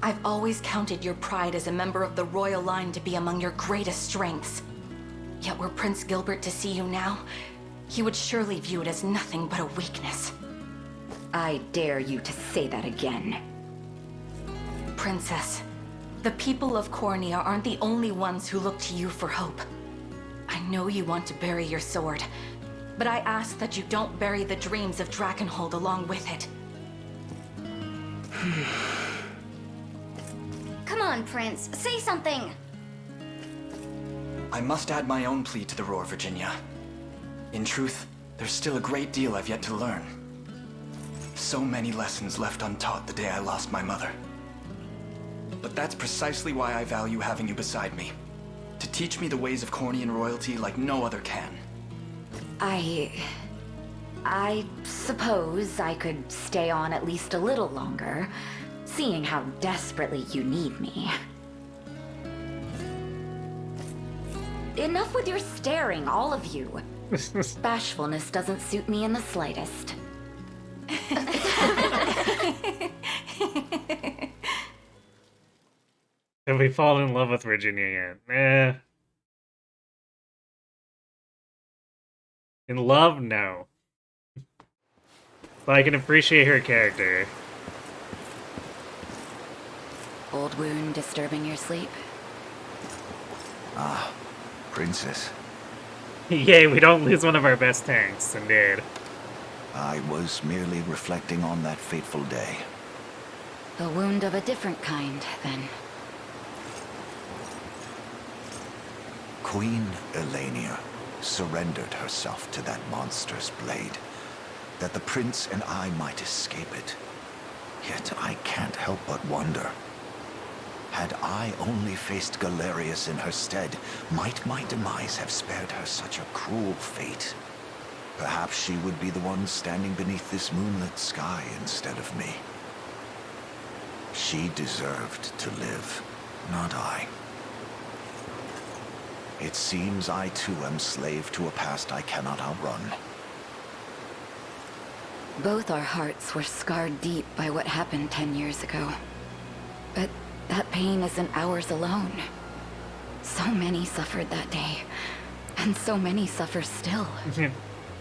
I've always counted your pride as a member of the royal line to be among your greatest strengths. Yet were Prince Gilbert to see you now, he would surely view it as nothing but a weakness. I dare you to say that again. Princess, the people of Cornia aren't the only ones who look to you for hope. I know you want to bury your sword, but I ask that you don't bury the dreams of Dragonhold along with it. Come on, Prince. Say something! I must add my own plea to the roar, Virginia. In truth, there's still a great deal I've yet to learn. So many lessons left untaught the day I lost my mother. But that's precisely why I value having you beside me. To teach me the ways of Cornian royalty like no other can. I suppose I could stay on at least a little longer, seeing how desperately you need me. Enough with your staring, all of you. Bashfulness doesn't suit me in the slightest. Have we fallen in love with Virginia yet? Eh. In love, no. But I can appreciate her character. Old wound disturbing your sleep? Ah, Princess. Yay, we don't lose one of our best tanks, indeed. I was merely reflecting on that fateful day. A wound of a different kind, then. Queen Elenia surrendered herself to that monster's blade, that the prince and I might escape it. Yet I can't help but wonder. Had I only faced Galerius in her stead, might my demise have spared her such a cruel fate? Perhaps she would be the one standing beneath this moonlit sky instead of me. She deserved to live, not I. It seems I too am slave to a past I cannot outrun. Both our hearts were scarred deep by what happened 10 years ago. But that pain isn't ours alone. So many suffered that day, and so many suffer still.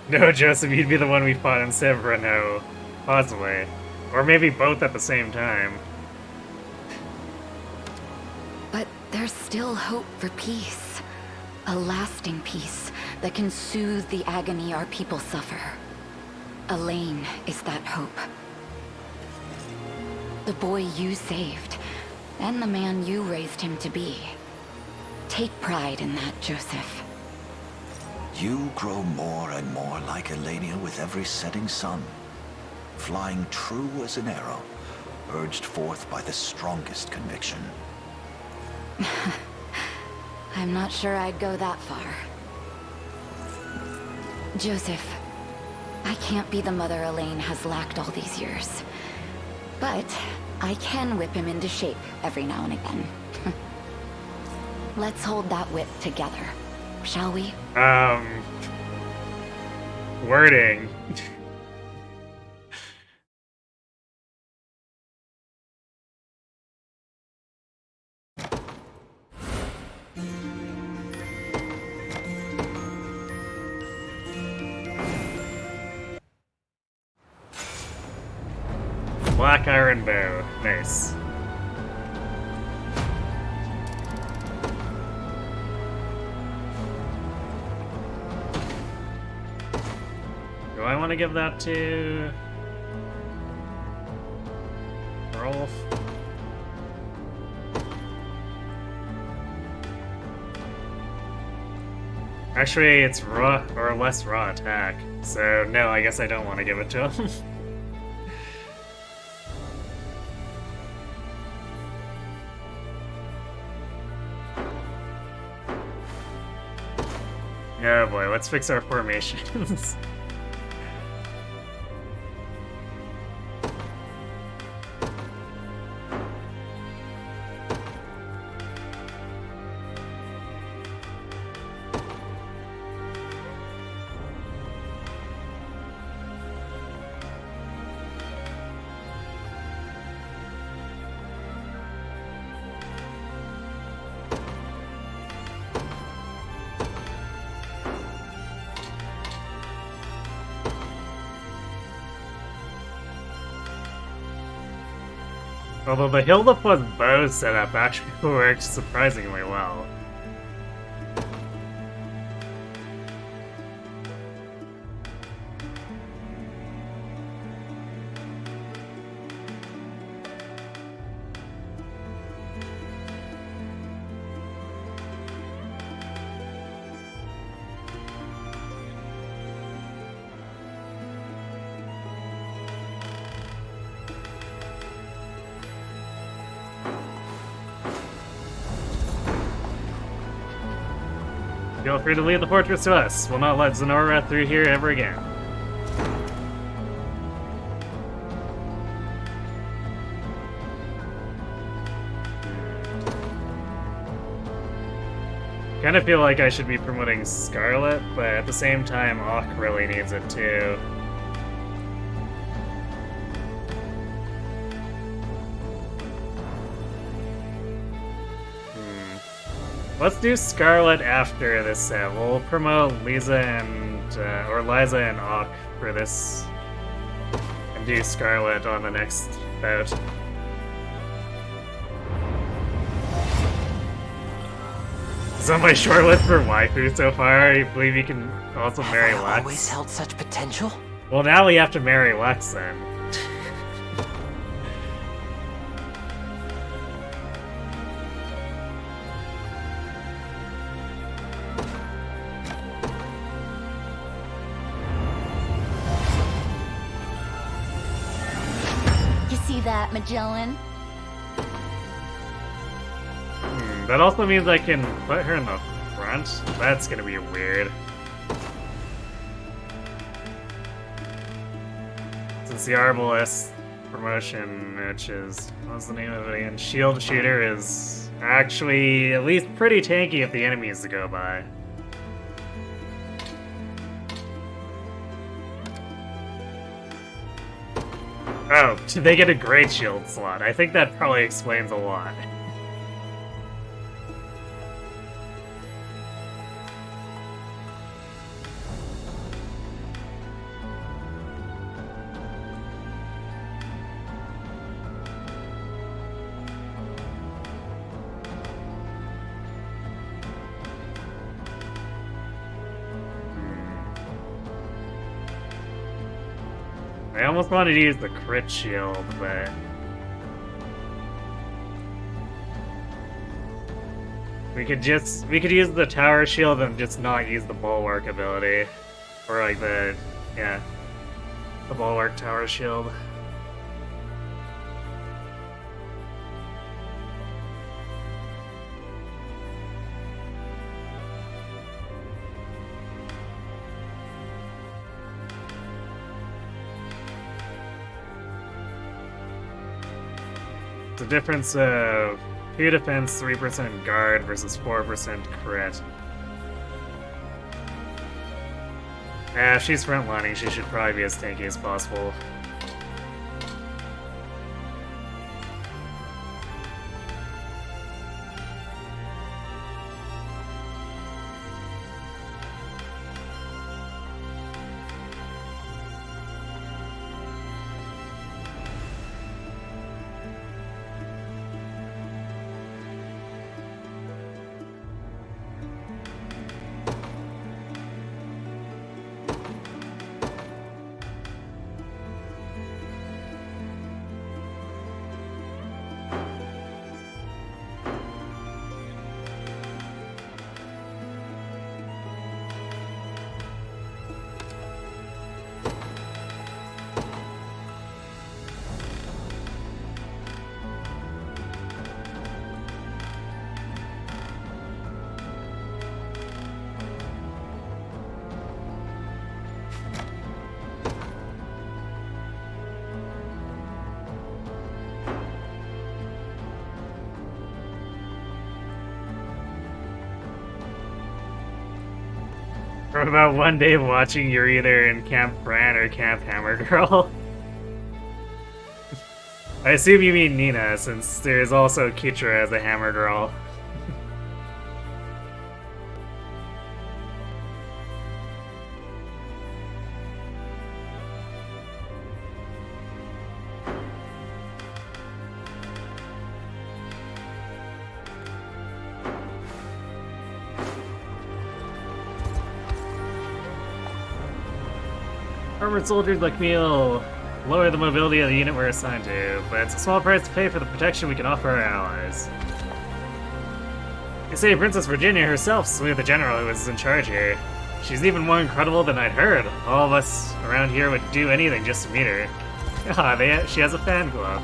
No, Joseph, you'd be the one we fought in Sevra, no. Possibly. Or maybe both at the same time. But there's still hope for peace. A lasting peace that can soothe the agony our people suffer. Elaine is that hope. The boy you saved, and the man you raised him to be. Take pride in that, Joseph. You grow more and more like Elenia with every setting sun, flying true as an arrow, urged forth by the strongest conviction. I'm not sure I'd go that far. Joseph, I can't be the mother Elaine has lacked all these years. But I can whip him into shape every now and again. Let's hold that whip together, shall we? Wording. Black iron bow. Nice. Do I want to give that to Rolf? Actually, it's raw or less raw attack, so no, I guess I don't want to give it to him. Oh boy, let's fix our formations. Although the Hilda plus bow setup actually works surprisingly well. Feel free to leave the fortress to us. We'll not let Zenora through here ever again. Kind of feel like I should be promoting Scarlet, but at the same time, Ock really needs it too. Let's do Scarlet after this set. We'll promote Liza and, or Liza and Ock for this, and do Scarlet on the next bout. Is on my short list for waifu so far. I believe you can also marry Lux. Always held such potential? Well, now we have to marry Lux then. You see that, Magellan? That also means I can put her in the front. That's gonna be weird. Since the Arbalest promotion, which is, what's the name of it again? Shield Shooter, is actually at least pretty tanky if the enemies to go by. Oh, they get a great shield slot. I think that probably explains a lot. I almost wanted to use the crit shield, but we could use the tower shield and just not use the bulwark ability. Or like the bulwark tower shield. The difference of 2 defense, 3% guard versus 4% crit. If she's frontlining, she should probably be as tanky as possible. For about one day of watching, you're either in Camp Fran or Camp Hammer Girl. I assume you mean Nina, since there's also Kitra as a Hammer Girl. Armored soldiers like me will lower the mobility of the unit we're assigned to, but it's a small price to pay for the protection we can offer our allies. They say Princess Virginia herself slew the general who was in charge here. She's even more incredible than I'd heard. All of us around here would do anything just to meet her. She has a fan club.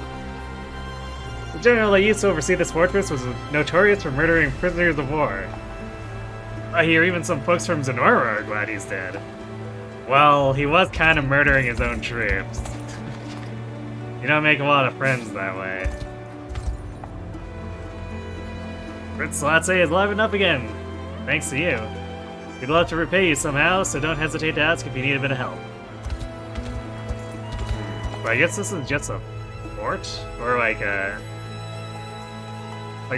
The general that used to oversee this fortress was notorious for murdering prisoners of war. I hear even some folks from Zenora are glad he's dead. Well, he was kind of murdering his own troops. You don't make a lot of friends that way. Prince Latse is livened up again, thanks to you. We'd love to repay you somehow, so don't hesitate to ask if you need a bit of help. But I guess this is just a fort? Or like a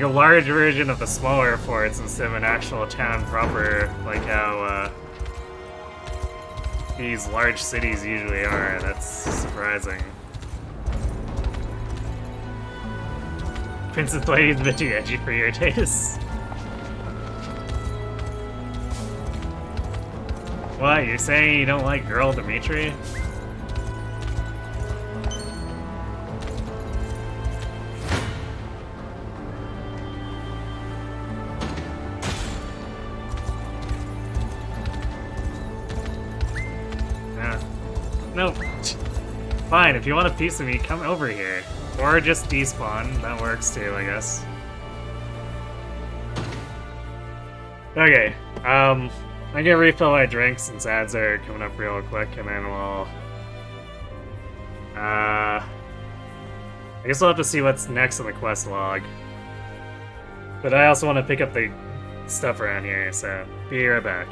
large version of the smaller forts instead of an actual town proper, like how these large cities usually are. That's surprising. Princess Lady's a bit too edgy for your taste. What, you're saying you don't like Girl Dimitri? No. Fine, if you want a piece of me, come over here. Or just despawn, that works too, I guess. Okay, I'm gonna refill my drinks since ads are coming up real quick, and then we'll... I guess we'll have to see what's next on the quest log. But I also want to pick up the stuff around here, so be right back.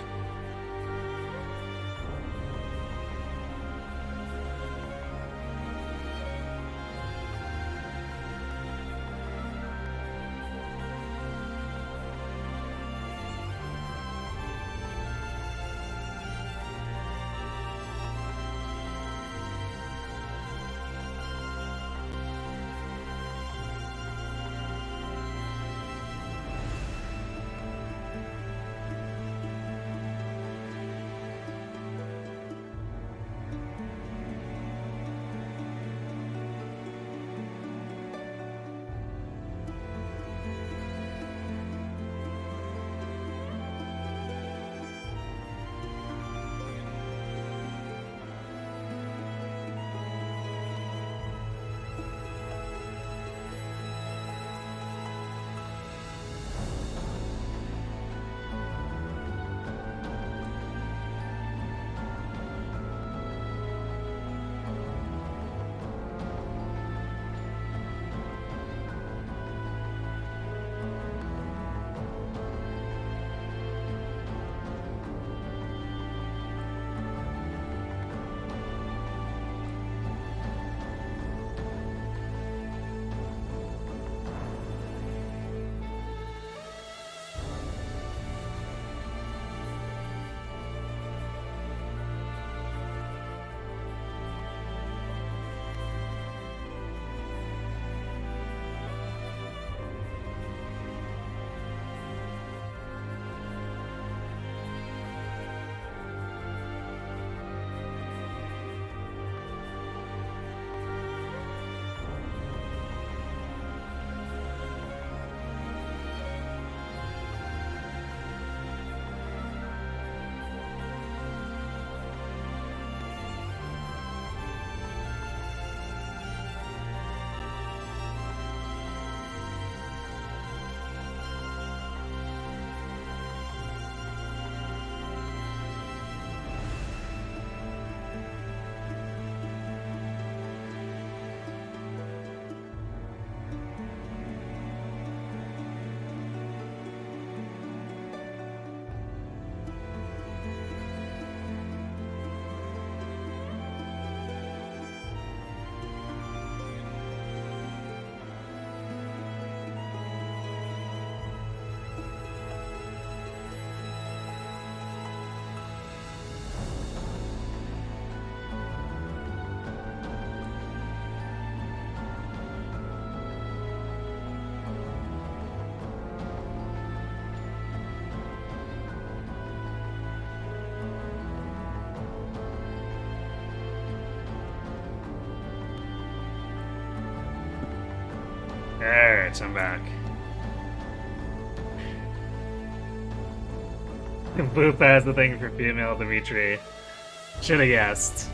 Alright, I'm back. Boop has the thing for female Dimitri. Should've guessed.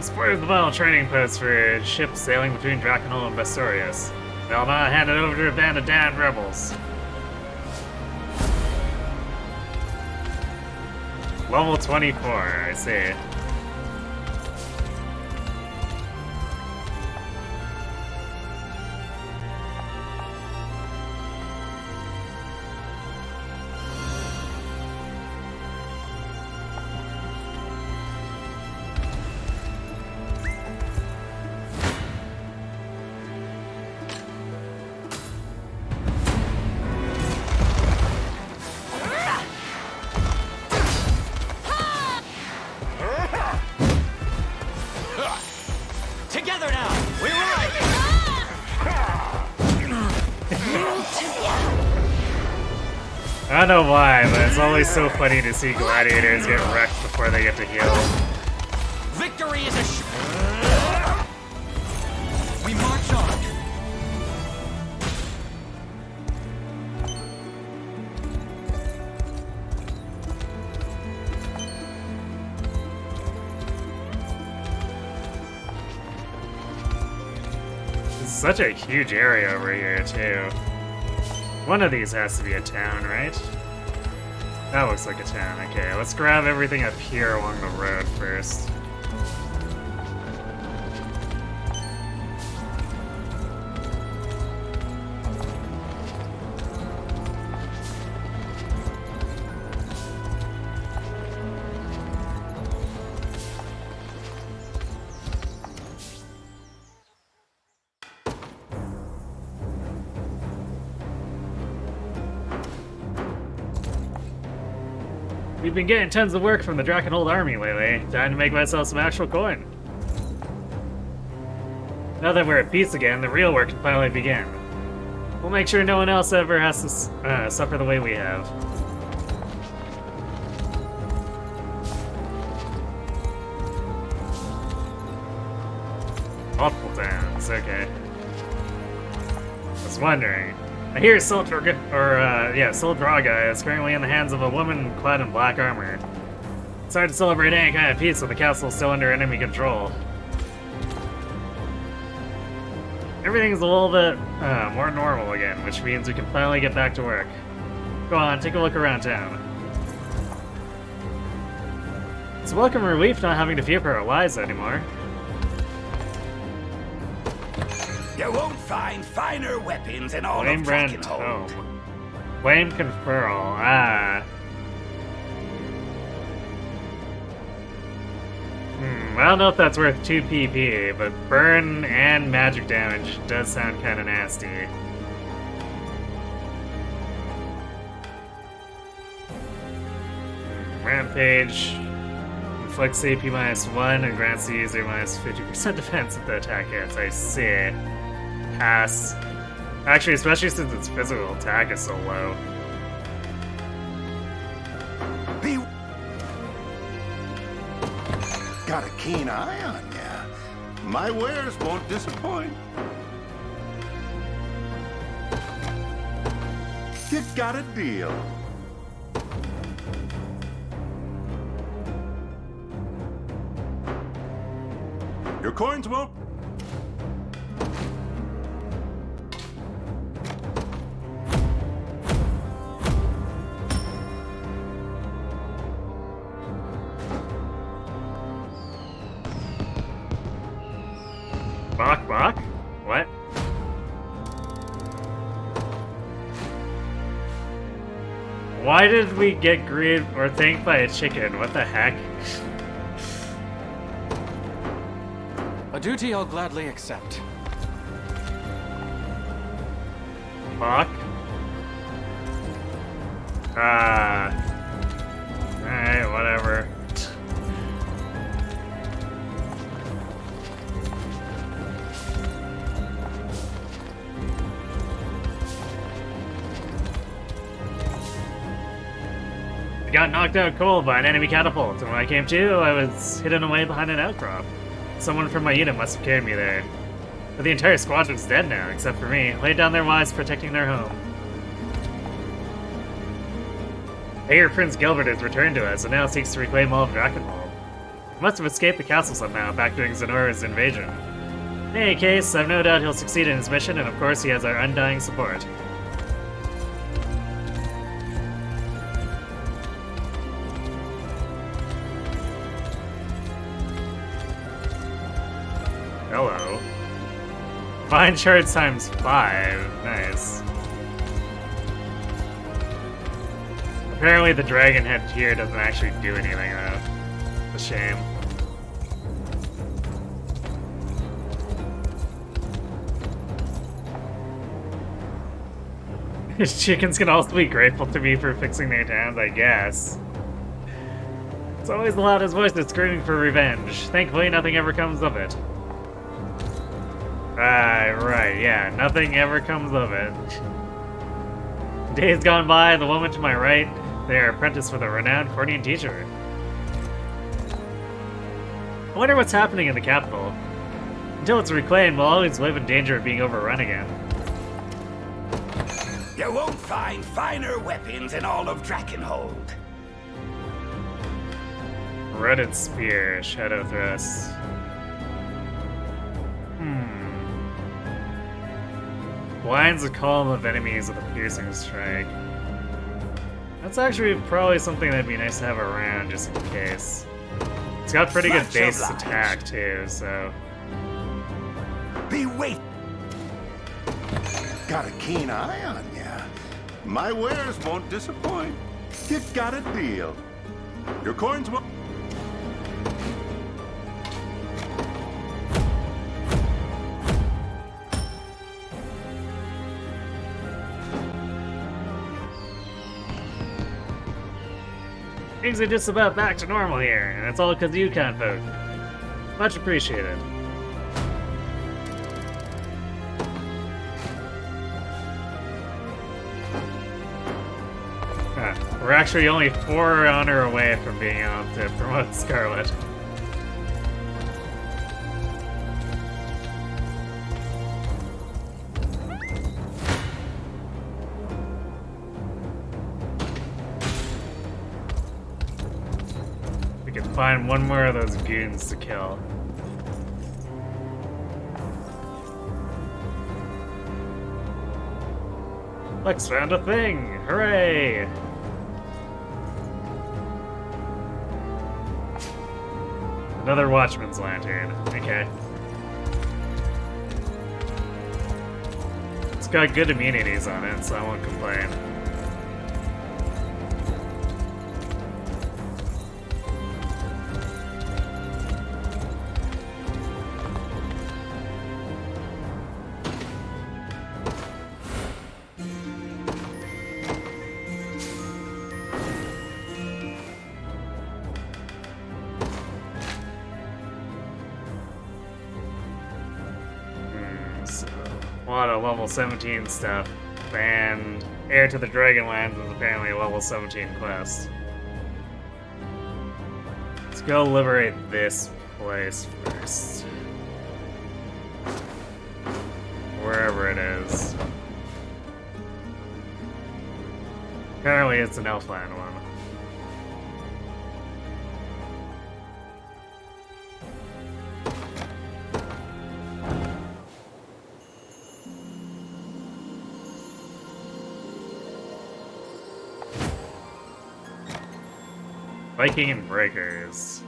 Explored the final training post for ships sailing between Dragonville and Vestorius. They'll not hand it over to a band of damned rebels. Level 24, I see. Together now! We ride! I don't know why, but it's always so funny to see gladiators get wrecked before they get to heal. Victory is we march on. Such a huge area over here, too. One of these has to be a town, right? That looks like a town. Okay, let's grab everything up here along the road first. We've been getting tons of work from the Dragonville army lately. Time to make myself some actual coin. Now that we're at peace again, the real work can finally begin. We'll make sure no one else ever has to suffer the way we have. Multiple towns, okay. I was wondering. I hear Soldraga is currently in the hands of a woman clad in black armor. It's hard to celebrate any kind of peace when the castle is still under enemy control. Everything's a little bit more normal again, which means we can finally get back to work. Go on, take a look around town. It's a welcome relief not having to fear for our lives anymore. You won't find finer weapons in all Flame of brand Dragonhold. tome. Flame conferral. Ah. I don't know if that's worth 2 PP, but burn and magic damage does sound kind of nasty. Rampage. Inflicts AP -1 and grants the user -50% defense if the attack hits. I see. Pass. Actually, especially since its physical attack is so low. Got a keen eye on ya. My wares won't disappoint. You got a deal. Your coins won't. Bok? What? Why did we get greeted or thanked by a chicken? What the heck? A duty I'll gladly accept. Bok? Alright, whatever. I got knocked out cold by an enemy catapult, and when I came to, I was hidden away behind an outcrop. Someone from my unit must have carried me there. But the entire squadron's dead now, except for me, laid down their lives protecting their home. I hear Prince Gilbert has returned to us, and now seeks to reclaim all of Dragonville. Must have escaped the castle somehow, back during Zenora's invasion. In any case, I've no doubt he'll succeed in his mission, and of course he has our undying support. Hello. Find shards times 5. Nice. Apparently the dragon head here doesn't actually do anything though. It's a shame. Chickens can also be grateful to me for fixing their towns, I guess. It's always the loudest voice that's screaming for revenge. Thankfully, nothing ever comes of it. Right, yeah, nothing ever comes of it. Days gone by, the woman to my right, they are apprenticed with a renowned Cordian teacher. I wonder what's happening in the capital. Until it's reclaimed, we'll always live in danger of being overrun again. You won't find finer weapons in all of Dragonhold. Rutted spear, shadow thrust. Blinds a column of enemies with a piercing strike. That's actually probably something that'd be nice to have around, just in case. It's got pretty good base attack too, so. Be wait. Got a keen eye on ya. My wares won't disappoint. You got a deal. Your coins will. Things are just about back to normal here, and it's all because of you kind folk. Much appreciated. We're actually only 4 honor away from being able to promote Scarlet. We can find one more of those goons to kill. Lex found a thing! Hooray! Another Watchman's Lantern. Okay. It's got good immunities on it, so I won't complain. A lot of level 17 stuff, and Heir to the Dragonlands is apparently a level 17 quest. Let's go liberate this place first. Wherever it is. Apparently it's an Elfland one. Viking and Breakers.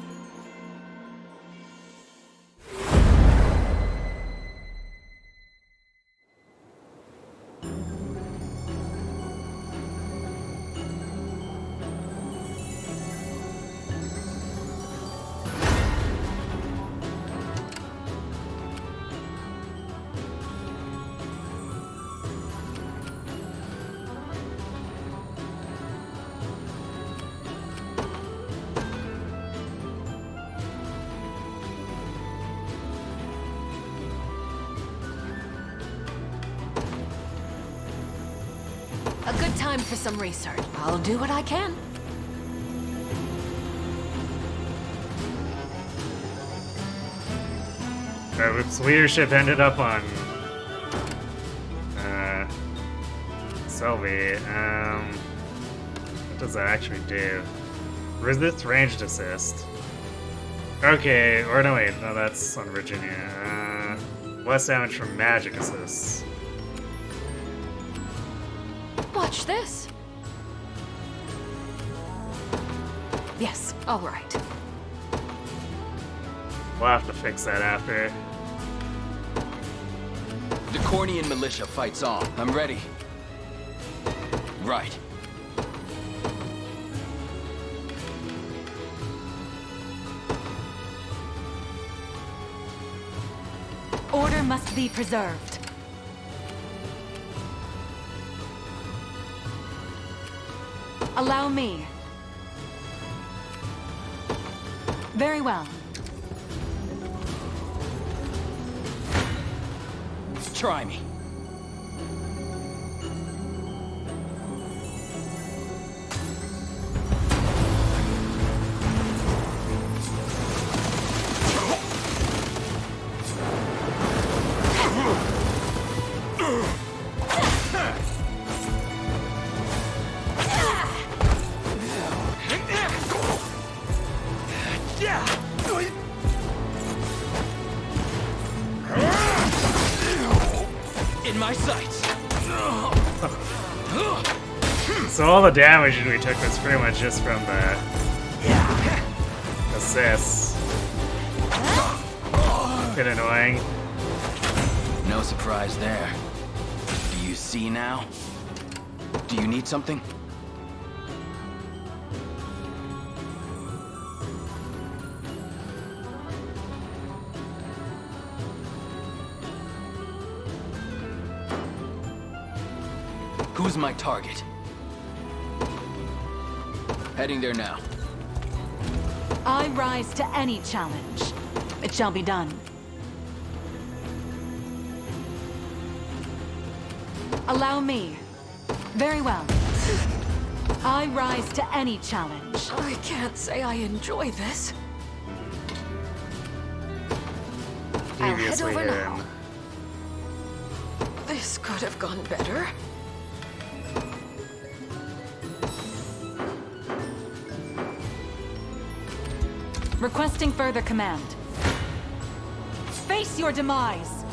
A good time for some research. I'll do what I can. Its leadership ended up on Selby. What does that actually do? Resist ranged assist. Okay, or no wait, no that's on Virginia. Less damage from magic assists. Watch this. Yes, all right. We'll have to fix that after. The Cornian militia fights on. I'm ready. Right. Order must be preserved. Allow me. Very well. Try me. In my sights. So all the damage we took was pretty much just from the assists. Bit annoying. No surprise there. Do you see now? Do you need something? Who's my target? Heading there now. I rise to any challenge. It shall be done. Allow me. Very well. I rise to any challenge. I can't say I enjoy this. I'll head Previously over hidden. now. This could have gone better. Requesting further command. Face your demise!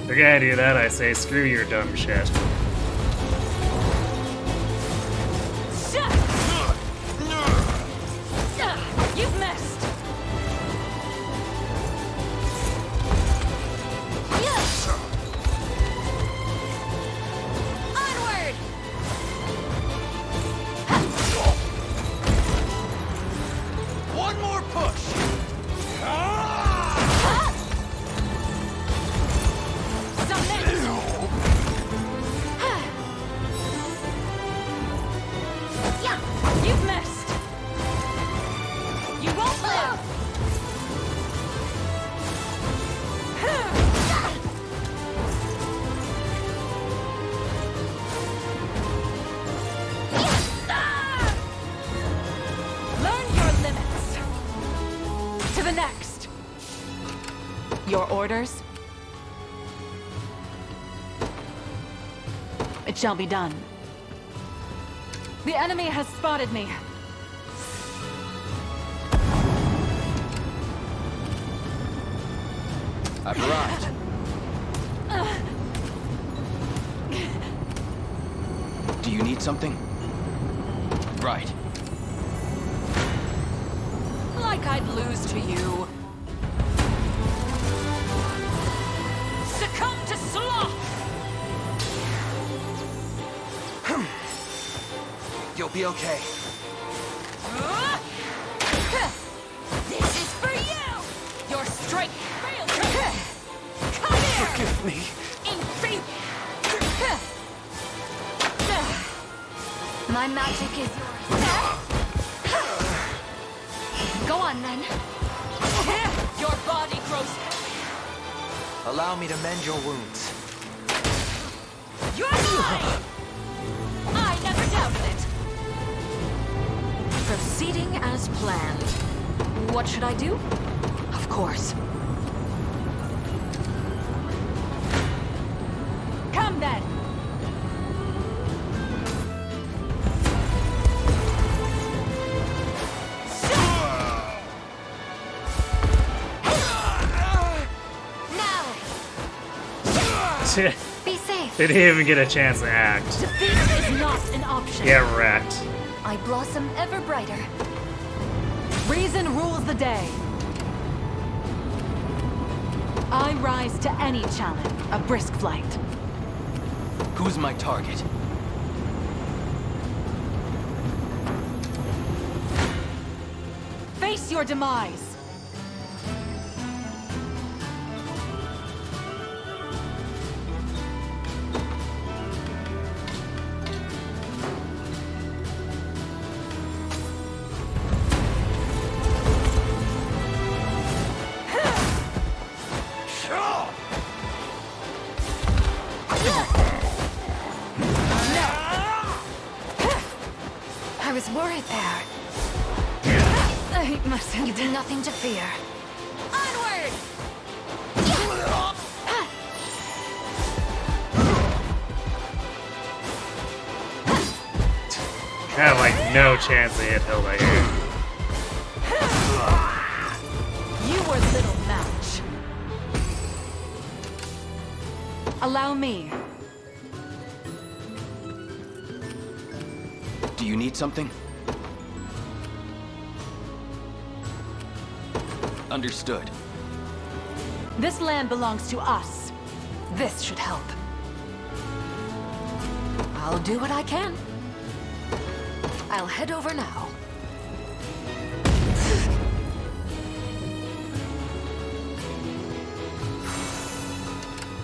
If you're gonna do that, I say screw your dumb shit. You've missed! Onward! One more push! You've missed! You won't live! Learn your limits! To the next! Your orders? It shall be done. The enemy has spotted me. I've arrived. Do you need something? Right. Like I'd lose to you. Succumb to sloth! You'll be okay. This is for you! Your strength failed me! Come here! Forgive me. In faith! My magic is yours. Go on, then. Your body grows... Allow me to mend your wounds. You're mine! I never doubted it! Proceeding as planned. What should I do? Of course. on then! Be safe. They didn't even get a chance to act. Defeat is not an option. Yeah, wrecked. I blossom ever brighter. Reason rules the day. I rise to any challenge. A brisk flight. Who's my target? Face your demise. I was worried there. I mustn't. You've nothing to fear. Onward! I have like no chance to hit Hilda here. You were little match. Allow me. Do you need something? Understood. This land belongs to us. This should help. I'll do what I can. I'll head over now.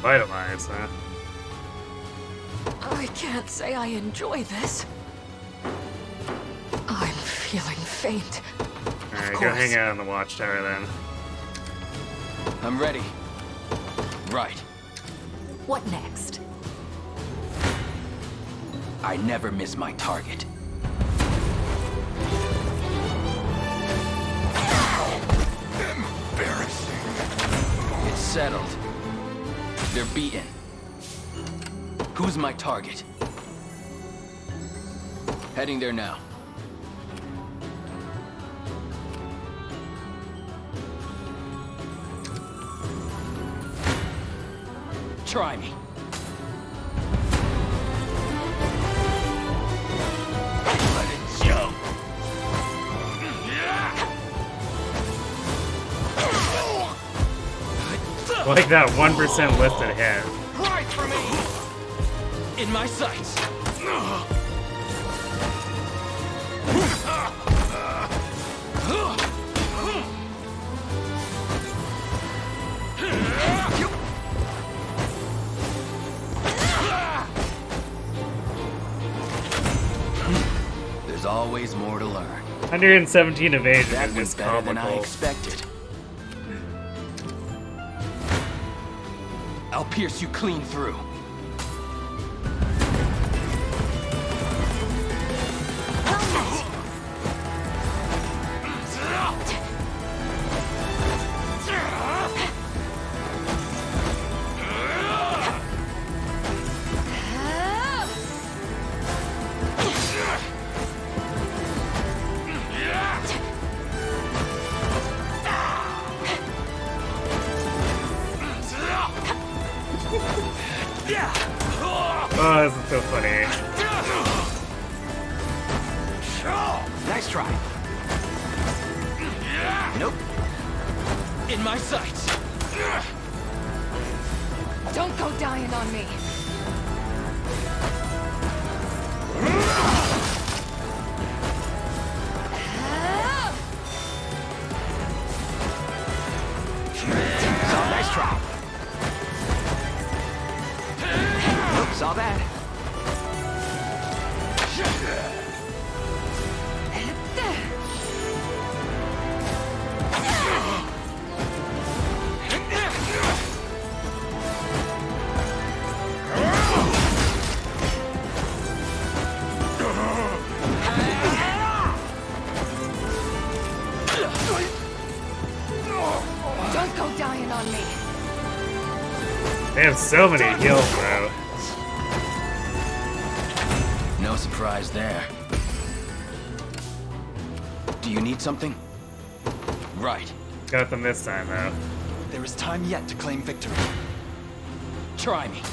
Vitalize, huh? I can't say I enjoy this. I'm feeling faint. Alright, go hang out on the watchtower then. I'm ready. Right. What next? I never miss my target. Embarrassing. It's settled. They're beaten. Who's my target? Heading there now. Try me. Let it jump. Like that 1% lifted head. Right for me. In my sights. There's always more to learn. 117 evasion That is was just better than I comical. expected. I'll pierce you clean through. Oh, this is so funny. Nice try. Nope. In my sights. Don't go dying on me. Nice try. Nope, saw that. Don't go dying on me. They have so many heals, bro. No surprise there. Do you need something? Right. Got them this time, though. There is time yet to claim victory. Try me.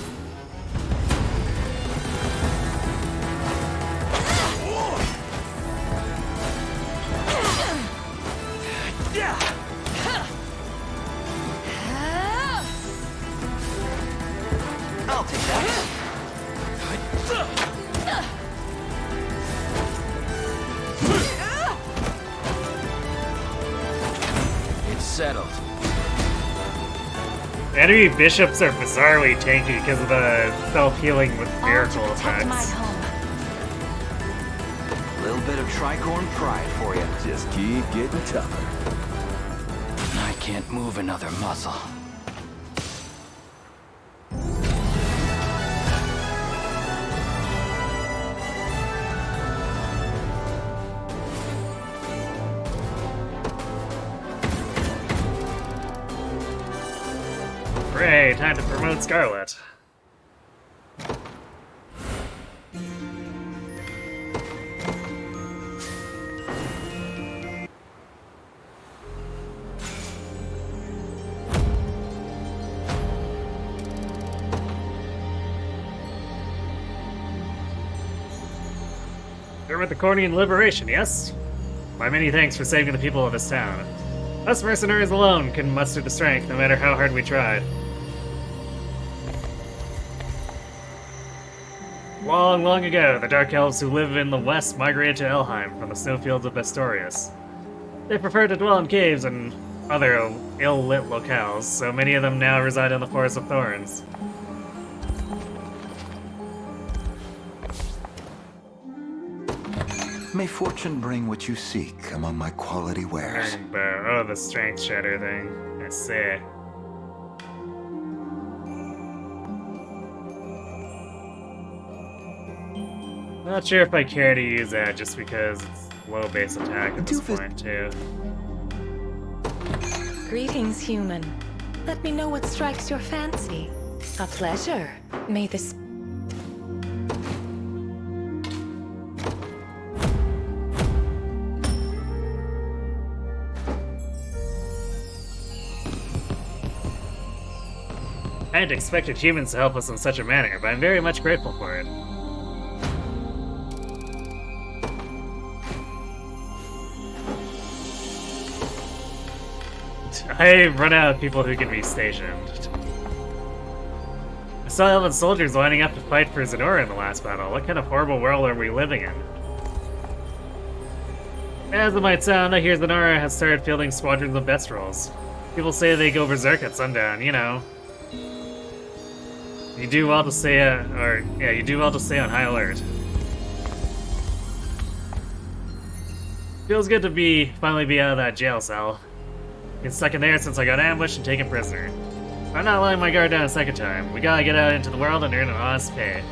I'll take that. It's settled. Enemy bishops are bizarrely tanky because of the self-healing with miracle Protect my effects. home. A little bit of tricorn pride for you. Just keep getting tougher. I can't move another muscle. Hooray, time to promote Scarlet. You're with the Cornian Liberation, yes? My many thanks for saving the people of this town. Us mercenaries alone couldn't muster the strength, no matter how hard we tried. Long, long ago, the Dark Elves who live in the west migrated to Elheim from the snowfields of Vestorius. They prefer to dwell in caves and other ill-lit locales, so many of them now reside in the Forest of Thorns. May fortune bring what you seek among my quality wares. Oh, the strength shatter thing. I see. Not sure if I care to use that just because it's low base attack at this point, too. Greetings, human. Let me know what strikes your fancy. A pleasure. May this... I hadn't expected humans to help us in such a manner, but I'm very much grateful for it. I've run out of people who can be stationed. I saw elven soldiers lining up to fight for Zenora in the last battle. What kind of horrible world are we living in? As it might sound, I hear Zenora has started fielding squadrons of best rolls. People say they go berserk at sundown, you know. You do well to stay you do well to stay on high alert. Feels good to finally be out of that jail cell. Been stuck in there since I got ambushed and taken prisoner. I'm not letting my guard down a second time. We gotta get out into the world and earn an honest pay.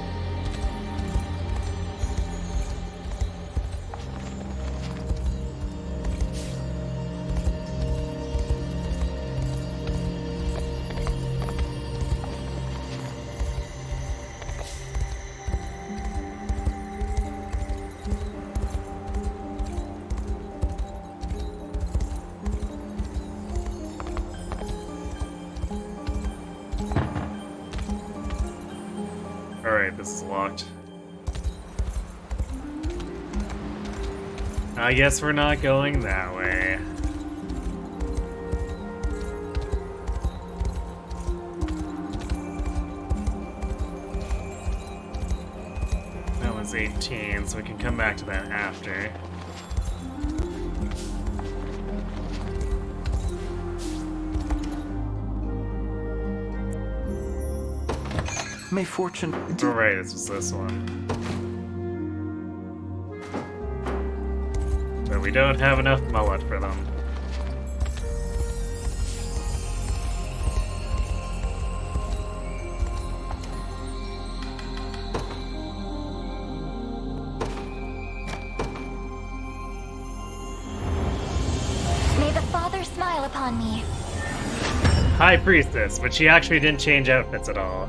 Alright, this is locked. I guess we're not going that way. That was 18, so we can come back to that after. May fortune... Oh, right, this was this one. But we don't have enough mullet for them. May the Father smile upon me. High Priestess, but she actually didn't change outfits at all.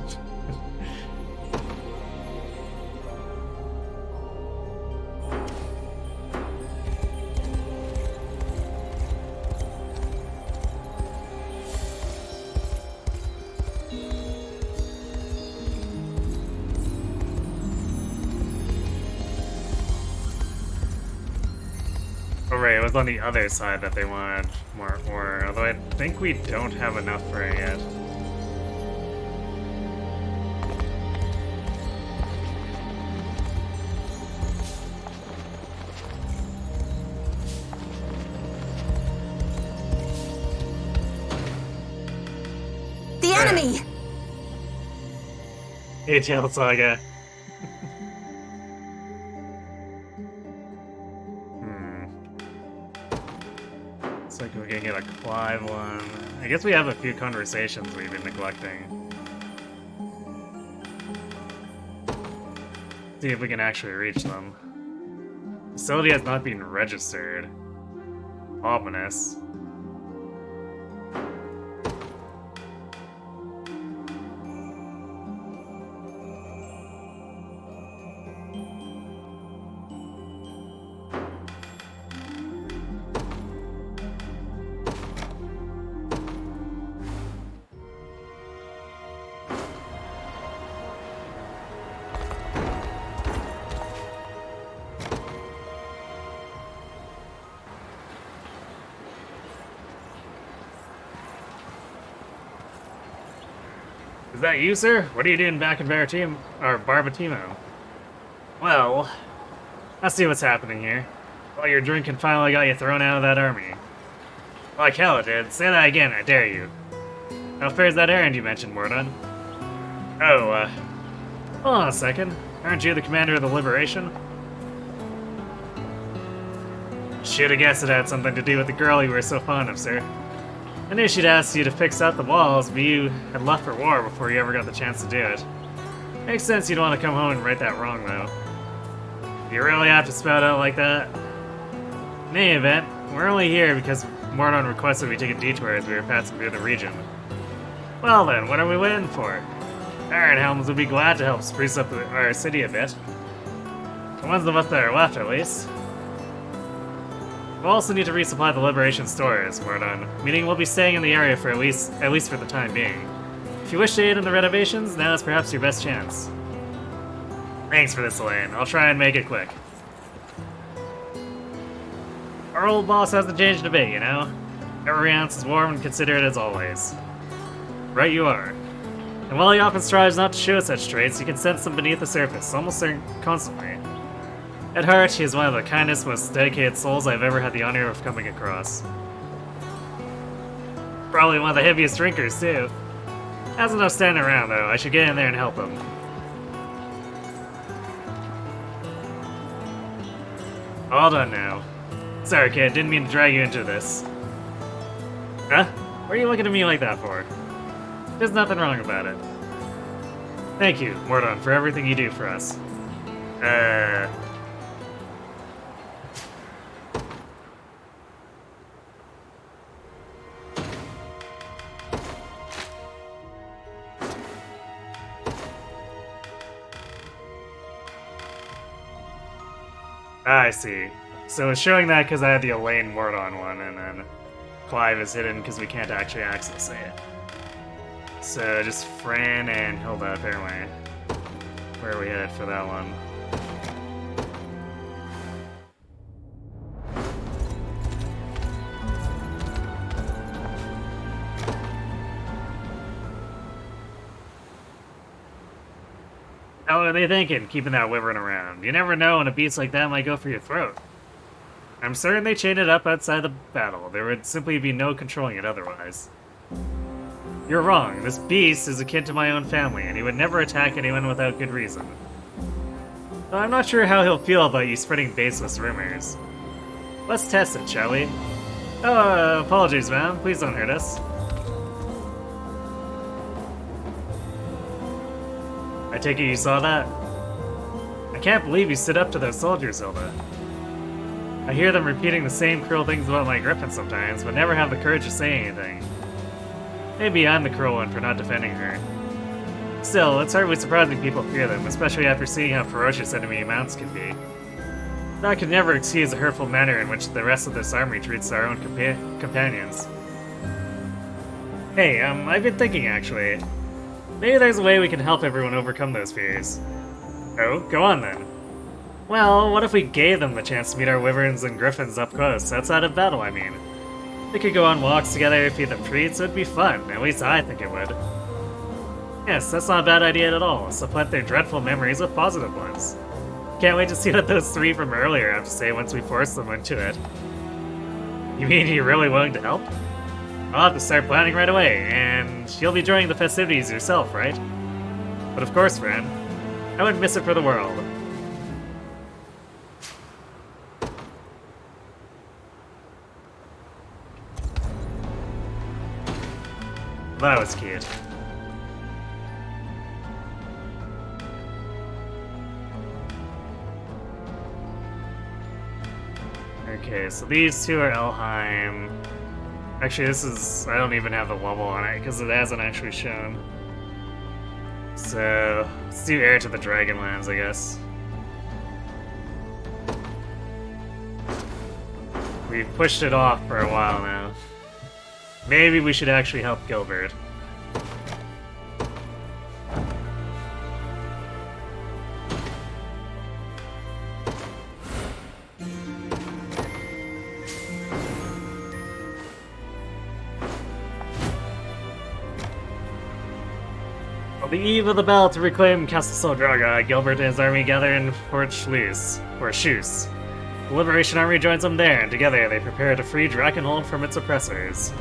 Oh right, it was on the other side that they wanted more ore, although I think we don't have enough for it yet. The enemy! ATL Saga. Looks like we're gonna get a Clive one. I guess we have a few conversations we've been neglecting. See if we can actually reach them. Facility has not been registered. Ominous. Is that you, sir? What are you doing back in Barbatimo? Well, I see what's happening here. Well, your drinking finally got you thrown out of that army. Like hell it did. Say that again, I dare you. How fares that errand you mentioned, Mordon? Oh, hold on a second. Aren't you the commander of the Liberation? Should've guessed it had something to do with the girl you were so fond of, sir. I knew she'd asked you to fix up the walls, but you had left for war before you ever got the chance to do it. Makes sense you'd want to come home and right that wrong, though. You really have to spout out like that? In any event, we're only here because Mordon requested we take a detour as we were passing through the region. Well then, what are we waiting for? Iron Helms would be glad to help spruce up our city a bit. The ones of us that are left, at least. We'll also need to resupply the Liberation stores, Mordon, meaning we'll be staying in the area for at least for the time being. If you wish to aid in the renovations, now is perhaps your best chance. Thanks for this, Elaine. I'll try and make it quick. Our old boss hasn't changed a bit, you know? Every ounce is warm and considerate as always. Right you are. And while he often strives not to show such traits, you can sense them beneath the surface, almost constantly. At heart, he is one of the kindest, most dedicated souls I've ever had the honor of coming across. Probably one of the heaviest drinkers, too. Has enough standing around, though. I should get in there and help him. All done now. Sorry, kid. Didn't mean to drag you into this. Huh? What are you looking at me like that for? There's nothing wrong about it. Thank you, Mordon, for everything you do for us. I see. So it's showing that because I had the Elaine Mordon one, and then Clive is hidden because we can't actually access it. So just Fran and Hilda, apparently. Where are we headed for that one? How are they thinking, keeping that wyvern around? You never know when a beast like that might go for your throat. I'm certain they chained it up outside the battle. There would simply be no controlling it otherwise. You're wrong. This beast is akin to my own family, and he would never attack anyone without good reason. Though I'm not sure how he'll feel about you spreading baseless rumors. Let's test it, shall we? Oh, apologies, ma'am. Please don't hurt us. I take it you saw that? I can't believe you stood up to those soldiers, Hilda. I hear them repeating the same cruel things about my griffin sometimes, but never have the courage to say anything. Maybe I'm the cruel one for not defending her. Still, it's hardly surprising people fear them, especially after seeing how ferocious enemy mounts can be. That could never excuse the hurtful manner in which the rest of this army treats our own companions. Hey, I've been thinking, actually. Maybe there's a way we can help everyone overcome those fears. Oh, go on then. Well, what if we gave them the chance to meet our wyverns and griffins up close, outside of battle, I mean? We could go on walks together, feed them treats, it'd be fun. At least I think it would. Yes, that's not a bad idea at all. Supplant their dreadful memories with positive ones. Can't wait to see what those three from earlier have to say once we force them into it. You mean you're really willing to help? I'll have to start planning right away, and you'll be joining the festivities yourself, right? But of course, friend. I wouldn't miss it for the world. That was cute. Okay, so these two are Elheim. Actually, this is... I don't even have the level on it, because it hasn't actually shown. So, let's do Heir to the Dragonlands, I guess. We've pushed it off for a while now. Maybe we should actually help Gilbert. On the eve of the battle to reclaim Castle Soldraga, Gilbert and his army gather in Fort Schlues, or Schus. The Liberation Army joins them there, and together they prepare to free Dragonville from its oppressors.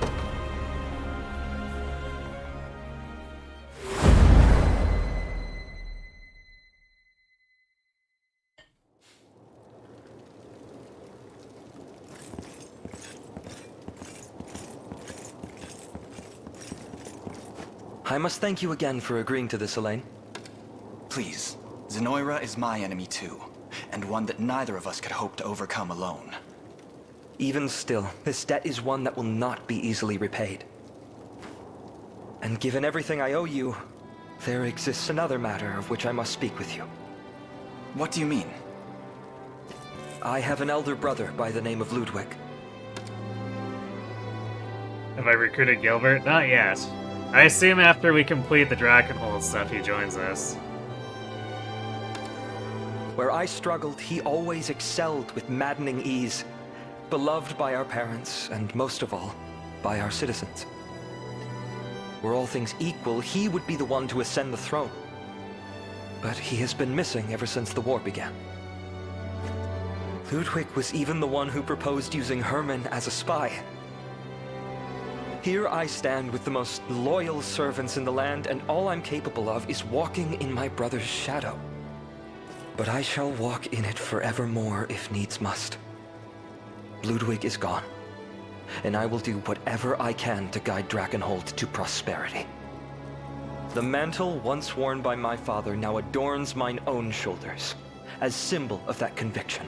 I must thank you again for agreeing to this, Elaine. Please, Zenoira is my enemy too, and one that neither of us could hope to overcome alone. Even still, this debt is one that will not be easily repaid. And given everything I owe you, there exists another matter of which I must speak with you. What do you mean? I have an elder brother by the name of Ludwig. Have I recruited Gilbert? Not yet. I assume after we complete the Dragonville stuff, he joins us. Where I struggled, he always excelled with maddening ease, beloved by our parents, and most of all, by our citizens. Were all things equal, he would be the one to ascend the throne. But he has been missing ever since the war began. Ludwig was even the one who proposed using Hermann as a spy. Here I stand with the most loyal servants in the land, and all I'm capable of is walking in my brother's shadow. But I shall walk in it forevermore if needs must. Ludwig is gone, and I will do whatever I can to guide Dragonhold to prosperity. The mantle once worn by my father now adorns mine own shoulders, as symbol of that conviction.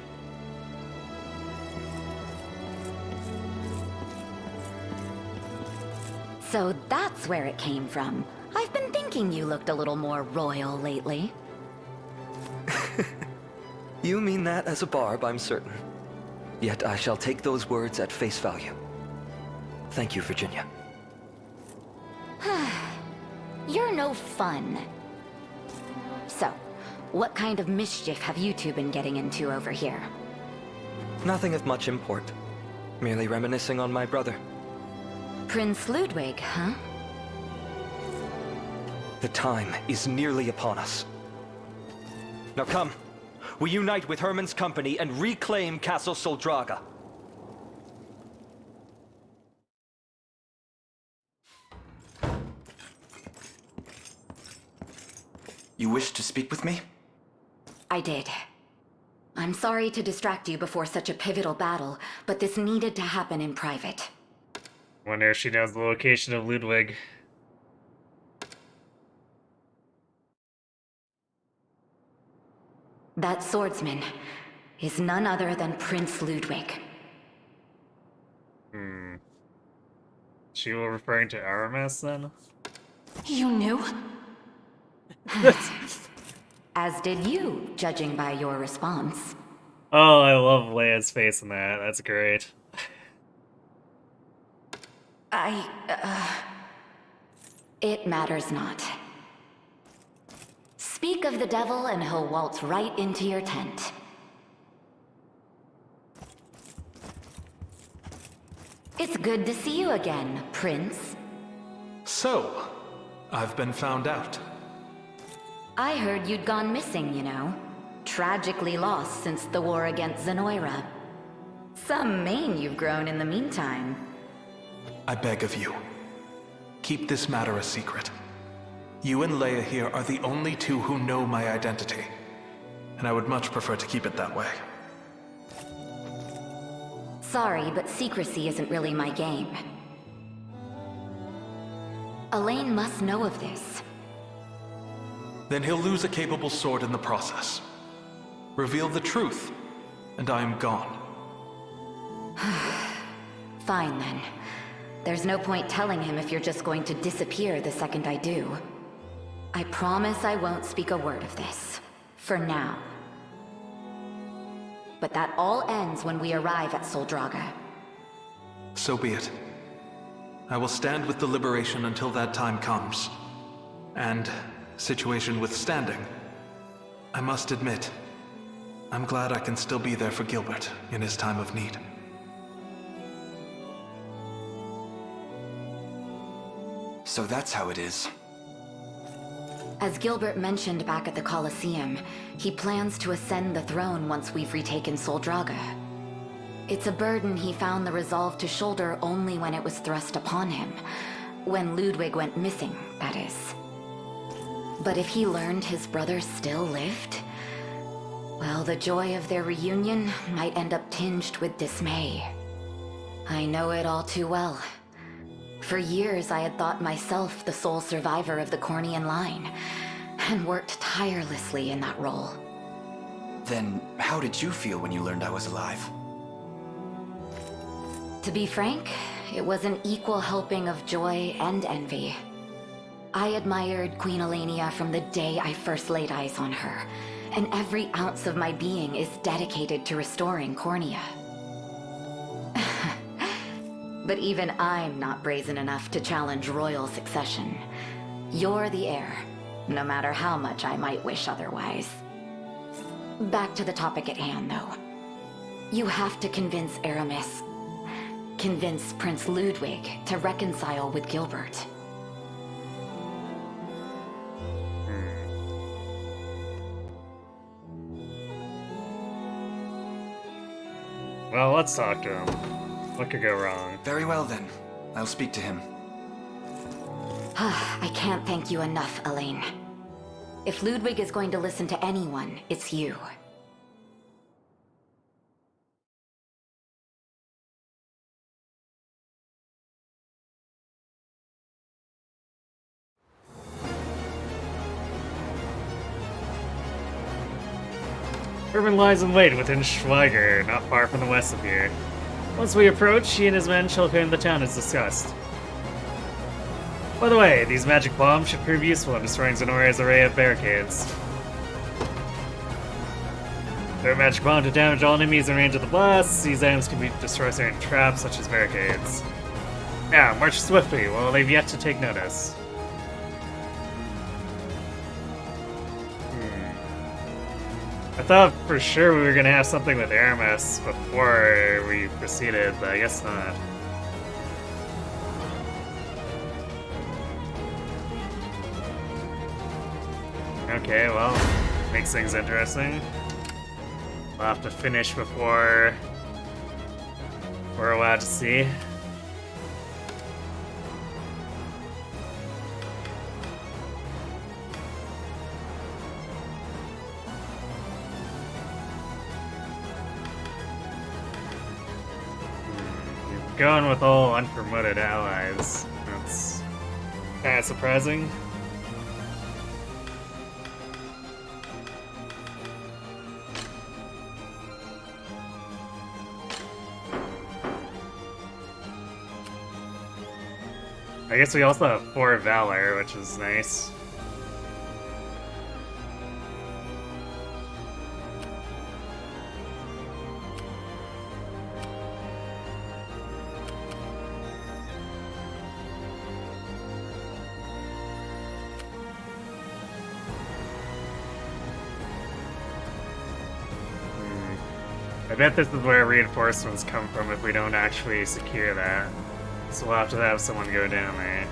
So that's where it came from. I've been thinking you looked a little more royal lately. You mean that as a barb, I'm certain. Yet I shall take those words at face value. Thank you, Virginia. You're no fun. So, what kind of mischief have you two been getting into over here? Nothing of much import. Merely reminiscing on my brother. Prince Ludwig, huh? The time is nearly upon us. Now come, we unite with Hermann's company and reclaim Castle Soldraga. You wish to speak with me? I did. I'm sorry to distract you before such a pivotal battle, but this needed to happen in private. Wonder if she knows the location of Ludwig. That swordsman is none other than Prince Ludwig. She was referring to Aramis then? You knew? As did you, judging by your response. Oh, I love Leia's face in that. That's great. It matters not. Speak of the devil and he'll waltz right into your tent. It's good to see you again, Prince. So, I've been found out. I heard you'd gone missing, you know. Tragically lost since the war against Zenoira. Some mane you've grown in the meantime. I beg of you, keep this matter a secret. You and Leia here are the only two who know my identity, and I would much prefer to keep it that way. Sorry, but secrecy isn't really my game. Elaine must know of this. Then he'll lose a capable sword in the process. Reveal the truth, and I am gone. Fine then. There's no point telling him if you're just going to disappear the second I do. I promise I won't speak a word of this. For now. But that all ends when we arrive at Soldraga. So be it. I will stand with the Liberation until that time comes. And, situation withstanding, I must admit, I'm glad I can still be there for Gilbert in his time of need. So that's how it is. As Gilbert mentioned back at the Colosseum, he plans to ascend the throne once we've retaken Soldraga. It's a burden he found the resolve to shoulder only when it was thrust upon him. When Ludwig went missing, that is. But if he learned his brother still lived, well, the joy of their reunion might end up tinged with dismay. I know it all too well. For years, I had thought myself the sole survivor of the Cornian line, and worked tirelessly in that role. Then, how did you feel when you learned I was alive? To be frank, it was an equal helping of joy and envy. I admired Queen Elenia from the day I first laid eyes on her, and every ounce of my being is dedicated to restoring Cornia. But even I'm not brazen enough to challenge royal succession. You're the heir, no matter how much I might wish otherwise. Back to the topic at hand, though. You have to convince Aramis, convince Prince Ludwig to reconcile with Gilbert. Well, let's talk to him. What could go wrong? Very well then. I'll speak to him. I can't thank you enough, Elaine. If Ludwig is going to listen to anyone, it's you. Urban lies in wait within Schweiger, not far from the west of here. Once we approach, he and his men shall claim the town as discussed. By the way, these magic bombs should prove useful in destroying Zenoira's array of barricades. Throw a magic bomb to damage all enemies in range of the blasts. These items can be destroy certain traps, such as barricades. Now, march swiftly, while they've yet to take notice. I thought for sure we were gonna have something with Aramis before we proceeded, but I guess not. Okay, well, makes things interesting. We'll have to finish before we're allowed to see. Going with all unpromoted allies. That's kind of surprising. I guess we also have 4 Valor, which is nice. I bet this is where reinforcements come from if we don't actually secure that. So we'll have to have someone go down there.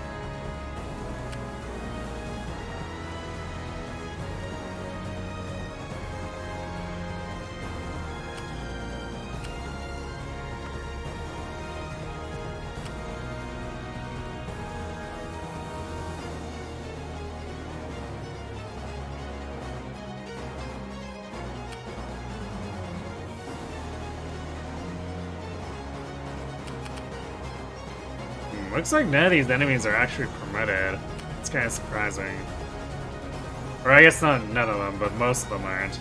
Looks like none of these enemies are actually promoted. It's kind of surprising. Or I guess not none of them, but most of them aren't.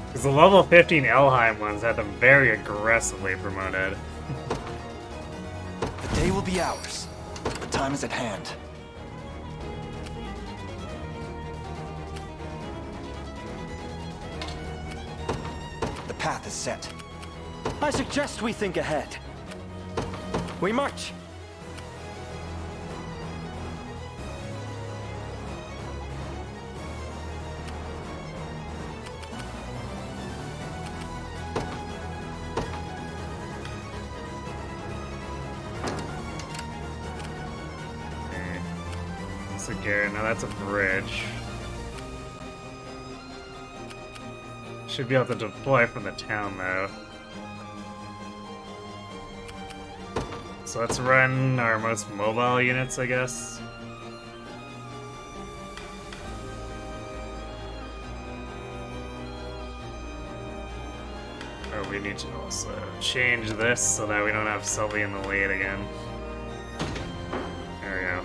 Because the level 15 Elheim ones had them very aggressively promoted. The day will be ours. The time is at hand. The path is set. I suggest we think ahead. We march. Now that's a bridge. Should be able to deploy from the town though. So let's run our most mobile units, I guess. Oh, we need to also change this so that we don't have Sully in the lead again. There we go.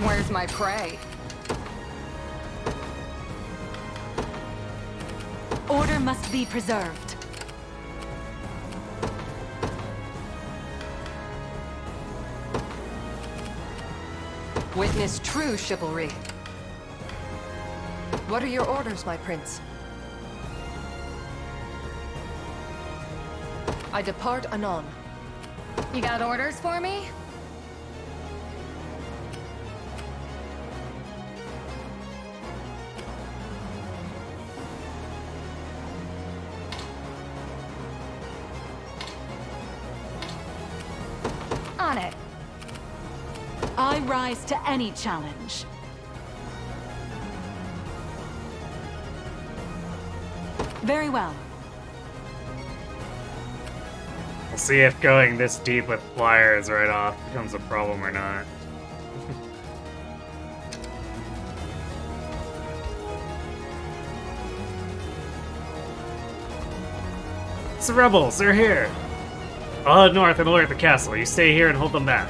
Where's my prey? Order must be preserved. Witness true chivalry. What are your orders, my prince? I depart anon. You got orders for me? On it. I rise to any challenge. Very well. We'll see if going this deep with flyers right off becomes a problem or not. It's the rebels, they're here! I'll head north and alert the castle. You stay here and hold them back.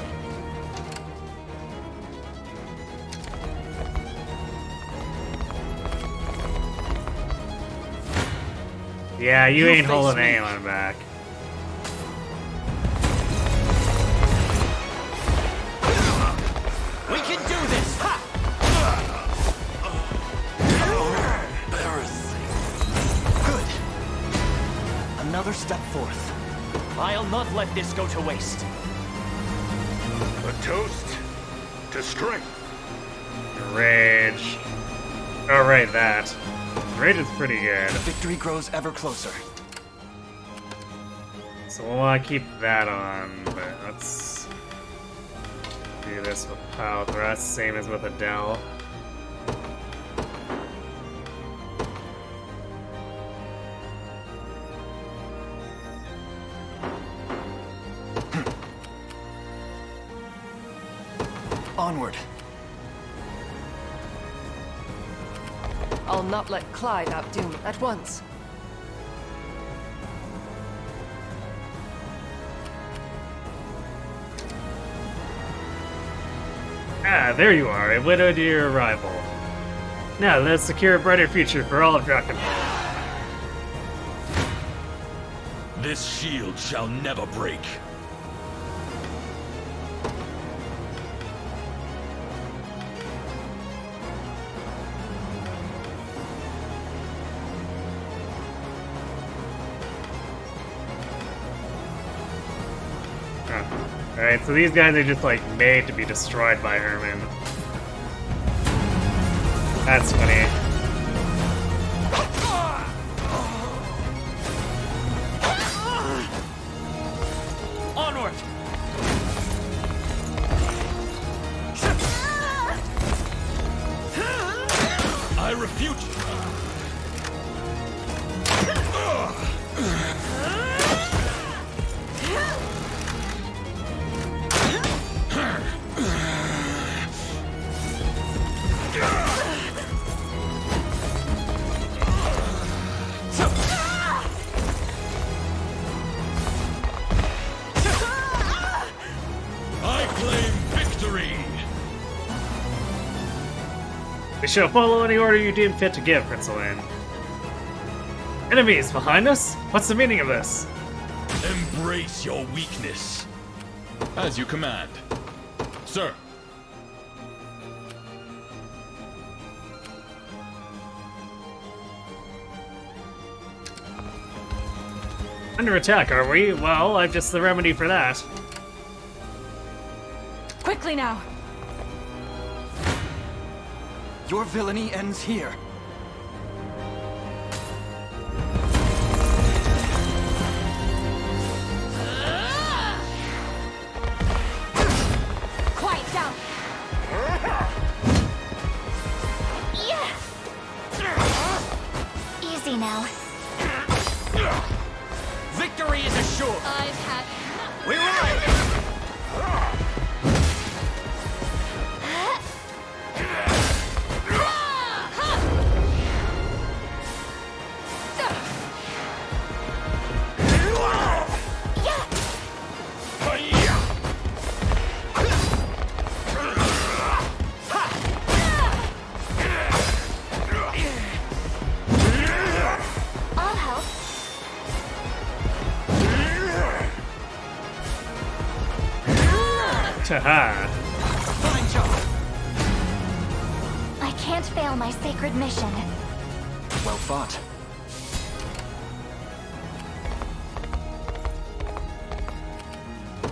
Yeah, you ain't holding anyone back. We can do this! Ha! Good. Another step forth. I'll not let this go to waste. A toast to strength. Rage. Oh, right, that. Rage is pretty good. Victory grows ever closer. So we'll want to keep that on, but let's do this with Pile Thrust, same as with Adele. Onward. I'll not let Clive outdo me at once. Ah, there you are, a widow to your arrival. Now, let's secure a brighter future for all of Dragonville. This shield shall never break. Alright, so these guys are just like made to be destroyed by Herman. That's funny. Onward! I refute you. I claim victory. We shall follow any order you deem fit to give, Prince Elaine. Enemies behind us? What's the meaning of this? Embrace your weakness. As you command. Sir. Under attack, are we? Well, I've just the remedy for that. Quickly now! Your villainy ends here. Quiet down. Easy now. Victory is assured! I've had We ride! I'll help. Taha. Fine job. I can't fail my sacred mission. Well fought.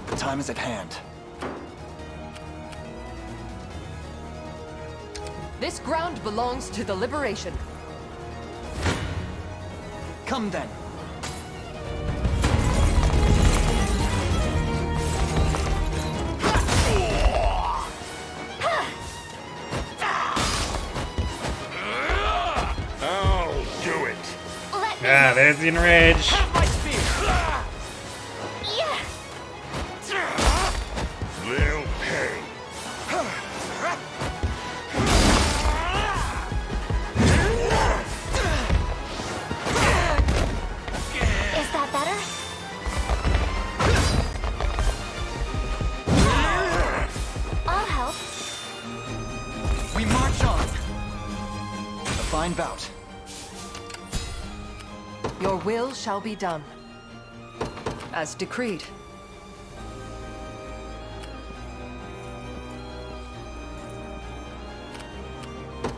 The time is at hand. This ground belongs to the Liberation. Come then. I'll do it. Ah, there's the enrage. They'll pay. Is that better? I'll help. We march on. A fine bout. Your will shall be done. As decreed.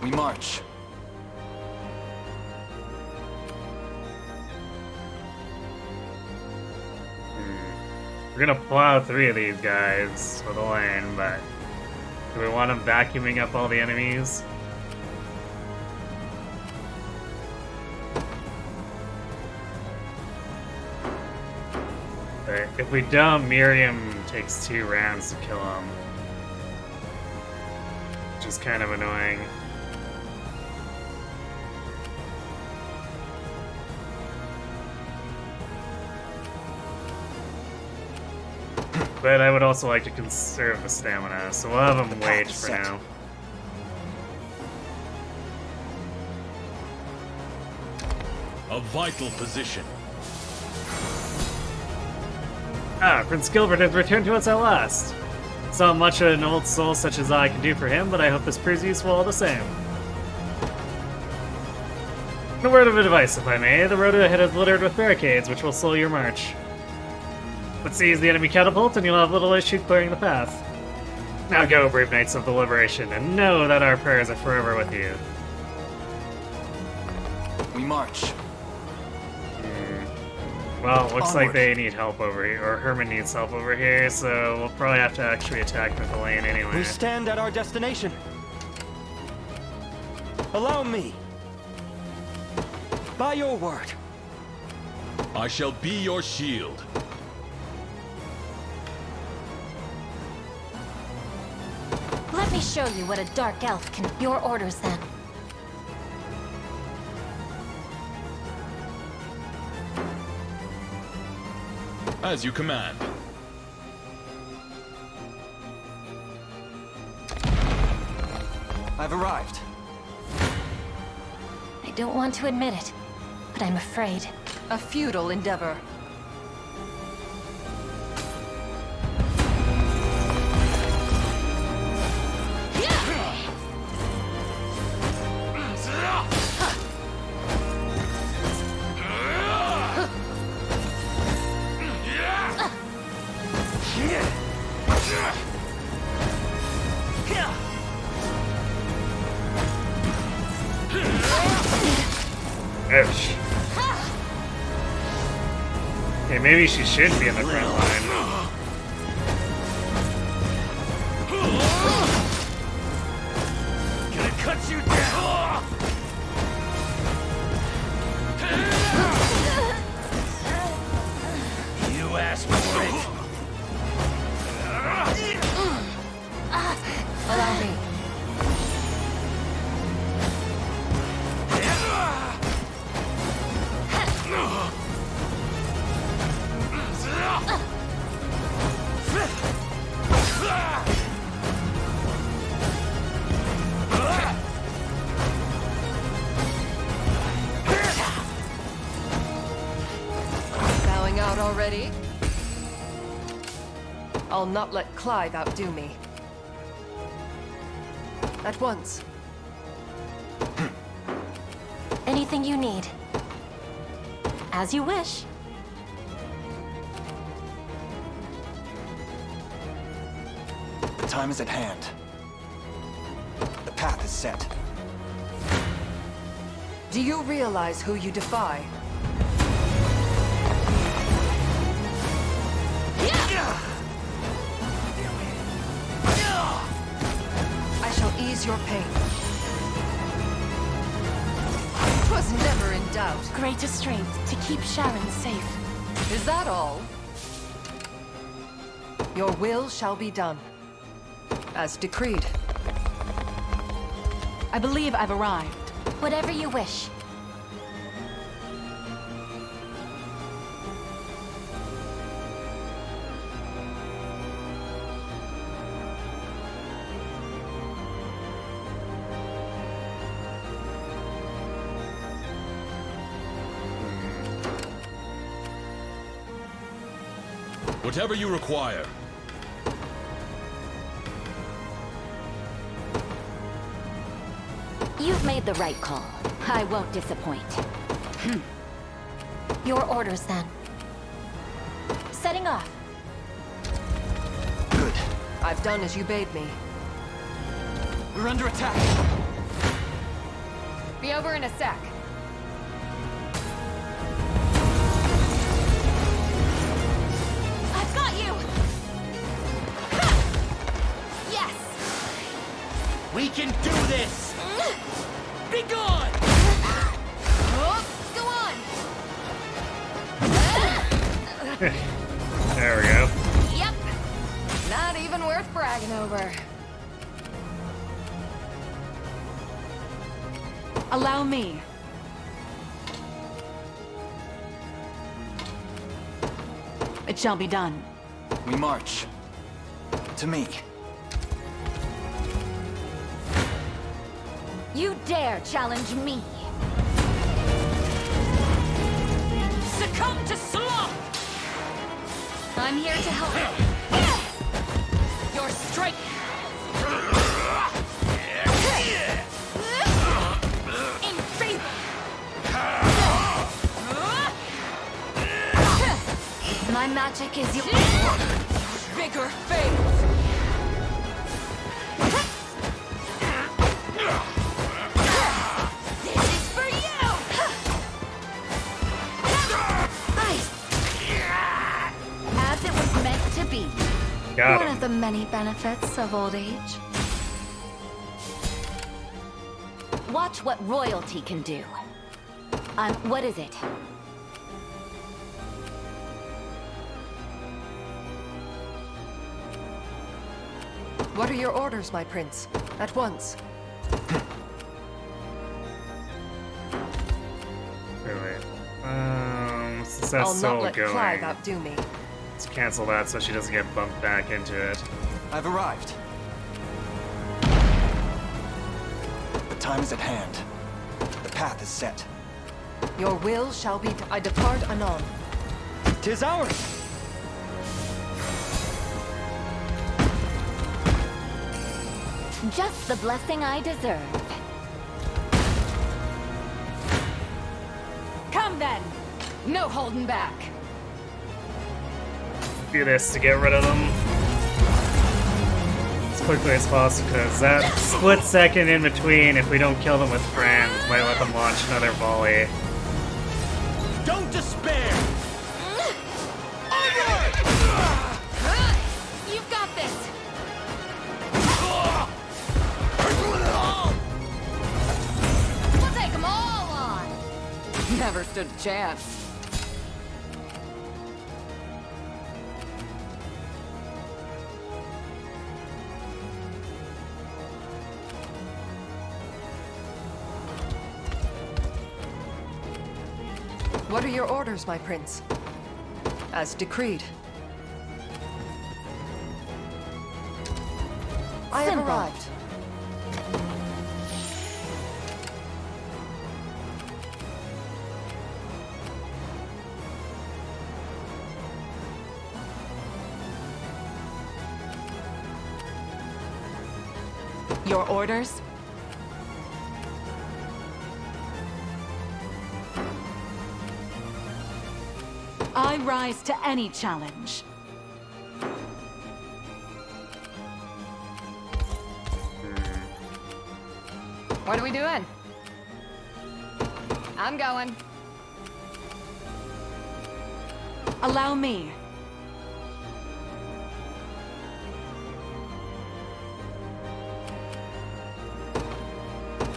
We march. We're gonna plow 3 of these guys with Elaine, but do we want them vacuuming up all the enemies? But if we don't, Miriam takes 2 rounds to kill him. Which is kind of annoying. But I would also like to conserve the stamina, so we'll have him wait for now. A vital position. Ah, Prince Gilbert has returned to us at last. It's not much an old soul such as I can do for him, but I hope this proves useful all the same. A word of advice, if I may. The road ahead is littered with barricades, which will slow your march. But seize the enemy catapult, and you'll have little issue clearing the path. Now go, brave knights of the Liberation, and know that our prayers are forever with you. We march. Well, looks like Onward. they need help over here, or Herman needs help over here, so we'll probably have to actually attack with the lane anyway. We stand at our destination. Allow me. By your word. I shall be your shield. Let me show you what a dark elf can. Your orders, then. As you command. I've arrived. I don't want to admit it, but I'm afraid. A futile endeavor. Ouch. Okay, maybe she should be in the front line. Gonna cut you down! You asked for it! Allow me. Bowing out already? I'll not let Clive outdo me. At once. Anything you need. As you wish. The time is at hand. The path is set. Do you realize who you defy? I shall ease your pain. 'Twas never in doubt. Greatest strength to keep Sharon safe. Is that all? Your will shall be done. As decreed. I believe I've arrived. Whatever you wish. Whatever you require. You've made the right call. I won't disappoint. Your orders, then. Setting off. Good. I've done as you bade me. We're under attack. Be over in a sec. I've got you! Yes! We can do this! Be gone! Go on! There we go. Yep. Not even worth bragging over. Allow me. It shall be done. We march. To me. You dare challenge me? Succumb to sloth! I'm here to help. Your strength! In favor! My magic is your... Vigor fades! This is for you! Got One him. of the many benefits of old age. Watch what royalty can do. What is it? What are your orders, my prince? At once. Wait. Since I'll that's not still let going, Clive outdo me. let's cancel that so she doesn't get bumped back into it. I've arrived. The time is at hand. The path is set. Your will shall be. I depart anon. 'Tis ours! Just the blessing I deserve. Come then! No holding back. Do this to get rid of them as quickly as possible, because that split second in between, if we don't kill them with friends, might let them launch another volley. Don't despair! You've got this. We'll take them all on. Never stood a chance. What are your orders, my prince? As decreed. I have Simple. arrived. Your orders? I rise to any challenge. What are we doing? I'm going. Allow me.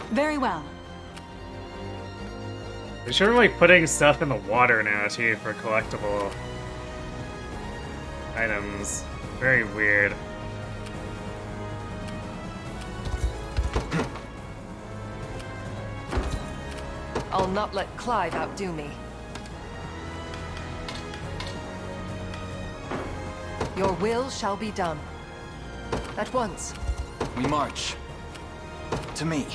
Very well. They should like putting stuff in the water now too for collectible items. Very weird. I'll not let Clive outdo me. Your will shall be done. At once. We march. To me.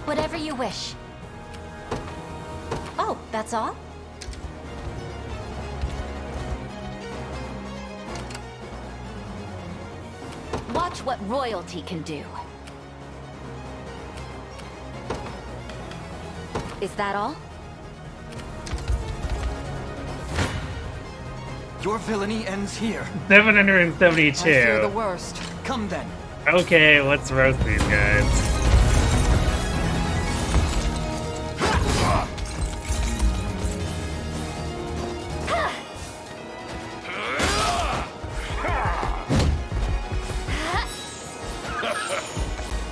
Whatever you wish. Oh, that's all? Watch what royalty can do. Is that all? Your villainy ends here. 772. I fear the worst. Come then. Okay, let's roast these guys.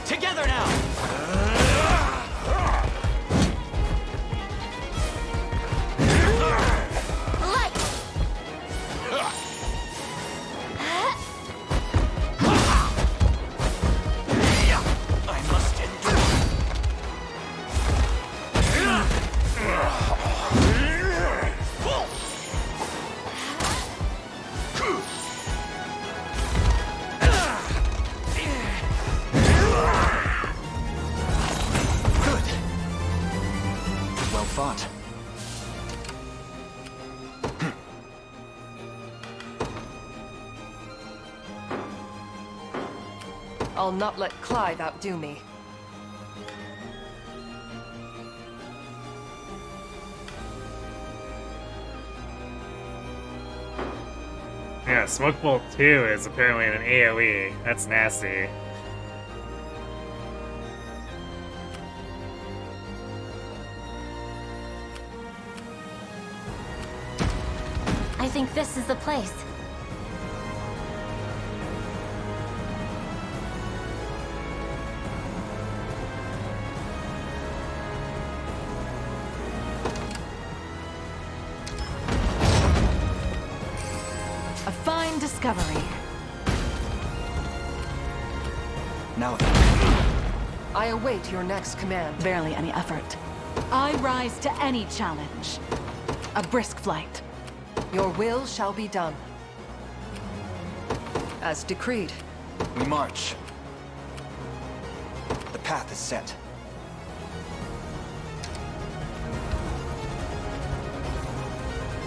Together now! I must endure. Good. Well fought. I'll not let Clive outdo me. Yeah, Smoke Bolt 2 is apparently an AoE. That's nasty. I think this is the place. fine discovery. Now then. I await your next command. Barely any effort. I rise to any challenge. A brisk flight. Your will shall be done. As decreed. We march. The path is set.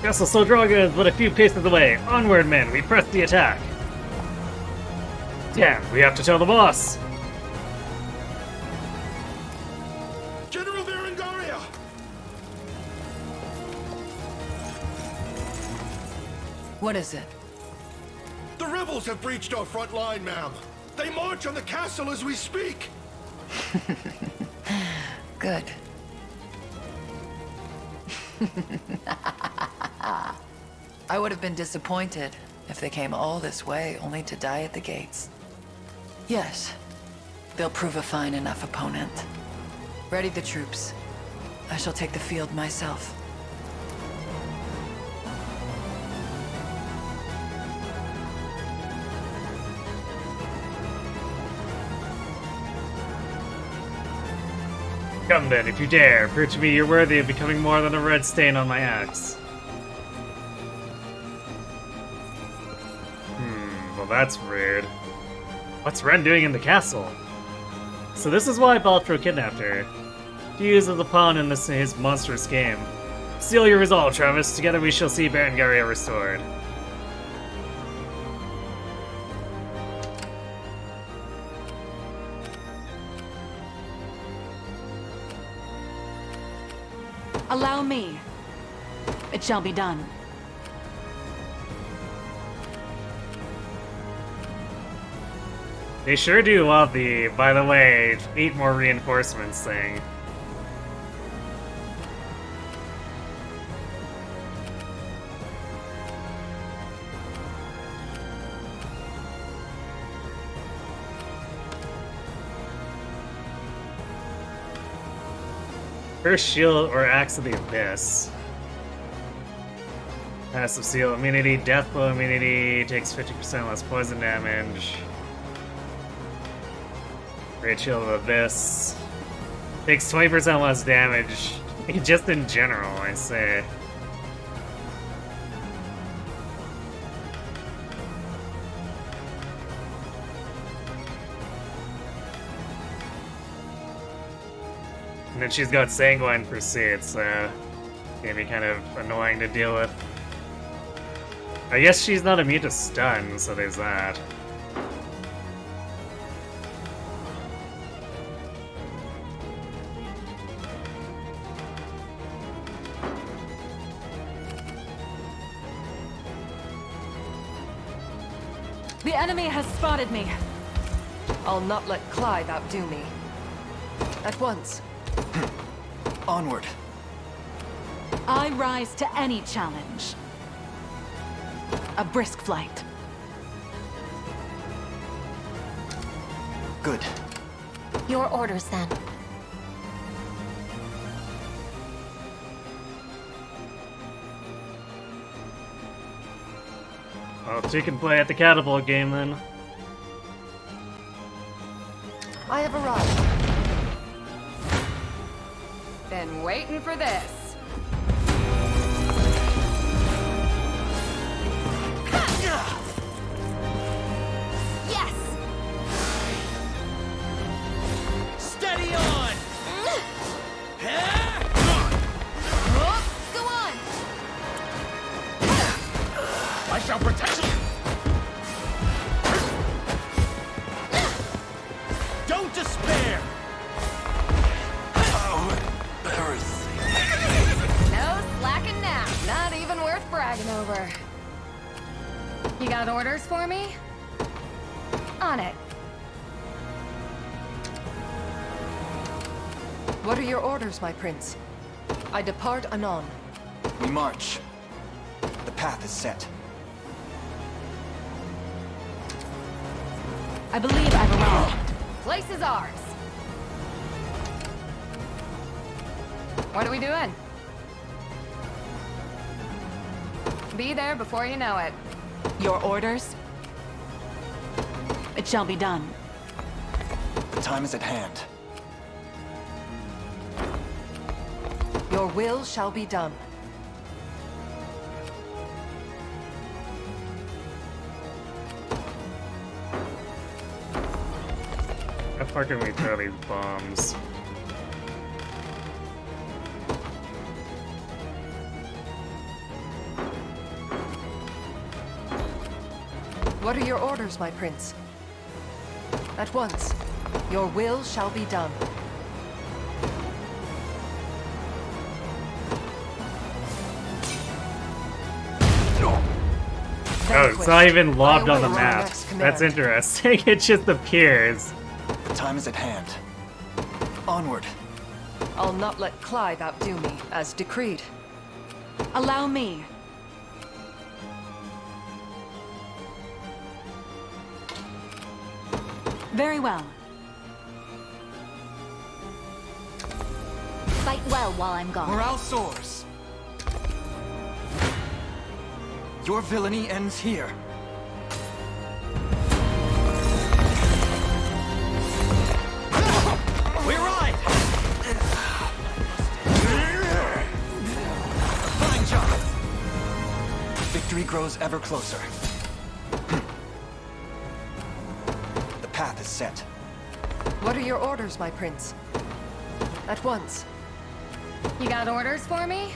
Castle Soldraga is but a few paces away. Onward, men, we press the attack. Damn, we have to tell the boss. General Berengaria! What is it? The rebels have breached our front line, ma'am. They march on the castle as we speak. Good. I would have been disappointed if they came all this way only to die at the gates. Yes, they'll prove a fine enough opponent. Ready the troops. I shall take the field myself. Come then, if you dare, prove to me you're worthy of becoming more than a red stain on my axe. Well that's weird. What's Ren doing in the castle? So this is why Baltro kidnapped her. To use as a pawn in his monstrous game. Seal your resolve, Travis. Together we shall see Berengaria restored. Allow me. It shall be done. They sure do love the, by the way, 8 more reinforcements thing. First shield or axe of the abyss. Passive seal immunity, death blow immunity, takes 50% less poison damage. Great shield of abyss. Takes 20% less damage. Just in general, I say. And then she's got Sanguine Pursuit, so gonna be kind of annoying to deal with. I guess she's not immune to stun, so there's that. The enemy has spotted me. I'll not let Clive outdo me. At once. Onward. I rise to any challenge. A brisk flight. Good. Your orders, then. Well, she can play at the catapult game then. I have arrived. Been waiting for this. Yes! Steady on! Go on! I shall protect you! Don't despair! No slacking now. Not even worth bragging over. You got orders for me? On it. What are your orders, my prince? I depart anon. We march. The path is set. I believe I've arrived. Place is ours. What are we doing? Be there before you know it. Your orders? It shall be done. The time is at hand. Your will shall be done. How far can we throw these bombs? What are your orders, my prince? At once. Your will shall be done. Oh, it's not even lobbed on the await your map. next command. That's interesting. It just appears. The time is at hand. Onward. I'll not let Clive outdo me, as decreed. Allow me. Very well. Fight well while I'm gone. Morale soars. Your villainy ends here. We ride! Fine job. Victory grows ever closer. The path is set. What are your orders, my prince? At once. You got orders for me?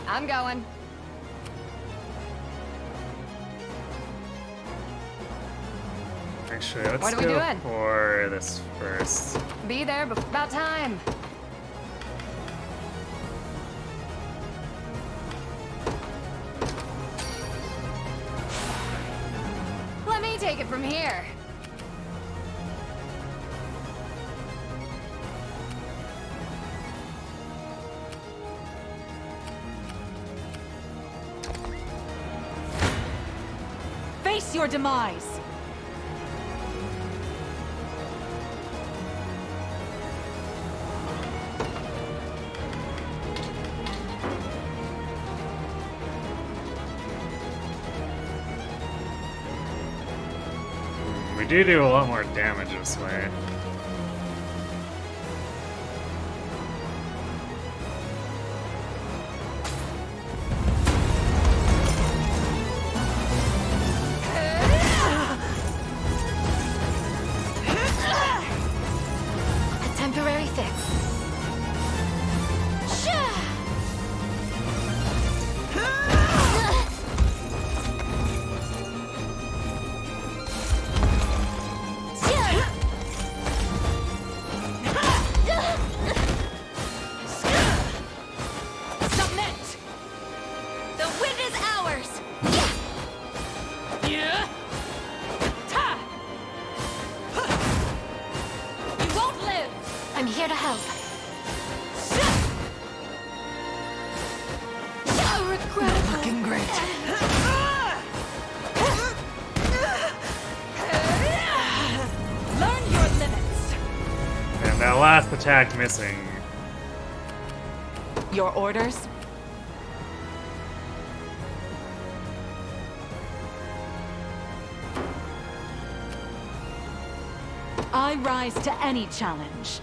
I'm going. Actually, let's What are we go doing? for this first. Be there about time. Let me take it from here. Face your demise. We do a lot more damage this way. A temporary fix. Submit! The win is ours! Yeah! Ta! You won't live! I'm here to help. So regrettable! Looking great. Learn your limits! And that last attack missing. Your orders? I rise to any challenge.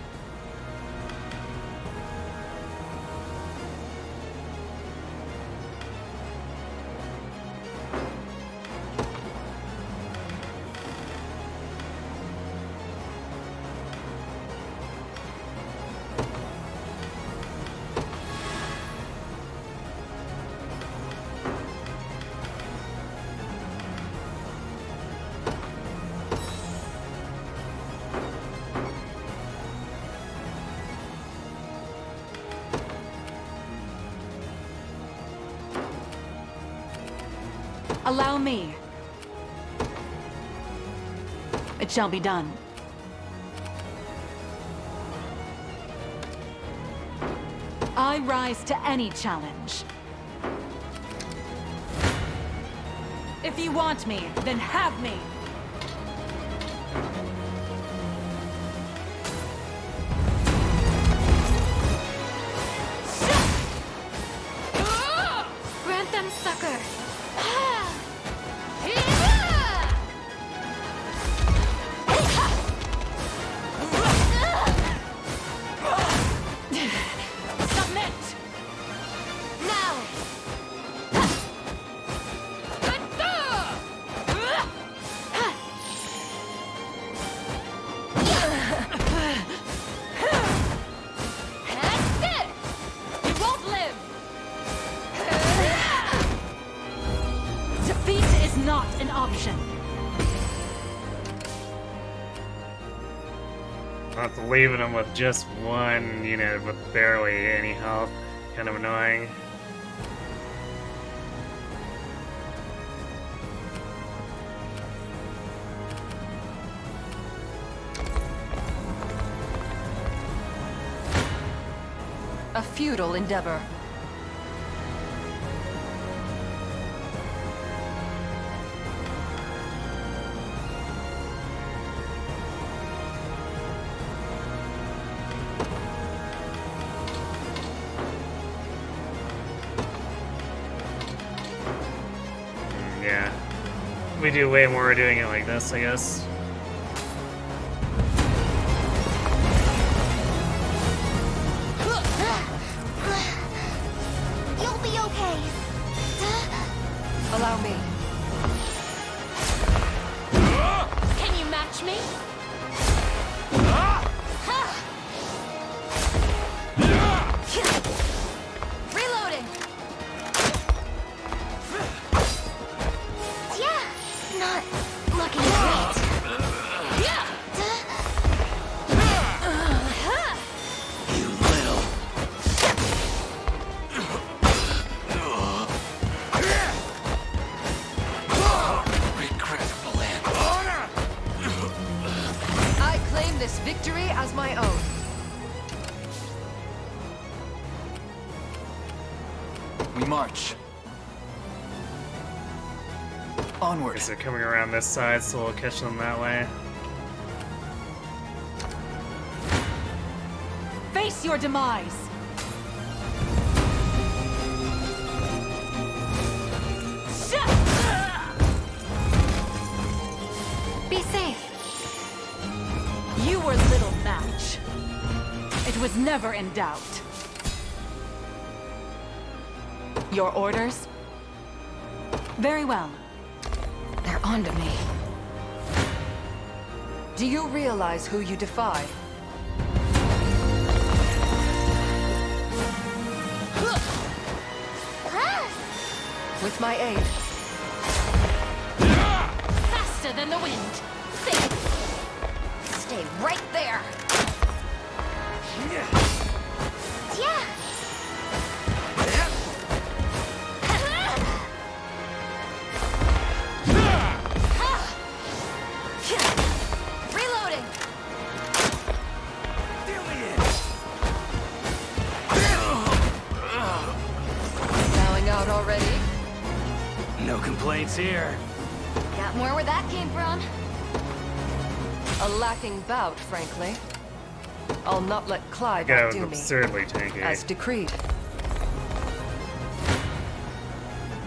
Allow me. It shall be done. I rise to any challenge. If you want me, then have me. not an option. Not leaving him with just one unit with barely any health. Kind of annoying. A futile endeavor. Yeah. We do way more doing it like this, I guess. You'll be okay. Allow me. Can you match me? Reloading. Yeah, not looking great. Yeah. You little. Regrettable end. I claim this victory as my own. We march. Onward. Guess they're coming around this side, so we'll catch them that way. Face your demise. Be safe. You were little match. It was never in doubt. Your orders? Very well. They're onto me. Do you realize who you defy? With my aid. Faster than the wind. Think. Stay right there. Yeah. Reloading. Bowing out already? No complaints here. Got more where that came from. A lacking bout, frankly. I'll not let Clive Guy was outdo me. absurdly tanky. As decreed.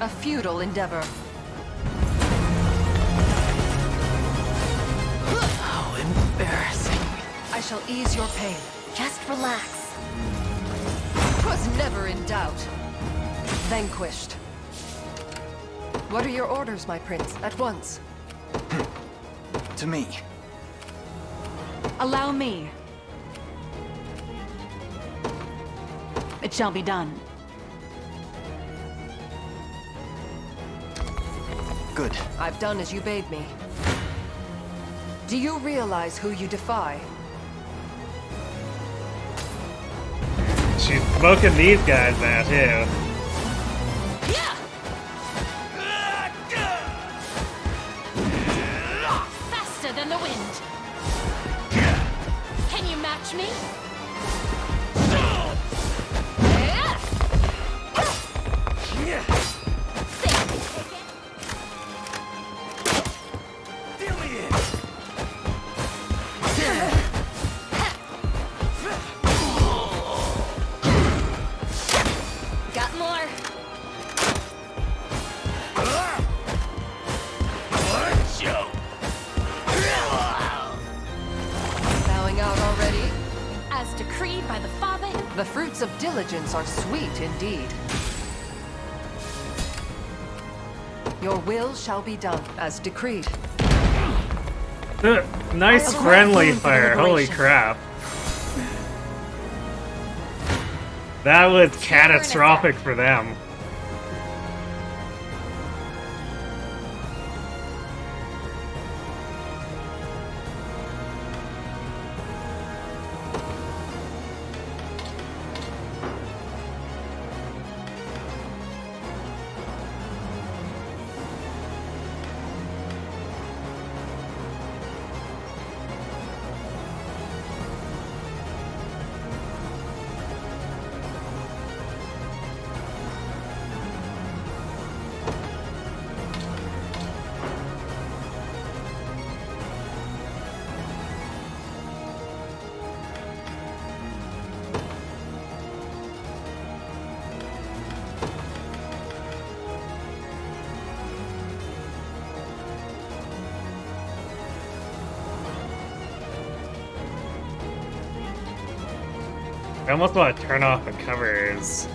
A futile endeavor. How embarrassing. I shall ease your pain. Just relax. 'Twas never in doubt. Vanquished. What are your orders, my prince? At once. To me. Allow me. It shall be done. Good. I've done as you bade me. Do you realize who you defy? She's smoking these guys now, too. Faster than the wind. Can you match me? Got more. Bowing out already? As decreed by the Father. The fruits of diligence are sweet indeed. Your will shall be done, as decreed. Nice friendly fire, holy crap. That was catastrophic for them. I almost want to turn off the covers.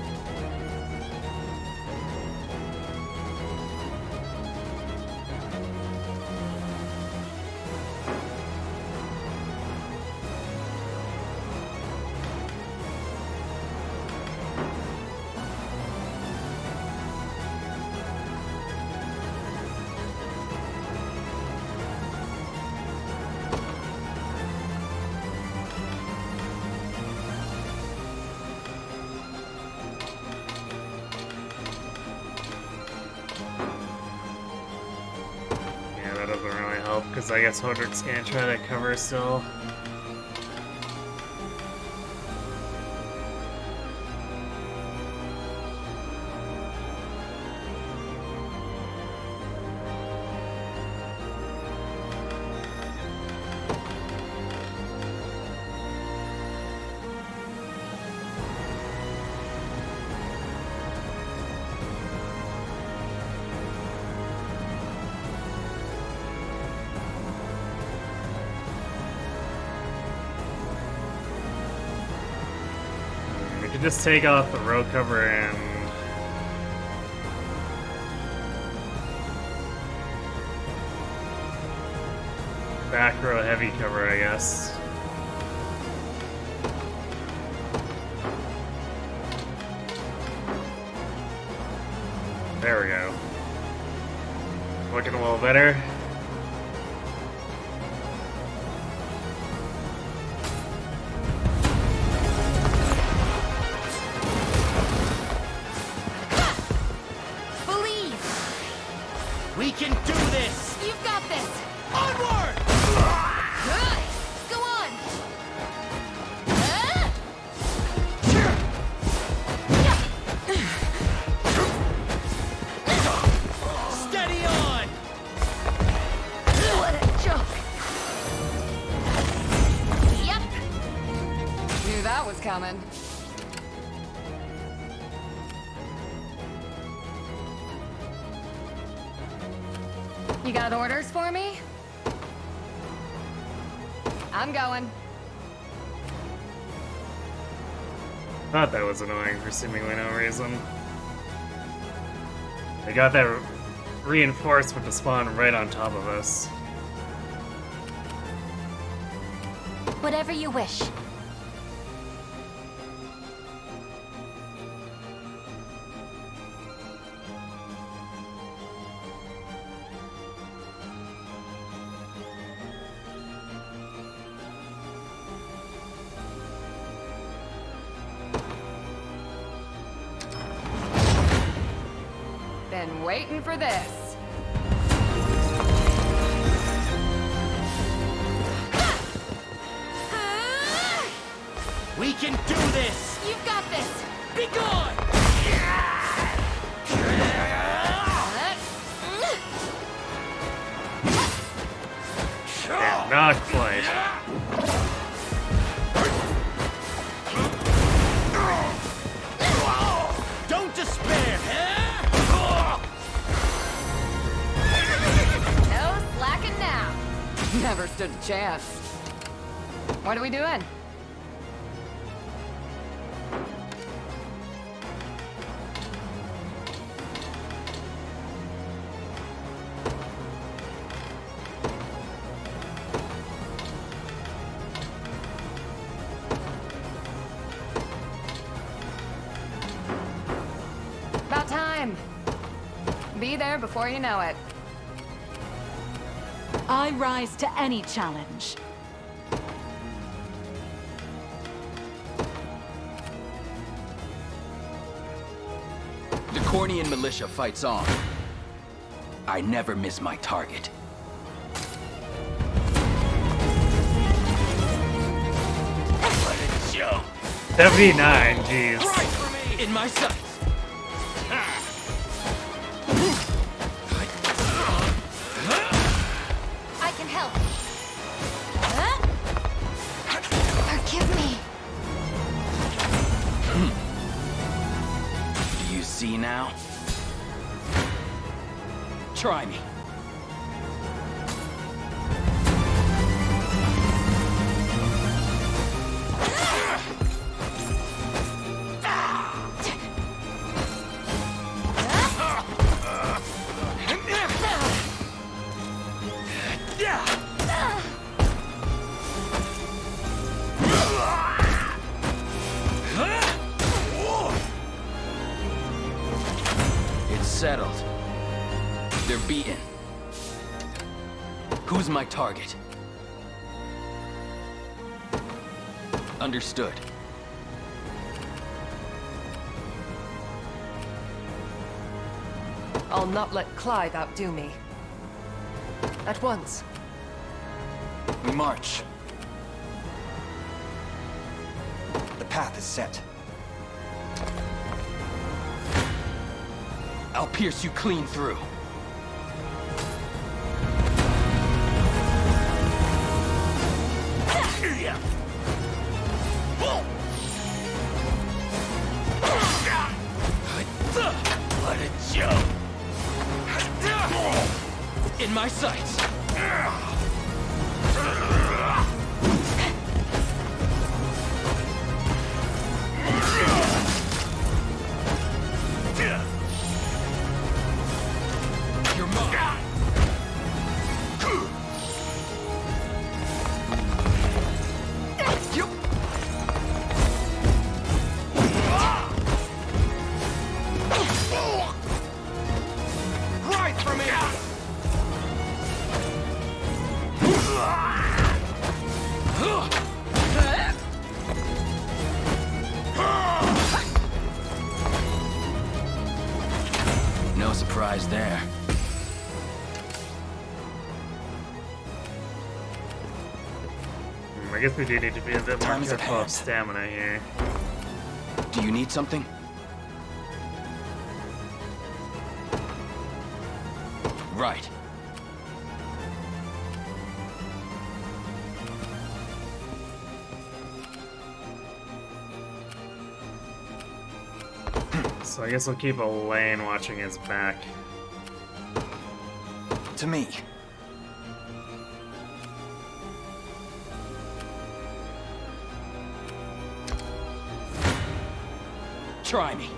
Because I guess Hodrick's gonna try to cover still. Just take off the row cover and back row heavy cover, I guess. There we go. Looking a little better. We can do this! You've got this! Onward! Good! Go on! Steady on! What a joke! Yep! Knew that was coming. You got orders for me? I'm going. Thought that was annoying for seemingly no reason. They got that reinforcement to spawn right on top of us. Whatever you wish. Been waiting for this. We can do this! You've got this! Be gone! Yeah, not quite. Don't despair! No slacking now. Never stood a chance. What are we doing? About time. Be there before you know it. I rise to any challenge. The Cornian militia fights on. I never miss my target. What a joke! 79, jeez. Right for me! In my sights! I can help. Forgive me. Do you see now? Try me. It's settled. They're beaten. Who's my target? Understood. I'll not let Clive outdo me. At once. We march. The path is set. I'll pierce you clean through. What a joke! In my sights! You're mine! Right from me! No surprise there. I guess we do need to be a bit more Time is at careful of hand. stamina here. Do you need something? Right. So I guess we'll keep Elaine watching his back. To me. Try me.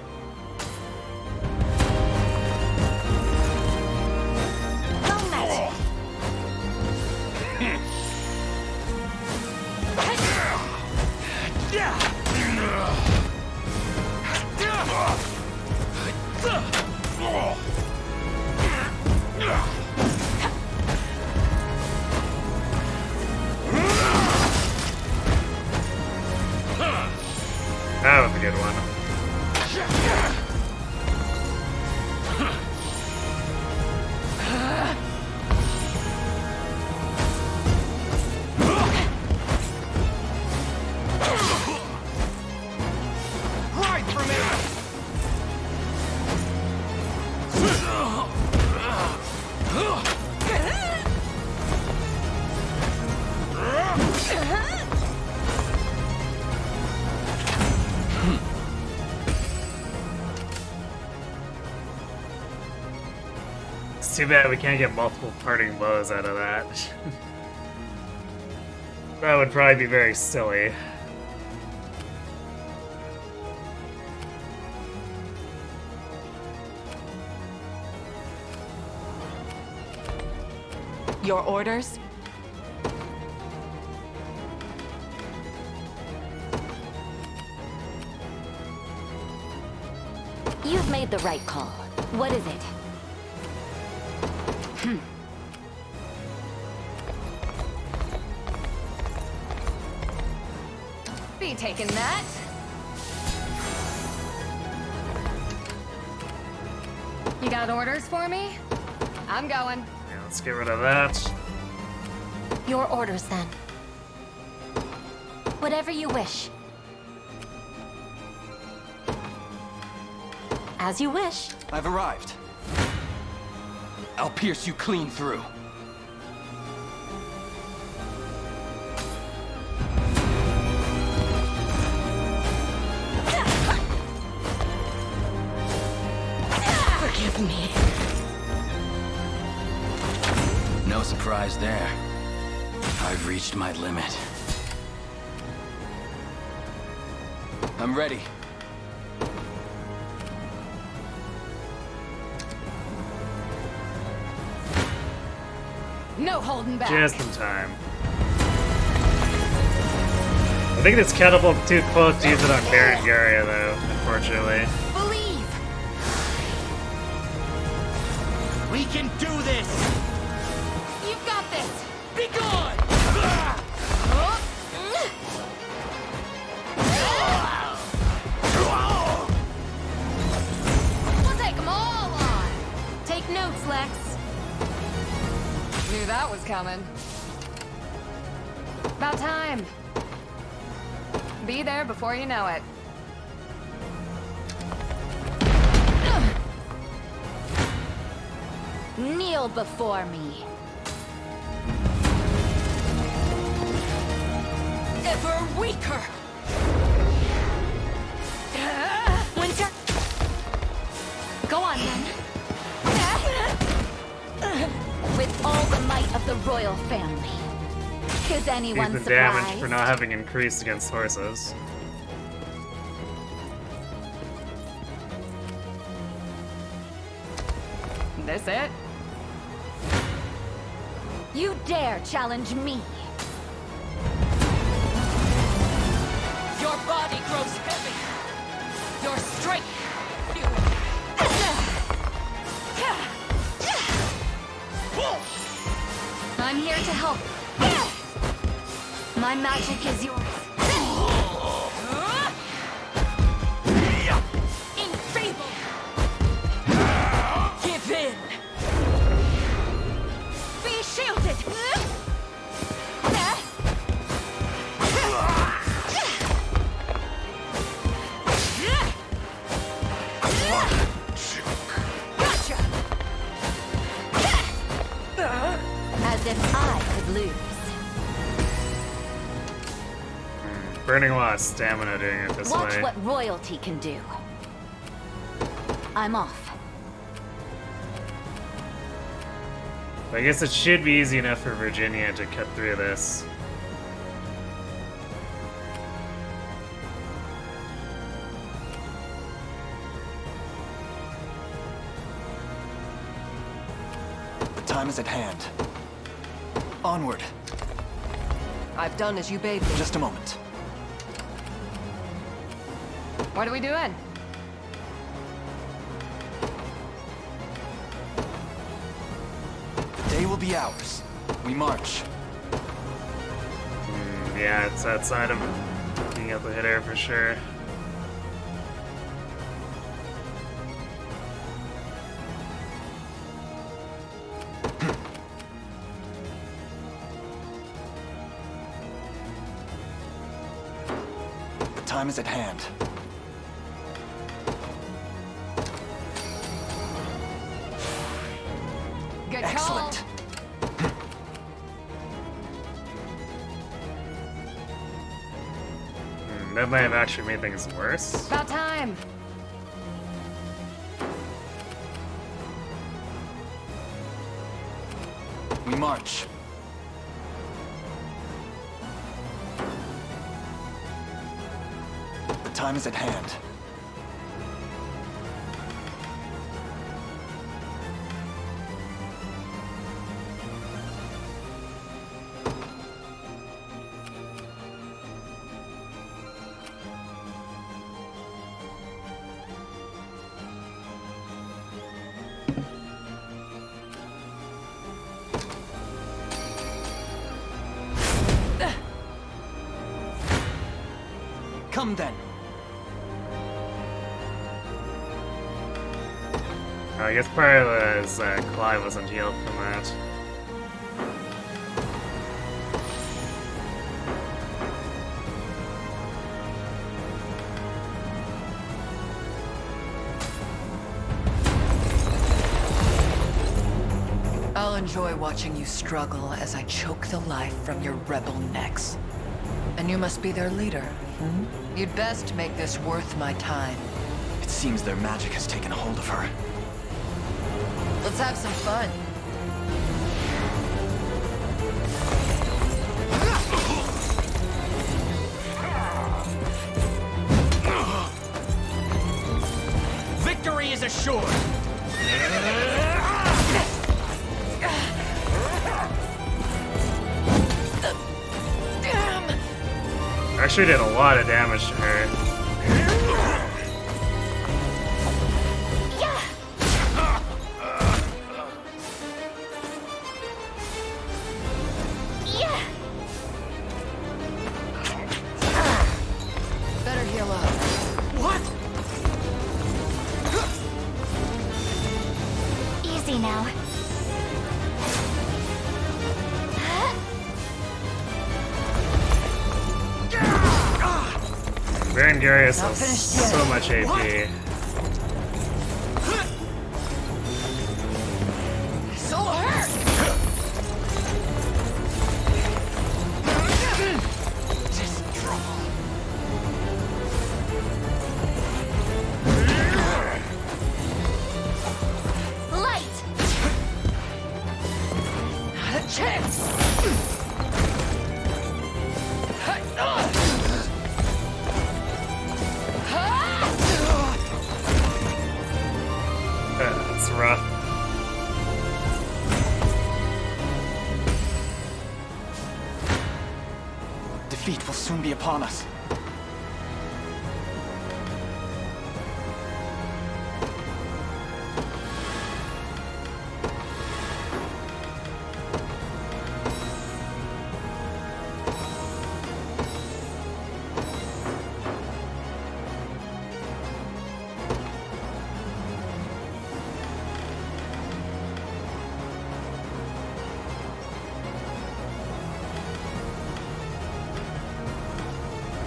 That was a good one. Right for me! It's too bad we can't get multiple parting blows out of that. That would probably be very silly. Your orders? You've made the right call. What is it? Be taking that. You got orders for me? I'm going. Yeah, let's get rid of that. Your orders, then. Whatever you wish. As you wish. I've arrived. I'll pierce you clean through. Forgive me. No surprise there. I've reached my limit. I'm ready. No holding back. Just in time. I think this catapult's too close to use it on Berengaria, though, unfortunately. Believe. We can do this! You've got this. Be gone! We'll take them all on. Take notes, Lex. Knew that was coming. About time. Be there before you know it. Kneel before me. Ever weaker. Winter. Go on then. With all the might of the royal family. Is anyone Decent surprised? damage for not having increased against horses. This it? You dare challenge me? Your body grows heavy. Your strength. I'm here to help. My magic is yours. Enfeebled. Give in. Be shielded. Gotcha. As if I could lose. Burning a lot of stamina doing it this Watch way. what royalty can do. I'm off. I guess it should be easy enough for Virginia to cut through this. The time is at hand. Onward. I've done as you bade me. Just a moment. What are we doing? The day will be ours. We march. Yeah, it's outside of being able to hit her for sure. The time is at hand. Good Excellent. call. That might have actually made things worse. About time. We march. The time is at hand. Come then. I guess part of it is Clive wasn't healed from that. I'll enjoy watching you struggle as I choke the life from your rebel necks. And you must be their leader, hmm? You'd best make this worth my time. It seems their magic has taken hold of her. Let's have some fun. Victory is assured! Actually did a lot of damage to her. Better heal up. What? Easy now. Berengarius has so much AP. So hurt! Light! Not a chance! That's rough. Defeat will soon be upon us.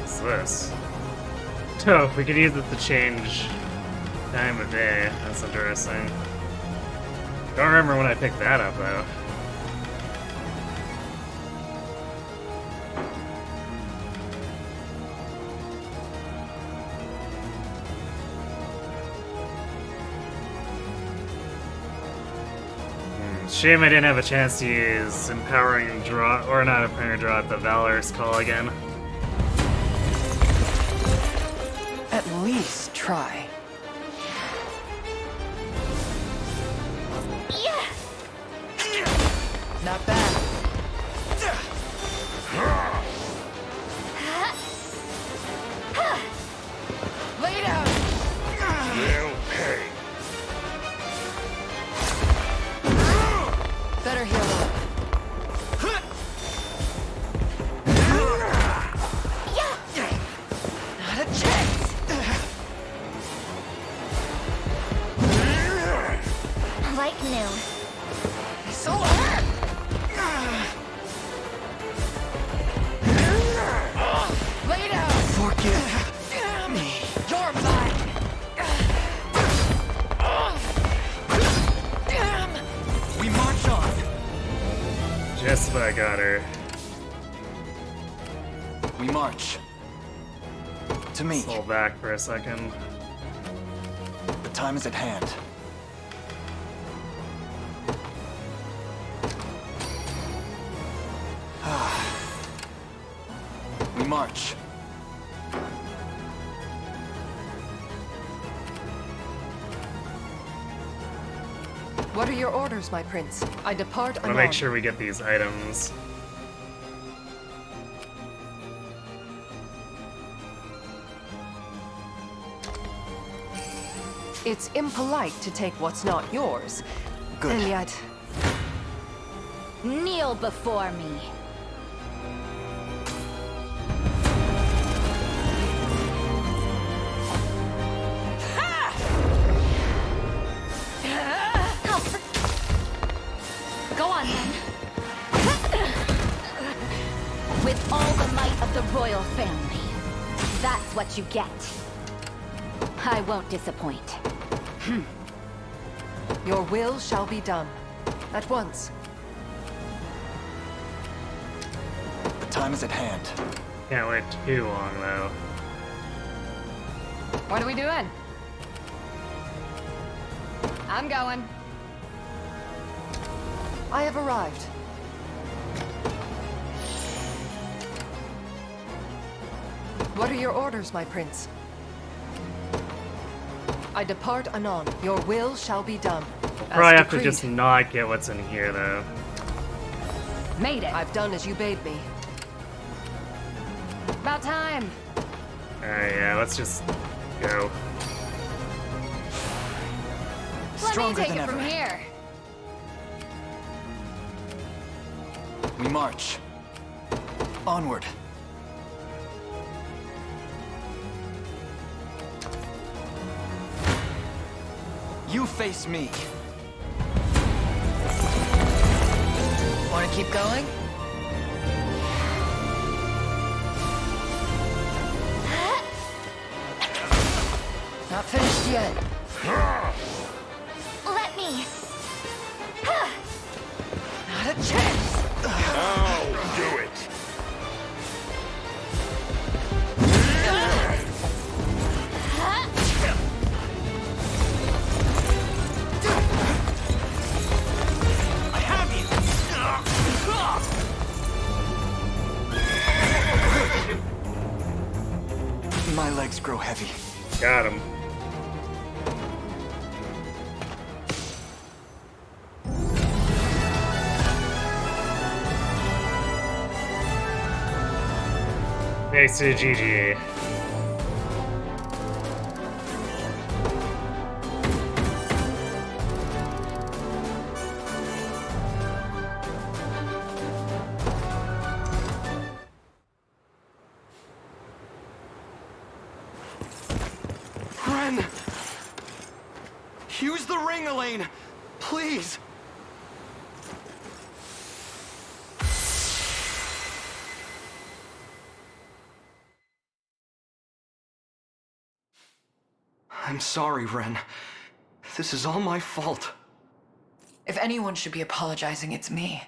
What's this? Oh, we could use it to change time of day. That's interesting. Don't remember when I picked that up, though. Shame I didn't have a chance to use Empowering Draw, or not Empowering Draw, at the Valorous Call again. At least try. Not bad. Lay down! They'll pay. Better heal up. Not a chance! Like new. So hurt! Lay down! Forgive me. You're mine! We march on. Just about got her. We march. To me. Hold back for a second. The time is at hand. We march. What are your orders, my prince? I depart I want to make sure we get these items. It's impolite to take what's not yours. Good. And yet... Kneel before me. Go on then. With all the might of the royal family. That's what you get. I won't disappoint. Your will shall be done. At once. The time is at hand. Can't wait too long, though. What are we doing? I'm going. I have arrived. What are your orders, my prince? I depart anon. Your will shall be done. Probably have to just not get what's in here, though. Made it. I've done as you bade me. About time. Alright, yeah, let's just go. Let me take it from here. We march. Onward. You face me. Want to keep going? Not finished yet. Let me. Not a chance. I'll do it. I have you! My legs grow heavy. Got him. Thanks to GG. Ren! Use the ring, Elaine! Please! I'm sorry, Ren. This is all my fault. If anyone should be apologizing, it's me.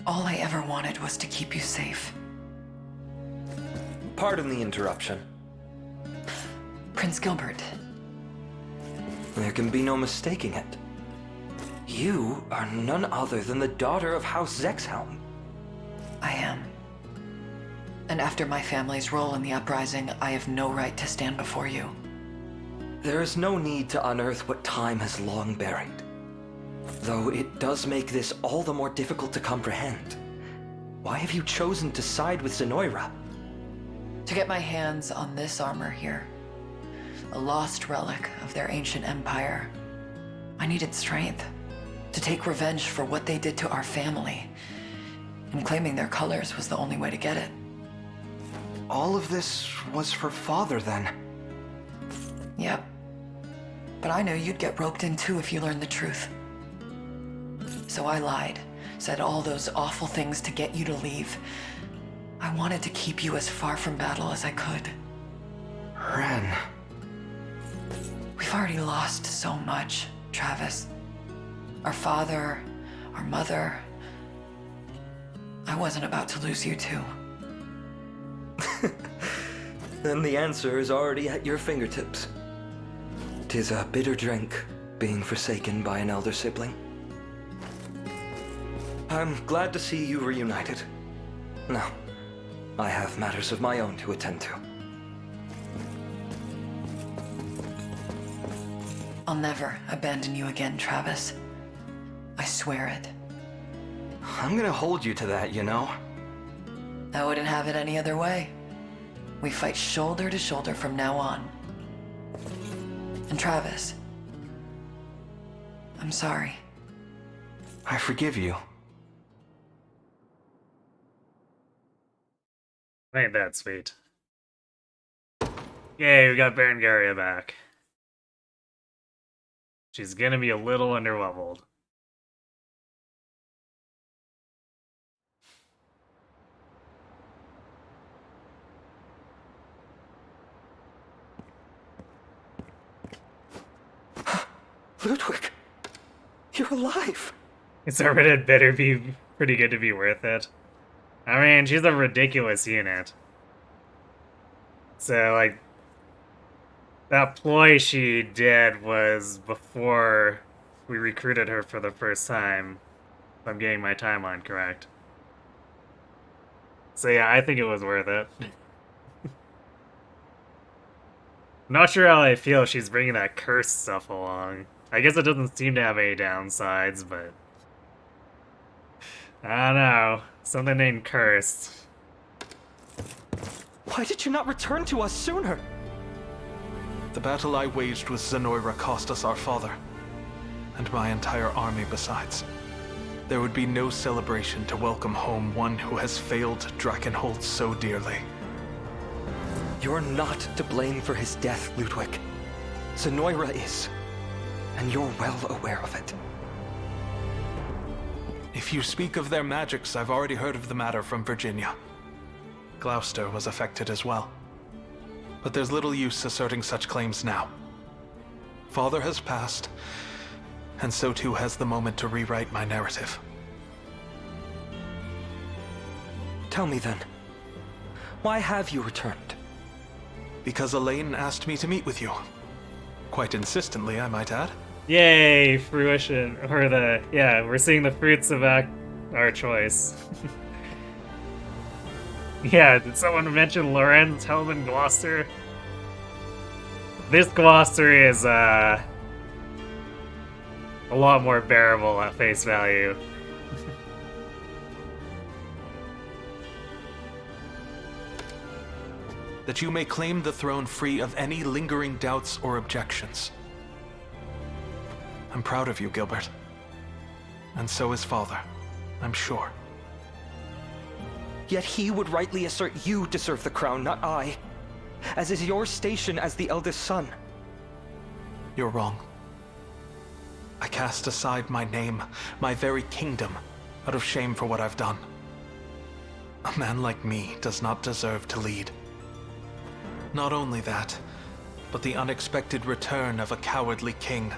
All I ever wanted was to keep you safe. Pardon the interruption. Prince Gilbert. There can be no mistaking it. You are none other than the daughter of House Zexhelm. I am. And after my family's role in the uprising, I have no right to stand before you. There is no need to unearth what time has long buried. Though it does make this all the more difficult to comprehend. Why have you chosen to side with Zenoira? To get my hands on this armor here. A lost relic of their ancient empire. I needed strength. To take revenge for what they did to our family. And claiming their colors was the only way to get it. All of this was for Father, then? Yep. But I knew you'd get roped in too if you learned the truth. So I lied, said all those awful things to get you to leave. I wanted to keep you as far from battle as I could. Ren. We've already lost so much, Travis. Our father, our mother. I wasn't about to lose you too. Then the answer is already at your fingertips. 'Tis a bitter drink, being forsaken by an elder sibling. I'm glad to see you reunited. Now, I have matters of my own to attend to. I'll never abandon you again, Travis. I swear it. I'm gonna hold you to that, you know? I wouldn't have it any other way. We fight shoulder to shoulder from now on. And Travis, I'm sorry. I forgive you. Ain't that sweet. Yay, we got Berengaria back. She's gonna be a little underleveled. Ludwig, you're alive. It better be pretty good to be worth it. I mean, she's a ridiculous unit. So, like, that ploy she did was before we recruited her for the first time. If I'm getting my timeline correct. So yeah, I think it was worth it. I'm not sure how I feel if she's bringing that curse stuff along. I guess it doesn't seem to have any downsides, but I don't know. Something named Cursed. What Why did you not return to us sooner? The battle I waged with Zenoira cost us our father, and my entire army besides. There would be no celebration to welcome home one who has failed Dragonhold so dearly. You're not to blame for his death, Ludwig. Zenoira is, and you're well aware of it. If you speak of their magics, I've already heard of the matter from Virginia. Gloucester was affected as well. But there's little use asserting such claims now. Father has passed, and so too has the moment to rewrite my narrative. Tell me then, why have you returned? Because Elaine asked me to meet with you. Quite insistently, I might add. Yay, fruition. We're seeing the fruits of our choice. Yeah, did someone mention Lorenz, Hellman, Gloucester? This Gloucester is, a lot more bearable at face value. That you may claim the throne free of any lingering doubts or objections. I'm proud of you, Gilbert. And so is Father, I'm sure. Yet he would rightly assert you deserve the crown, not I, as is your station as the eldest son. You're wrong. I cast aside my name, my very kingdom, out of shame for what I've done. A man like me does not deserve to lead. Not only that, but the unexpected return of a cowardly king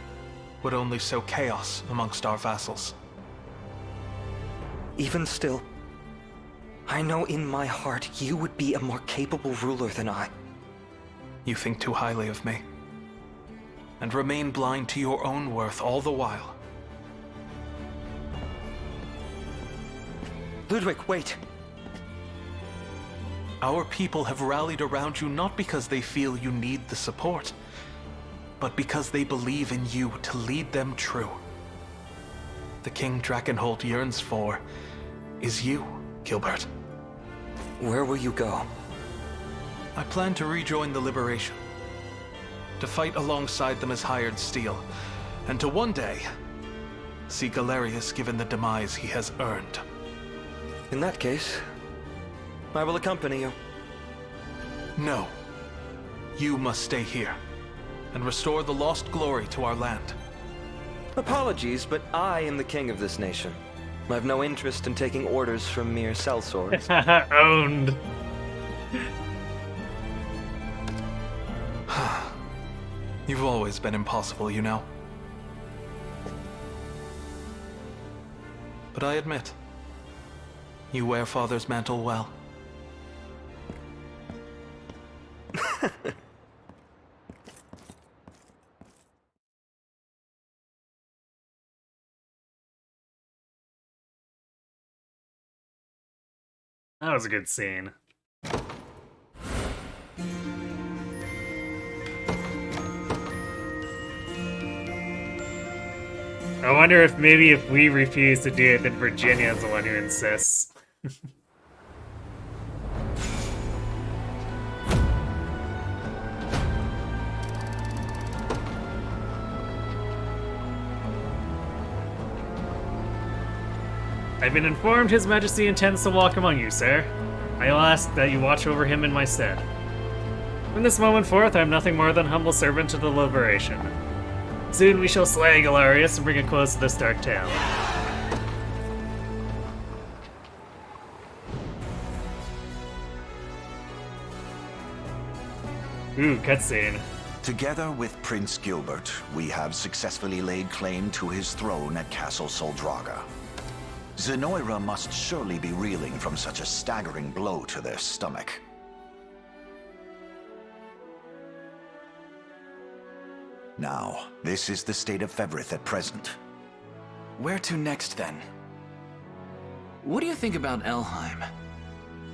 would only sow chaos amongst our vassals. Even still, I know in my heart you would be a more capable ruler than I. You think too highly of me, and remain blind to your own worth all the while. Ludwig, wait. Our people have rallied around you not because they feel you need the support, but because they believe in you to lead them true. The King Dragonhold yearns for is you, Gilbert. Where will you go? I plan to rejoin the Liberation, to fight alongside them as hired steel, and to one day see Galerius given the demise he has earned. In that case, I will accompany you. No. You must stay here and restore the lost glory to our land. Apologies, but I am the king of this nation. I have no interest in taking orders from mere sellswords. Owned. You've always been impossible, you know. But I admit, you wear Father's mantle well. That was a good scene. I wonder if maybe if we refuse to do it, then Virginia's the one who insists. I've been informed His Majesty intends to walk among you, sir. I'll ask that you watch over him in my stead. From this moment forth, I am nothing more than humble servant to the Liberation. Soon we shall slay Galerius and bring a close to this dark tale. Ooh, cutscene. Together with Prince Gilbert, we have successfully laid claim to his throne at Castle Soldraga. Zenoira must surely be reeling from such a staggering blow to their stomach. Now, this is the state of Fevrith at present. Where to next, then? What do you think about Elheim?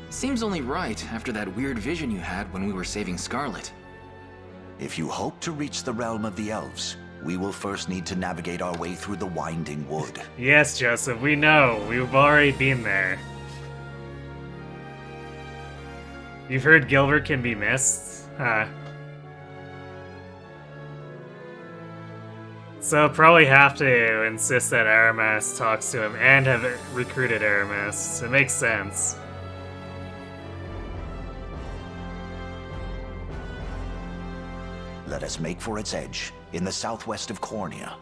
Seems only right after that weird vision you had when we were saving Scarlet. If you hope to reach the realm of the elves, we will first need to navigate our way through the Winding Wood. Yes, Joseph, we know. We've already been there. You've heard Gilbert can be missed? Huh. So probably have to insist that Aramis talks to him and have recruited Aramis. It makes sense. Let us make for its edge, in the southwest of Cornea.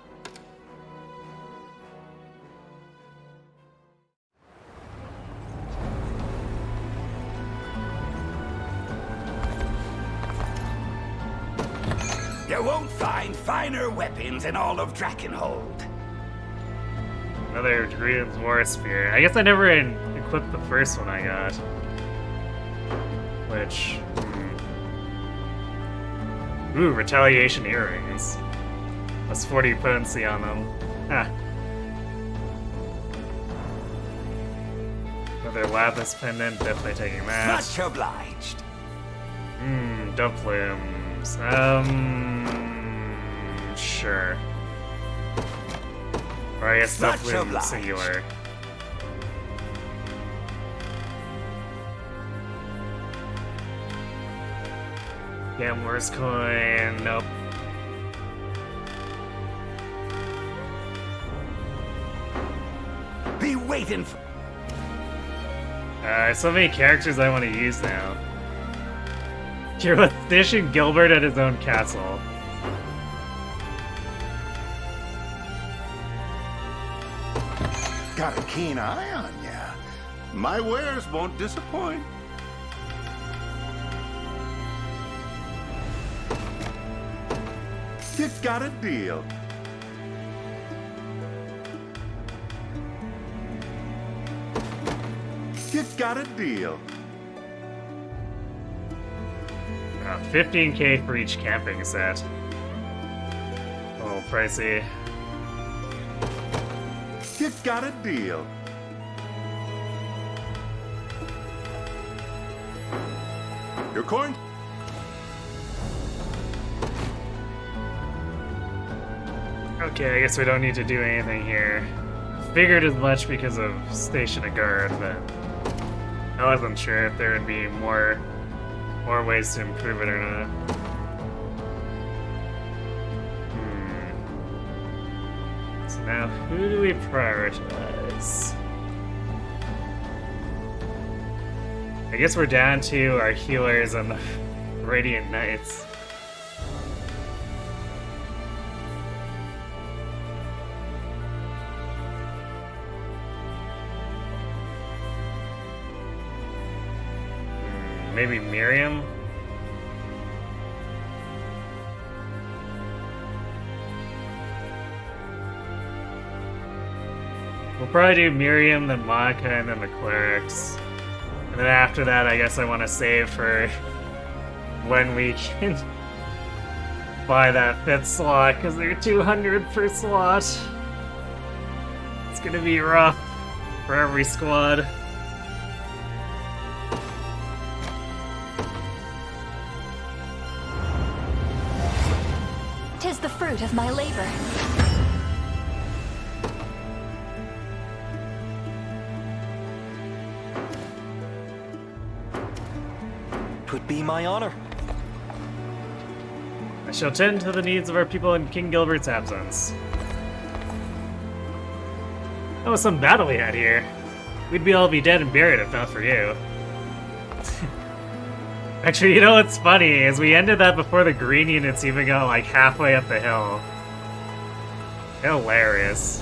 You won't find finer weapons in all of Dragonhold. Another Greed's War Spear. I guess I never equipped the first one I got. Which... Ooh, Retaliation Earrings. Plus 40 potency on them. Ah. Another Lapis Pendant, definitely taking that. Much obliged. Dumplings. Sure. Or I guess Dumplings singular. Gambler's coin, nope. Be waiting for... So many characters I want to use now. You're stationing Gilbert at his own castle. Got a keen eye on ya. My wares won't disappoint. You got a deal. You got a deal. 15k for each camping set. A little pricey. You got a deal. Your coin? Okay, I guess we don't need to do anything here. Figured as much because of Station of Guard, but I wasn't sure if there would be more ways to improve it or not. So now, who do we prioritize? I guess we're down to our healers and the Radiant Knights. Maybe Miriam? We'll probably do Miriam, then Monica, and then the clerics. And then after that, I guess I want to save for when we can buy that 5th slot, because they're 200 per slot. It's gonna be rough for every squad. Tis the fruit of my labor. Twould be my honor. I shall tend to the needs of our people in King Gilbert's absence. That was some battle we had here. We'd all be dead and buried if not for you. Actually, you know what's funny is we ended that before the green units even got like halfway up the hill. Hilarious.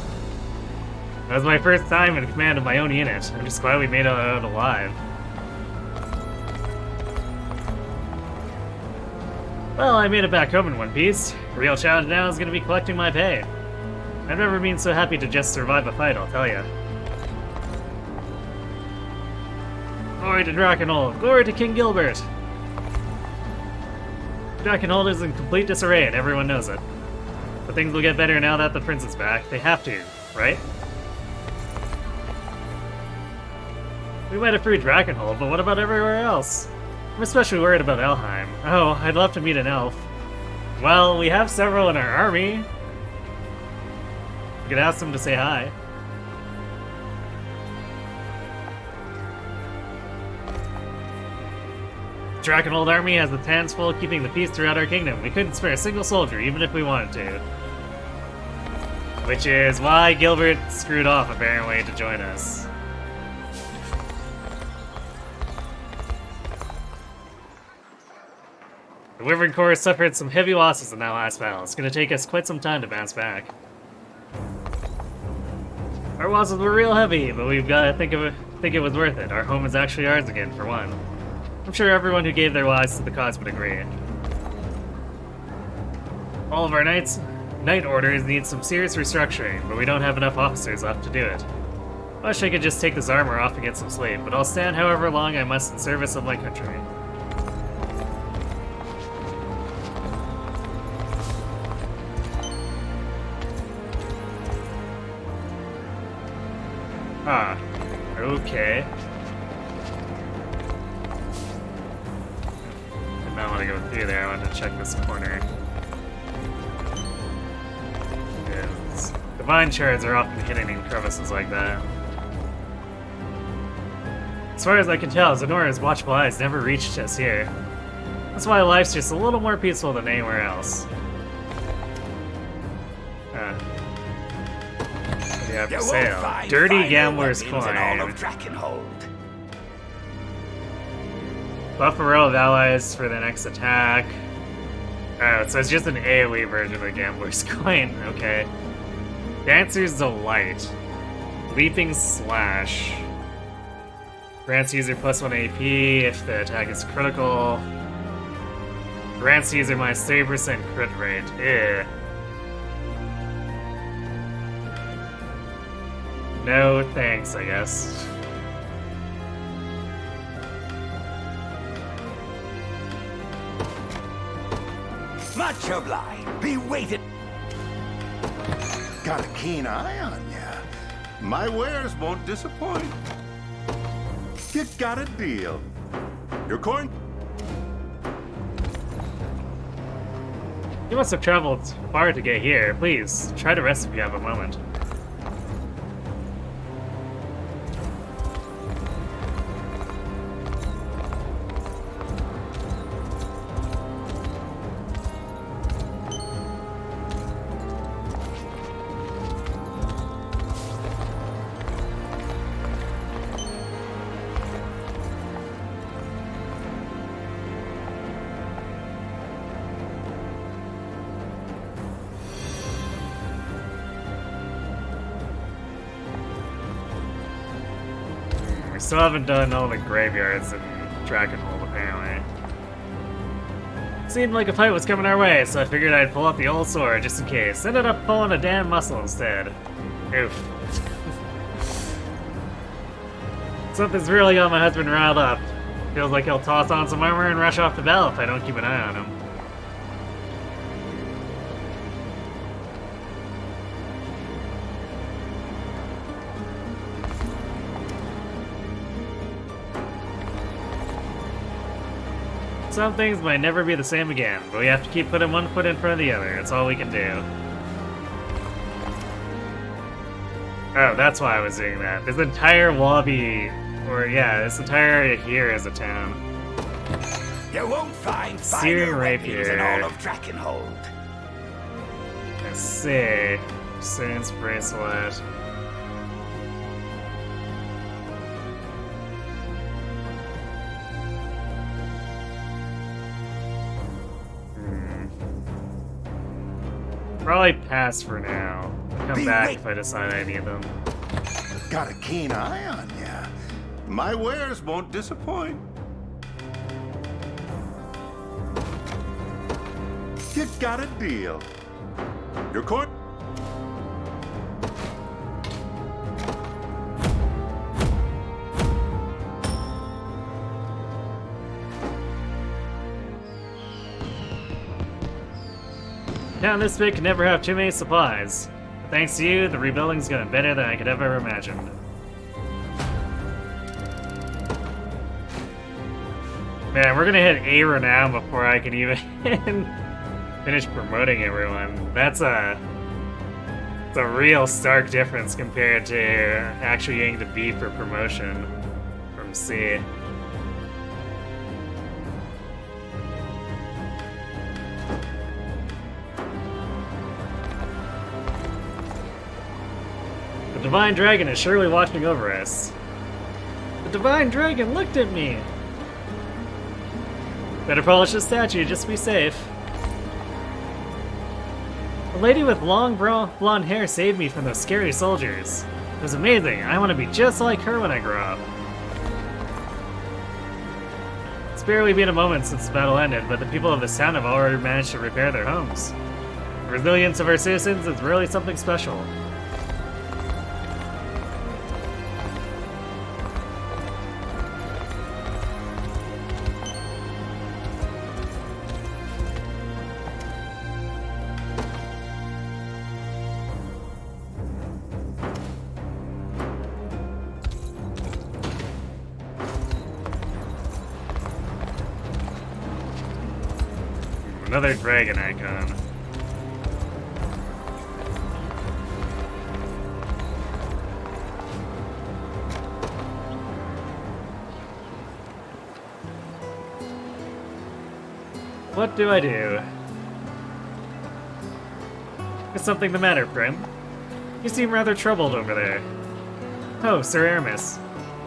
That was my first time in command of my own unit. I'm just glad we made it out alive. Well, I made it back home in one piece. The real challenge now is going to be collecting my pay. I've never been so happy to just survive a fight, I'll tell ya. Glory to Drakenhold! Glory to King Gilbert! Drakenhold is in complete disarray and everyone knows it. But things will get better now that the prince is back. They have to, right? We might have freed Drakenhold, but what about everywhere else? I'm especially worried about Elheim. Oh, I'd love to meet an elf. Well, we have several in our army. We could ask them to say hi. Dragonville army has the hands full keeping the peace throughout our kingdom. We couldn't spare a single soldier, even if we wanted to. Which is why Gilbert screwed off, apparently, to join us. The Wyvern Corps suffered some heavy losses in that last battle. It's gonna take us quite some time to bounce back. Our losses were real heavy, but we've got to think it was worth it. Our home is actually ours again, for one. I'm sure everyone who gave their lives to the cause would agree. All of our night orders need some serious restructuring, but we don't have enough officers left to do it. I wish I could just take this armor off and get some sleep, but I'll stand however long I must in service of my country. Ah, okay. Did not want to go through there, I wanted to check this corner. Yes. Divine shards are often hidden in crevices like that. As far as I can tell, Zenora's watchful eyes never reached us here. That's why life's just a little more peaceful than anywhere else. What do you have for sale? Dirty Gambler's Coin. All of Dragonhold. Buff a row of allies for the next attack. Oh, so it's just an AoE version of the Gambler's Coin. Okay. Dancer's Delight. Leaping Slash. Grants user +1 AP if the attack is critical. Grants user minus 30% crit rate. Ew. No thanks, I guess. Much obliged. Be waited. Got a keen eye on ya. My wares won't disappoint. You got a deal. Your coin? You must have traveled far to get here. Please, try to rest if you have a moment. Still haven't done all the graveyards in Dragonville, apparently. Seemed like a fight was coming our way, so I figured I'd pull out the old sword just in case. Ended up pulling a damn muscle instead. Oof. Something's really got my husband riled up. Feels like he'll toss on some armor and rush off the battle if I don't keep an eye on him. Some things might never be the same again, but we have to keep putting one foot in front of the other. It's all we can do. Oh, that's why I was doing that. This entire lobby, or yeah, this entire area here is a town. You won't find Searing finer weapons in all Rapier. of Dragonhold. Let's see. Saints Bracelet. Probably pass for now. Come back if I decide I need them. Got a keen eye on ya. My wares won't disappoint. You got a deal. Your coin? Town this big can never have too many supplies. Thanks to you, the rebuilding's going better than I could have ever imagined. Man, we're gonna hit A renown before I can even finish promoting everyone. That's a real stark difference compared to actually getting to B for promotion from C. Divine Dragon is surely watching over us. The Divine Dragon looked at me! Better polish the statue, just to be safe. The lady with long blonde hair saved me from those scary soldiers. It was amazing. I want to be just like her when I grow up. It's barely been a moment since the battle ended, but the people of this town have already managed to repair their homes. The resilience of our citizens is really something special. Another dragon icon. What do I do? Is something the matter, Prim? You seem rather troubled over there. Oh, Sir Aramis.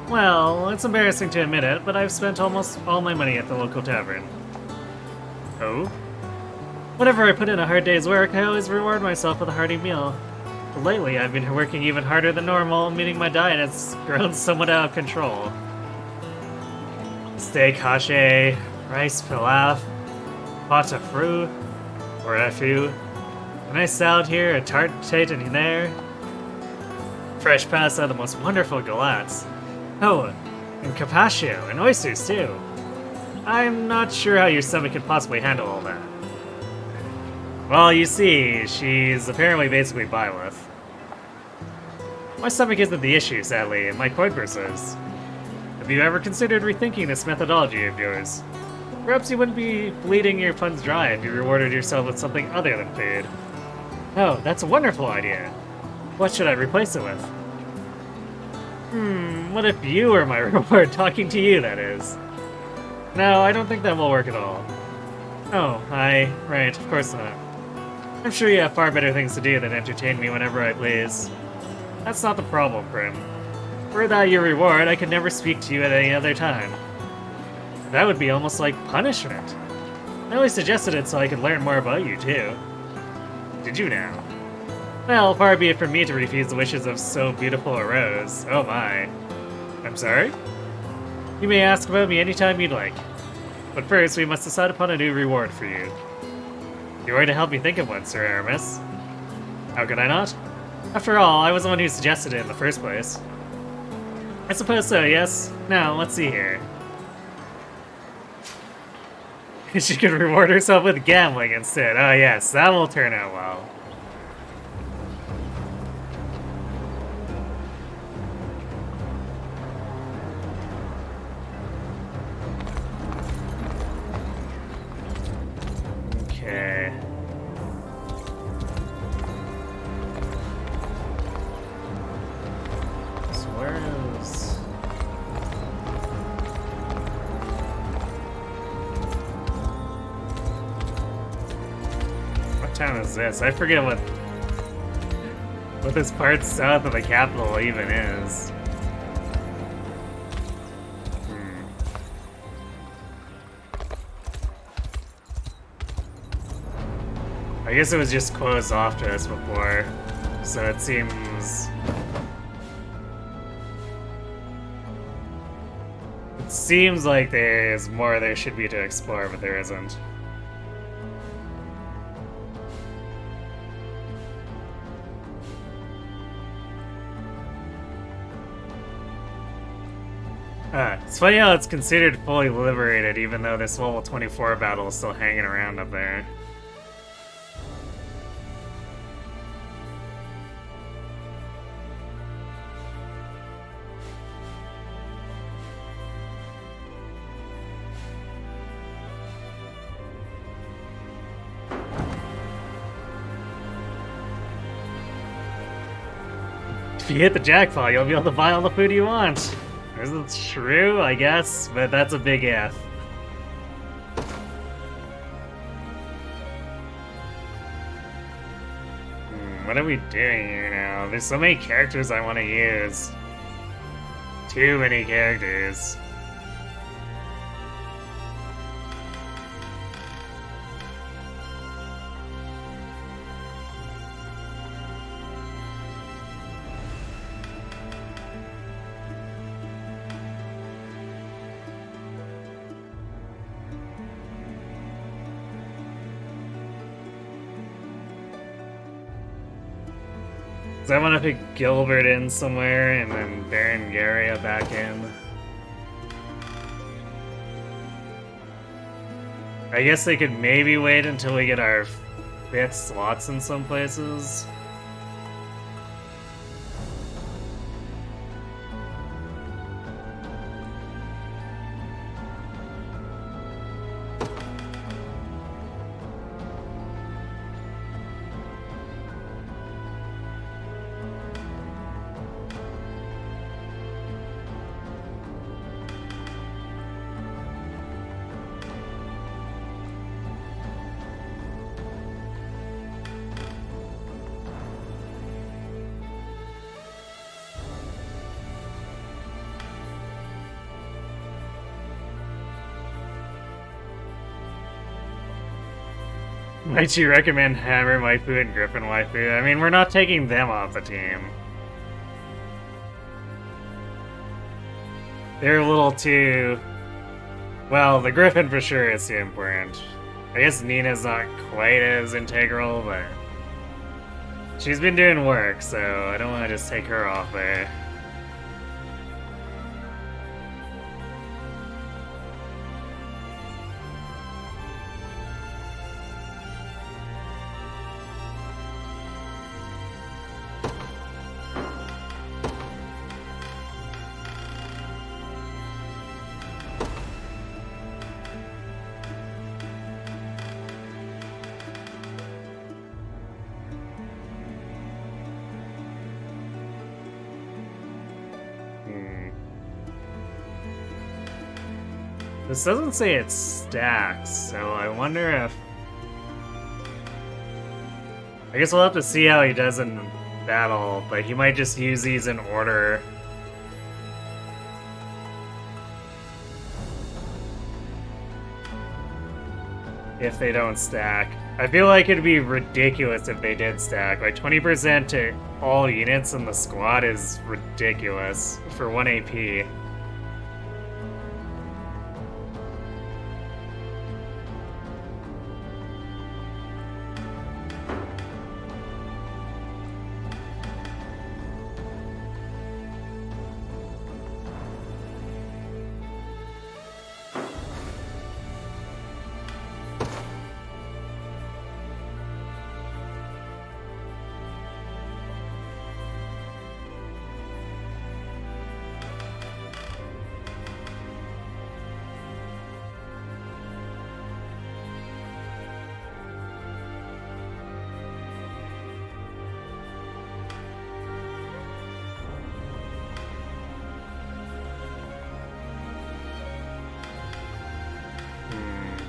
Well, it's embarrassing to admit it, but I've spent almost all my money at the local tavern. Oh? Whenever I put in a hard day's work, I always reward myself with a hearty meal. But lately, I've been working even harder than normal, meaning my diet has grown somewhat out of control. Steak haché, rice pilaf, pot au fruit, or rafu, a nice salad here, a tarte tatin there, fresh pasta, the most wonderful galattes. Oh, and carpaccio, and oysters too. I'm not sure how your stomach could possibly handle all that. Well, you see, she's apparently basically Byleth. My stomach isn't the issue, sadly, my Coidburst is. Have you ever considered rethinking this methodology of yours? Perhaps you wouldn't be bleeding your funds dry if you rewarded yourself with something other than food. Oh, that's a wonderful idea. What should I replace it with? What if you were my reward, talking to you, that is? No, I don't think that will work at all. Oh, right, of course not. I'm sure you have far better things to do than entertain me whenever I please. That's not the problem, Prim. Were that your reward, I could never speak to you at any other time. That would be almost like punishment. I only suggested it so I could learn more about you, too. Did you now? Well, far be it from me to refuse the wishes of so beautiful a rose. Oh my. I'm sorry? You may ask about me anytime you'd like. But first, we must decide upon a new reward for you. You're going to help me think of one, Sir Aramis. How could I not? After all, I was the one who suggested it in the first place. I suppose so, yes. Now, let's see here. She could reward herself with gambling instead. Oh yes, that will turn out well. Okay. So where is... What town is this? I forget what this part south of the capital even is. I guess it was just closed off to us before, so it seems... It seems like there's more there should be to explore, but there isn't. It's funny how it's considered fully liberated, even though this level 24 battle is still hanging around up there. If you hit the jackpot, you'll be able to buy all the food you want. Isn't it true, I guess? But that's a big if. What are we doing here now? There's so many characters I want to use. Too many characters. So I want to pick Gilbert in somewhere and then Baron Garia back in. I guess they could maybe wait until we get our 5th slots in some places. Might you recommend Hammer Waifu and Griffin Waifu? I mean, we're not taking them off the team. They're a little too... Well, the Griffin for sure is too important. I guess Nina's not quite as integral, but... she's been doing work, so I don't want to just take her off there. This doesn't say it stacks, so I wonder if... I guess we'll have to see how he does in battle, but he might just use these in order. If they don't stack. I feel like it'd be ridiculous if they did stack. Like 20% to all units in the squad is ridiculous for 1 AP.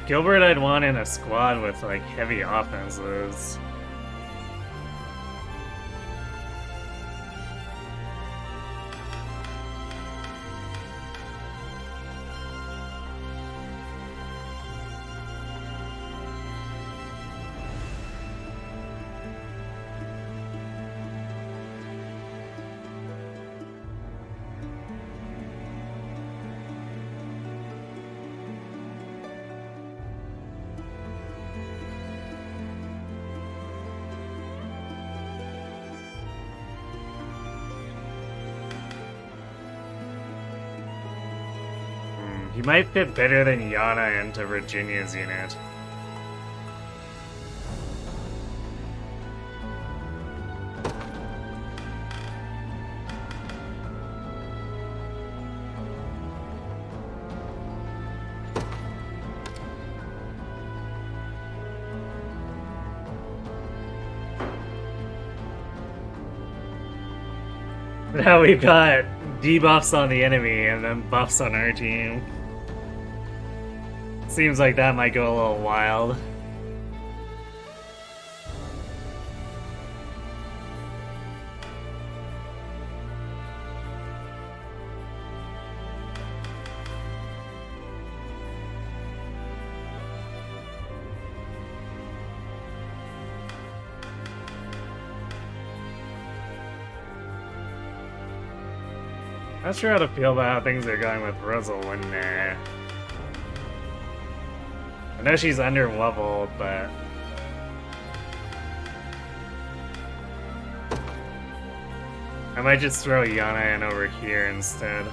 Gilbert I'd want in a squad with like heavy offenses. He might fit better than Yana into Virginia's unit. Now we've got debuffs on the enemy and then buffs on our team. Seems like that might go a little wild. Not sure how to feel about how things are going with Rosalinda. I know she's under leveled, but I might just throw Yana in over here instead.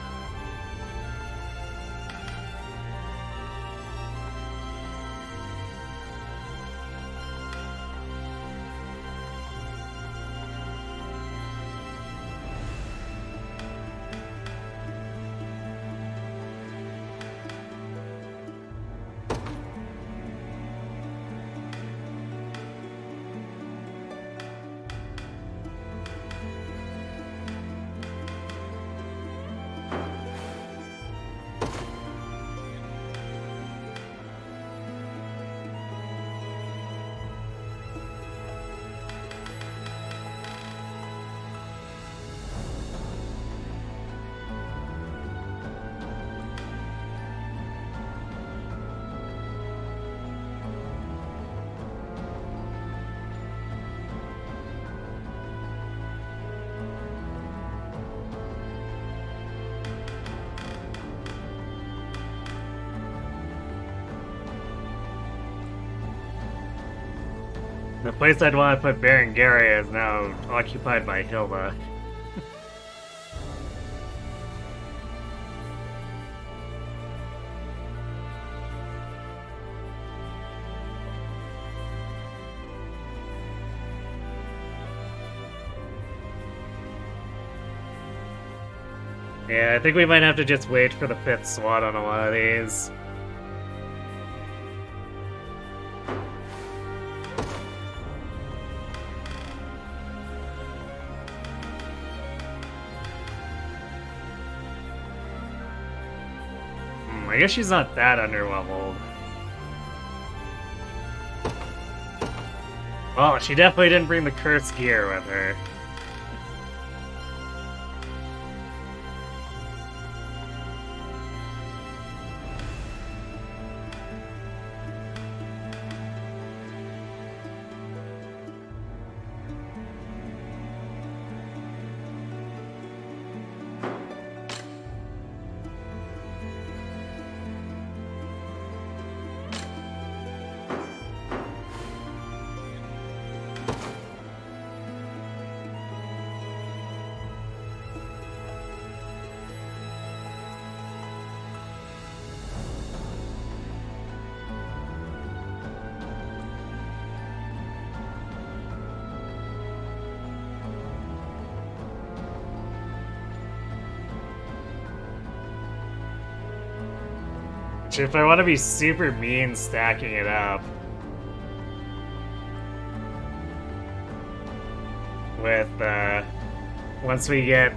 The place I'd want to put Berengaria is now occupied by Hilda. Yeah, I think we might have to just wait for the 5th slot on a lot of these. I guess she's not that underleveled. Well, she definitely didn't bring the cursed gear with her. If I want to be super mean stacking it up with, once we get,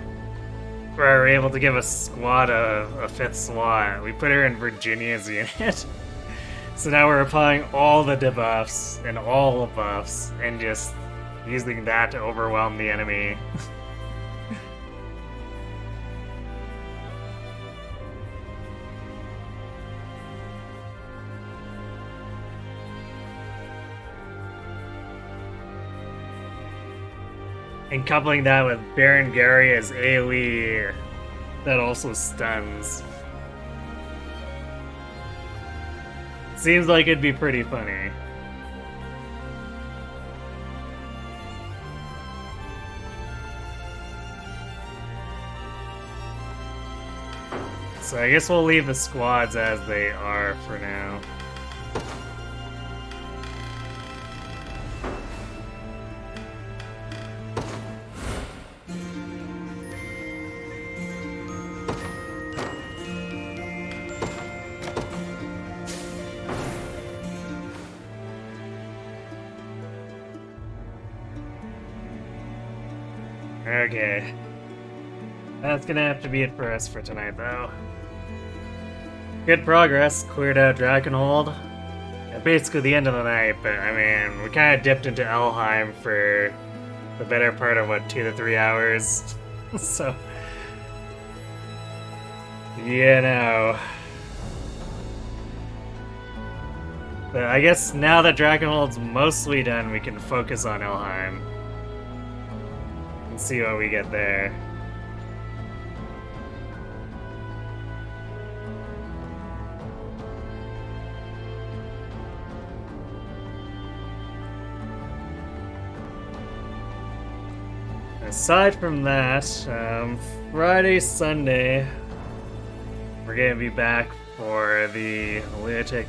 we're able to give a squad a 5th slot, we put her in Virginia's unit. So now we're applying all the debuffs and all the buffs and just using that to overwhelm the enemy. And coupling that with Berengaria's AoE that also stuns. Seems like it'd be pretty funny. So I guess we'll leave the squads as they are for now. Okay. That's gonna have to be it for us for tonight, though. Good progress. Cleared out Dragonhold. Yeah, basically the end of the night, but I mean, we kind of dipped into Elheim for the better part of, what, 2 to 3 hours? So, you know. But I guess now that Dragonhold's mostly done, we can focus on Elheim. And see what we get there. aside from that, Friday, Sunday, we're gonna be back for the Lunatic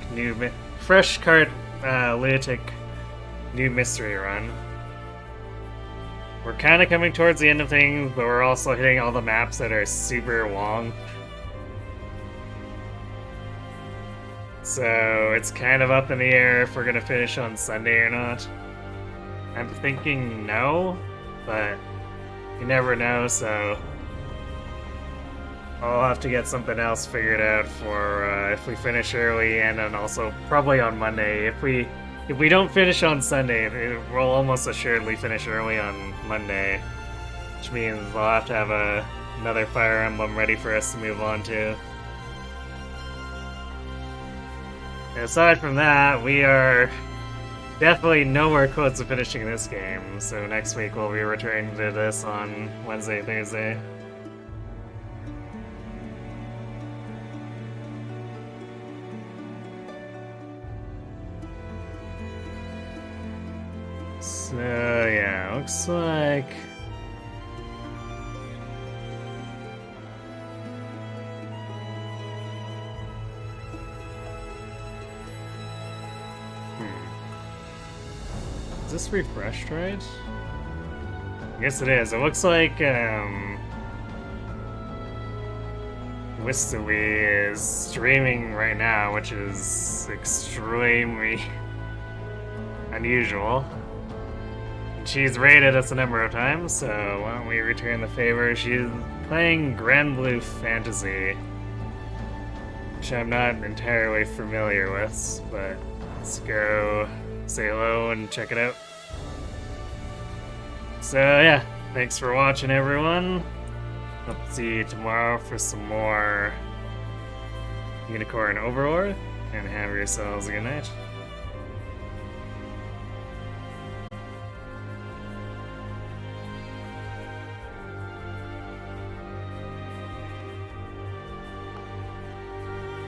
Fresh Cart Lunatic New Mystery Run. We're kind of coming towards the end of things, but we're also hitting all the maps that are super long. So it's kind of up in the air if we're gonna finish on Sunday or not. I'm thinking no, but you never know, so I'll have to get something else figured out for if we finish early, and then also probably on Monday. If we don't finish on Sunday, we'll almost assuredly finish early on Monday, which means I'll have to have another Fire Emblem ready for us to move on to. And aside from that, we are definitely nowhere close to finishing this game, so next week we'll be returning to this on Wednesday, Thursday. So yeah, looks like is this refreshed, right? I guess it is. It looks like Wistawee is streaming right now, which is extremely unusual. She's raided us a number of times, so why don't we return the favor? She's playing Grand Blue Fantasy, which I'm not entirely familiar with, but let's go say hello and check it out. So yeah, thanks for watching, everyone. Hope to see you tomorrow for some more Unicorn Overlord, and have yourselves a good night.